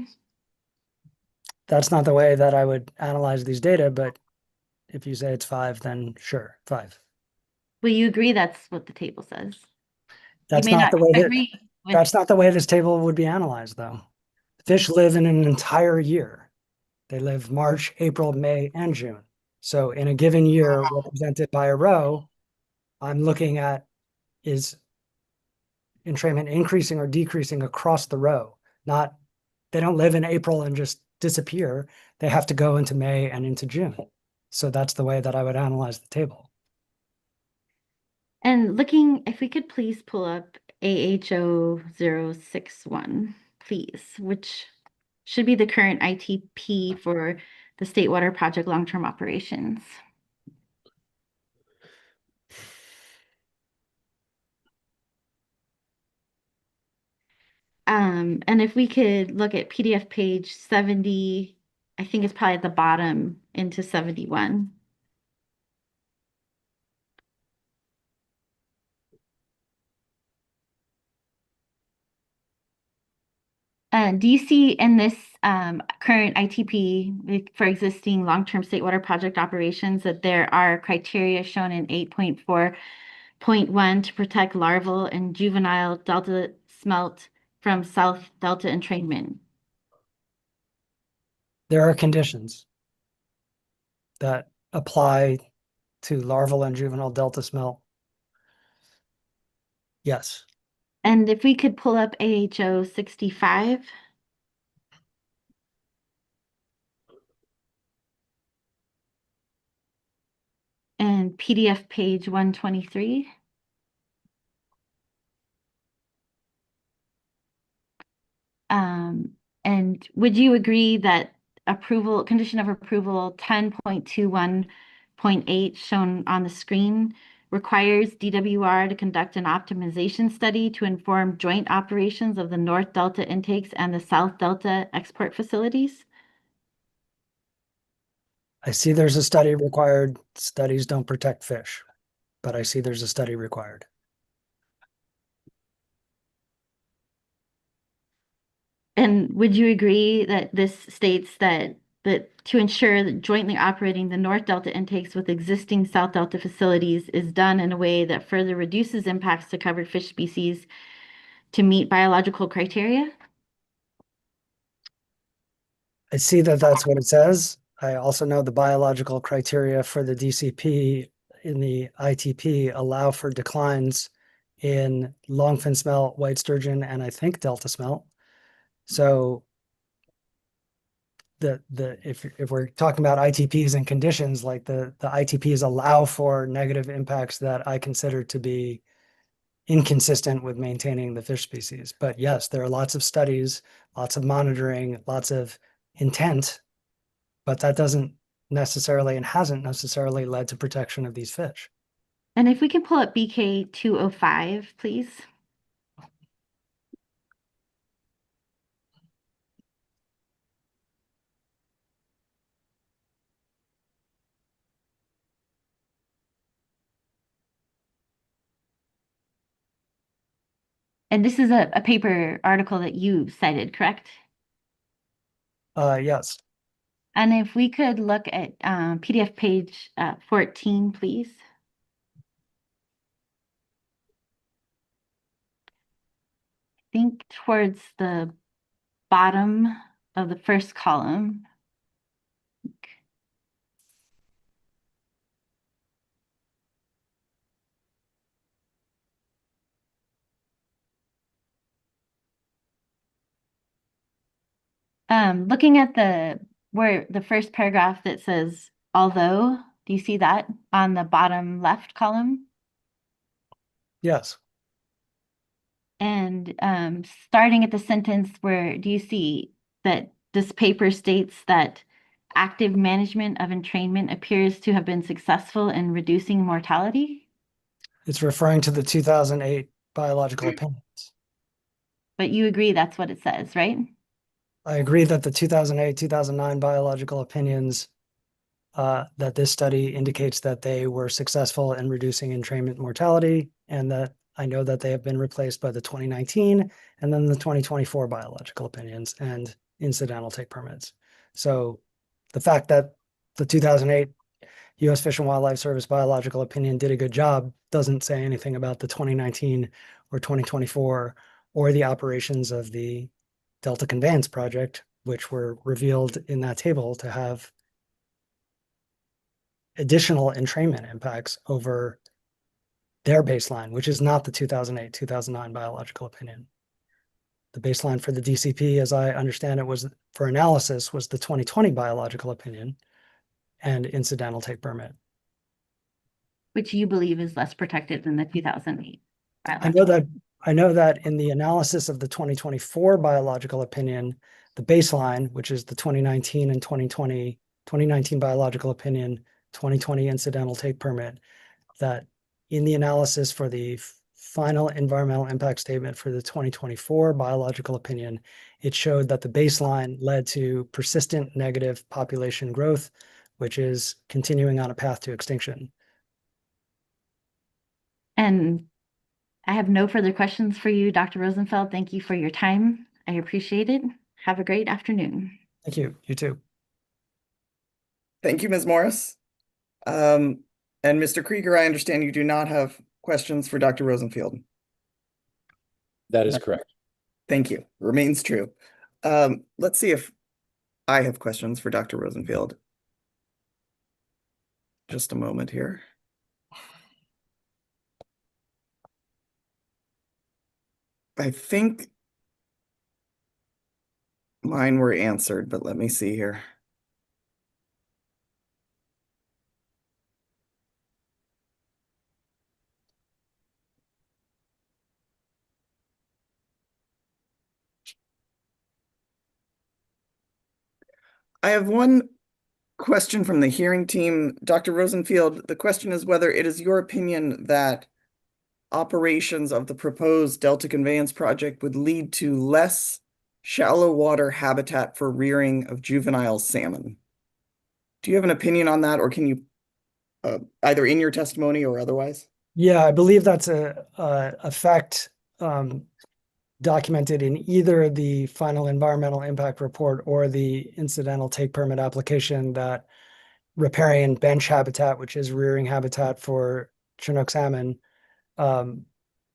That's not the way that I would analyze these data, but if you say it's 5, then sure, 5.
Will you agree that's what the table says?
That's
You may
not
not
the way
agree with
that's not the way this table would be analyzed, though. Fish live in an entire year. They live March, April, May, and June. So in a given year represented by a row, I'm looking at is entrainment increasing or decreasing across the row. Not, they don't live in April and just disappear. They have to go into May and into June. So that's the way that I would analyze the table.
And looking, if we could please pull up AHO 061, please, which should be the current ITP for the State Water Project long-term operations. And if we could look at PDF page 70, I think it's probably at the bottom into 71. Do you see in this current ITP for existing long-term state water project operations that there are criteria shown in 8.4.1 to protect larval and juvenile delta smelt from South Delta entrainment?
There are conditions that apply to larval and juvenile delta smelt. Yes.
And if we could pull up AHO 65. And PDF page 123. And would you agree that approval, condition of approval 10.21.8 shown on the screen requires DWR to conduct an optimization study to inform joint operations of the North Delta intakes and the South Delta export facilities?
I see there's a study required. Studies don't protect fish, but I see there's a study required.
And would you agree that this states that to ensure that jointly operating the North Delta intakes with existing South Delta facilities is done in a way that further reduces impacts to covered fish species to meet biological criteria?
I see that that's what it says. I also know the biological criteria for the DCP in the ITP allow for declines in longfin smelt, white sturgeon, and I think delta smelt. So if we're talking about ITPs and conditions, like the ITPs allow for negative impacts that I consider to be inconsistent with maintaining the fish species. But yes, there are lots of studies, lots of monitoring, lots of intent, but that doesn't necessarily and hasn't necessarily led to protection of these fish.
And if we can pull up BK 205, please. And this is a paper article that you cited, correct?
Yes.
And if we could look at PDF page 14, please. I think towards the bottom of the first column. Looking at where the first paragraph that says, although, do you see that on the bottom left column?
Yes.
And starting at the sentence where do you see that this paper states that active management of entrainment appears to have been successful in reducing mortality?
It's referring to the 2008 biological opinions.
But you agree that's what it says, right?
I agree that the 2008, 2009 biological opinions, that this study indicates that they were successful in reducing entrainment mortality, and that I know that they have been replaced by the 2019 and then the 2024 biological opinions and incidental take permits. So the fact that the 2008 U.S. Fish and Wildlife Service biological opinion did a good job doesn't say anything about the 2019 or 2024 or the operations of the Delta Conveyance project, which were revealed in that table to have additional entrainment impacts over their baseline, which is not the 2008, 2009 biological opinion. The baseline for the DCP, as I understand it, was for analysis was the 2020 biological opinion and incidental take permit.
Which you believe is less protected than the 2008
I know that in the analysis of the 2024 biological opinion, the baseline, which is the 2019 and 2019 biological opinion, 2020 incidental take permit, that in the analysis for the final environmental impact statement for the 2024 biological opinion, it showed that the baseline led to persistent negative population growth, which is continuing on a path to extinction.
And I have no further questions for you, Dr. Rosenfeld. Thank you for your time. I appreciate it. Have a great afternoon.
Thank you. You too.
Thank you, Ms. Morris. And Mr. Krieger, I understand you do not have questions for Dr. Rosenfield.
That is correct.
Thank you. Remains true. Let's see if I have questions for Dr. Rosenfield. Just a moment here. I think mine were answered, but let me see here. I have one question from the hearing team. Dr. Rosenfield, the question is whether it is your opinion that operations of the proposed Delta Conveyance project would lead to less shallow water habitat for rearing of juvenile salmon. Do you have an opinion on that, or can you either in your testimony or otherwise?
Yeah, I believe that's a fact documented in either the final environmental impact report or the incidental take permit application that riparian bench habitat, which is rearing habitat for Chinook salmon,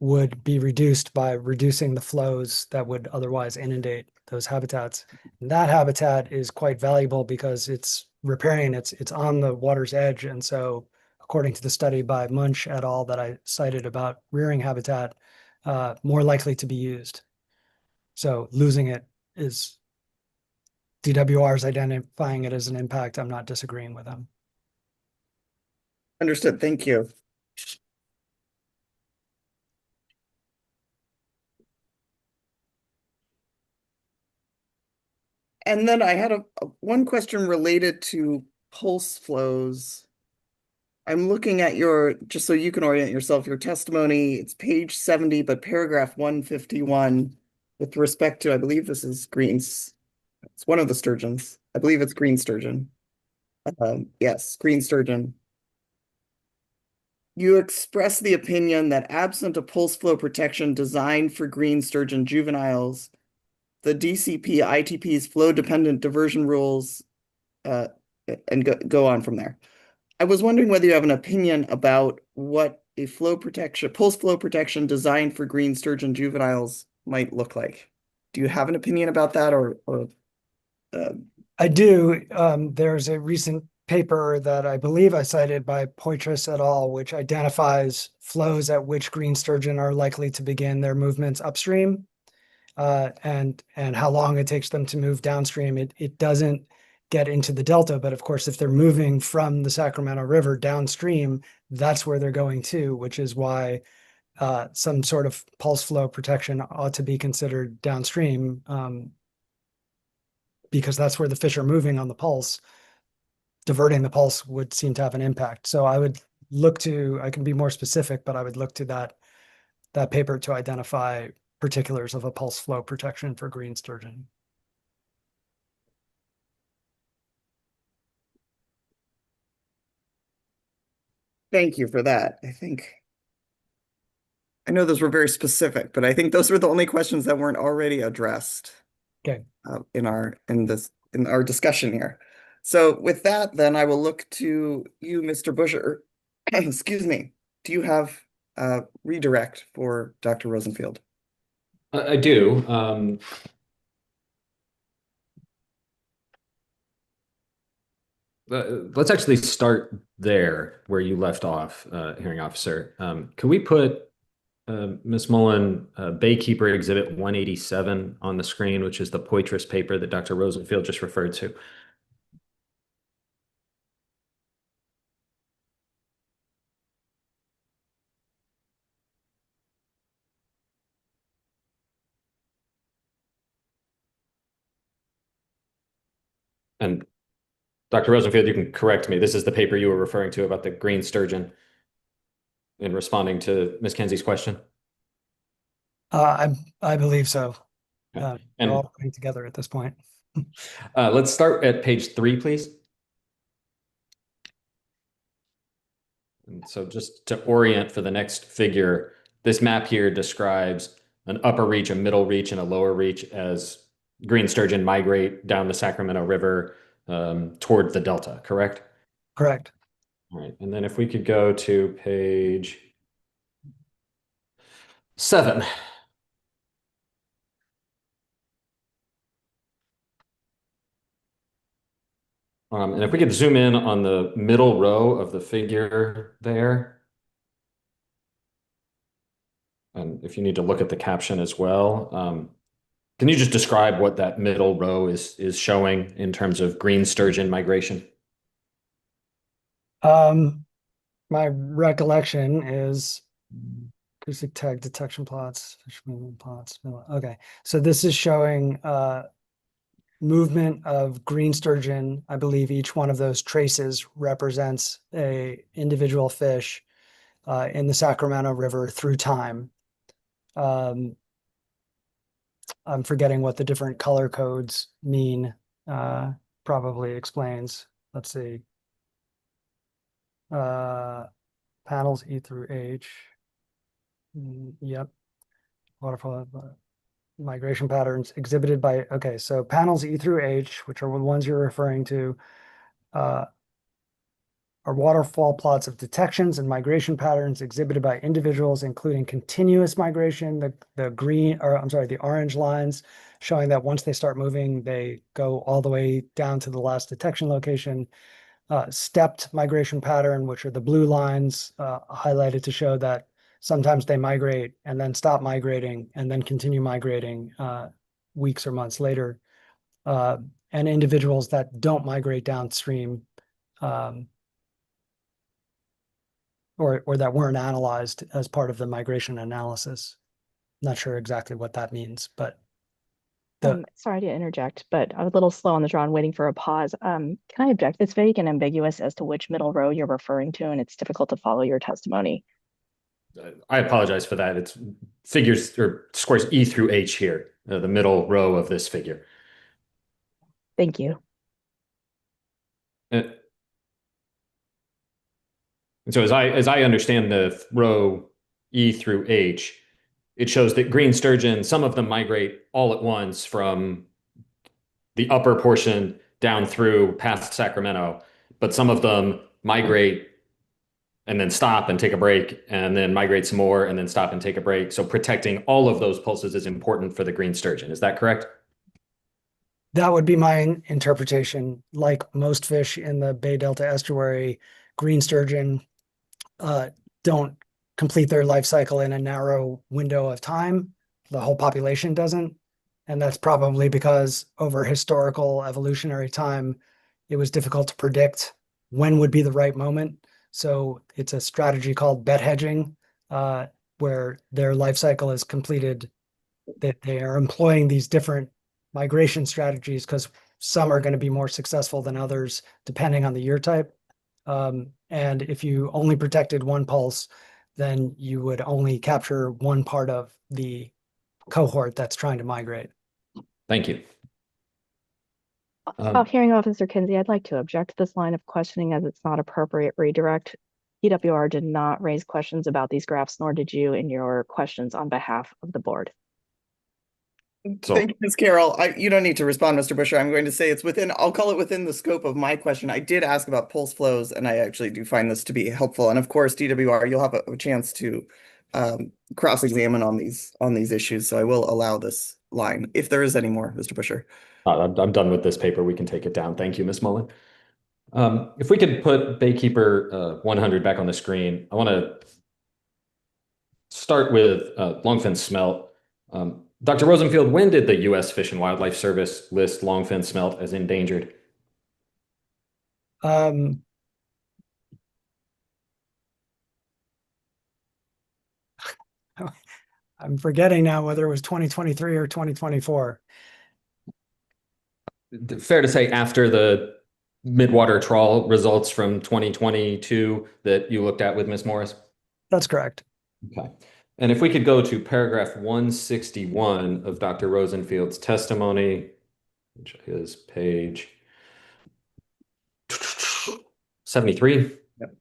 would be reduced by reducing the flows that would otherwise inundate those habitats. And that habitat is quite valuable because it's riparian, it's on the water's edge. And so according to the study by Munch et al. That I cited about rearing habitat, more likely to be used. So losing it is DWR's identifying it as an impact. I'm not disagreeing with them.
Understood. Thank you. And then I had one question related to pulse flows. I'm looking at just so you can orient yourself, your testimony, it's page 70, but paragraph 151 with respect to, I believe this is Green's, it's one of the sturgeons. I believe it's green sturgeon. Yes, green sturgeon. You express the opinion that absent a pulse flow protection designed for green sturgeon juveniles, the DCP ITP's flow dependent diversion rules, and go on from there. I was wondering whether you have an opinion about what a pulse flow protection designed for green sturgeon juveniles might look like. Do you have an opinion about that, or
I do. There's a recent paper that I believe I cited by Poitras et al., which identifies flows at which green sturgeon are likely to begin their movements upstream, and how long it takes them to move downstream. It doesn't get into the delta, but of course, if they're moving from the Sacramento River downstream, that's where they're going to, which is why some sort of pulse flow protection ought to be considered downstream, because that's where the fish are moving on the pulse. Diverting the pulse would seem to have an impact. So I would look to, I can be more specific, but I would look to that paper to identify particulars of a pulse flow protection for green sturgeon.
thank you for that. I know those were very specific, but I think those were the only questions that weren't already addressed.
Okay.
In our discussion here. So with that, then I will look to you, Mr. Busher. Excuse me. Do you have redirect for Dr. Rosenfield?
I do. Let's actually start there where you left off, hearing officer. Can we put Ms. Mullen, Baykeeper Exhibit 187 on the screen, which is the Poitras paper that Dr. Rosenfield just referred to? And Dr. Rosenfield, you can correct me. This is the paper you were referring to about the green sturgeon in responding to Ms. Kenzie's question.
I believe so.
And
They're all putting together at this point.
Let's start at page 3, please. And so just to orient for the next figure, this map here describes an upper reach, a middle reach, and a lower reach as green sturgeon migrate down the Sacramento River toward the Delta, correct?
Correct.
All right, and then if we could go to page 7. And if we could zoom in on the middle row of the figure there. And if you need to look at the caption as well, can you just describe what that middle row is showing in terms of green sturgeon migration?
My recollection is acoustic tag detection plots, fish movement plots. Okay, so this is showing movement of green sturgeon. I believe each one of those traces represents a individual fish in the Sacramento River through time. I'm forgetting what the different color codes mean. Probably explains. Let's see. Panels E through H. Yep. Waterfall migration patterns exhibited by, okay, so panels E through H, which are the ones you're referring to, are waterfall plots of detections and migration patterns exhibited by individuals, including continuous migration, the green, or I'm sorry, the orange lines showing that once they start moving, they go all the way down to the last detection location. Stepped migration pattern, which are the blue lines highlighted to show that sometimes they migrate and then stop migrating and then continue migrating weeks or months later. And individuals that don't migrate downstream or that weren't analyzed as part of the migration analysis. Not sure exactly what that means, but
sorry to interject, but I'm a little slow on the draw and waiting for a pause. Can I object? It's vague and ambiguous as to which middle row you're referring to, and it's difficult to follow your testimony.
I apologize for that. It's figures or squares E through H here, the middle row of this figure.
Thank you.
And so as I understand the row E through H, it shows that green sturgeon, some of them migrate all at once from the upper portion down through past Sacramento, but some of them migrate and then stop and take a break and then migrate some more and then stop and take a break. So protecting all of those pulses is important for the green sturgeon. Is that correct?
that would be my interpretation. Like most fish in the Bay Delta estuary, green sturgeon don't complete their life cycle in a narrow window of time. The whole population doesn't. And that's probably because over historical evolutionary time, it was difficult to predict when would be the right moment. So it's a strategy called bet hedging, where their life cycle is completed, that they are employing these different migration strategies because some are going to be more successful than others, depending on the year type. And if you only protected one pulse, then you would only capture one part of the cohort that's trying to migrate.
Thank you.
Hearing Officer Kinsey, I'd like to object to this line of questioning as it's not appropriate redirect. PWR did not raise questions about these graphs, nor did you in your questions on behalf of the board.
So,
Thank you, Ms. Carroll. You don't need to respond, Mr. Busher. I'm going to say it's within, I'll call it within the scope of my question. I did ask about pulse flows, and I actually do find this to be helpful. And of course, DWR, you'll have a chance to cross-examine on these issues. So I will allow this line if there is any more, Mr. Busher.
I'm done with this paper. We can take it down. Thank you, Ms. Mullen. If we could put Baykeeper 100 back on the screen, I want to start with longfin smelt. Dr. Rosenfield, when did the U.S. Fish and Wildlife Service list longfin smelt as endangered?
I'm forgetting now whether it was 2023 or 2024.
Fair to say after the midwater trawl results from 2022 that you looked at with Ms. Morris?
That's correct.
Okay. And if we could go to paragraph 161 of Dr. Rosenfield's testimony, which is page 73.
Yep.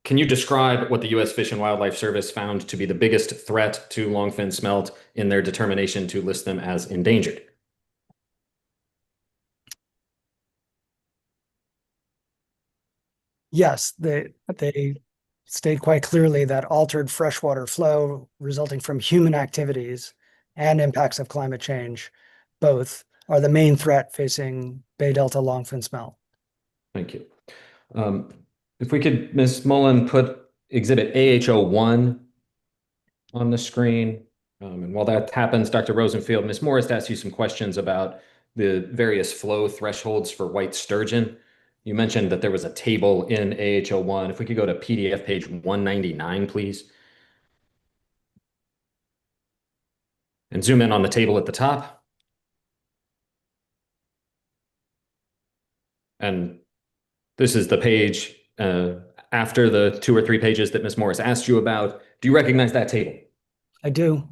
Can you describe what the U.S. Fish and Wildlife Service found to be the biggest threat to longfin smelt in their determination to list them as endangered?
Yes, they state quite clearly that altered freshwater flow resulting from human activities and impacts of climate change, both are the main threat facing Bay Delta longfin smelt.
Thank you. If we could, Ms. Mullen, put exhibit AHO1 on the screen. And while that happens, Dr. Rosenfield, Ms. Morris asked you some questions about the various flow thresholds for white sturgeon. You mentioned that there was a table in AHO1. If we could go to PDF page 199, please. And zoom in on the table at the top. And this is the page after the 2 or 3 pages that Ms. Morris asked you about. Do you recognize that table?
I do.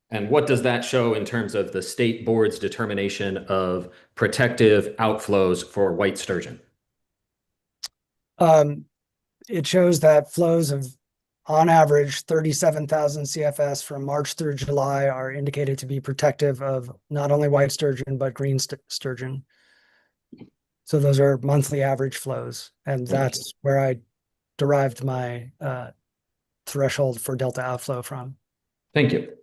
And what does that show in terms of the state board's determination of protective outflows for white sturgeon?
It shows that flows of, on average, 37,000 CFS from March through July are indicated to be protective of not only white sturgeon, but green sturgeon. So those are monthly average flows. And that's where I derived my threshold for delta outflow from.
Thank you.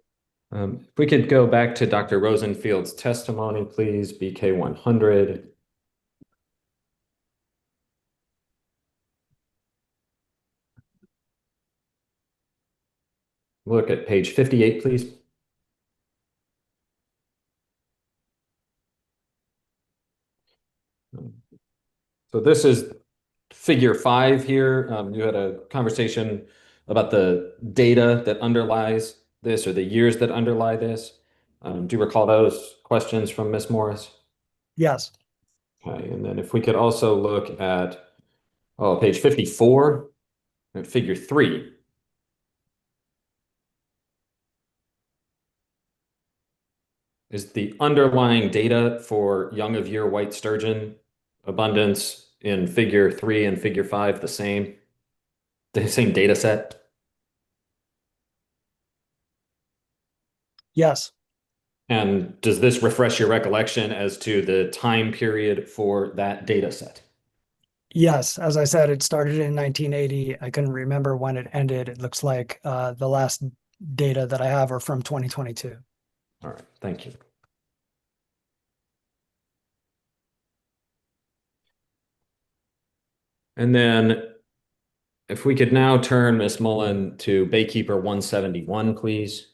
If we could go back to Dr. Rosenfield's testimony, please, BK 100. Look at page 58, please. So this is figure 5 here. You had a conversation about the data that underlies this, or the years that underlie this. Do you recall those questions from Ms. Morris?
Yes.
Okay, and then if we could also look at page 54, at figure 3. Is the underlying data for young of year white sturgeon abundance in figure 3 and figure 5 the same data set?
Yes.
And does this refresh your recollection as to the time period for that data set?
Yes. As I said, it started in 1980. I couldn't remember when it ended. It looks like the last data that I have are from 2022.
All right, thank you. And then if we could now turn Ms. Mullen to Baykeeper 171, please.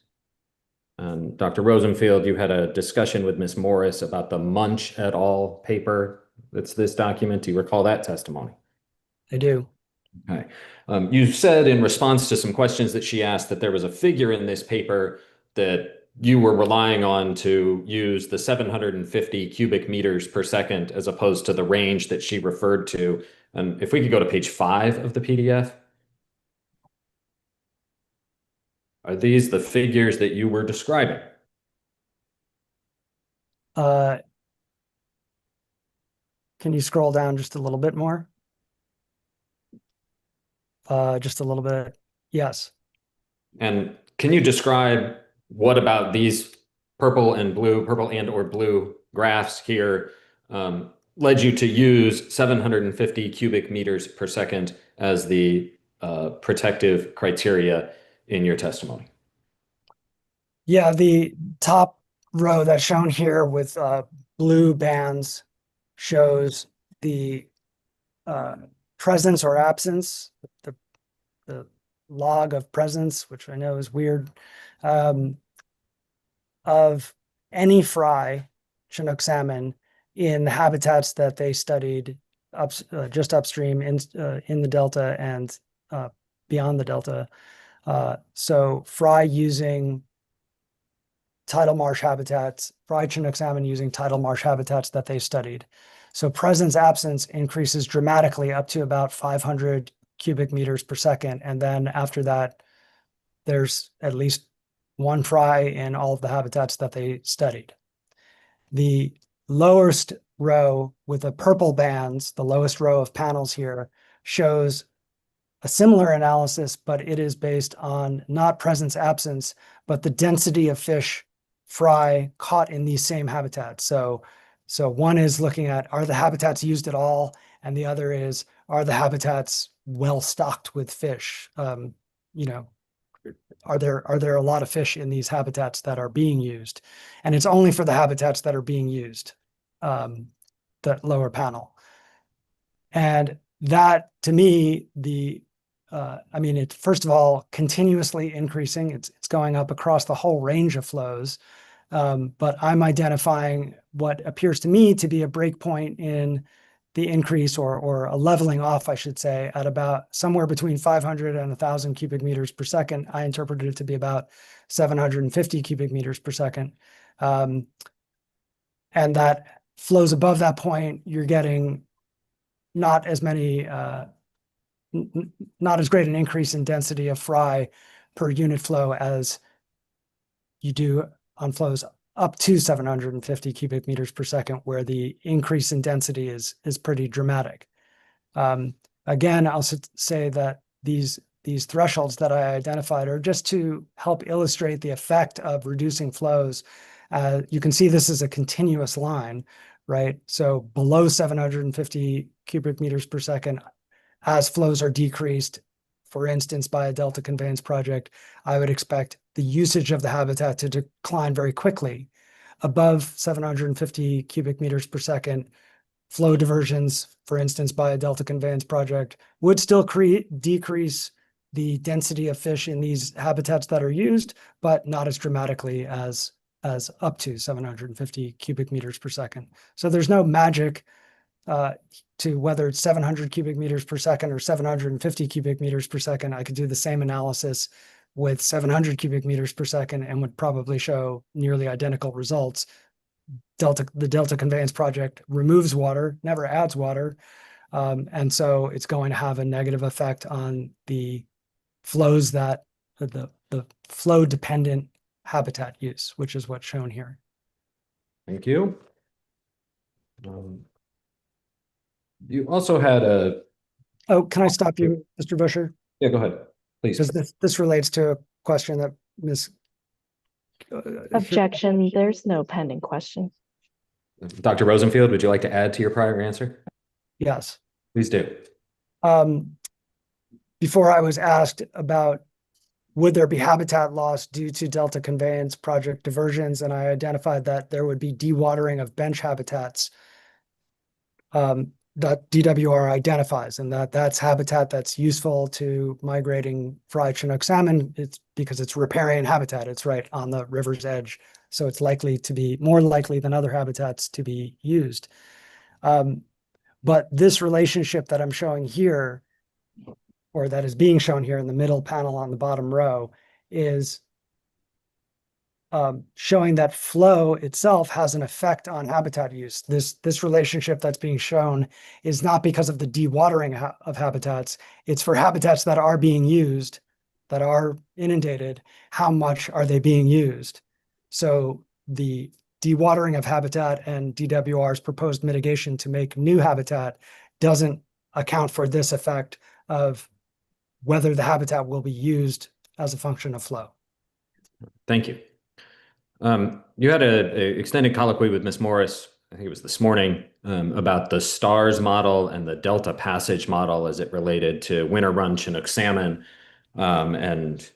Dr. Rosenfield, you had a discussion with Ms. Morris about the Munch et al. Paper. That's this document. Do you recall that testimony?
I do.
Okay. You said in response to some questions that she asked that there was a figure in this paper that you were relying on to use the 750 cubic meters per second as opposed to the range that she referred to. And if we could go to page 5 of the PDF. Are these the figures that you were describing?
Can you scroll down just a little bit more? Just a little bit. Yes.
And can you describe what about these purple and or blue graphs here led you to use 750 cubic meters per second as the protective criteria in your testimony?
Yeah, the top row that's shown here with blue bands shows the presence or absence, the log of presence, which I know is weird, of any fry Chinook salmon in the habitats that they studied just upstream in the delta and beyond the delta. So fry using tidal marsh habitats, fried Chinook salmon using tidal marsh habitats that they studied. So presence absence increases dramatically up to about 500 cubic meters per second. And then after that, there's at least one fry in all of the habitats that they studied. The lowest row with the purple bands, the lowest row of panels here, shows a similar analysis, but it is based on not presence absence, but the density of fish fry caught in these same habitats. So one is looking at, are the habitats used at all? And the other is, are the habitats well stocked with fish? Are there a lot of fish in these habitats that are being used? And it's only for the habitats that are being used, that lower panel. And that, to me, it's first of all continuously increasing. It's going up across the whole range of flows. But I'm identifying what appears to me to be a breakpoint in the increase or a leveling off, I should say, at about somewhere between 500 and 1,000 cubic meters per second. I interpreted it to be about 750 cubic meters per second. And that flows above that point, you're getting not as many, not as great an increase in density of fry per unit flow as you do on flows up to 750 cubic meters per second, where the increase in density is pretty dramatic. Again, I'll say that these thresholds that I identified are just to help illustrate the effect of reducing flows. You can see this is a continuous line, right? So below 750 cubic meters per second, as flows are decreased, for instance, by a delta conveyance project, I would expect the usage of the habitat to decline very quickly. Above 750 cubic meters per second, flow diversions, for instance, by a delta conveyance project, would still decrease the density of fish in these habitats that are used, but not as dramatically as up to 750 cubic meters per second. So there's no magic to whether it's 700 cubic meters per second or 750 cubic meters per second. I could do the same analysis with 700 cubic meters per second and would probably show nearly identical results. The Delta Conveyance project removes water, never adds water. And so it's going to have a negative effect on the flows that the flow dependent habitat use, which is what's shown here.
Thank you. You also had a.
Oh, can I stop you, Mr. Busher?
Yeah, go ahead, please.
Because this relates to a question that Ms.
Objection, there's no pending question.
Dr. Rosenfield, would you like to add to your prior answer?
Yes.
Please do.
Before I was asked about would there be habitat loss due to Delta Conveyance project diversions, and I identified that there would be dewatering of bench habitats that DWR identifies, and that's habitat that's useful to migrating fry Chinook salmon. It's because it's riparian habitat. It's right on the river's edge. So it's likely to be more likely than other habitats to be used. But this relationship that I'm showing here, or that is being shown here in the middle panel on the bottom row, is showing that flow itself has an effect on habitat use. This relationship that's being shown is not because of the dewatering of habitats. It's for habitats that are being used, that are inundated. How much are they being used? So the dewatering of habitat and DWR's proposed mitigation to make new habitat doesn't account for this effect of whether the habitat will be used as a function of flow.
Thank you. You had an extended colloquy with Ms. Morris, I think it was this morning, about the STARS model and the Delta Passage model as it related to winter run Chinook salmon and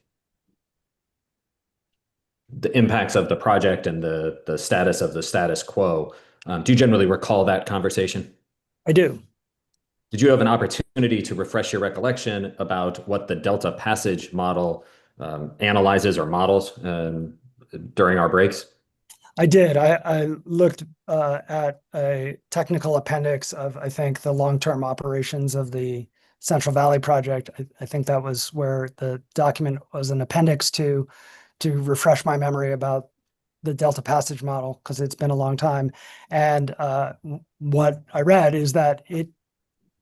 the impacts of the project and the status of the status quo. Do you generally recall that conversation?
I do.
Did you have an opportunity to refresh your recollection about what the Delta Passage model analyzes or models during our breaks?
I did. I looked at a technical appendix of, I think, the long-term operations of the Central Valley project. I think that was where the document was an appendix to refresh my memory about the Delta Passage model, because it's been a long time. And what I read is that it,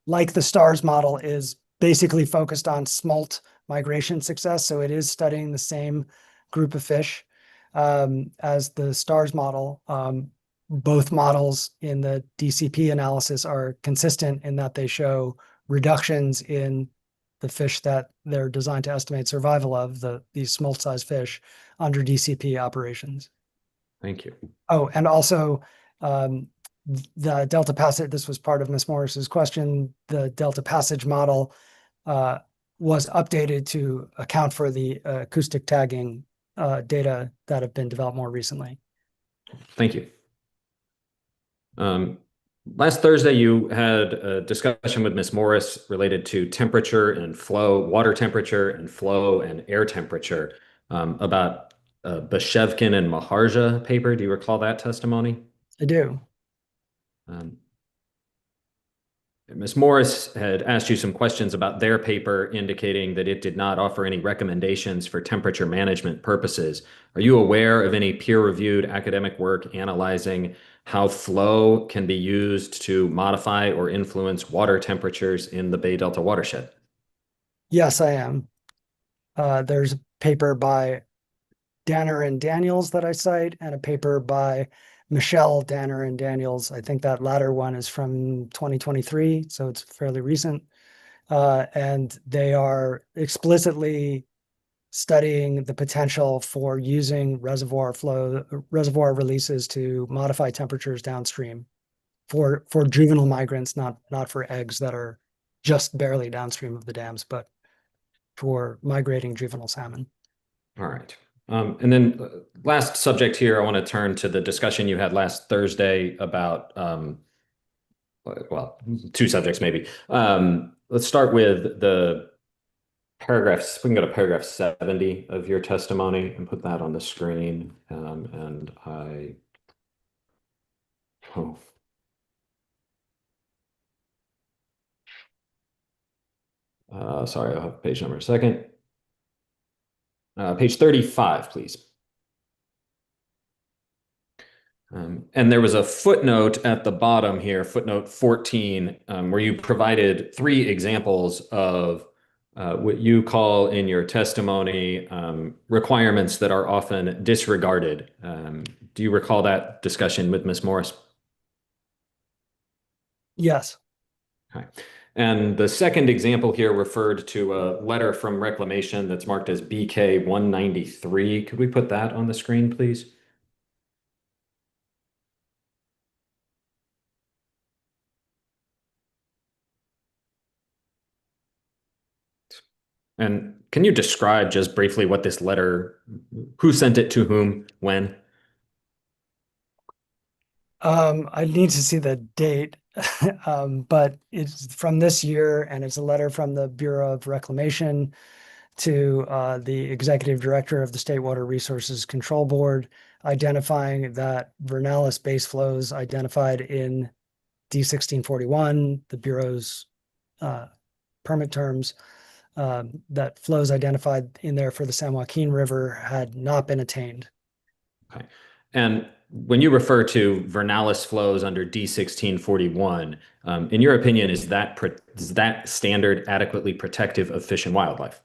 like the STARS model, is basically focused on smolt migration success. So it is studying the same group of fish as the STARS model. Both models in the DCP analysis are consistent in that they show reductions in the fish that they're designed to estimate survival of, these smolt-sized fish, under DCP operations.
Thank you.
Oh, and also the Delta Passage, this was part of Ms. Morris's question, the Delta Passage model was updated to account for the acoustic tagging data that have been developed more recently.
Thank you. Last Thursday, you had a discussion with Ms. Morris related to temperature and flow, water temperature and flow and air temperature about Bashevkin and Maharja paper. Do you recall that testimony?
I do.
Ms. Morris had asked you some questions about their paper indicating that it did not offer any recommendations for temperature management purposes. Are you aware of any peer-reviewed academic work analyzing how flow can be used to modify or influence water temperatures in the Bay Delta watershed?
Yes, I am. There's a paper by Danner and Daniels that I cite, and a paper by Michelle Danner and Daniels. I think that latter one is from 2023, so it's fairly recent. And they are explicitly studying the potential for using reservoir releases to modify temperatures downstream for juvenile migrants, not for eggs that are just barely downstream of the dams, but for migrating juvenile salmon.
All right. And then last subject here, I want to turn to the discussion you had last Thursday about, well, two subjects maybe. Let's start with the paragraphs. We can go to paragraph 70 of your testimony and put that on the screen. Oh. Sorry, I'll have page number a second. Page 35, please. And there was a footnote at the bottom here, footnote 14, where you provided three examples of what you call in your testimony requirements that are often disregarded. Do you recall that discussion with Ms. Morris?
Yes.
Okay. And the second example here referred to a letter from Reclamation that's marked as BK 193. Could we put that on the screen, please? And can you describe just briefly what this letter, who sent it to whom, when?
I need to see the date, but it's from this year, and it's a letter from the Bureau of Reclamation to the executive director of the State Water Resources Control Board, identifying that Vernalis base flows identified in D1641, the Bureau's permit terms, that flows identified in there for the San Joaquin River had not been attained.
Okay. And when you refer to Vernalis flows under D1641, in your opinion, is that standard adequately protective of fish and wildlife?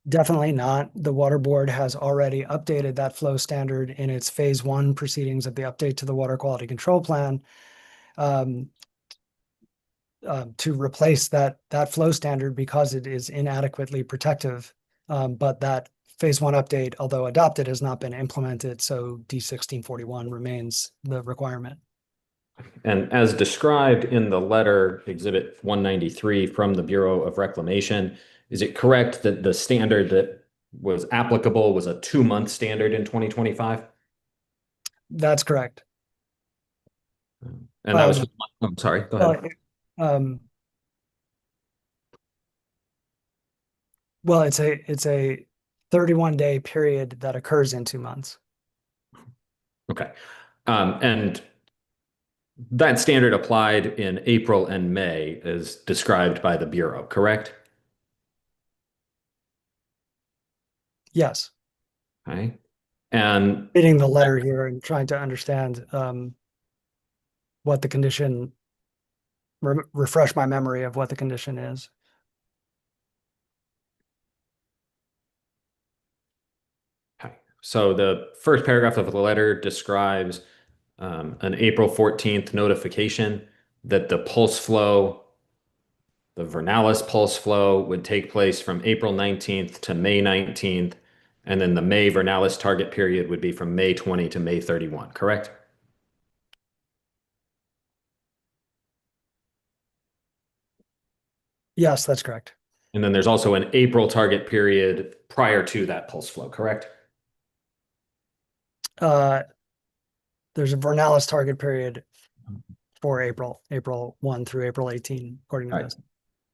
Definitely not. The Water Board has already updated that flow standard in its phase 1 proceedings of the update to the Water Quality Control Plan to replace that flow standard because it is inadequately protective. But that phase 1 update, although adopted, has not been implemented. So D1641 remains the requirement.
And as described in the letter, Exhibit 193 from the Bureau of Reclamation, is it correct that the standard that was applicable was a 2-month standard in 2025?
That's correct.
And that was, I'm sorry, go ahead.
Well, it's a 31-day period that occurs in 2 months.
Okay. And that standard applied in April and May as described by the Bureau, correct?
Yes.
Okay. And
reading the letter here and trying to understand what the condition, refresh my memory of what the condition is.
okay. So the first paragraph of the letter describes an April 14th notification that the pulse flow, the Vernalis pulse flow, would take place from April 19th to May 19th, and then the May Vernalis target period would be from May 20 to May 31, correct?
Yes, that's correct.
And then there's also an April target period prior to that pulse flow, correct?
There's a Vernalis target period for April 1 through April 18, according to this.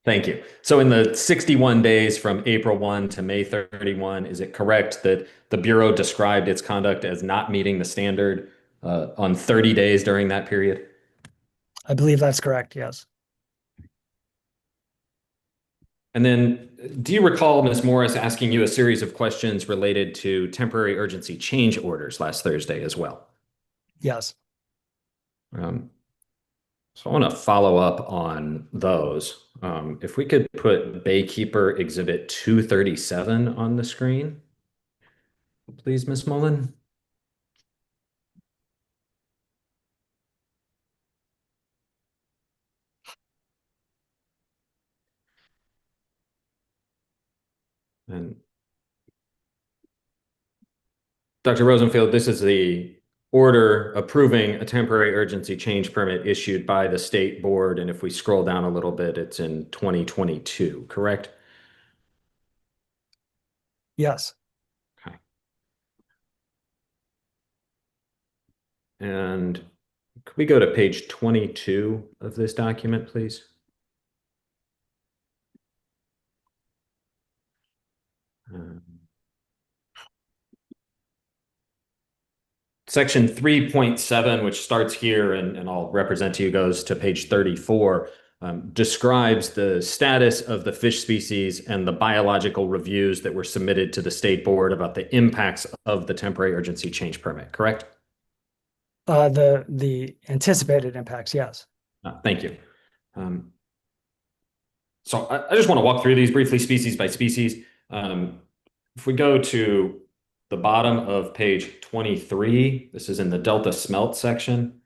Thank you. So in the 61 days from April 1 to May 31, is it correct that the Bureau described its conduct as not meeting the standard on 30 days during that period?
I believe that's correct, yes.
And then, do you recall Ms. Morris asking you a series of questions related to temporary urgency change orders last Thursday as well?
Yes.
Um, so I want to follow up on those. If we could put Baykeeper Exhibit 237 on the screen, please, Ms. Mullen. And Dr. Rosenfield, this is the order approving a temporary urgency change permit issued by the state board. And if we scroll down a little bit, it's in 2022, correct?
Yes.
Okay. And could we go to page 22 of this document, please? Section 3.7, which starts here and I'll represent to you, goes to page 34, describes the status of the fish species and the biological reviews that were submitted to the state board about the impacts of the temporary urgency change permit, correct?
The anticipated impacts, yes.
Thank you. So I just want to walk through these briefly, species by species. If we go to the bottom of page 23, this is in the Delta smelt section.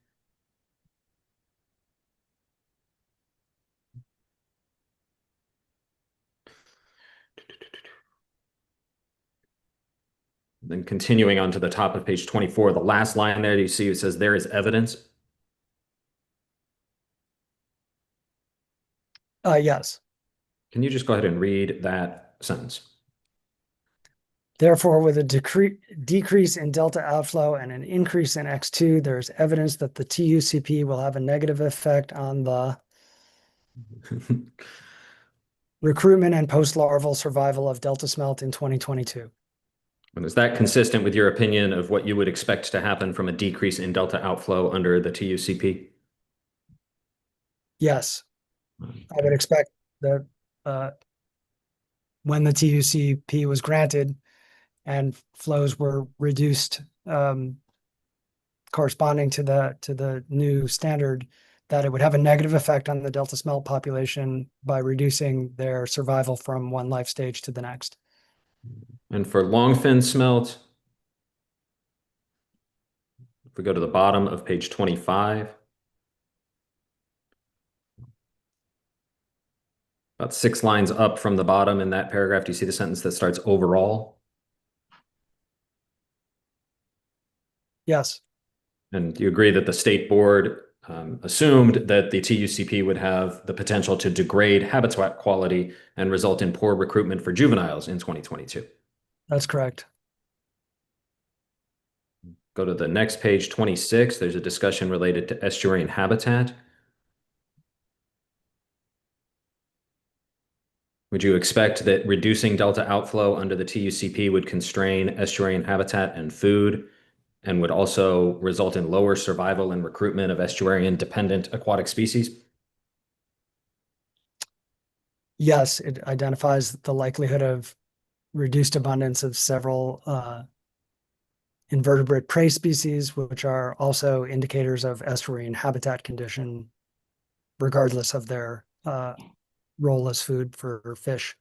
Then continuing on to the top of page 24, the last line there, you see it says there is evidence.
Yes.
Can you just go ahead and read that sentence?
Therefore, with a decrease in delta outflow and an increase in X2, there is evidence that the TUCP will have a negative effect on the recruitment and post-larval survival of delta smelt in 2022.
And is that consistent with your opinion of what you would expect to happen from a decrease in delta outflow under the TUCP?
Yes.
Okay.
I would expect that when the TUCP was granted and flows were reduced corresponding to the new standard, that it would have a negative effect on the delta smelt population by reducing their survival from one life stage to the next.
And for longfin smelt, if we go to the bottom of page 25, about 6 lines up from the bottom in that paragraph, do you see the sentence that starts overall?
Yes.
And you agree that the state board assumed that the TUCP would have the potential to degrade habitat quality and result in poor recruitment for juveniles in 2022.
That's correct.
Go to the next page, 26. There's a discussion related to estuarine habitat. Would you expect that reducing delta outflow under the TUCP would constrain estuarine habitat and food, and would also result in lower survival and recruitment of estuarine-dependent aquatic species?
Yes, it identifies the likelihood of reduced abundance of several invertebrate prey species, which are also indicators of estuarine habitat condition, regardless of their role as food for fish.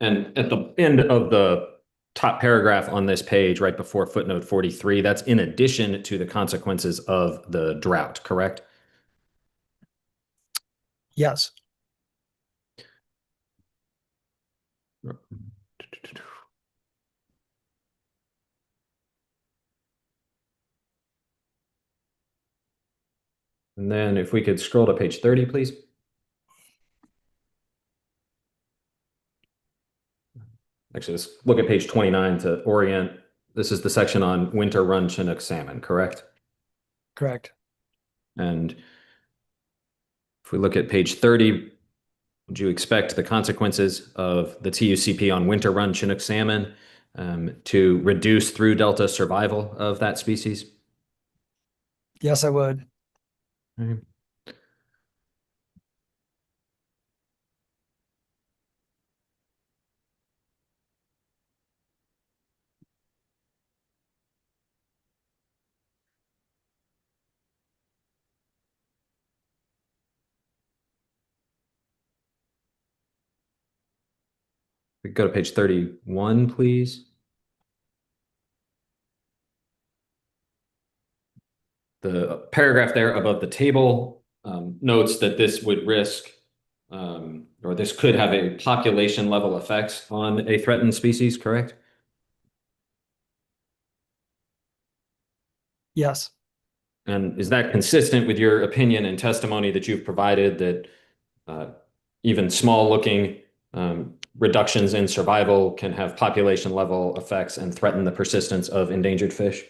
And at the end of the top paragraph on this page, right before footnote 43, that's in addition to the consequences of the drought, correct?
Yes.
And then if we could scroll to page 30, please. Actually, let's look at page 29 to orient. This is the section on winter run Chinook salmon, correct?
Correct.
And if we look at page 30, would you expect the consequences of the TUCP on winter run Chinook salmon to reduce through delta survival of that species?
Yes, I would.
Okay. We go to page 31, please. The paragraph there above the table notes that this would risk or this could have a population level effect on a threatened species, correct?
Yes.
And is that consistent with your opinion and testimony that you've provided that even small looking reductions in survival can have population level effects and threaten the persistence of endangered fish?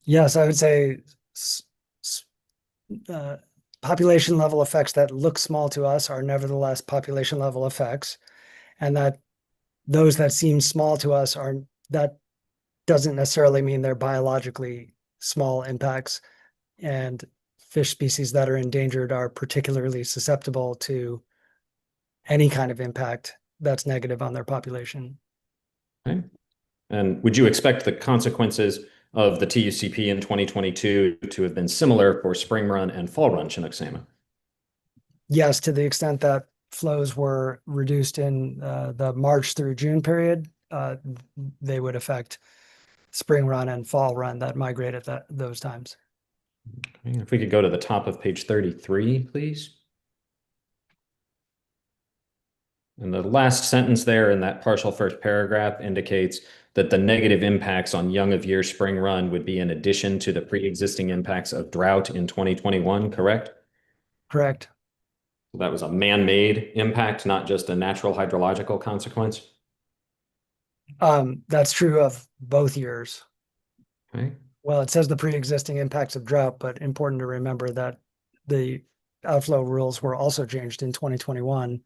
Yes, I would say population level effects that look small to us are nevertheless population level effects, and that those that seem small to us are, that doesn't necessarily mean they're biologically small impacts, and fish species that are endangered are particularly susceptible to any kind of impact that's negative on their population.
Okay. And would you expect the consequences of the TUCP in 2022 to have been similar for spring run and fall run Chinook salmon?
Yes, to the extent that flows were reduced in the March through June period, they would affect spring run and fall run that migrate at those times.
Okay. If we could go to the top of page 33, please. And the last sentence there in that partial first paragraph indicates that the negative impacts on young of year spring run would be in addition to the pre-existing impacts of drought in 2021, correct?
Correct.
So that was a man-made impact, not just a natural hydrological consequence.
That's true of both years.
Okay.
Well, it says the pre-existing impacts of drought, but important to remember that the outflow rules were also changed in 2021,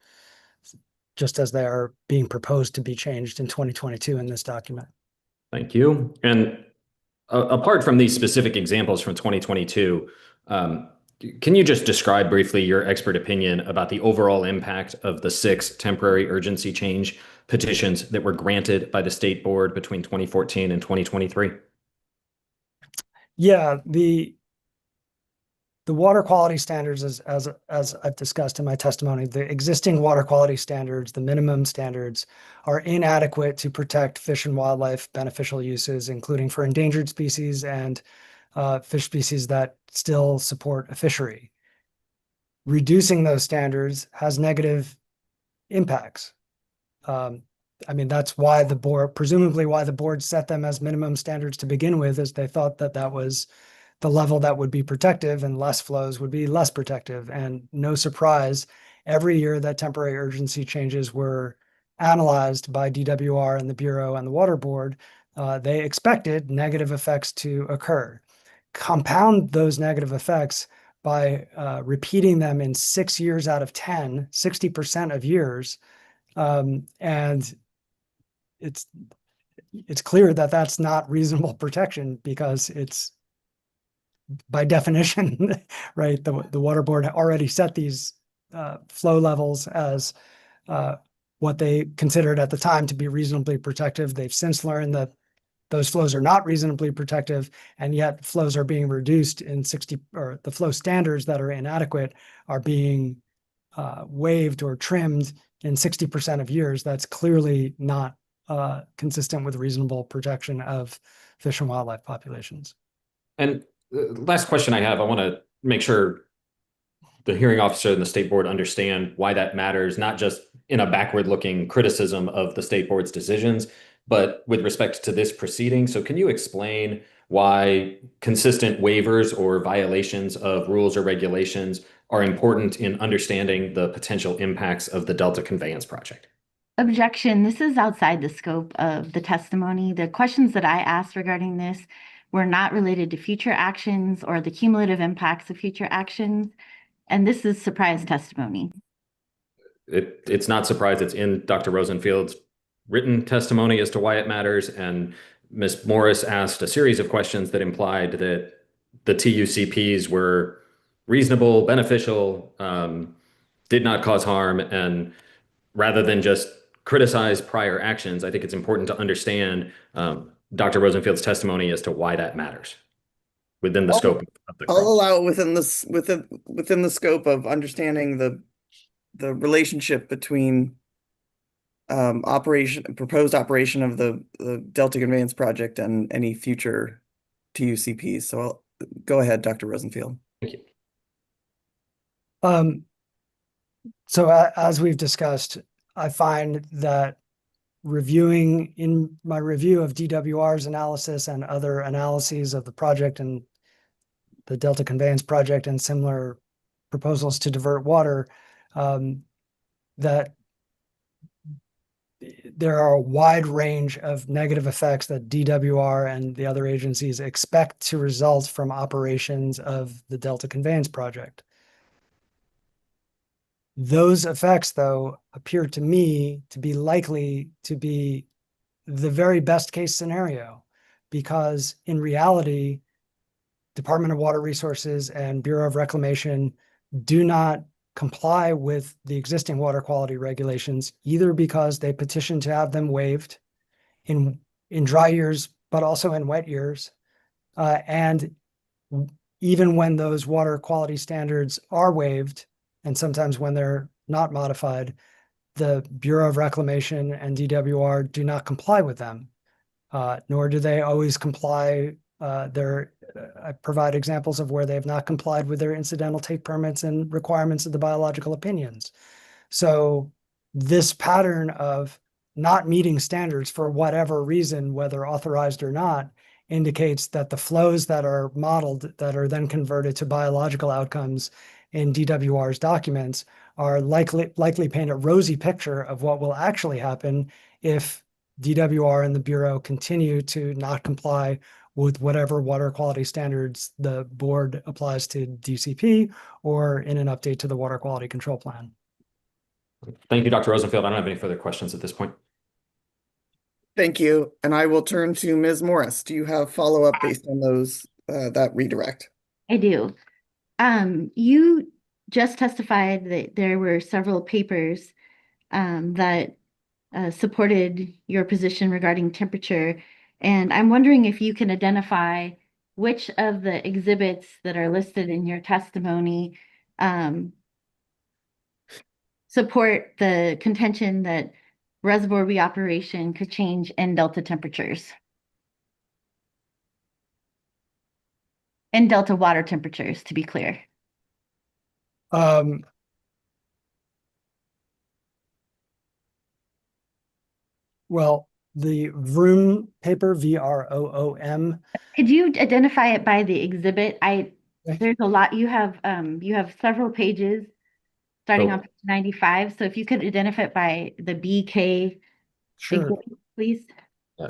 just as they are being proposed to be changed in 2022 in this document.
Thank you. And apart from these specific examples from 2022, can you just describe briefly your expert opinion about the overall impact of the 6 temporary urgency change petitions that were granted by the state board between 2014 and 2023?
Yeah, the water quality standards, as I've discussed in my testimony, the existing water quality standards, the minimum standards, are inadequate to protect fish and wildlife beneficial uses, including for endangered species and fish species that still support a fishery. Reducing those standards has negative impacts. I mean, that's why the board, presumably why the board set them as minimum standards to begin with, is they thought that that was the level that would be protective, and less flows would be less protective. And no surprise, every year that temporary urgency changes were analyzed by DWR and the Bureau and the Water Board, they expected negative effects to occur. Compound those negative effects by repeating them in 6 years out of 10, 60% of years, and it's clear that that's not reasonable protection, because it's, by definition, right, the water board already set these flow levels as what they considered at the time to be reasonably protective. They've since learned that those flows are not reasonably protective, and yet flows are being reduced in 60, or the flow standards that are inadequate are being waived or trimmed in 60% of years. That's clearly not consistent with reasonable protection of fish and wildlife populations.
And last question I have, I want to make sure the hearing officer and the state board understand why that matters, not just in a backward looking criticism of the state board's decisions, but with respect to this proceeding. So can you explain why consistent waivers or violations of rules or regulations are important in understanding the potential impacts of the Delta Conveyance project?
Objection. This is outside the scope of the testimony. The questions that I asked regarding this were not related to future actions or the cumulative impacts of future actions. And this is surprise testimony.
It's not surprise. It's in Dr. Rosenfield's written testimony as to why it matters. And Ms. Morris asked a series of questions that implied that the TUCPs were reasonable, beneficial, did not cause harm. And rather than just criticize prior actions, I think it's important to understand Dr. Rosenfield's testimony as to why that matters within the scope of the
I'll
cross.
allow it within the scope of understanding the relationship between proposed operation of the Delta Conveyance project and any future TUCPs. So I'll go ahead, Dr. Rosenfield.
Thank you.
So as we've discussed, I find that in my review of DWR's analysis and other analyses of the project and the Delta Conveyance project and similar proposals to divert water, that there are a wide range of negative effects that DWR and the other agencies expect to result from operations of the Delta Conveyance project. Those effects, though, appear to me to be likely to be the very best case scenario, because in reality, Department of Water Resources and Bureau of Reclamation do not comply with the existing water quality regulations, either because they petitioned to have them waived in dry years, but also in wet years. And even when those water quality standards are waived, and sometimes when they're not modified, the Bureau of Reclamation and DWR do not comply with them, nor do they always comply. I provide examples of where they have not complied with their incidental take permits and requirements of the biological opinions. So this pattern of not meeting standards for whatever reason, whether authorized or not, indicates that the flows that are modeled that are then converted to biological outcomes in DWR's documents are likely paint a rosy picture of what will actually happen if DWR and the Bureau continue to not comply with whatever water quality standards the board applies to DCP or in an update to the water quality control plan.
Thank you, Dr. Rosenfield. I don't have any further questions at this point.
Thank you. And I will turn to Ms. Morris. Do you have follow-up based on those that redirect?
I do. You just testified that there were several papers that supported your position regarding temperature. And I'm wondering if you can identify which of the exhibits that are listed in your testimony support the contention that reservoir reoperation could change end delta temperatures and delta water temperatures, to be clear.
Well, the Vroom paper, VROOM.
Could you identify it by the exhibit? There's a lot. You have several pages starting on page 95. So if you could identify it by the BK
Sure.
exhibit, please.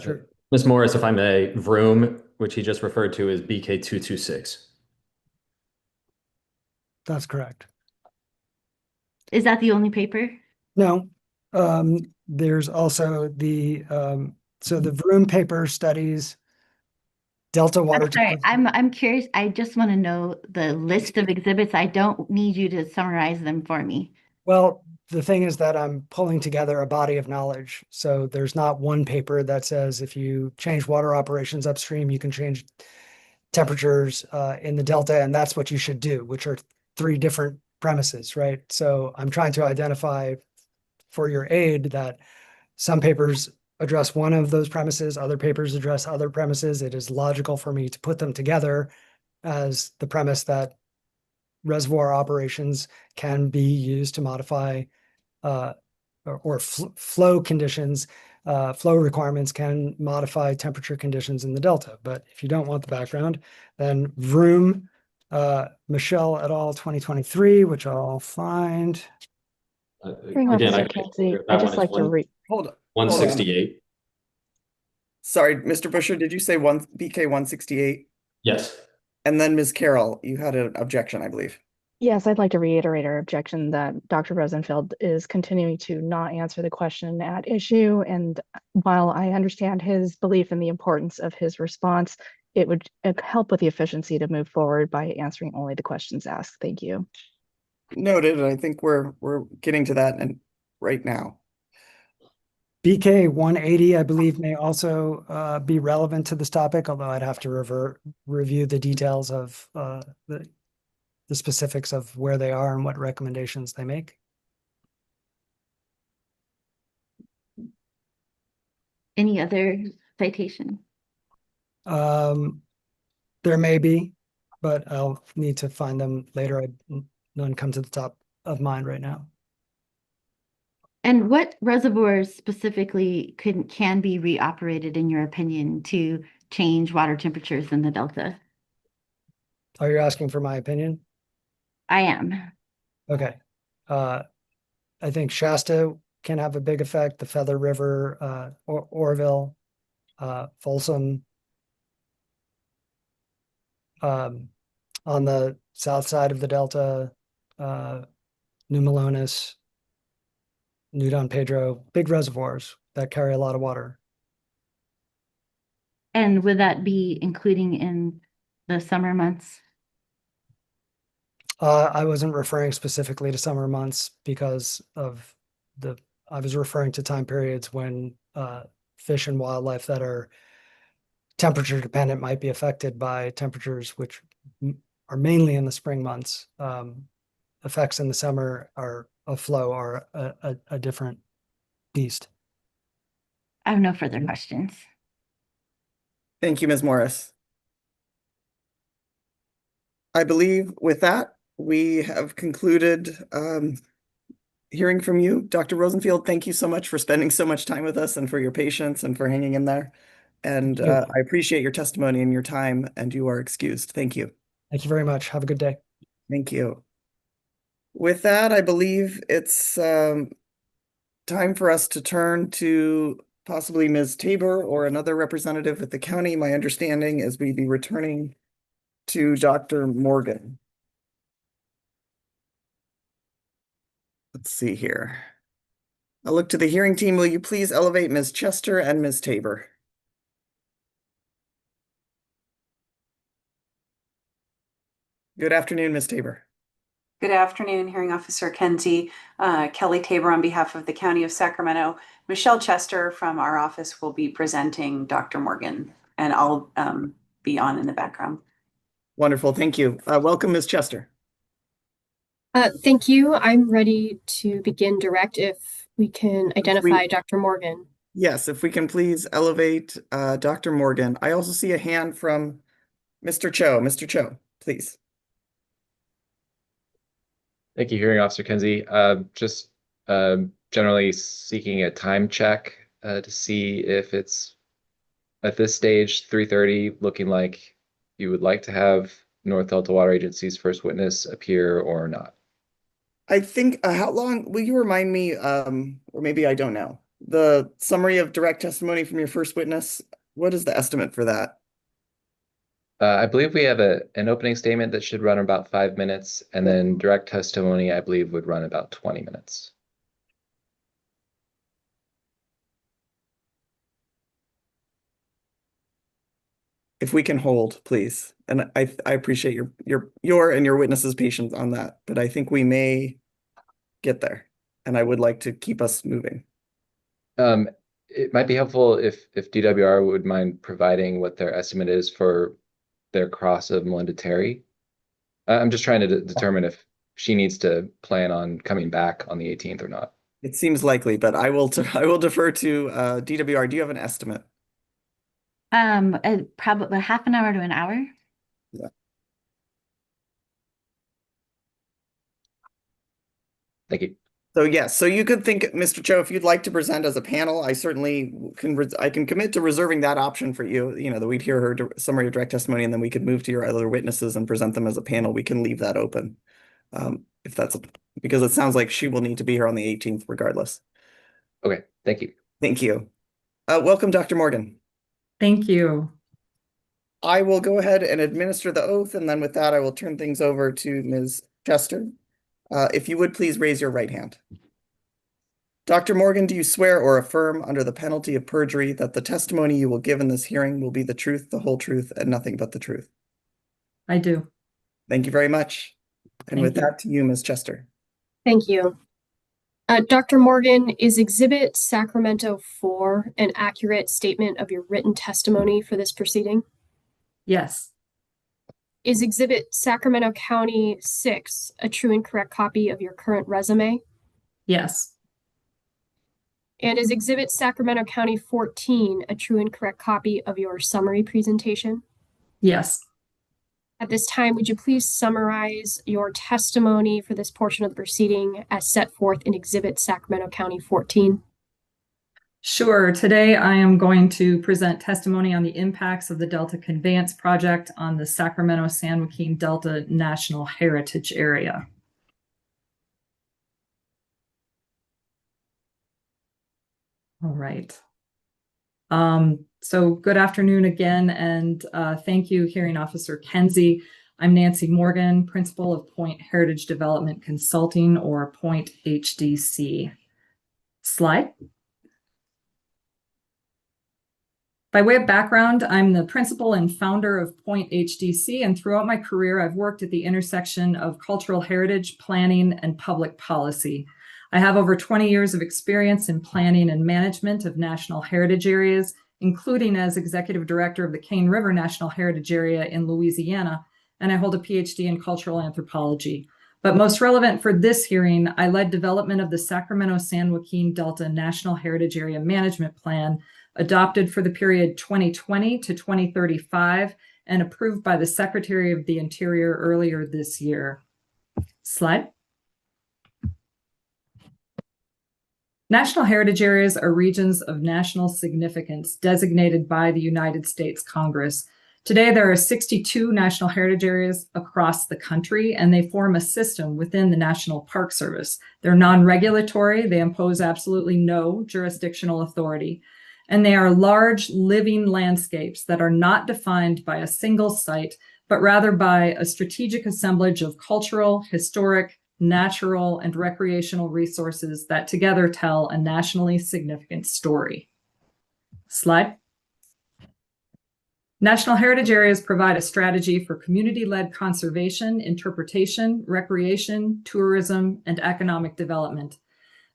Sure.
Ms. Morris, if I may, Vroom, which he just referred to, is BK226.
That's correct.
Is that the only paper?
No, there's also the so the Vroom paper studies delta water.
Sorry, I'm curious. I just want to know the list of exhibits. I don't need you to summarize them for me.
Well, the thing is that I'm pulling together a body of knowledge. So there's not one paper that says if you change water operations upstream, you can change temperatures in the delta, and that's what you should do, which are 3 different premises, right? So I'm trying to identify for your aid that some papers address one of those premises, other papers address other premises. It is logical for me to put them together as the premise that reservoir operations can be used to modify flow conditions, flow requirements can modify temperature conditions in the delta. But if you don't want the background, then Vroom, Michelle et al. 2023, which I'll find.
Again, I just like to read.
Hold on.
168.
Sorry, Mr. Busher, did you say BK 168?
Yes.
And then Ms. Carroll, you had an objection, I believe.
Yes, I'd like to reiterate our objection that Dr. Rosenfeld is continuing to not answer the question at issue. And while I understand his belief in the importance of his response, it would help with the efficiency to move forward by answering only the questions asked. Thank you.
Noted, and I think we're getting to that right now.
BK 180, I believe, may also be relevant to this topic, although I'd have to review the details of the specifics of where they are and what recommendations they make.
Any other citation?
There may be, but I'll need to find them later. None come to the top of mind right now.
And what reservoirs specifically can be reoperated, in your opinion, to change water temperatures in the Delta?
Are you asking for my opinion?
I am.
Okay. I think Shasta can have a big effect, the Feather River, Oroville, Folsom. On the south side of the Delta, New Melones, New Don Pedro, big reservoirs that carry a lot of water.
And would that be including in the summer months?
I wasn't referring specifically to summer months because I was referring to time periods when fish and wildlife that are temperature dependent might be affected by temperatures which are mainly in the spring months. Effects in the summer are of flow are a different beast.
I have no further questions.
Thank you, Ms. Morris. I believe with that, we have concluded hearing from you. Dr. Rosenfield, thank you so much for spending so much time with us and for your patience and for hanging in there. And I appreciate your testimony and your time, and you are excused. Thank you.
Thank you very much. Have a good day.
Thank you. With that, I believe it's time for us to turn to possibly Ms. Tabor or another representative at the county. My understanding is we'd be returning to Dr. Morgan. Let's see here. I'll look to the hearing team. Will you please elevate Ms. Chester and Ms. Tabor? Good afternoon, Ms. Tabor.
Good afternoon, Hearing Officer Kenzie. Kelly Tabor on behalf of the County of Sacramento. Michelle Chester from our office will be presenting Dr. Morgan, and I'll be on in the background.
Wonderful, thank you. Welcome, Ms. Chester.
Thank you. I'm ready to begin direct if we can identify Dr. Morgan.
Yes, if we can please elevate Dr. Morgan. I also see a hand from Mr. Cho. Mr. Cho, please.
Thank you, Hearing Officer Kenzie. Just generally seeking a time check to see if it's at this stage, 3:30, looking like you would like to have North Delta Water Agency's first witness appear or not.
I think, how long, will you remind me, or maybe I don't know, the summary of direct testimony from your first witness? What is the estimate for that?
I believe we have an opening statement that should run about 5 minutes, and then direct testimony, I believe, would run about 20 minutes.
If we can hold, please. And I appreciate your and your witnesses' patience on that, but I think we may get there, and I would like to keep us moving.
It might be helpful if DWR would mind providing what their estimate is for their cross of Melinda Terry. I'm just trying to determine if she needs to plan on coming back on the 18th or not.
It seems likely, but I will defer to DWR. Do you have an estimate?
Probably half an hour to an hour.
Yeah.
Thank you.
So yes, so you could think, Mr. Cho, if you'd like to present as a panel, I certainly I can commit to reserving that option for you. You know, that we'd hear her summary of direct testimony, and then we could move to your other witnesses and present them as a panel. We can leave that open, if that's because it sounds like she will need to be here on the 18th regardless.
Okay, thank you.
Thank you. Welcome, Dr. Morgan.
Thank you.
I will go ahead and administer the oath, and then with that, I will turn things over to Ms. Chester. If you would please raise your right hand. Dr. Morgan, do you swear or affirm under the penalty of perjury that the testimony you will give in this hearing will be the truth, the whole truth, and nothing but the truth?
I do.
Thank you very much. And with that, to you, Ms. Chester.
Thank you. Dr. Morgan, is Exhibit Sacramento 4 an accurate statement of your written testimony for this proceeding?
Yes.
Is Exhibit Sacramento County 6 a true and correct copy of your current resume?
Yes.
And is Exhibit Sacramento County 14 a true and correct copy of your summary presentation?
Yes.
At this time, would you please summarize your testimony for this portion of the proceeding as set forth in Exhibit Sacramento County 14?
Sure. Today, I am going to present testimony on the impacts of the Delta Conveyance Project on the Sacramento-San Joaquin Delta National Heritage Area. All right. So good afternoon again, and thank you, Hearing Officer Kenzie. I'm Nancy Morgan, Principal of Point Heritage Development Consulting, or Point HDC. Slide. By way of background, I'm the principal and founder of Point HDC, and throughout my career, I've worked at the intersection of cultural heritage, planning, and public policy. I have over 20 years of experience in planning and management of national heritage areas, including as executive director of the Cane River National Heritage Area in Louisiana, and I hold a PhD in cultural anthropology. But most relevant for this hearing, I led development of the Sacramento-San Joaquin Delta National Heritage Area Management Plan, adopted for the period 2020 to 2035 and approved by the Secretary of the Interior earlier this year. Slide. National heritage areas are regions of national significance designated by the United States Congress. Today, there are 62 national heritage areas across the country, and they form a system within the National Park Service. They're non-regulatory. They impose absolutely no jurisdictional authority. And they are large living landscapes that are not defined by a single site, but rather by a strategic assemblage of cultural, historic, natural, and recreational resources that together tell a nationally significant story. Slide. National heritage areas provide a strategy for community-led conservation, interpretation, recreation, tourism, and economic development.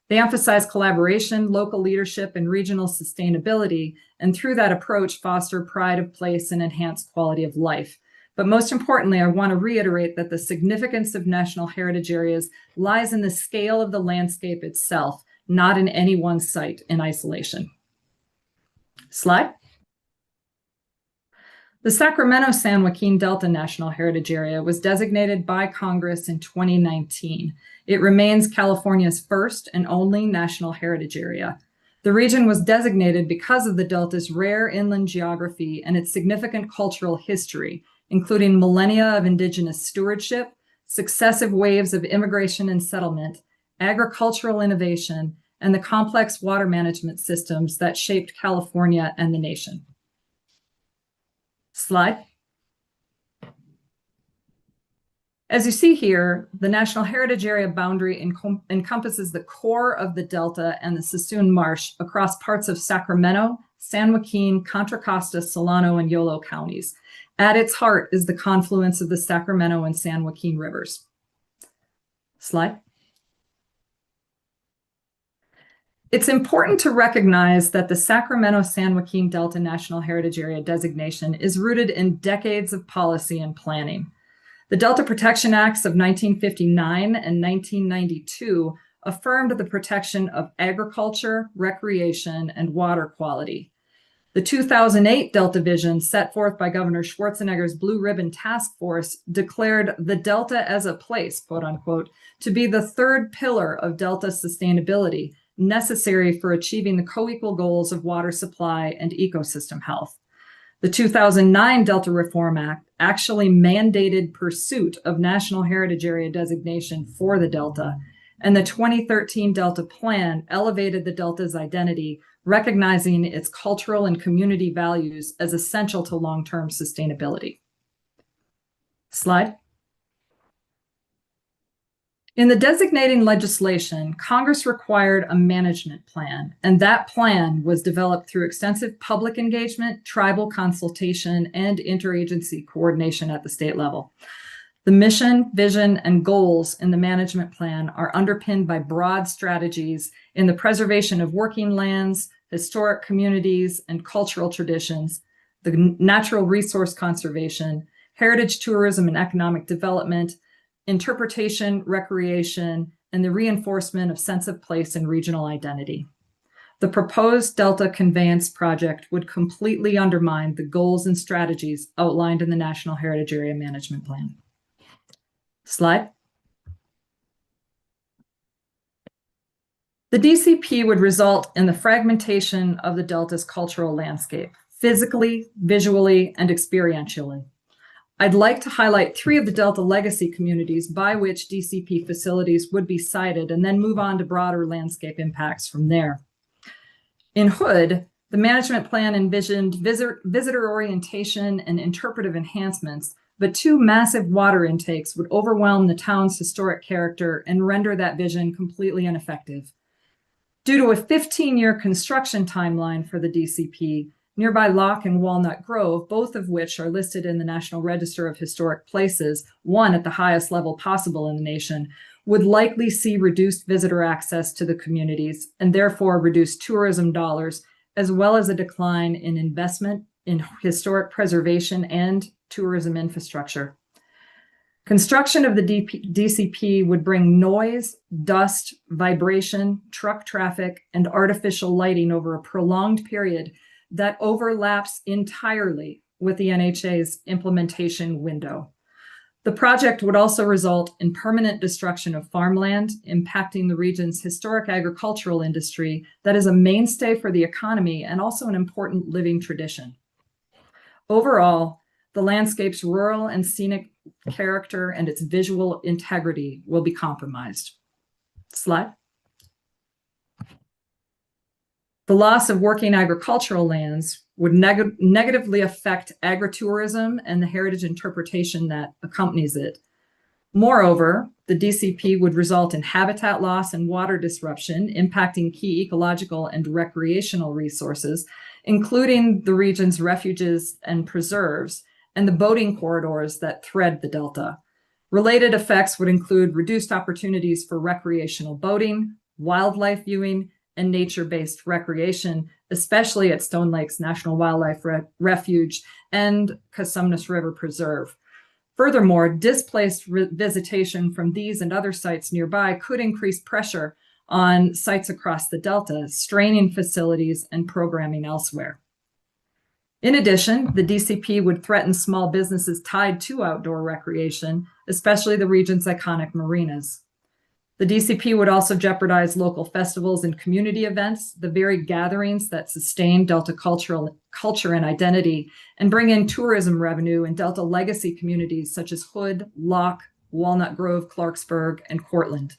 They emphasize collaboration, local leadership, and regional sustainability, and through that approach, foster pride of place and enhance quality of life. But most importantly, I want to reiterate that the significance of national heritage areas lies in the scale of the landscape itself, not in any one site in isolation. Slide. The Sacramento-San Joaquin Delta National Heritage Area was designated by Congress in 2019. It remains California's first and only national heritage area. The region was designated because of the Delta's rare inland geography and its significant cultural history, including millennia of indigenous stewardship, successive waves of immigration and settlement, agricultural innovation, and the complex water management systems that shaped California and the nation. Slide. As you see here, the National Heritage Area boundary encompasses the core of the Delta and the Sassoon Marsh across parts of Sacramento, San Joaquin, Contra Costa, Solano, and Yolo counties. At its heart is the confluence of the Sacramento and San Joaquin rivers. Slide. It's important to recognize that the Sacramento-San Joaquin Delta National Heritage Area designation is rooted in decades of policy and planning. The Delta Protection Acts of 1959 and 1992 affirmed the protection of agriculture, recreation, and water quality. The 2008 Delta Vision, set forth by Governor Schwarzenegger's Blue Ribbon Task Force, declared the Delta as a place, quote unquote, to be the third pillar of Delta sustainability, necessary for achieving the co-equal goals of water supply and ecosystem health. The 2009 Delta Reform Act actually mandated pursuit of National Heritage Area designation for the Delta, and the 2013 Delta Plan elevated the Delta's identity, recognizing its cultural and community values as essential to long-term sustainability. Slide. In the designating legislation, Congress required a management plan, and that plan was developed through extensive public engagement, tribal consultation, and interagency coordination at the state level. The mission, vision, and goals in the management plan are underpinned by broad strategies in the preservation of working lands, historic communities, and cultural traditions, the natural resource conservation, heritage tourism and economic development, interpretation, recreation, and the reinforcement of sense of place and regional identity. The proposed Delta Conveyance project would completely undermine the goals and strategies outlined in the National Heritage Area Management Plan. Slide. The DCP would result in the fragmentation of the Delta's cultural landscape, physically, visually, and experientially. I'd like to highlight 3 of the Delta legacy communities by which DCP facilities would be sited and then move on to broader landscape impacts from there. In Hood, the management plan envisioned visitor orientation and interpretive enhancements, but 2 massive water intakes would overwhelm the town's historic character and render that vision completely ineffective. Due to a 15-year construction timeline for the DCP, nearby Lock and Walnut Grove, both of which are listed in the National Register of Historic Places, one at the highest level possible in the nation, would likely see reduced visitor access to the communities and therefore reduced tourism dollars, as well as a decline in investment in historic preservation and tourism infrastructure. Construction of the DCP would bring noise, dust, vibration, truck traffic, and artificial lighting over a prolonged period that overlaps entirely with the NHA's implementation window. The project would also result in permanent destruction of farmland, impacting the region's historic agricultural industry that is a mainstay for the economy and also an important living tradition. Overall, the landscape's rural and scenic character and its visual integrity will be compromised. Slide. The loss of working agricultural lands would negatively affect agritourism and the heritage interpretation that accompanies it. Moreover, the DCP would result in habitat loss and water disruption, impacting key ecological and recreational resources, including the region's refuges and preserves, and the boating corridors that thread the Delta. Related effects would include reduced opportunities for recreational boating, wildlife viewing, and nature-based recreation, especially at Stone Lakes National Wildlife Refuge and Cosumnes River Preserve. Furthermore, displaced visitation from these and other sites nearby could increase pressure on sites across the Delta, straining facilities and programming elsewhere. In addition, the DCP would threaten small businesses tied to outdoor recreation, especially the region's iconic marinas. The DCP would also jeopardize local festivals and community events, the very gatherings that sustain Delta culture and identity, and bring in tourism revenue in Delta legacy communities such as Hood, Lock, Walnut Grove, Clarksburg, and Cortland.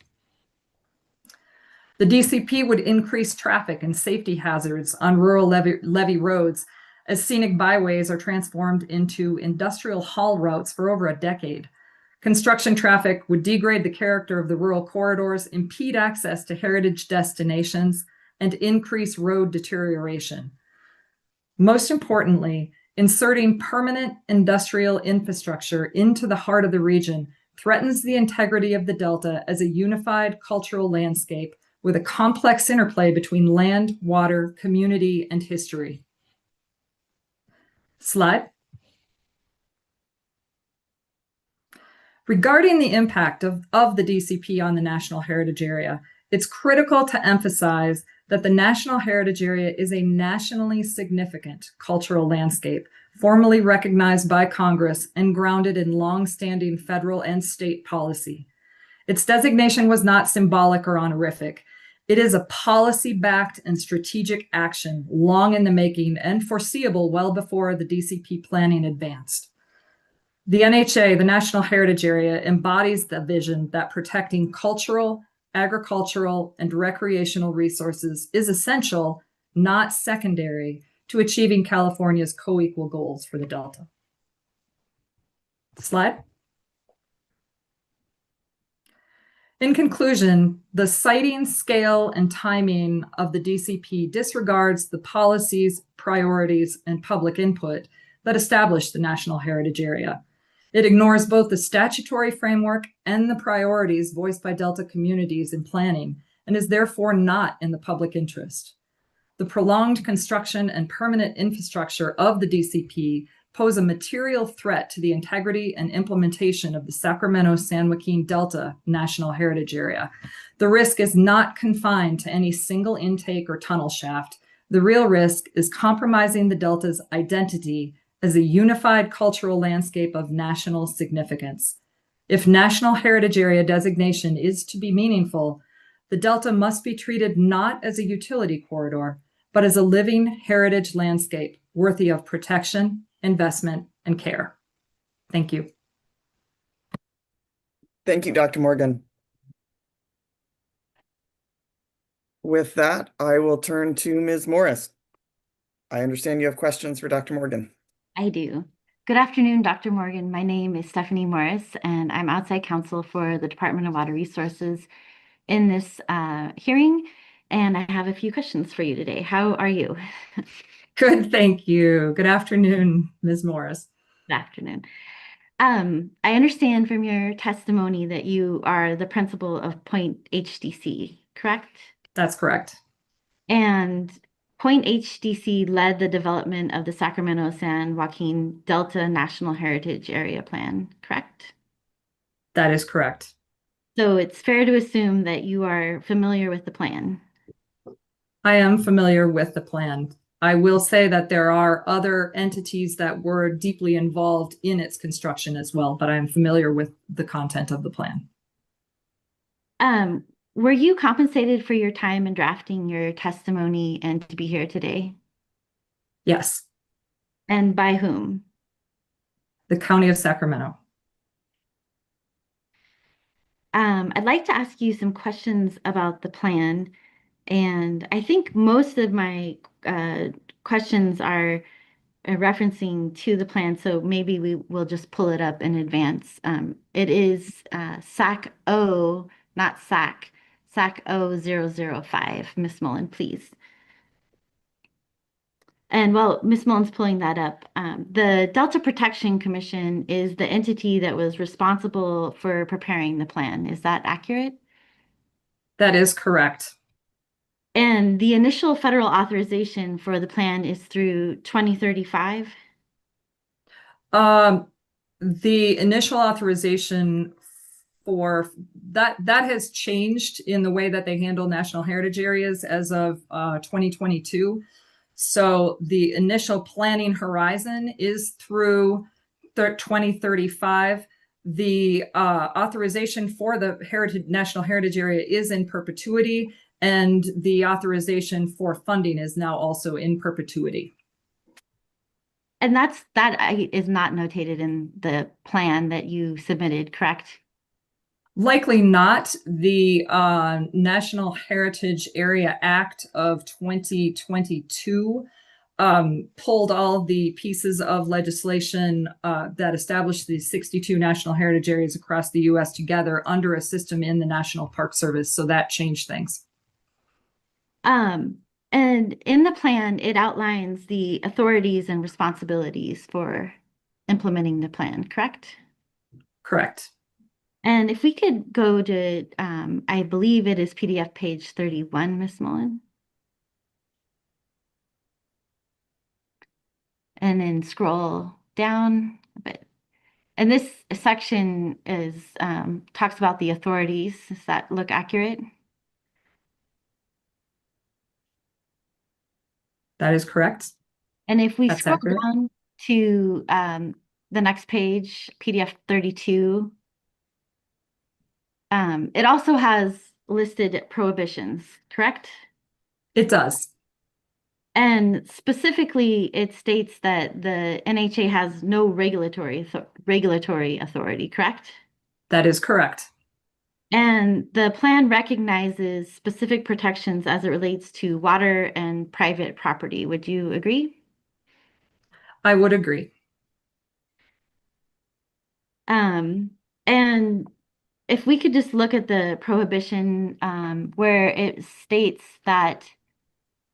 The DCP would increase traffic and safety hazards on rural levee roads as scenic byways are transformed into industrial haul routes for over a decade. Construction traffic would degrade the character of the rural corridors, impede access to heritage destinations, and increase road deterioration. Most importantly, inserting permanent industrial infrastructure into the heart of the region threatens the integrity of the Delta as a unified cultural landscape with a complex interplay between land, water, community, and history. Slide. Regarding the impact of the DCP on the National Heritage Area, it's critical to emphasize that the National Heritage Area is a nationally significant cultural landscape, formally recognized by Congress and grounded in long-standing federal and state policy. Its designation was not symbolic or honorific. It is a policy-backed and strategic action long in the making and foreseeable well before the DCP planning advanced. The NHA, the National Heritage Area, embodies the vision that protecting cultural, agricultural, and recreational resources is essential, not secondary, to achieving California's co-equal goals for the Delta. Slide. In conclusion, the siting, scale, and timing of the DCP disregards the policies, priorities, and public input that establish the National Heritage Area. It ignores both the statutory framework and the priorities voiced by Delta communities in planning, and is therefore not in the public interest. The prolonged construction and permanent infrastructure of the DCP pose a material threat to the integrity and implementation of the Sacramento-San Joaquin Delta National Heritage Area. The risk is not confined to any single intake or tunnel shaft. The real risk is compromising the Delta's identity as a unified cultural landscape of national significance. If National Heritage Area designation is to be meaningful, the Delta must be treated not as a utility corridor, but as a living heritage landscape worthy of protection, investment, and care. Thank you.
Thank you, Dr. Morgan. With that, I will turn to Ms. Morris. I understand you have questions for Dr. Morgan.
I do. Good afternoon, Dr. Morgan. My name is Stephanie Morris, and I'm outside counsel for the Department of Water Resources in this hearing, and I have a few questions for you today. How are you?
Good, thank you. Good afternoon, Ms. Morris.
Good afternoon. I understand from your testimony that you are the principal of Point HDC, correct?
That's correct.
And Point HDC led the development of the Sacramento-San Joaquin Delta National Heritage Area Plan, correct?
That is correct.
So it's fair to assume that you are familiar with the plan.
I am familiar with the plan. I will say that there are other entities that were deeply involved in its construction as well, but I'm familiar with the content of the plan.
Were you compensated for your time in drafting your testimony and to be here today?
Yes.
And by whom?
The County of Sacramento.
I'd like to ask you some questions about the plan. And I think most of my questions are referencing to the plan, so maybe we will just pull it up in advance. It is SAC O, not SAC, SAC O005. Ms. Mullen, please. And while Ms. Mullen's pulling that up, the Delta Protection Commission is the entity that was responsible for preparing the plan. Is that accurate?
That is correct.
And the initial federal authorization for the plan is through 2035?
The initial authorization for that has changed in the way that they handle national heritage areas as of 2022. So the initial planning horizon is through 2035. The authorization for the National Heritage Area is in perpetuity, and the authorization for funding is now also in perpetuity.
And that is not notated in the plan that you submitted, correct?
Likely not. The National Heritage Area Act of 2022 pulled all the pieces of legislation that established the 62 national heritage areas across the U.S. together under a system in the National Park Service. So that changed things.
And in the plan, it outlines the authorities and responsibilities for implementing the plan, correct?
Correct.
And if we could go to, I believe it is PDF page 31, Ms. Mullen. And then scroll down a bit. And this section is talks about the authorities. Does that look accurate?
That is correct.
And if we
That's
scroll
accurate.
down to the next page, PDF 32, it also has listed prohibitions, correct?
It does.
And specifically, it states that the NHA has no regulatory authority, correct?
That is correct.
And the plan recognizes specific protections as it relates to water and private property. Would you agree?
I would agree.
And if we could just look at the prohibition where it states that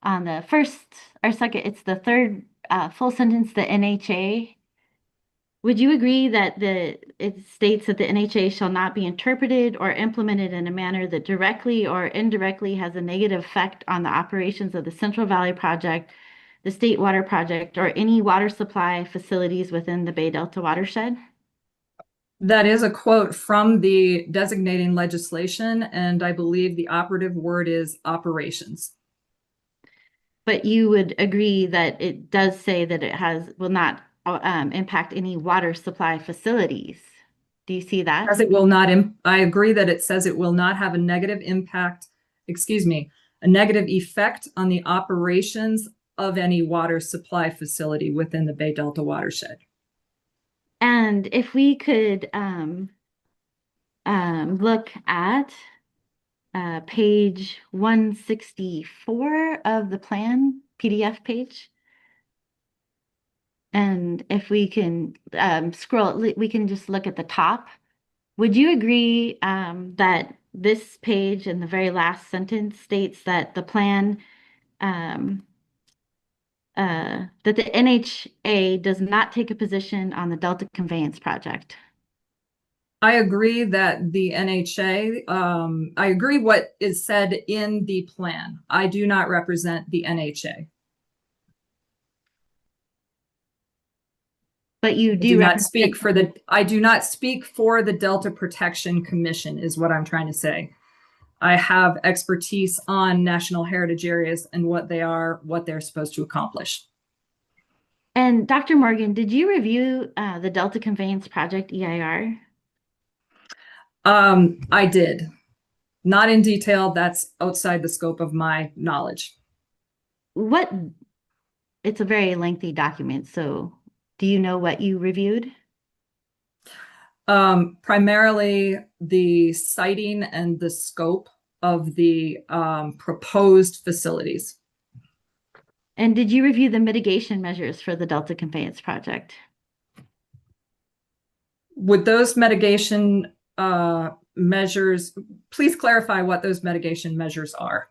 on the first or second, it's the third full sentence, the NHA. Would you agree that it states that the NHA shall not be interpreted or implemented in a manner that directly or indirectly has a negative effect on the operations of the Central Valley Project, the State Water Project, or any water supply facilities within the Bay Delta watershed?
That is a quote from the designating legislation, and I believe the operative word is operations.
But you would agree that it does say that it will not impact any water supply facilities. Do you see that?
As it will not, I agree that it says it will not have a negative impact, a negative effect on the operations of any water supply facility within the Bay Delta watershed.
And if we could look at page 164 of the plan PDF page. And if we can scroll, we can just look at the top. Would you agree that this page in the very last sentence states that the plan, that the NHA does not take a position on the Delta Conveyance project?
I agree that the NHA, I agree what is said in the plan. I do not represent the NHA.
But you
I
do
do not
represent.
speak for the, I do not speak for the Delta Protection Commission is what I'm trying to say. I have expertise on national heritage areas and what they are, what they're supposed to accomplish.
And Dr. Morgan, did you review the Delta Conveyance Project EIR?
I did. Not in detail. That's outside the scope of my knowledge.
It's a very lengthy document, so do you know what you reviewed?
Primarily the siting and the scope of the proposed facilities.
And did you review the mitigation measures for the Delta Conveyance Project?
Would those mitigation measures, please clarify what those mitigation measures are?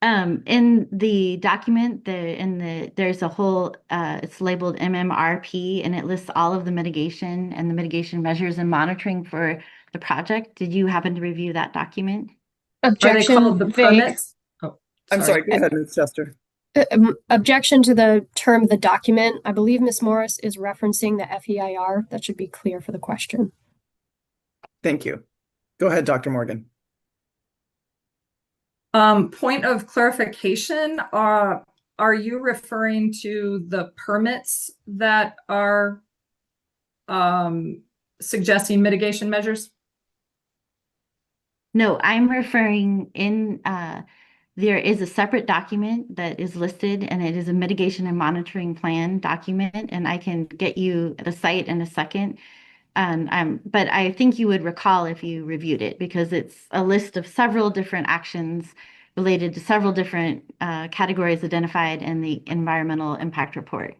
In the document, there's a whole, it's labeled MMRP, and it lists all of the mitigation and the mitigation measures and monitoring for the project. Did you happen to review that document?
Objection.
Are they called the
vague.
permits? Oh,
I'm sorry, go ahead, Ms. Chester.
Objection to the term of the document. I believe Ms. Morris is referencing the FEIR. That should be clear for the question.
Thank you. Go ahead, Dr. Morgan.
Point of clarification, are you referring to the permits that are suggesting mitigation measures?
No, I'm referring in, there is a separate document that is listed, and it is a mitigation and monitoring plan document, and I can get you the site in a second. But I think you would recall if you reviewed it, because it's a list of several different actions related to several different categories identified in the environmental impact report.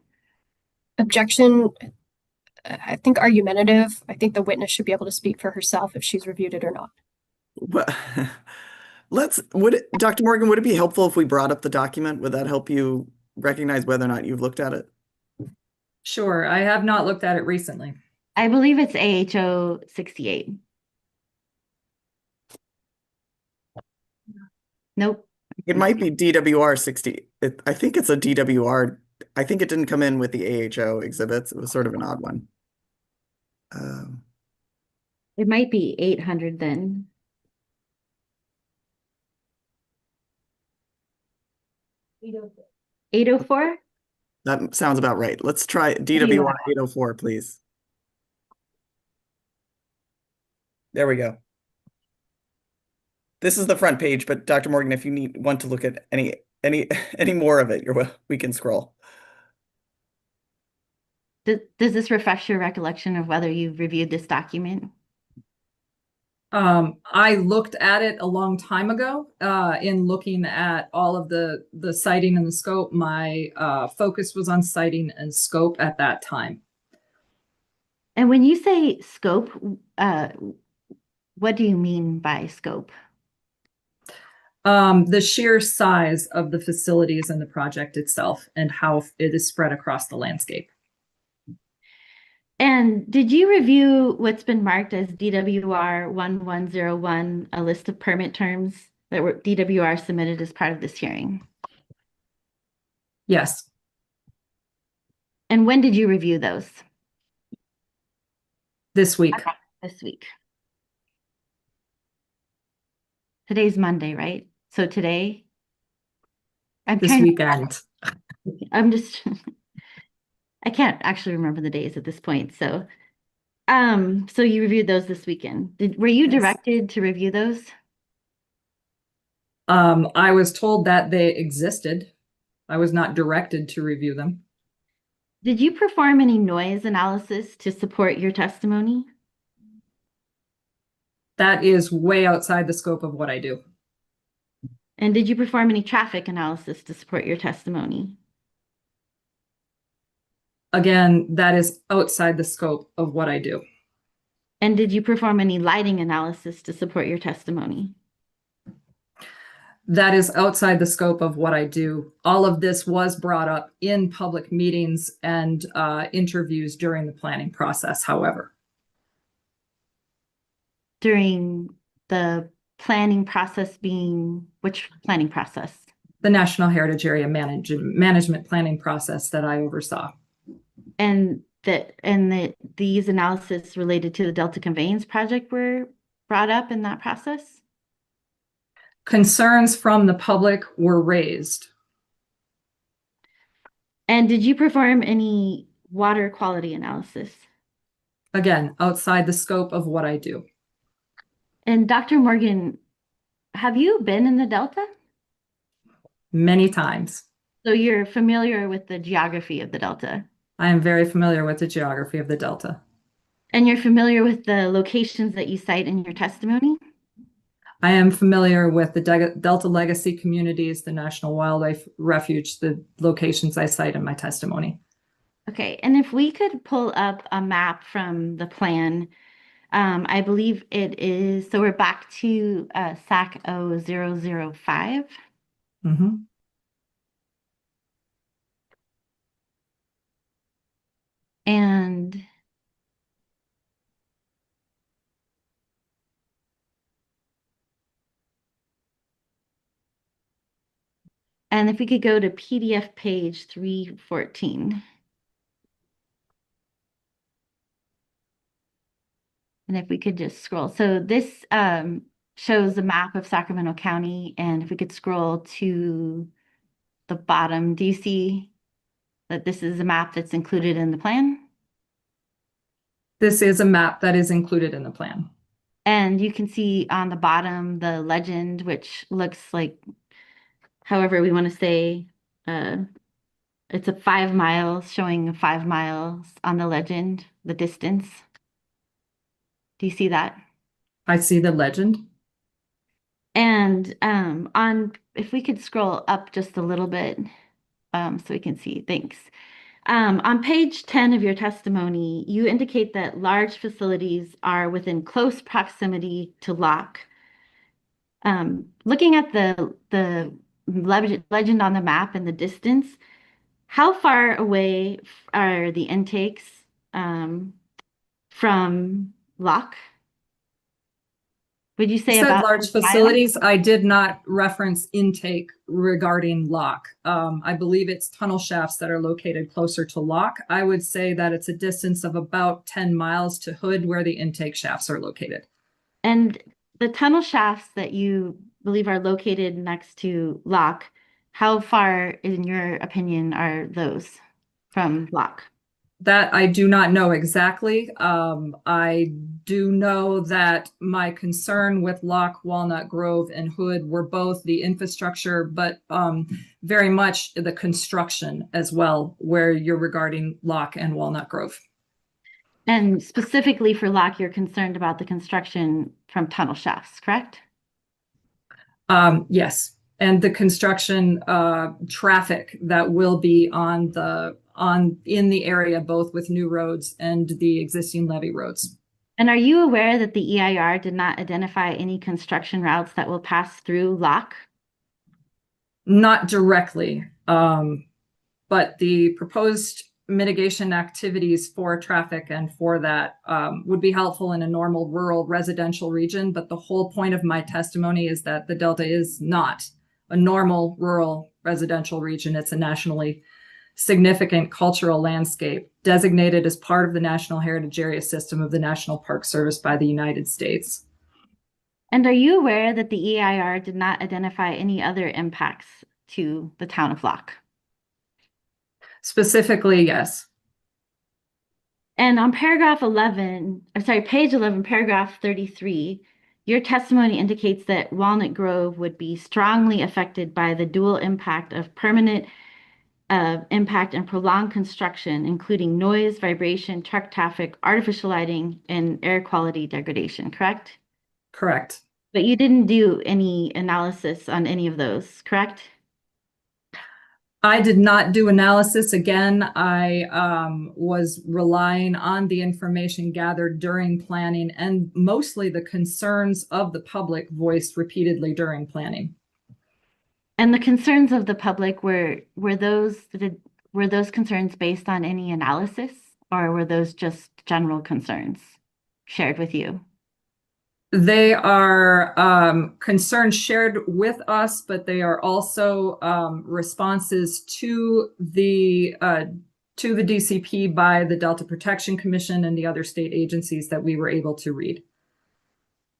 Objection. I think argumentative. I think the witness should be able to speak for herself if she's reviewed it or not.
Well, Dr. Morgan, would it be helpful if we brought up the document? Would that help you recognize whether or not you've looked at it?
Sure, I have not looked at it recently.
I believe it's AHO 68. Nope.
It might be DWR 60. I think it's a DWR. I think it didn't come in with the AHO exhibits. It was sort of an odd one.
It might be 800 then. $804?
That sounds about right. Let's try DWR 804, please. There we go. This is the front page, but Dr. Morgan, if you want to look at any more of it, we can scroll.
Does this refresh your recollection of whether you've reviewed this document?
I looked at it a long time ago. In looking at all of the siting and the scope, my focus was on siting and scope at that time.
And when you say scope, what do you mean by scope?
The sheer size of the facilities and the project itself and how it is spread across the landscape.
And did you review what's been marked as DWR 1101, a list of permit terms that were DWR submitted as part of this hearing?
Yes.
And when did you review those?
This week.
This week. Today's Monday, right? So today,
This weekend.
I'm just, I can't actually remember the days at this point. So, so you reviewed those this weekend. Were you
Yes.
directed to review those?
I was told that they existed. I was not directed to review them.
Did you perform any noise analysis to support your testimony?
That is way outside the scope of what I do.
And did you perform any traffic analysis to support your testimony?
Again, that is outside the scope of what I do.
And did you perform any lighting analysis to support your testimony?
That is outside the scope of what I do. All of this was brought up in public meetings and interviews during the planning process, however.
During the planning process being, which planning process?
The National Heritage Area Management Planning process that I oversaw.
And these analysis related to the Delta Conveyance project were brought up in that process?
Concerns from the public were raised.
And did you perform any water quality analysis?
Again, outside the scope of what I do.
And Dr. Morgan, have you been in the Delta?
Many times.
So you're familiar with the geography of the Delta?
I am very familiar with the geography of the Delta.
And you're familiar with the locations that you cite in your testimony?
I am familiar with the Delta Legacy communities, the National Wildlife Refuge, the locations I cite in my testimony.
Okay, and if we could pull up a map from the plan, I believe it is, so we're back to SAC 0005.
Mm-hmm.
And if we could go to PDF page 314. And if we could just scroll. So this shows a map of Sacramento County. And if we could scroll to the bottom, do you see that this is a map that's included in the plan?
This is a map that is included in the plan.
And you can see on the bottom the legend, which looks like, however we want to say, it's a 5 miles, showing 5 miles on the legend, the distance. Do you see that?
I see the legend.
And if we could scroll up just a little bit, so we can see, thanks. On page 10 of your testimony, you indicate that large facilities are within close proximity to lock. Looking at the legend on the map and the distance, how far away are the intakes from lock? Would you say
You said
about
large facilities? I did not reference intake regarding lock. I believe it's tunnel shafts that are located closer to lock. I would say that it's a distance of about 10 miles to Hood where the intake shafts are located.
And the tunnel shafts that you believe are located next to lock, how far, in your opinion, are those from lock?
That I do not know exactly. I do know that my concern with Lock, Walnut Grove, and Hood were both the infrastructure, but very much the construction as well, where you're regarding Lock and Walnut Grove.
And specifically for Lock, you're concerned about the construction from tunnel shafts, correct?
Yes, and the construction traffic that will be in the area, both with new roads and the existing levee roads. And
are you aware that the EIR did not identify any construction routes that will pass through Lock?
Not directly, but the proposed mitigation activities for traffic and for that would be helpful in a normal rural residential region. But the whole point of my testimony is that the Delta is not a normal rural residential region. It's a nationally significant cultural landscape designated as part of the National Heritage Area System of the National Park Service by the United States.
And are you aware that the EIR did not identify any other impacts to the town of Locke?
Specifically, yes.
And on paragraph 11, I'm sorry, page 11, paragraph 33, your testimony indicates that Walnut Grove would be strongly affected by the dual impact of permanent impact and prolonged construction, including noise, vibration, truck traffic, artificial lighting, and air quality degradation, correct?
Correct.
But you didn't do any analysis on any of those, correct?
I did not do analysis. Again, I was relying on the information gathered during planning and mostly the concerns of the public voiced repeatedly during planning.
And the concerns of the public were those concerns based on any analysis, or were those just general concerns shared with you?
They are concerns shared with us, but they are also responses to the DCP by the Delta Protection Commission and the other state agencies that we were able to read.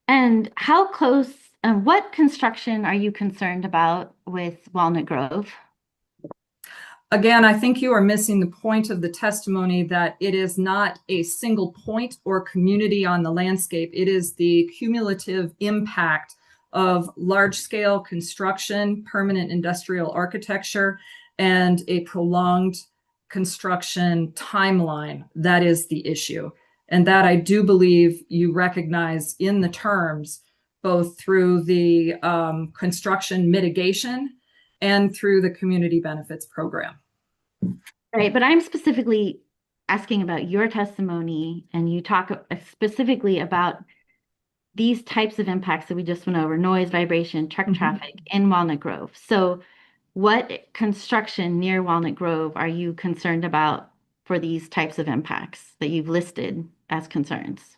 And how close, what construction are you concerned about with Walnut Grove?
Again, I think you are missing the point of the testimony that it is not a single point or community on the landscape. It is the cumulative impact of large-scale construction, permanent industrial architecture, and a prolonged construction timeline. That is the issue. And that I do believe you recognize in the terms, both through the construction mitigation and through the community benefits program.
Right, but I'm specifically asking about your testimony, and you talk specifically about these types of impacts that we just went over: noise, vibration, truck traffic in Walnut Grove. So what construction near Walnut Grove are you concerned about for these types of impacts that you've listed as concerns?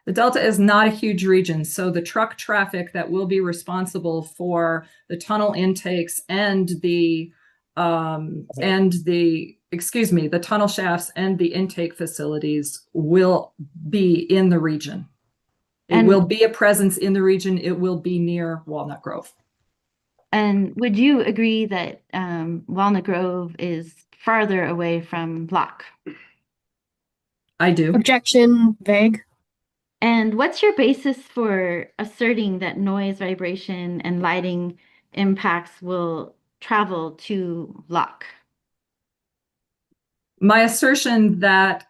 The Delta is not a huge region, so the truck traffic that will be responsible for the tunnel intakes and the tunnel shafts and the intake facilities will be in the region. It will be a presence in the region. It will be near Walnut Grove.
And would you agree that Walnut Grove is farther away from Locke?
I do.
Objection, vague.
And what's your basis for asserting that noise, vibration, and lighting impacts will travel to Locke?
My assertion that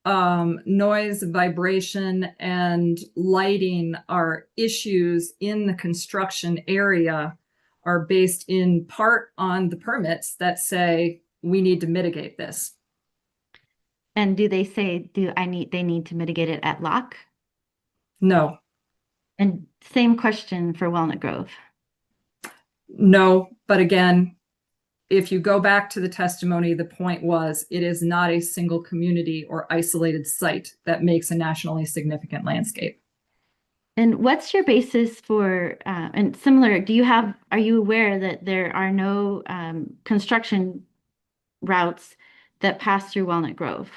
noise, vibration, and lighting are issues in the construction area are based in part on the permits that say we need to mitigate this.
And do they say they need to mitigate it at Locke?
No.
And same question for Walnut Grove.
No, but again, if you go back to the testimony, the point was it is not a single community or isolated site that makes a nationally significant landscape.
And what's your basis for, and similar, are you aware that there are no construction routes that pass through Walnut Grove?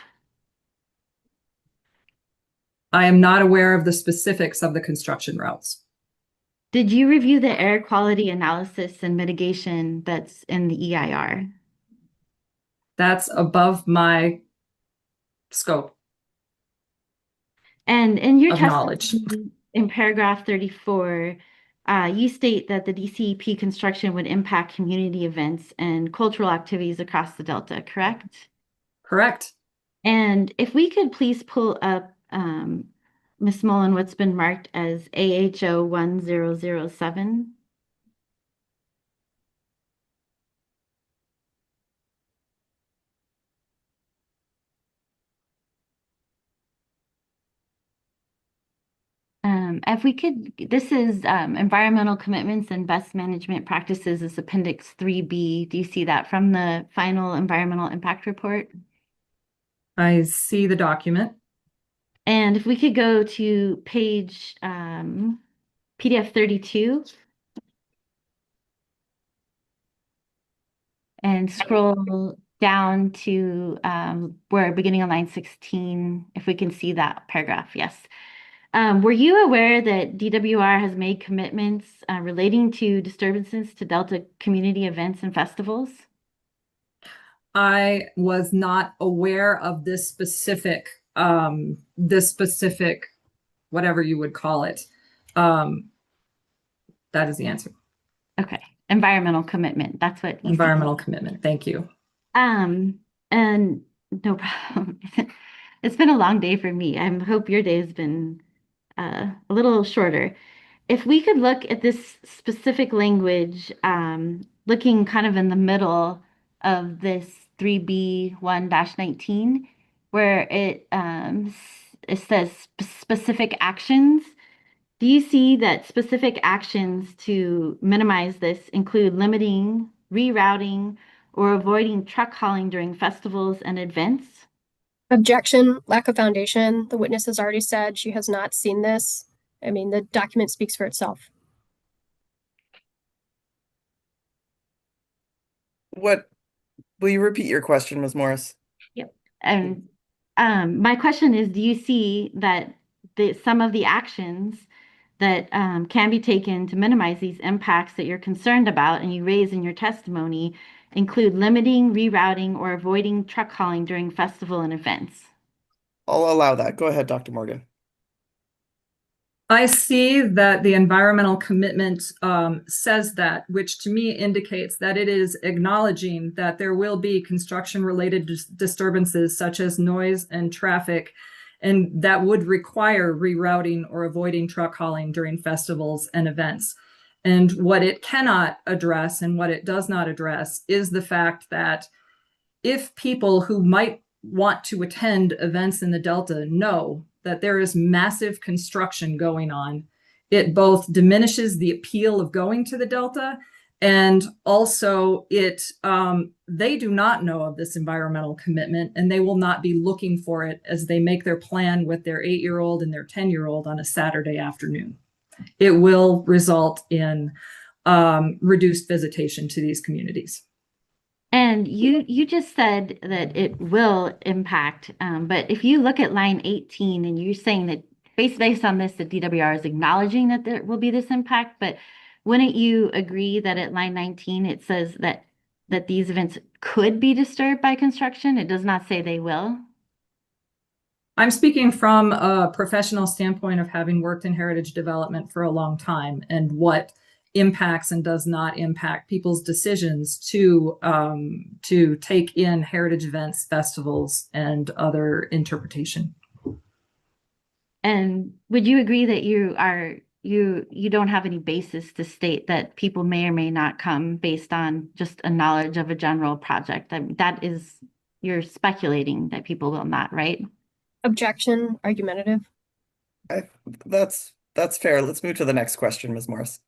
I am not aware of the specifics of the construction routes.
Did you review the air quality analysis and mitigation that's in the EIR?
That's above my scope.
And in your
of knowledge.
testimony, in paragraph 34, you state that the DCEP construction would impact community events and cultural activities across the Delta, correct?
Correct.
And if we could please pull up, Ms. Mullen, what's been marked as AHO 1007. If we could, this is environmental commitments and best management practices is Appendix 3B. Do you see that from the final environmental impact report?
I see the document.
And if we could go to page PDF 32. and scroll down to we're beginning on line 16, if we can see that paragraph. Yes. Were you aware that DWR has made commitments relating to disturbances to Delta community events and festivals?
I was not aware of this specific, whatever you would call it. That is the answer.
Okay. Environmental commitment. That's what
Environmental commitment. Thank you.
And no problem. It's been a long day for me. I hope your day has been a little shorter. If we could look at this specific language, looking kind of in the middle of this 3B1-19, where it says specific actions. Do you see that specific actions to minimize this include limiting, rerouting, or avoiding truck hauling during festivals and events?
Objection, lack of foundation. The witness has already said she has not seen this. I mean, the document speaks for itself.
What, will you repeat your question, Ms. Morris?
Yep. And my question is, do you see that some of the actions that can be taken to minimize these impacts that you're concerned about and you raise in your testimony include limiting, rerouting, or avoiding truck hauling during festival and events?
I'll allow that. Go ahead, Dr. Morgan.
I see that the environmental commitment says that, which to me indicates that it is acknowledging that there will be construction-related disturbances such as noise and traffic, and that would require rerouting or avoiding truck hauling during festivals and events. And what it cannot address and what it does not address is the fact that if people who might want to attend events in the Delta know that there is massive construction going on, it both diminishes the appeal of going to the Delta, and also they do not know of this environmental commitment, and they will not be looking for it as they make their plan with their 8-year-old and their 10-year-old on a Saturday afternoon. It will result in reduced visitation to these communities.
And you just said that it will impact, but if you look at line 18 and you're saying that based on this, the DWR is acknowledging that there will be this impact, but wouldn't you agree that at line 19 it says that these events could be disturbed by construction? It does not say they will.
I'm speaking from a professional standpoint of having worked in heritage development for a long time and what impacts and does not impact people's decisions to take in heritage events, festivals, and other interpretation.
And would you agree that you don't have any basis to state that people may or may not come based on just a knowledge of a general project? That is, you're speculating that people will not, right?
Objection, argumentative.
That's fair. Let's move to the next question, Ms. Morris.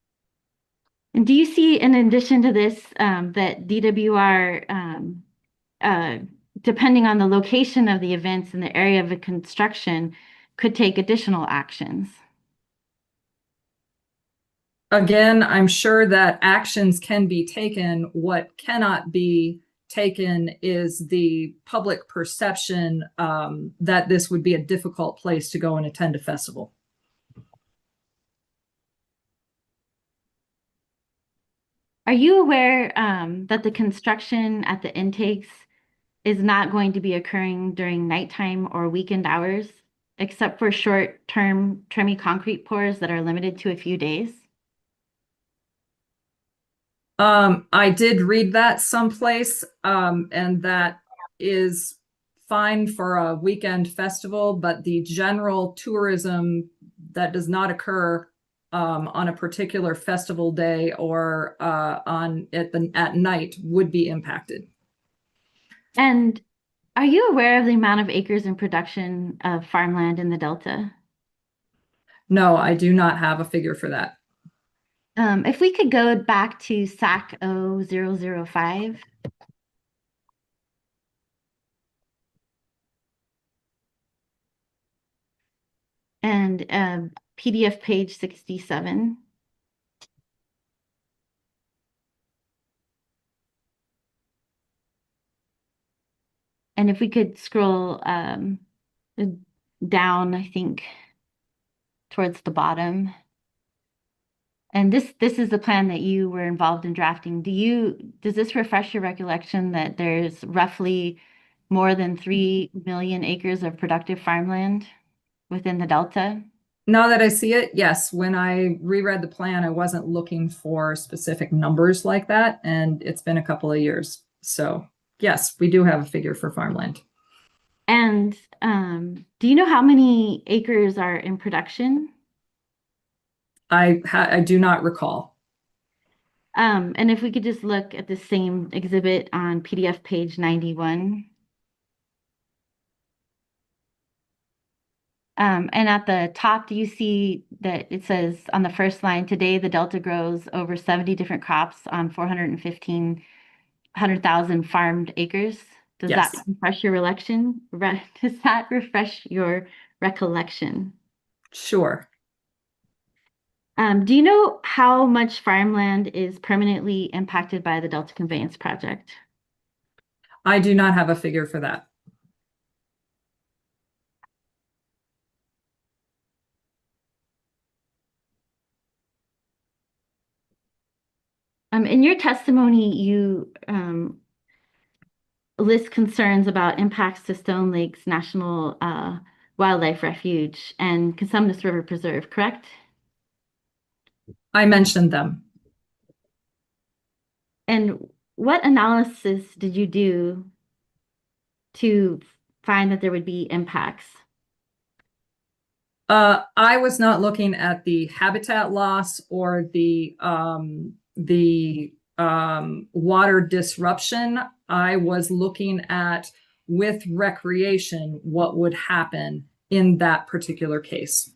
And do you see, in addition to this, that DWR, depending on the location of the events and the area of the construction, could take additional actions?
Again, I'm sure that actions can be taken. What cannot be taken is the public perception that this would be a difficult place to go and attend a festival.
Are you aware that the construction at the intakes is not going to be occurring during nighttime or weekend hours, except for short-term trimmy concrete pours that are limited to a few days?
I did read that someplace, and that is fine for a weekend festival, but the general tourism that does not occur on a particular festival day or at night would be impacted.
And are you aware of the amount of acres in production of farmland in the Delta?
No, I do not have a figure for that.
If we could go back to SAC 0005. And PDF page 67. And if we could scroll down, I think, towards the bottom. And this is the plan that you were involved in drafting. Does this refresh your recollection that there's roughly more than 3 million acres of productive farmland within the Delta?
Now that I see it, yes. When I reread the plan, I wasn't looking for specific numbers like that, and it's been a couple of years. So yes, we do have a figure for farmland.
And do you know how many acres are in production?
I do not recall.
And if we could just look at the same exhibit on PDF page 91. And at the top, do you see that it says on the first line, today the Delta grows over 70 different crops on 415,000 farmed acres? Does
Yes.
that refresh your recollection? Does that refresh your recollection?
Sure.
Do you know how much farmland is permanently impacted by the Delta Conveyance project?
I do not have a figure for that.
In your testimony, you list concerns about impacts to Stone Lakes National Wildlife Refuge and Cosumnes River Preserve, correct?
I mentioned them.
And what analysis did you do to find that there would be impacts?
I was not looking at the habitat loss or the water disruption. I was looking at, with recreation, what would happen in that particular case.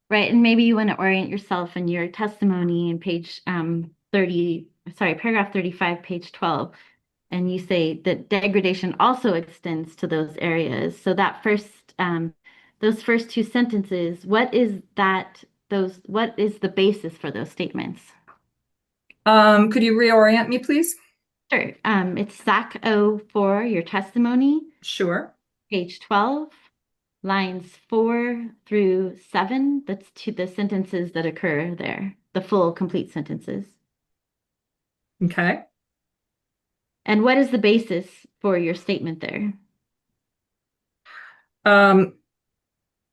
Right, and maybe you want to orient yourself in your testimony in page paragraph 35, page 12. And you say that degradation also extends to those areas. So that those first two sentences, what is the basis for those statements?
Could you reorient me, please?
Sure. It's SAC 04, your testimony.
Sure.
Page 12, lines 4 through 7. That's the sentences that occur there, the full complete sentences.
Okay.
And what is the basis for your statement there?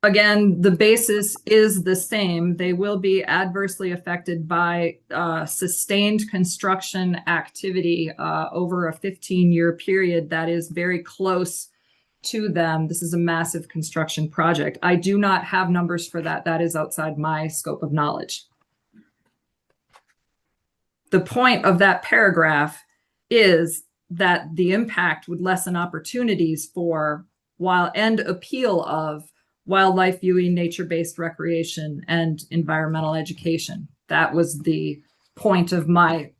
Again, the basis is the same. They will be adversely affected by sustained construction activity over a 15-year period that is very close to them. This is a massive construction project. I do not have numbers for that. That is outside my scope of knowledge. The point of that paragraph is that the impact would lessen opportunities for and appeal of wildlife viewing, nature-based recreation, and environmental education. That was the point of my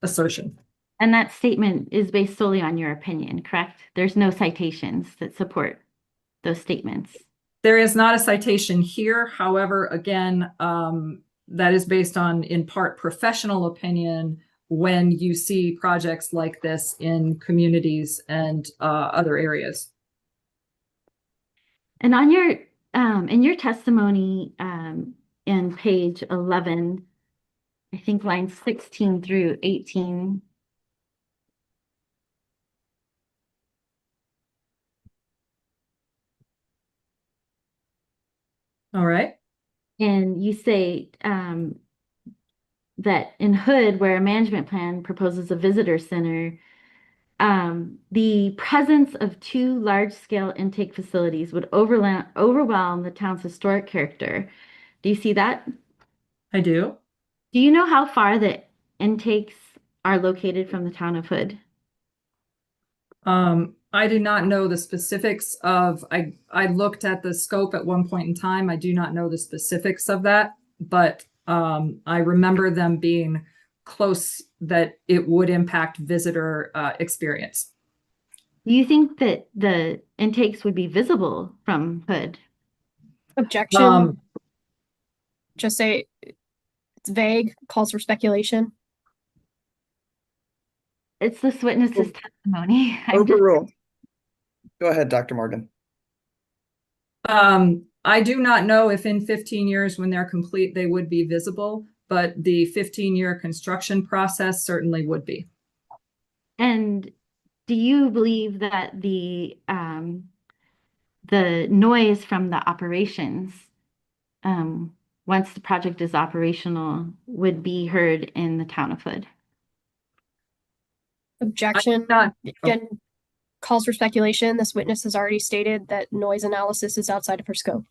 assertion.
And that statement is based solely on your opinion, correct? There's no citations that support those statements.
There is not a citation here. However, again, that is based on, in part, professional opinion when you see projects like this in communities and other areas.
And on your in your testimony in page 11, I think lines 16 through 18.
All right.
And you say that in Hood, where a management plan proposes a visitor center, the presence of 2 large-scale intake facilities would overwhelm the town's historic character. Do you see that?
I do.
Do you know how far the intakes are located from the town of Hood?
I do not know the specifics of, I looked at the scope at one point in time. I do not know the specifics of that, but I remember them being close, that it would impact visitor experience.
Do you think that the intakes would be visible from Hood?
Objection. Just say it's vague, calls for speculation.
It's this witness's testimony. I'm just
Overruled. Go ahead, Dr. Morgan.
I do not know if in 15 years when they're complete, they would be visible, but the 15-year construction process certainly would be.
And do you believe that the noise from the operations, once the project is operational, would be heard in the town of Hood?
Objection.
Not,
Again, calls for speculation. This witness has already stated that noise analysis is outside of her scope.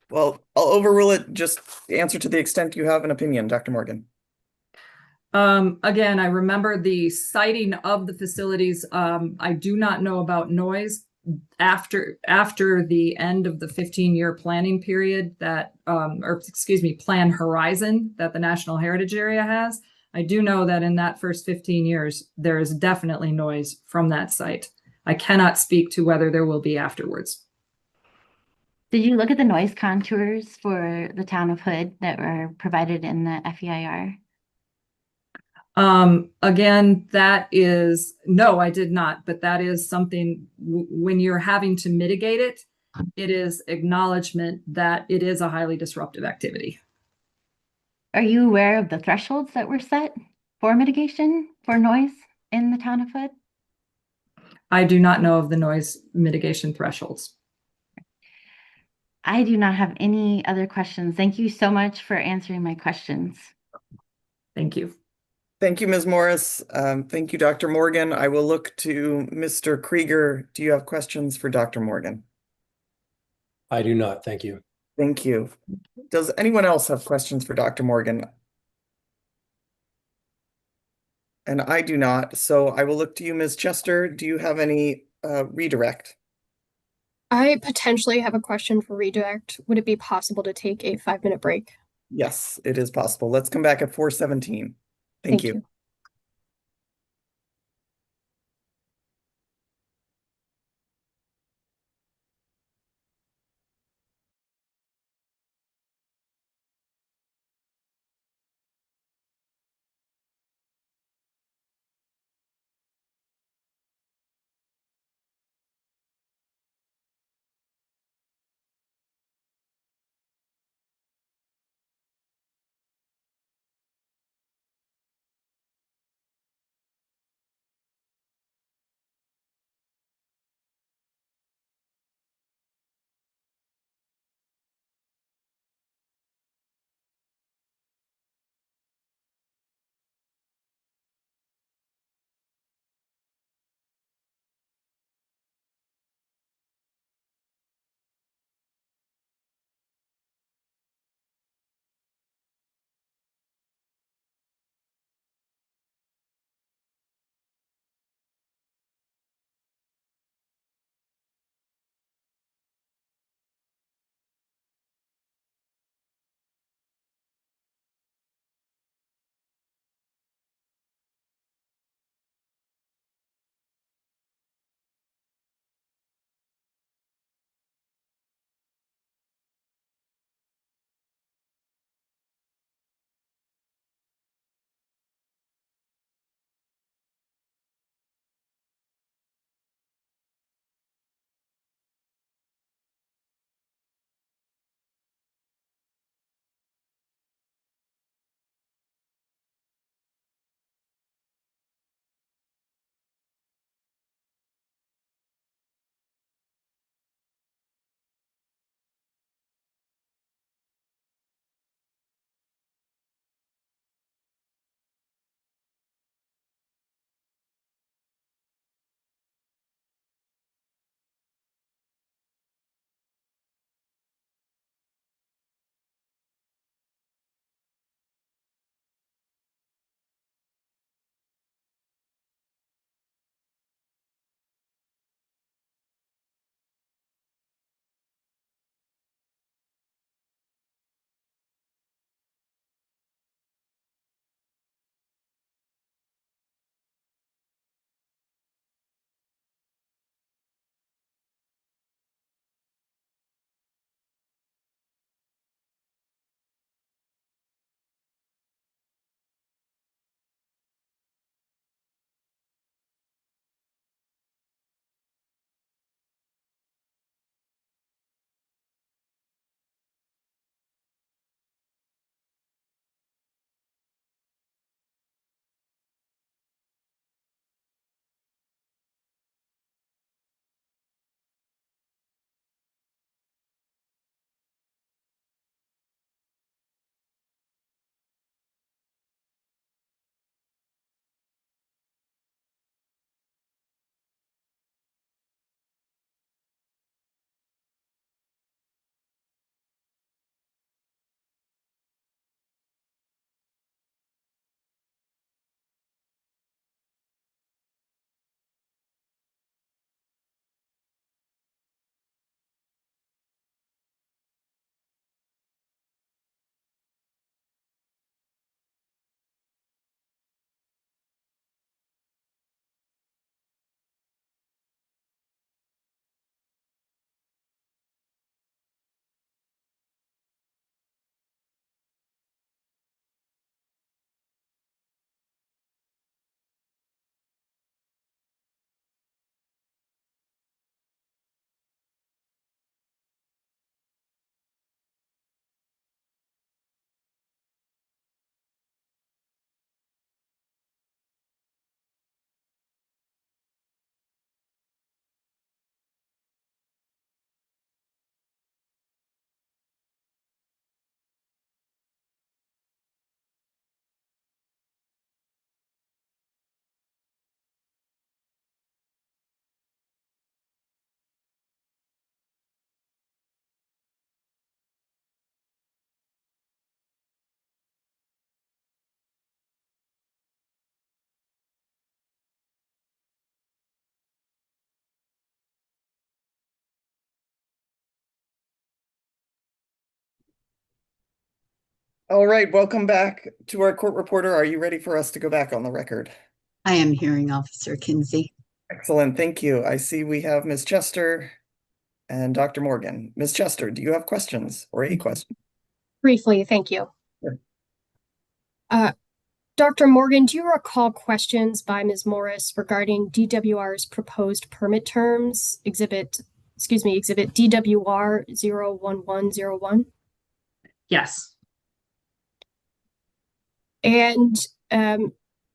Well, I'll overrule it. Just answer to the extent you have an opinion, Dr. Morgan.
Again, I remember the siting of the facilities. I do not know about noise after the end of the 15-year planning period that, or excuse me, plan horizon that the National Heritage Area has. I do know that in that first 15 years, there is definitely noise from that site. I cannot speak to whether there will be afterwards.
Did you look at the noise contours for the town of Hood that were provided in the FEIR?
Again, that is, no, I did not, but that is something when you're having to mitigate it, it is acknowledgement that it is a highly disruptive activity.
Are you aware of the thresholds that were set for mitigation for noise in the town of Hood?
I do not know of the noise mitigation thresholds.
I do not have any other questions. Thank you so much for answering my questions.
Thank you.
Thank you, Ms. Morris. Thank you, Dr. Morgan. I will look to Mr. Krieger. Do you have questions for Dr. Morgan?
I do not. Thank you.
Thank you. Does anyone else have questions for Dr. Morgan? And I do not, so I will look to you, Ms. Chester. Do you have any redirect?
I potentially have a question for redirect. Would it be possible to take a 5-minute break?
Yes, it is possible. Let's come back at 4:17. Thank you.
you.
All right, welcome back to our court reporter. Are you ready for us to go back on the record?
I am Hearing Officer Kinsey.
Excellent, thank you. I see we have Ms. Chester and Dr. Morgan. Ms. Chester, do you have questions or a question?
Briefly, thank you.
Sure.
Dr. Morgan, do you recall questions by Ms. Morris regarding DWR's proposed permit terms, exhibit DWR 01101?
Yes.
And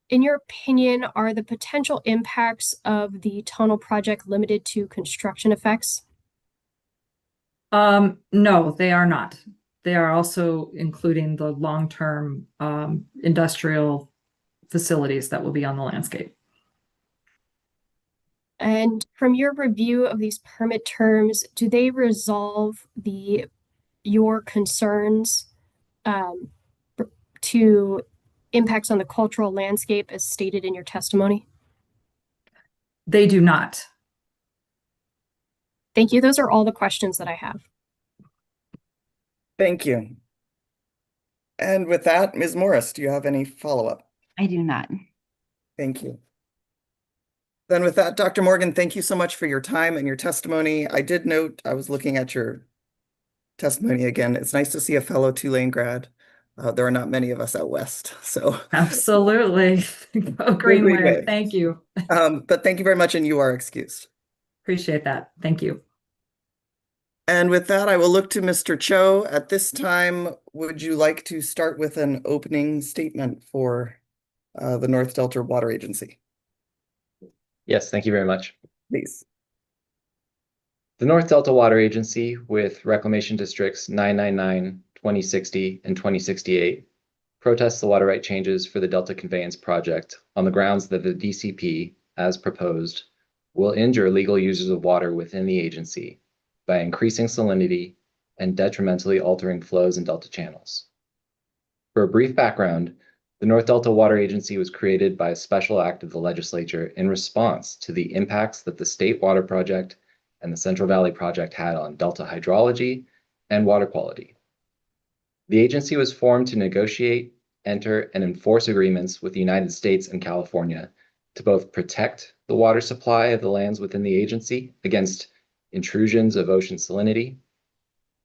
in your opinion, are the potential impacts of the tunnel project limited to construction effects?
No, they are not. They are also including the long-term industrial facilities that will be on the landscape.
And from your review of these permit terms, do they resolve your concerns to impacts on the cultural landscape as stated in your testimony?
They do not.
Thank you. Those are all the questions that I have.
Thank you. And with that, Ms. Morris, do you have any follow-up?
I do not.
Thank you. Then with that, Dr. Morgan, thank you so much for your time and your testimony. I did note, I was looking at your testimony again. It's nice to see a fellow Tulane grad. There are not many of us out west, so.
Absolutely. Go Green Wave. Thank you.
But thank you very much, and you are excused.
Appreciate that. Thank you.
And with that, I will look to Mr. Cho. At this time, would you like to start with an opening statement for the North Delta Water Agency?
Yes, thank you very much.
Please.
The North Delta Water Agency, with reclamation districts 999, 2060, and 2068, protests the water right changes for the Delta Conveyance project on the grounds that the DCP, as proposed, will injure legal users of water within the agency by increasing salinity and detrimentally altering flows in Delta channels. For a brief background, the North Delta Water Agency was created by a special act of the legislature in response to the impacts that the State Water Project and the Central Valley Project had on Delta hydrology and water quality. The agency was formed to negotiate, enter, and enforce agreements with the United States and California to both protect the water supply of the lands within the agency against intrusions of ocean salinity,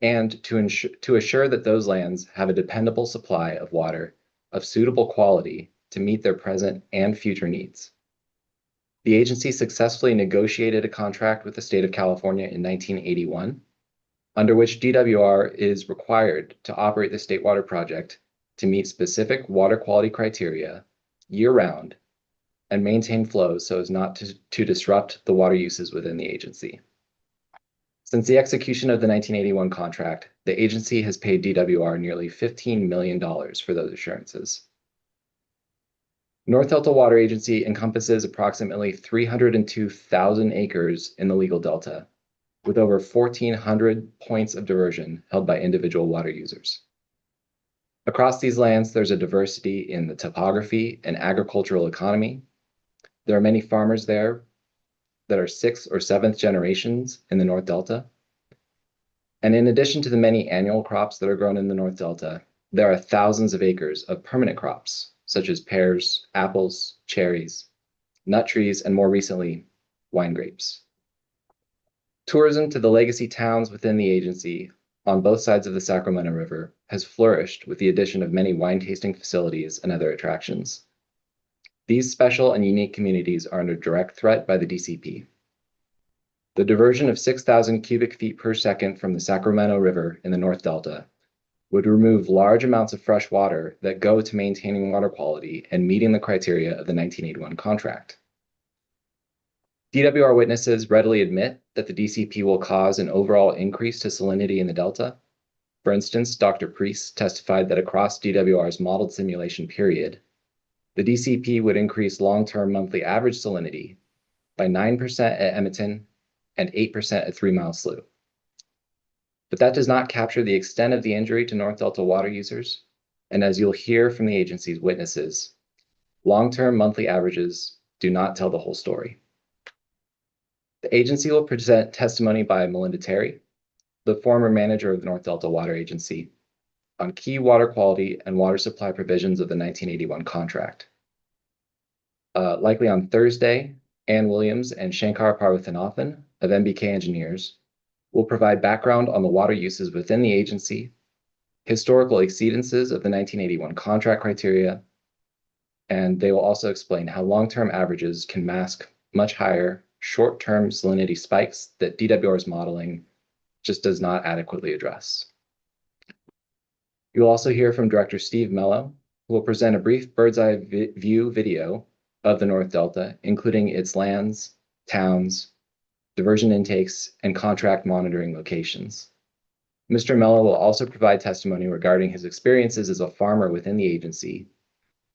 and to assure that those lands have a dependable supply of water of suitable quality to meet their present and future needs. The agency successfully negotiated a contract with the state of California in 1981, under which DWR is required to operate the State Water Project to meet specific water quality criteria year-round and maintain flows so as not to disrupt the water uses within the agency. Since the execution of the 1981 contract, the agency has paid DWR nearly $15 million for those assurances. North Delta Water Agency encompasses approximately 302,000 acres in the legal delta, with over 1,400 points of diversion held by individual water users. Across these lands, there's a diversity in the topography and agricultural economy. There are many farmers there that are 6th or 7th generations in the North Delta. And in addition to the many annual crops that are grown in the North Delta, there are thousands of acres of permanent crops, such as pears, apples, cherries, nut trees, and more recently, wine grapes. Tourism to the legacy towns within the agency on both sides of the Sacramento River has flourished with the addition of many wine tasting facilities and other attractions. These special and unique communities are under direct threat by the DCP. The diversion of 6,000 cubic feet per second from the Sacramento River in the North Delta would remove large amounts of fresh water that go to maintaining water quality and meeting the criteria of the 1981 contract. DWR witnesses readily admit that the DCP will cause an overall increase to salinity in the Delta. For instance, Dr. Priest testified that across DWR's modeled simulation period, the DCP would increase long-term monthly average salinity by 9% at Edmonton and 8% at 3 Mile Slough. But that does not capture the extent of the injury to North Delta water users, and as you'll hear from the agency's witnesses, long-term monthly averages do not tell the whole story. The agency will present testimony by Melinda Terry, the former manager of the North Delta Water Agency, on key water quality and water supply provisions of the 1981 contract. Likely on Thursday, Ann Williams and Shankar Parvathanathan of MBK Engineers will provide background on the water uses within the agency, historical exceedances of the 1981 contract criteria, and they will also explain how long-term averages can mask much higher short-term salinity spikes that DWR's modeling just does not adequately address. You'll also hear from Director Steve Mello, who will present a brief bird's eye view video of the North Delta, including its lands, towns, diversion intakes, and contract monitoring locations. Mr. Mello will also provide testimony regarding his experiences as a farmer within the agency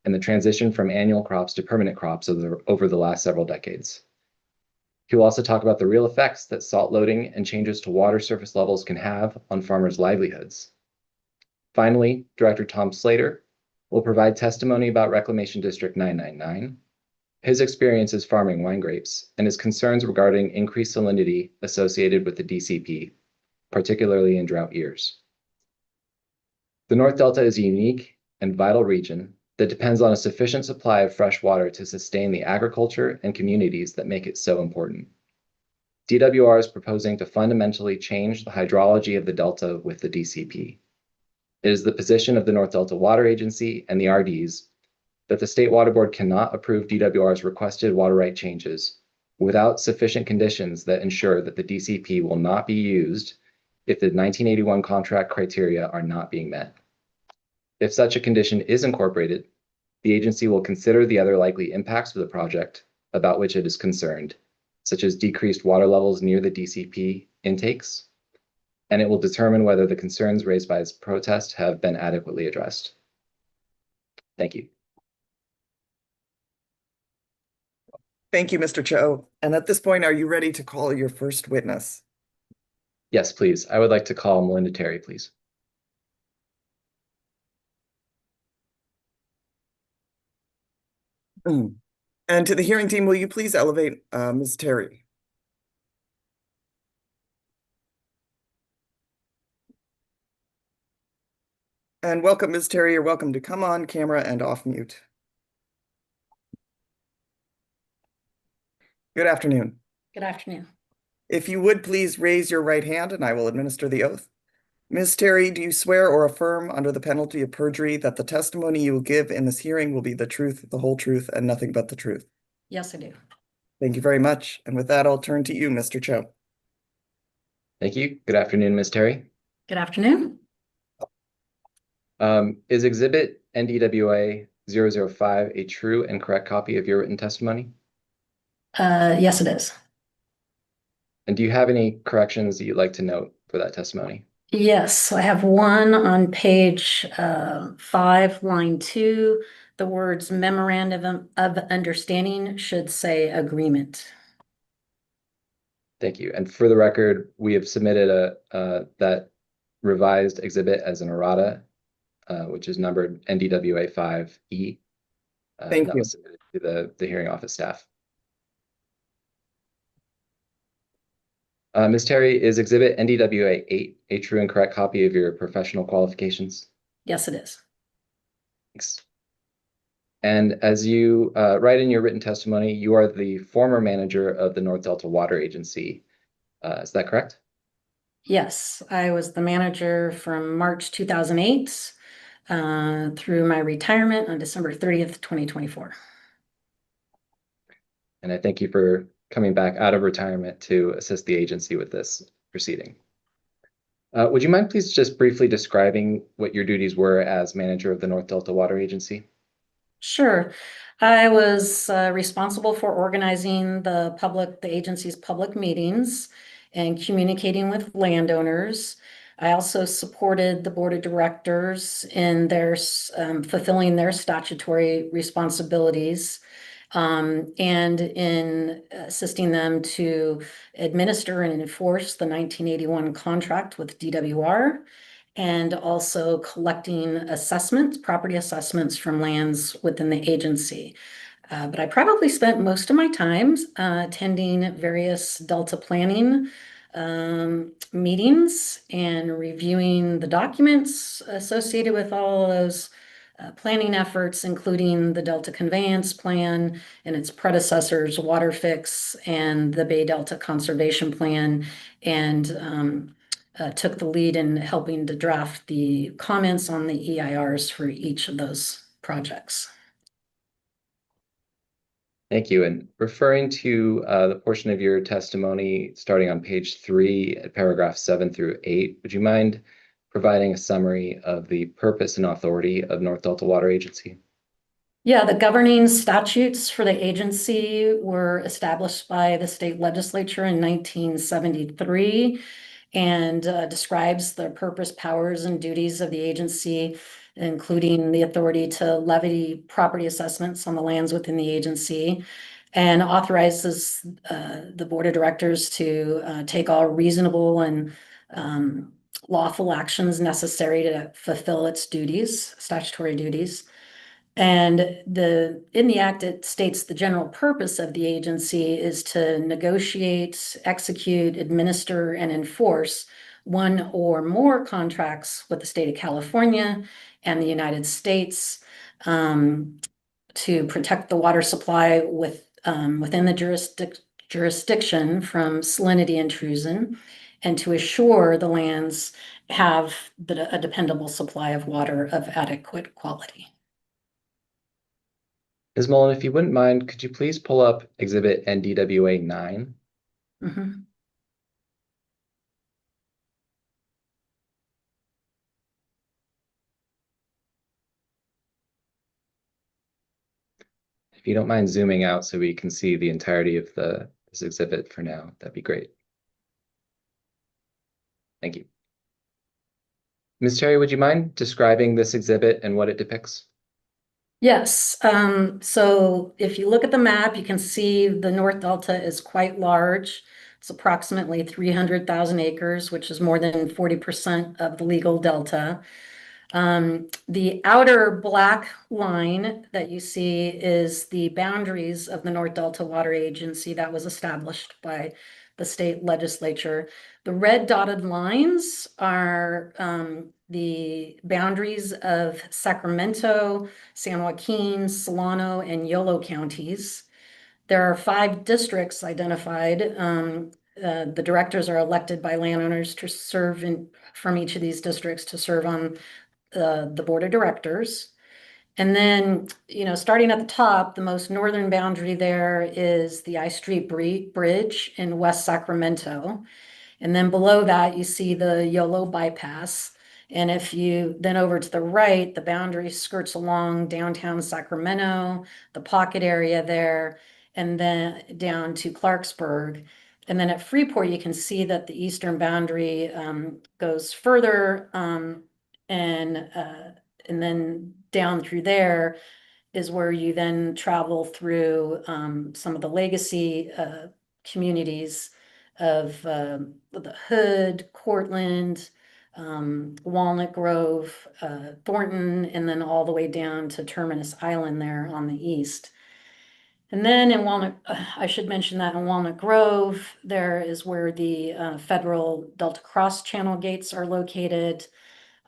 and the transition from annual crops to permanent crops over the last several decades. He will also talk about the real effects that salt loading and changes to water surface levels can have on farmers' livelihoods. Finally, Director Tom Slater will provide testimony about Reclamation District 999, his experiences farming wine grapes, and his concerns regarding increased salinity associated with the DCP, particularly in drought years. The North Delta is a unique and vital region that depends on a sufficient supply of fresh water to sustain the agriculture and communities that make it so important. DWR is proposing to fundamentally change the hydrology of the Delta with the DCP. It is the position of the North Delta Water Agency and the RDs that the State Water Board cannot approve DWR's requested water right changes without sufficient conditions that ensure that the DCP will not be used if the 1981 contract criteria are not being met. If such a condition is incorporated, the agency will consider the other likely impacts of the project about which it is concerned, such as decreased water levels near the DCP intakes, and it will determine whether the concerns raised by its protest have been adequately addressed. Thank you.
Thank you, Mr. Cho. And at this point, are you ready to call your first witness?
Yes, please. I would like to call Melinda Terry, please.
And to the hearing team, will you please elevate Ms. Terry? And welcome, Ms. Terry. You're welcome to come on camera and off mute. Good afternoon.
Good afternoon.
If you would please raise your right hand and I will administer the oath. Ms. Terry, do you swear or affirm under the penalty of perjury that the testimony you will give in this hearing will be the truth, the whole truth, and nothing but the truth?
Yes, I do.
Thank you very much. And with that, I'll turn to you, Mr. Cho.
Thank you. Good afternoon, Ms. Terry.
Good afternoon.
Is Exhibit NDWA 005 a true and correct copy of your written testimony?
Yes, it is.
And do you have any corrections that you'd like to note for that testimony?
Yes, I have one on page 5, line 2. The words memorandum of understanding should say agreement.
Thank you. And for the record, we have submitted that revised exhibit as an errata, which is numbered NDWA 5E.
Thank
that
you.
was submitted to the hearing office staff. Ms. Terry, is Exhibit NDWA 8 a true and correct copy of your professional qualifications?
Yes, it is.
Thanks. And as you write in your written testimony, you are the former manager of the North Delta Water Agency. Is that correct?
Yes, I was the manager from March 2008 through my retirement on December 30th, 2024.
And I thank you for coming back out of retirement to assist the agency with this proceeding. Would you mind please just briefly describing what your duties were as manager of the North Delta Water Agency?
Sure. I was responsible for organizing the agency's public meetings and communicating with landowners. I also supported the board of directors in their fulfilling their statutory responsibilities and in assisting them to administer and enforce the 1981 contract with DWR, and also collecting assessments, property assessments from lands within the agency. But I probably spent most of my time attending various Delta planning meetings and reviewing the documents associated with all of those planning efforts, including the Delta Conveyance Plan and its predecessors, Water Fix and the Bay Delta Conservation Plan, and took the lead in helping to draft the comments on the EIRs for each of those projects.
Thank you. And referring to the portion of your testimony starting on page 3 at paragraph 7 through 8, would you mind providing a summary of the purpose and authority of North Delta Water Agency?
Yeah, the governing statutes for the agency were established by the state legislature in 1973 and describes the purpose, powers, and duties of the agency, including the authority to levy property assessments on the lands within the agency, and authorizes the board of directors to take all reasonable and lawful actions necessary to fulfill its duties, statutory duties. And in the act, it states the general purpose of the agency is to negotiate, execute, administer, and enforce one or more contracts with the state of California and the United States to protect the water supply within the jurisdiction from salinity intrusion, and to assure the lands have a dependable supply of water of adequate quality.
Ms. Mullen, if you wouldn't mind, could you please pull up Exhibit NDWA 9?
Mm-hmm.
If you don't mind zooming out so we can see the entirety of this exhibit for now, that'd be great. Thank you. Ms. Terry, would you mind describing this exhibit and what it depicts?
Yes. So if you look at the map, you can see the North Delta is quite large. It's approximately 300,000 acres, which is more than 40% of the legal delta. The outer black line that you see is the boundaries of the North Delta Water Agency that was established by the state legislature. The red dotted lines are the boundaries of Sacramento, San Joaquin, Solano, and Yolo counties. There are 5 districts identified. The directors are elected by landowners to serve from each of these districts to serve on the board of directors. And then, starting at the top, the most northern boundary there is the I Street Bridge in West Sacramento. And then below that, you see the Yolo bypass. And if you then over to the right, the boundary skirts along downtown Sacramento, the pocket area there, and then down to Clarksburg. And then at Freeport, you can see that the eastern boundary goes further, and then down through there is where you then travel through some of the legacy communities of the Hood, Cortland, Walnut Grove, Thornton, and then all the way down to Terminus Island there on the east. And then in Walnut, I should mention that in Walnut Grove, there is where the federal Delta Cross Channel gates are located.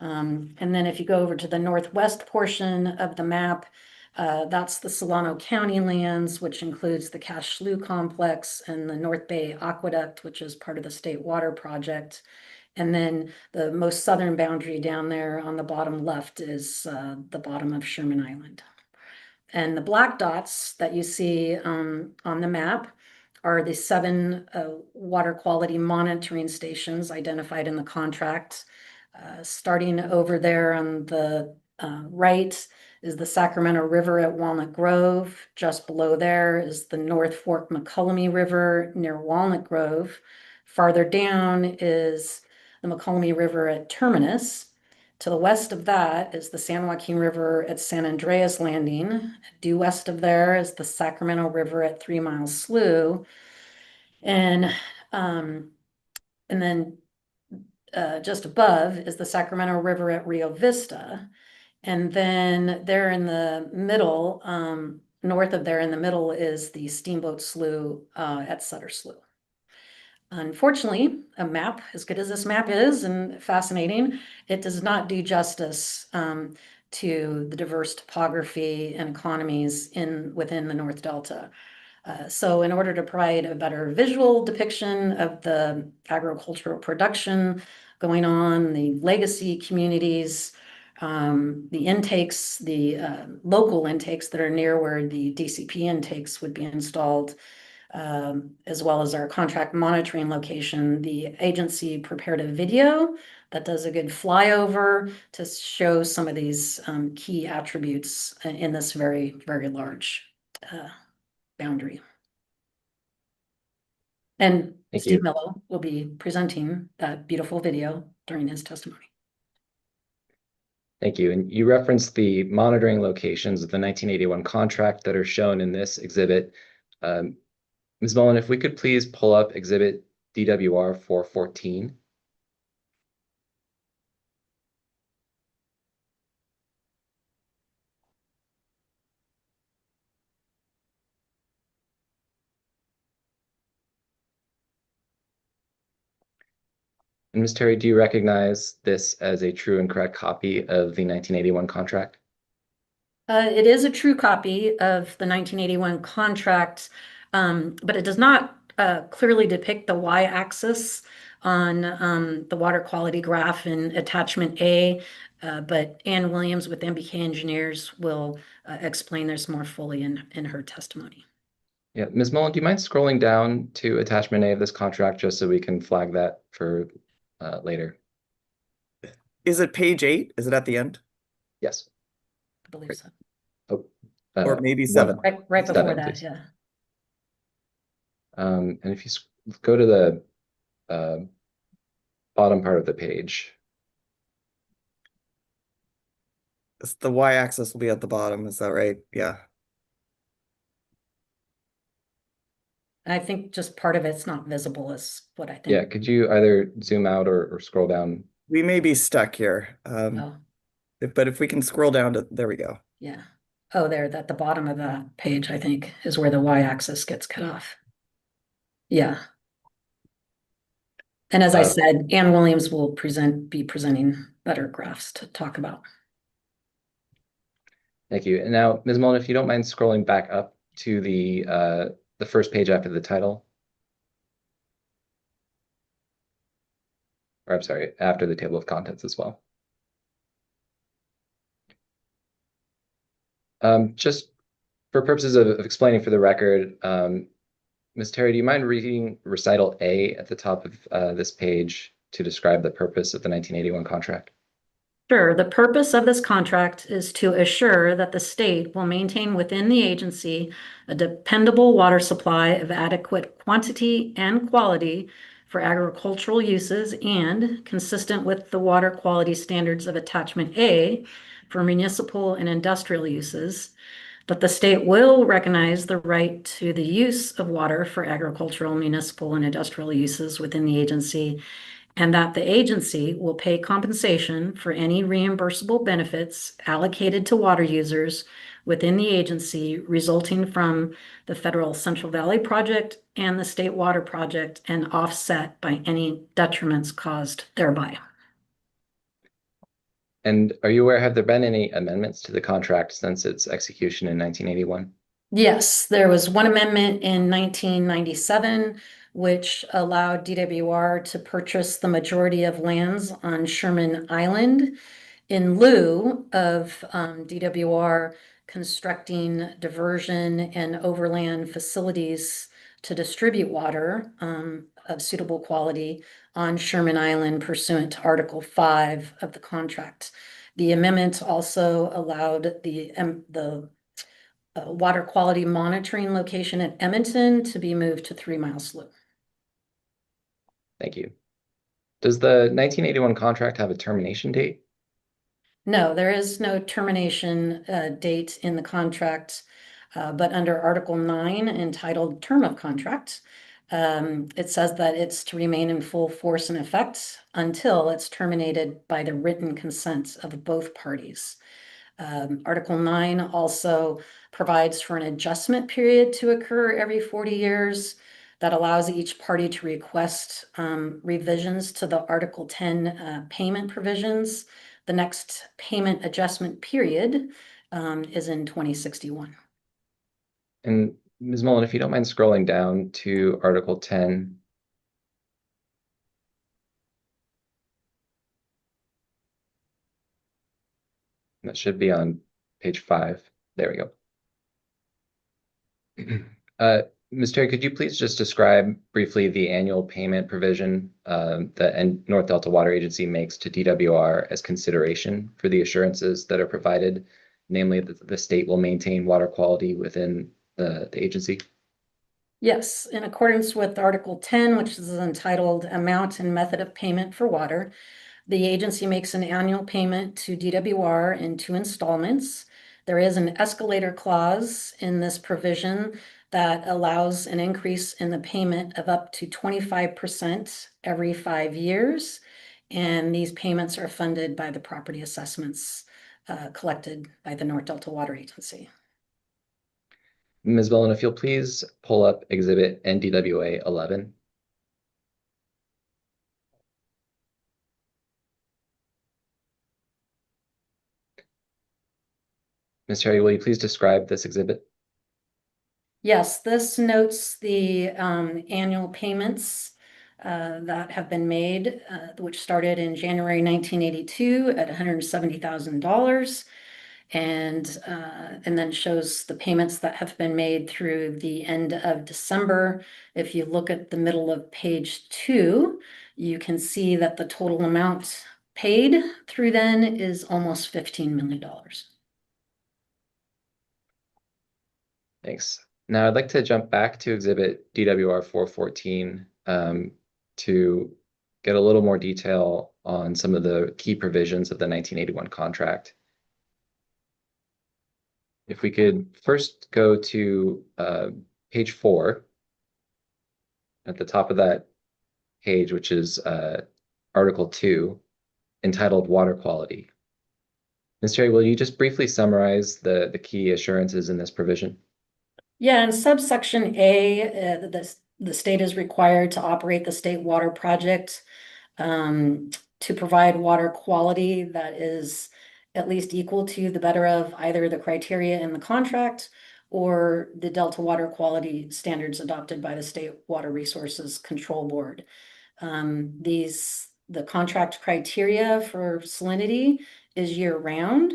And then if you go over to the northwest portion of the map, that's the Solano County lands, which includes the Cache Slough Complex and the North Bay Aqueduct, which is part of the State Water Project. And then the most southern boundary down there on the bottom left is the bottom of Sherman Island. And the black dots that you see on the map are the 7 water quality monitoring stations identified in the contract. Starting over there on the right is the Sacramento River at Walnut Grove. Just below there is the North Fork McCullummy River near Walnut Grove. Farther down is the McCullummy River at Terminus. To the west of that is the San Joaquin River at San Andreas Landing. Due west of there is the Sacramento River at 3 Mile Slough. And then just above is the Sacramento River at Rio Vista. And then there in the middle, north of there in the middle is the Steamboat Slough at Sutter Slough. Unfortunately, a map, as good as this map is and fascinating, it does not do justice to the diverse topography and economies within the North Delta. So in order to provide a better visual depiction of the agricultural production going on, the legacy communities, the intakes, the local intakes that are near where the DCP intakes would be installed, as well as our contract monitoring location, the agency prepared a video that does a good flyover to show some of these key attributes in this very, very large boundary. And
Thank
Steve
you.
Mello will be presenting that beautiful video during his testimony.
Thank you. And you referenced the monitoring locations of the 1981 contract that are shown in this exhibit. Ms. Mullen, if we could please pull up exhibit DWR 414. And Ms. Terry, do you recognize this as a true and correct copy of the 1981 contract?
It is a true copy of the 1981 contract, but it does not clearly depict the y-axis on the water quality graph in attachment A. But Ann Williams with MBK Engineers will explain this more fully in her testimony.
Yeah, Ms. Mullen, do you mind scrolling down to attachment A of this contract just so we can flag that for later?
Is it page 8? Is it at the end?
Yes.
I believe so.
Oh,
Or maybe 7?
Right before
7,
that,
please.
yeah.
And if you go to the bottom part of the page.
The y-axis will be at the bottom, is that right? Yeah.
I think just part of it's not visible is what I think.
Yeah, could you either zoom out or scroll down?
We may be stuck here.
Oh,
But if we can scroll down to, there we go.
yeah. Oh, there, at the bottom of that page, I think, is where the y-axis gets cut off. Yeah. And as I said, Ann Williams will be presenting better graphs to talk about.
Thank you. And now, Ms. Mullen, if you don't mind scrolling back up to the first page after the title. Or I'm sorry, after the table of contents as well. Just for purposes of explaining for the record, Ms. Terry, do you mind reading recital A at the top of this page to describe the purpose of the 1981 contract?
Sure. The purpose of this contract is to assure that the state will maintain within the agency a dependable water supply of adequate quantity and quality for agricultural uses and consistent with the water quality standards of attachment A for municipal and industrial uses, that the state will recognize the right to the use of water for agricultural, municipal, and industrial uses within the agency, and that the agency will pay compensation for any reimbursable benefits allocated to water users within the agency resulting from the federal Central Valley Project and the State Water Project and offset by any detriments caused thereby.
And are you aware, have there been any amendments to the contract since its execution in 1981?
Yes, there was one amendment in 1997, which allowed DWR to purchase the majority of lands on Sherman Island in lieu of DWR constructing diversion and overland facilities to distribute water of suitable quality on Sherman Island pursuant to Article 5 of the contract. The amendment also allowed the water quality monitoring location at Edmonton to be moved to 3 Mile Slough.
Thank you. Does the 1981 contract have a termination date?
No, there is no termination date in the contract, but under Article 9 entitled Term of Contract, it says that it's to remain in full force and effect until it's terminated by the written consent of both parties. Article 9 also provides for an adjustment period to occur every 40 years that allows each party to request revisions to the Article 10 payment provisions. The next payment adjustment period is in 2061.
And Ms. Mullen, if you don't mind scrolling down to Article 10. That should be on page 5. There we go. Ms. Terry, could you please just describe briefly the annual payment provision that North Delta Water Agency makes to DWR as consideration for the assurances that are provided, namely that the state will maintain water quality within the agency?
Yes, in accordance with Article 10, which is entitled Amount and Method of Payment for Water, the agency makes an annual payment to DWR in 2 installments. There is an escalator clause in this provision that allows an increase in the payment of up to 25% every 5 years. And these payments are funded by the property assessments collected by the North Delta Water Agency.
Ms. Mullen, if you'll please pull up Exhibit NDWA 11. Ms. Terry, will you please describe this exhibit?
Yes, this notes the annual payments that have been made, which started in January 1982 at $170,000, and then shows the payments that have been made through the end of December. If you look at the middle of page 2, you can see that the total amount paid through then is almost $15 million.
Thanks. Now I'd like to jump back to Exhibit DWR 414 to get a little more detail on some of the key provisions of the 1981 contract. If we could first go to page 4, at the top of that page, which is Article 2, entitled Water Quality. Ms. Terry, will you just briefly summarize the key assurances in this provision?
Yeah, in subsection A, the state is required to operate the state water project to provide water quality that is at least equal to the better of either the criteria in the contract or the Delta water quality standards adopted by the State Water Resources Control Board. The contract criteria for salinity is year-round,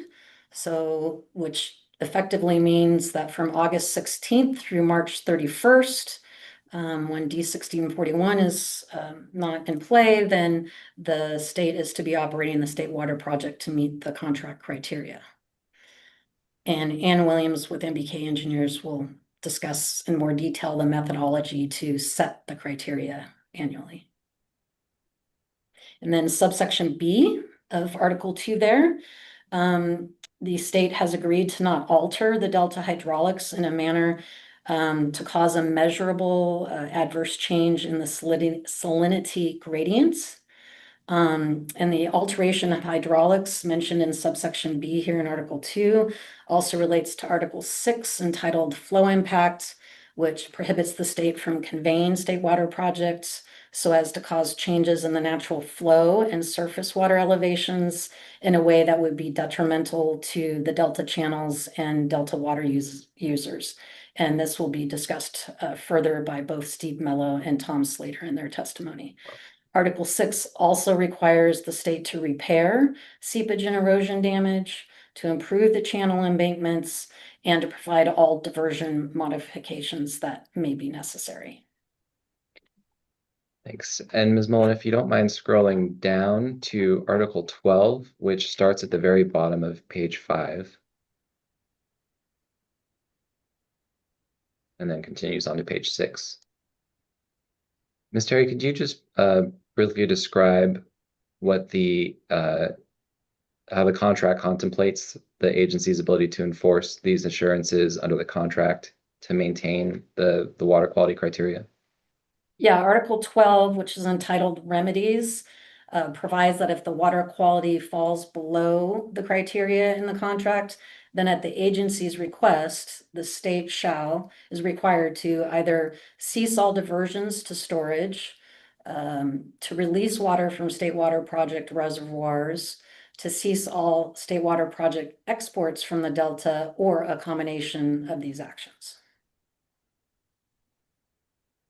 so which effectively means that from August 16th through March 31st, when D1641 is not in play, then the state is to be operating the state water project to meet the contract criteria. And Ann Williams with MBK Engineers will discuss in more detail the methodology to set the criteria annually. And then subsection B of Article 2 there, the state has agreed to not alter the delta hydraulics in a manner to cause a measurable adverse change in the salinity gradients. And the alteration of hydraulics mentioned in subsection B here in Article 2 also relates to Article 6 entitled Flow Impact, which prohibits the state from conveying state water projects so as to cause changes in the natural flow and surface water elevations in a way that would be detrimental to the Delta channels and Delta water users. And this will be discussed further by both Steve Mello and Tom Slater in their testimony. Article 6 also requires the state to repair seepage and erosion damage, to improve the channel embankments, and to provide all diversion modifications that may be necessary.
Thanks. And Ms. Mullen, if you don't mind scrolling down to Article 12, which starts at the very bottom of page 5. And then continues on to page 6. Ms. Terry, could you just briefly describe what how the contract contemplates the agency's ability to enforce these assurances under the contract to maintain the water quality criteria?
Yeah, Article 12, which is entitled Remedies, provides that if the water quality falls below the criteria in the contract, then at the agency's request, the state is required to either cease all diversions to storage, to release water from state water project reservoirs, to cease all state water project exports from the Delta, or a combination of these actions.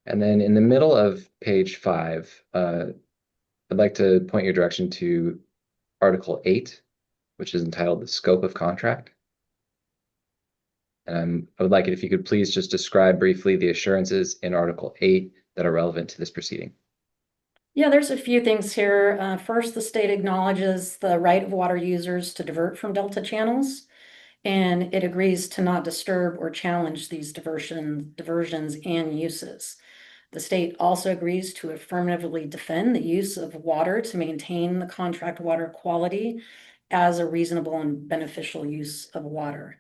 And then in the middle of page 5, I'd like to point your direction to Article 8, which is entitled the Scope of Contract. I would like it if you could please just describe briefly the assurances in Article 8 that are relevant to this proceeding.
Yeah, there's a few things here. First, the state acknowledges the right of water users to divert from Delta channels, and it agrees to not disturb or challenge these diversions and uses. The state also agrees to affirmatively defend the use of water to maintain the contract water quality as a reasonable and beneficial use of water.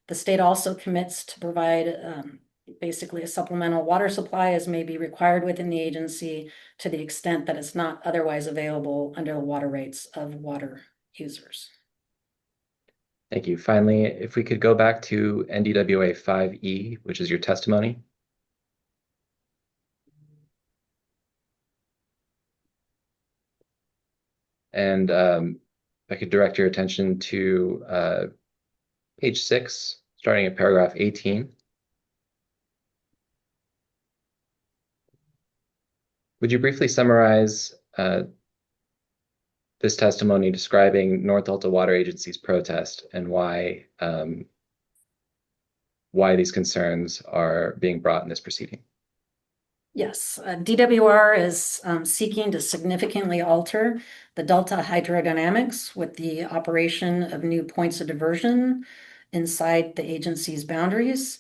The state also commits to provide basically a supplemental water supply as may be required within the agency to the extent that it's not otherwise available under the water rates of water users.
Thank you. Finally, if we could go back to NDWA 5E, which is your testimony. And if I could direct your attention to page 6, starting at paragraph 18. Would you briefly summarize this testimony describing North Delta Water Agency's protest and why these concerns are being brought in this proceeding?
Yes, DWR is seeking to significantly alter the Delta hydrodynamics with the operation of new points of diversion inside the agency's boundaries.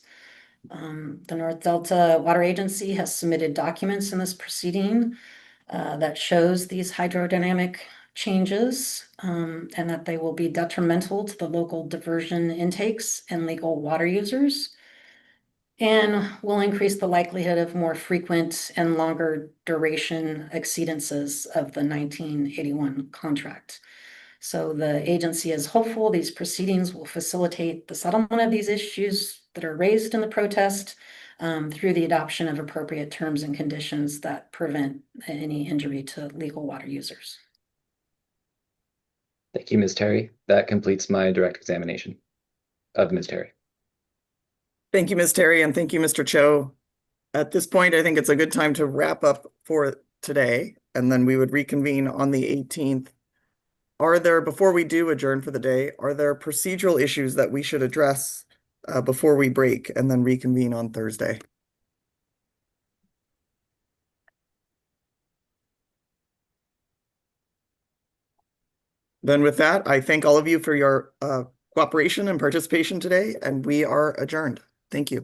The North Delta Water Agency has submitted documents in this proceeding that shows these hydrodynamic changes and that they will be detrimental to the local diversion intakes and legal water users, and will increase the likelihood of more frequent and longer duration exceedances of the 1981 contract. So the agency is hopeful these proceedings will facilitate the settlement of these issues that are raised in the protest through the adoption of appropriate terms and conditions that prevent any injury to legal water users.
Thank you, Ms. Terry. That completes my direct examination of Ms. Terry.
Thank you, Ms. Terry, and thank you, Mr. Cho. At this point, I think it's a good time to wrap up for today, and then we would reconvene on the 18th. Before we do adjourn for the day, are there procedural issues that we should address before we break and then reconvene on Thursday? Then with that, I thank all of you for your cooperation and participation today, and we are adjourned. Thank you.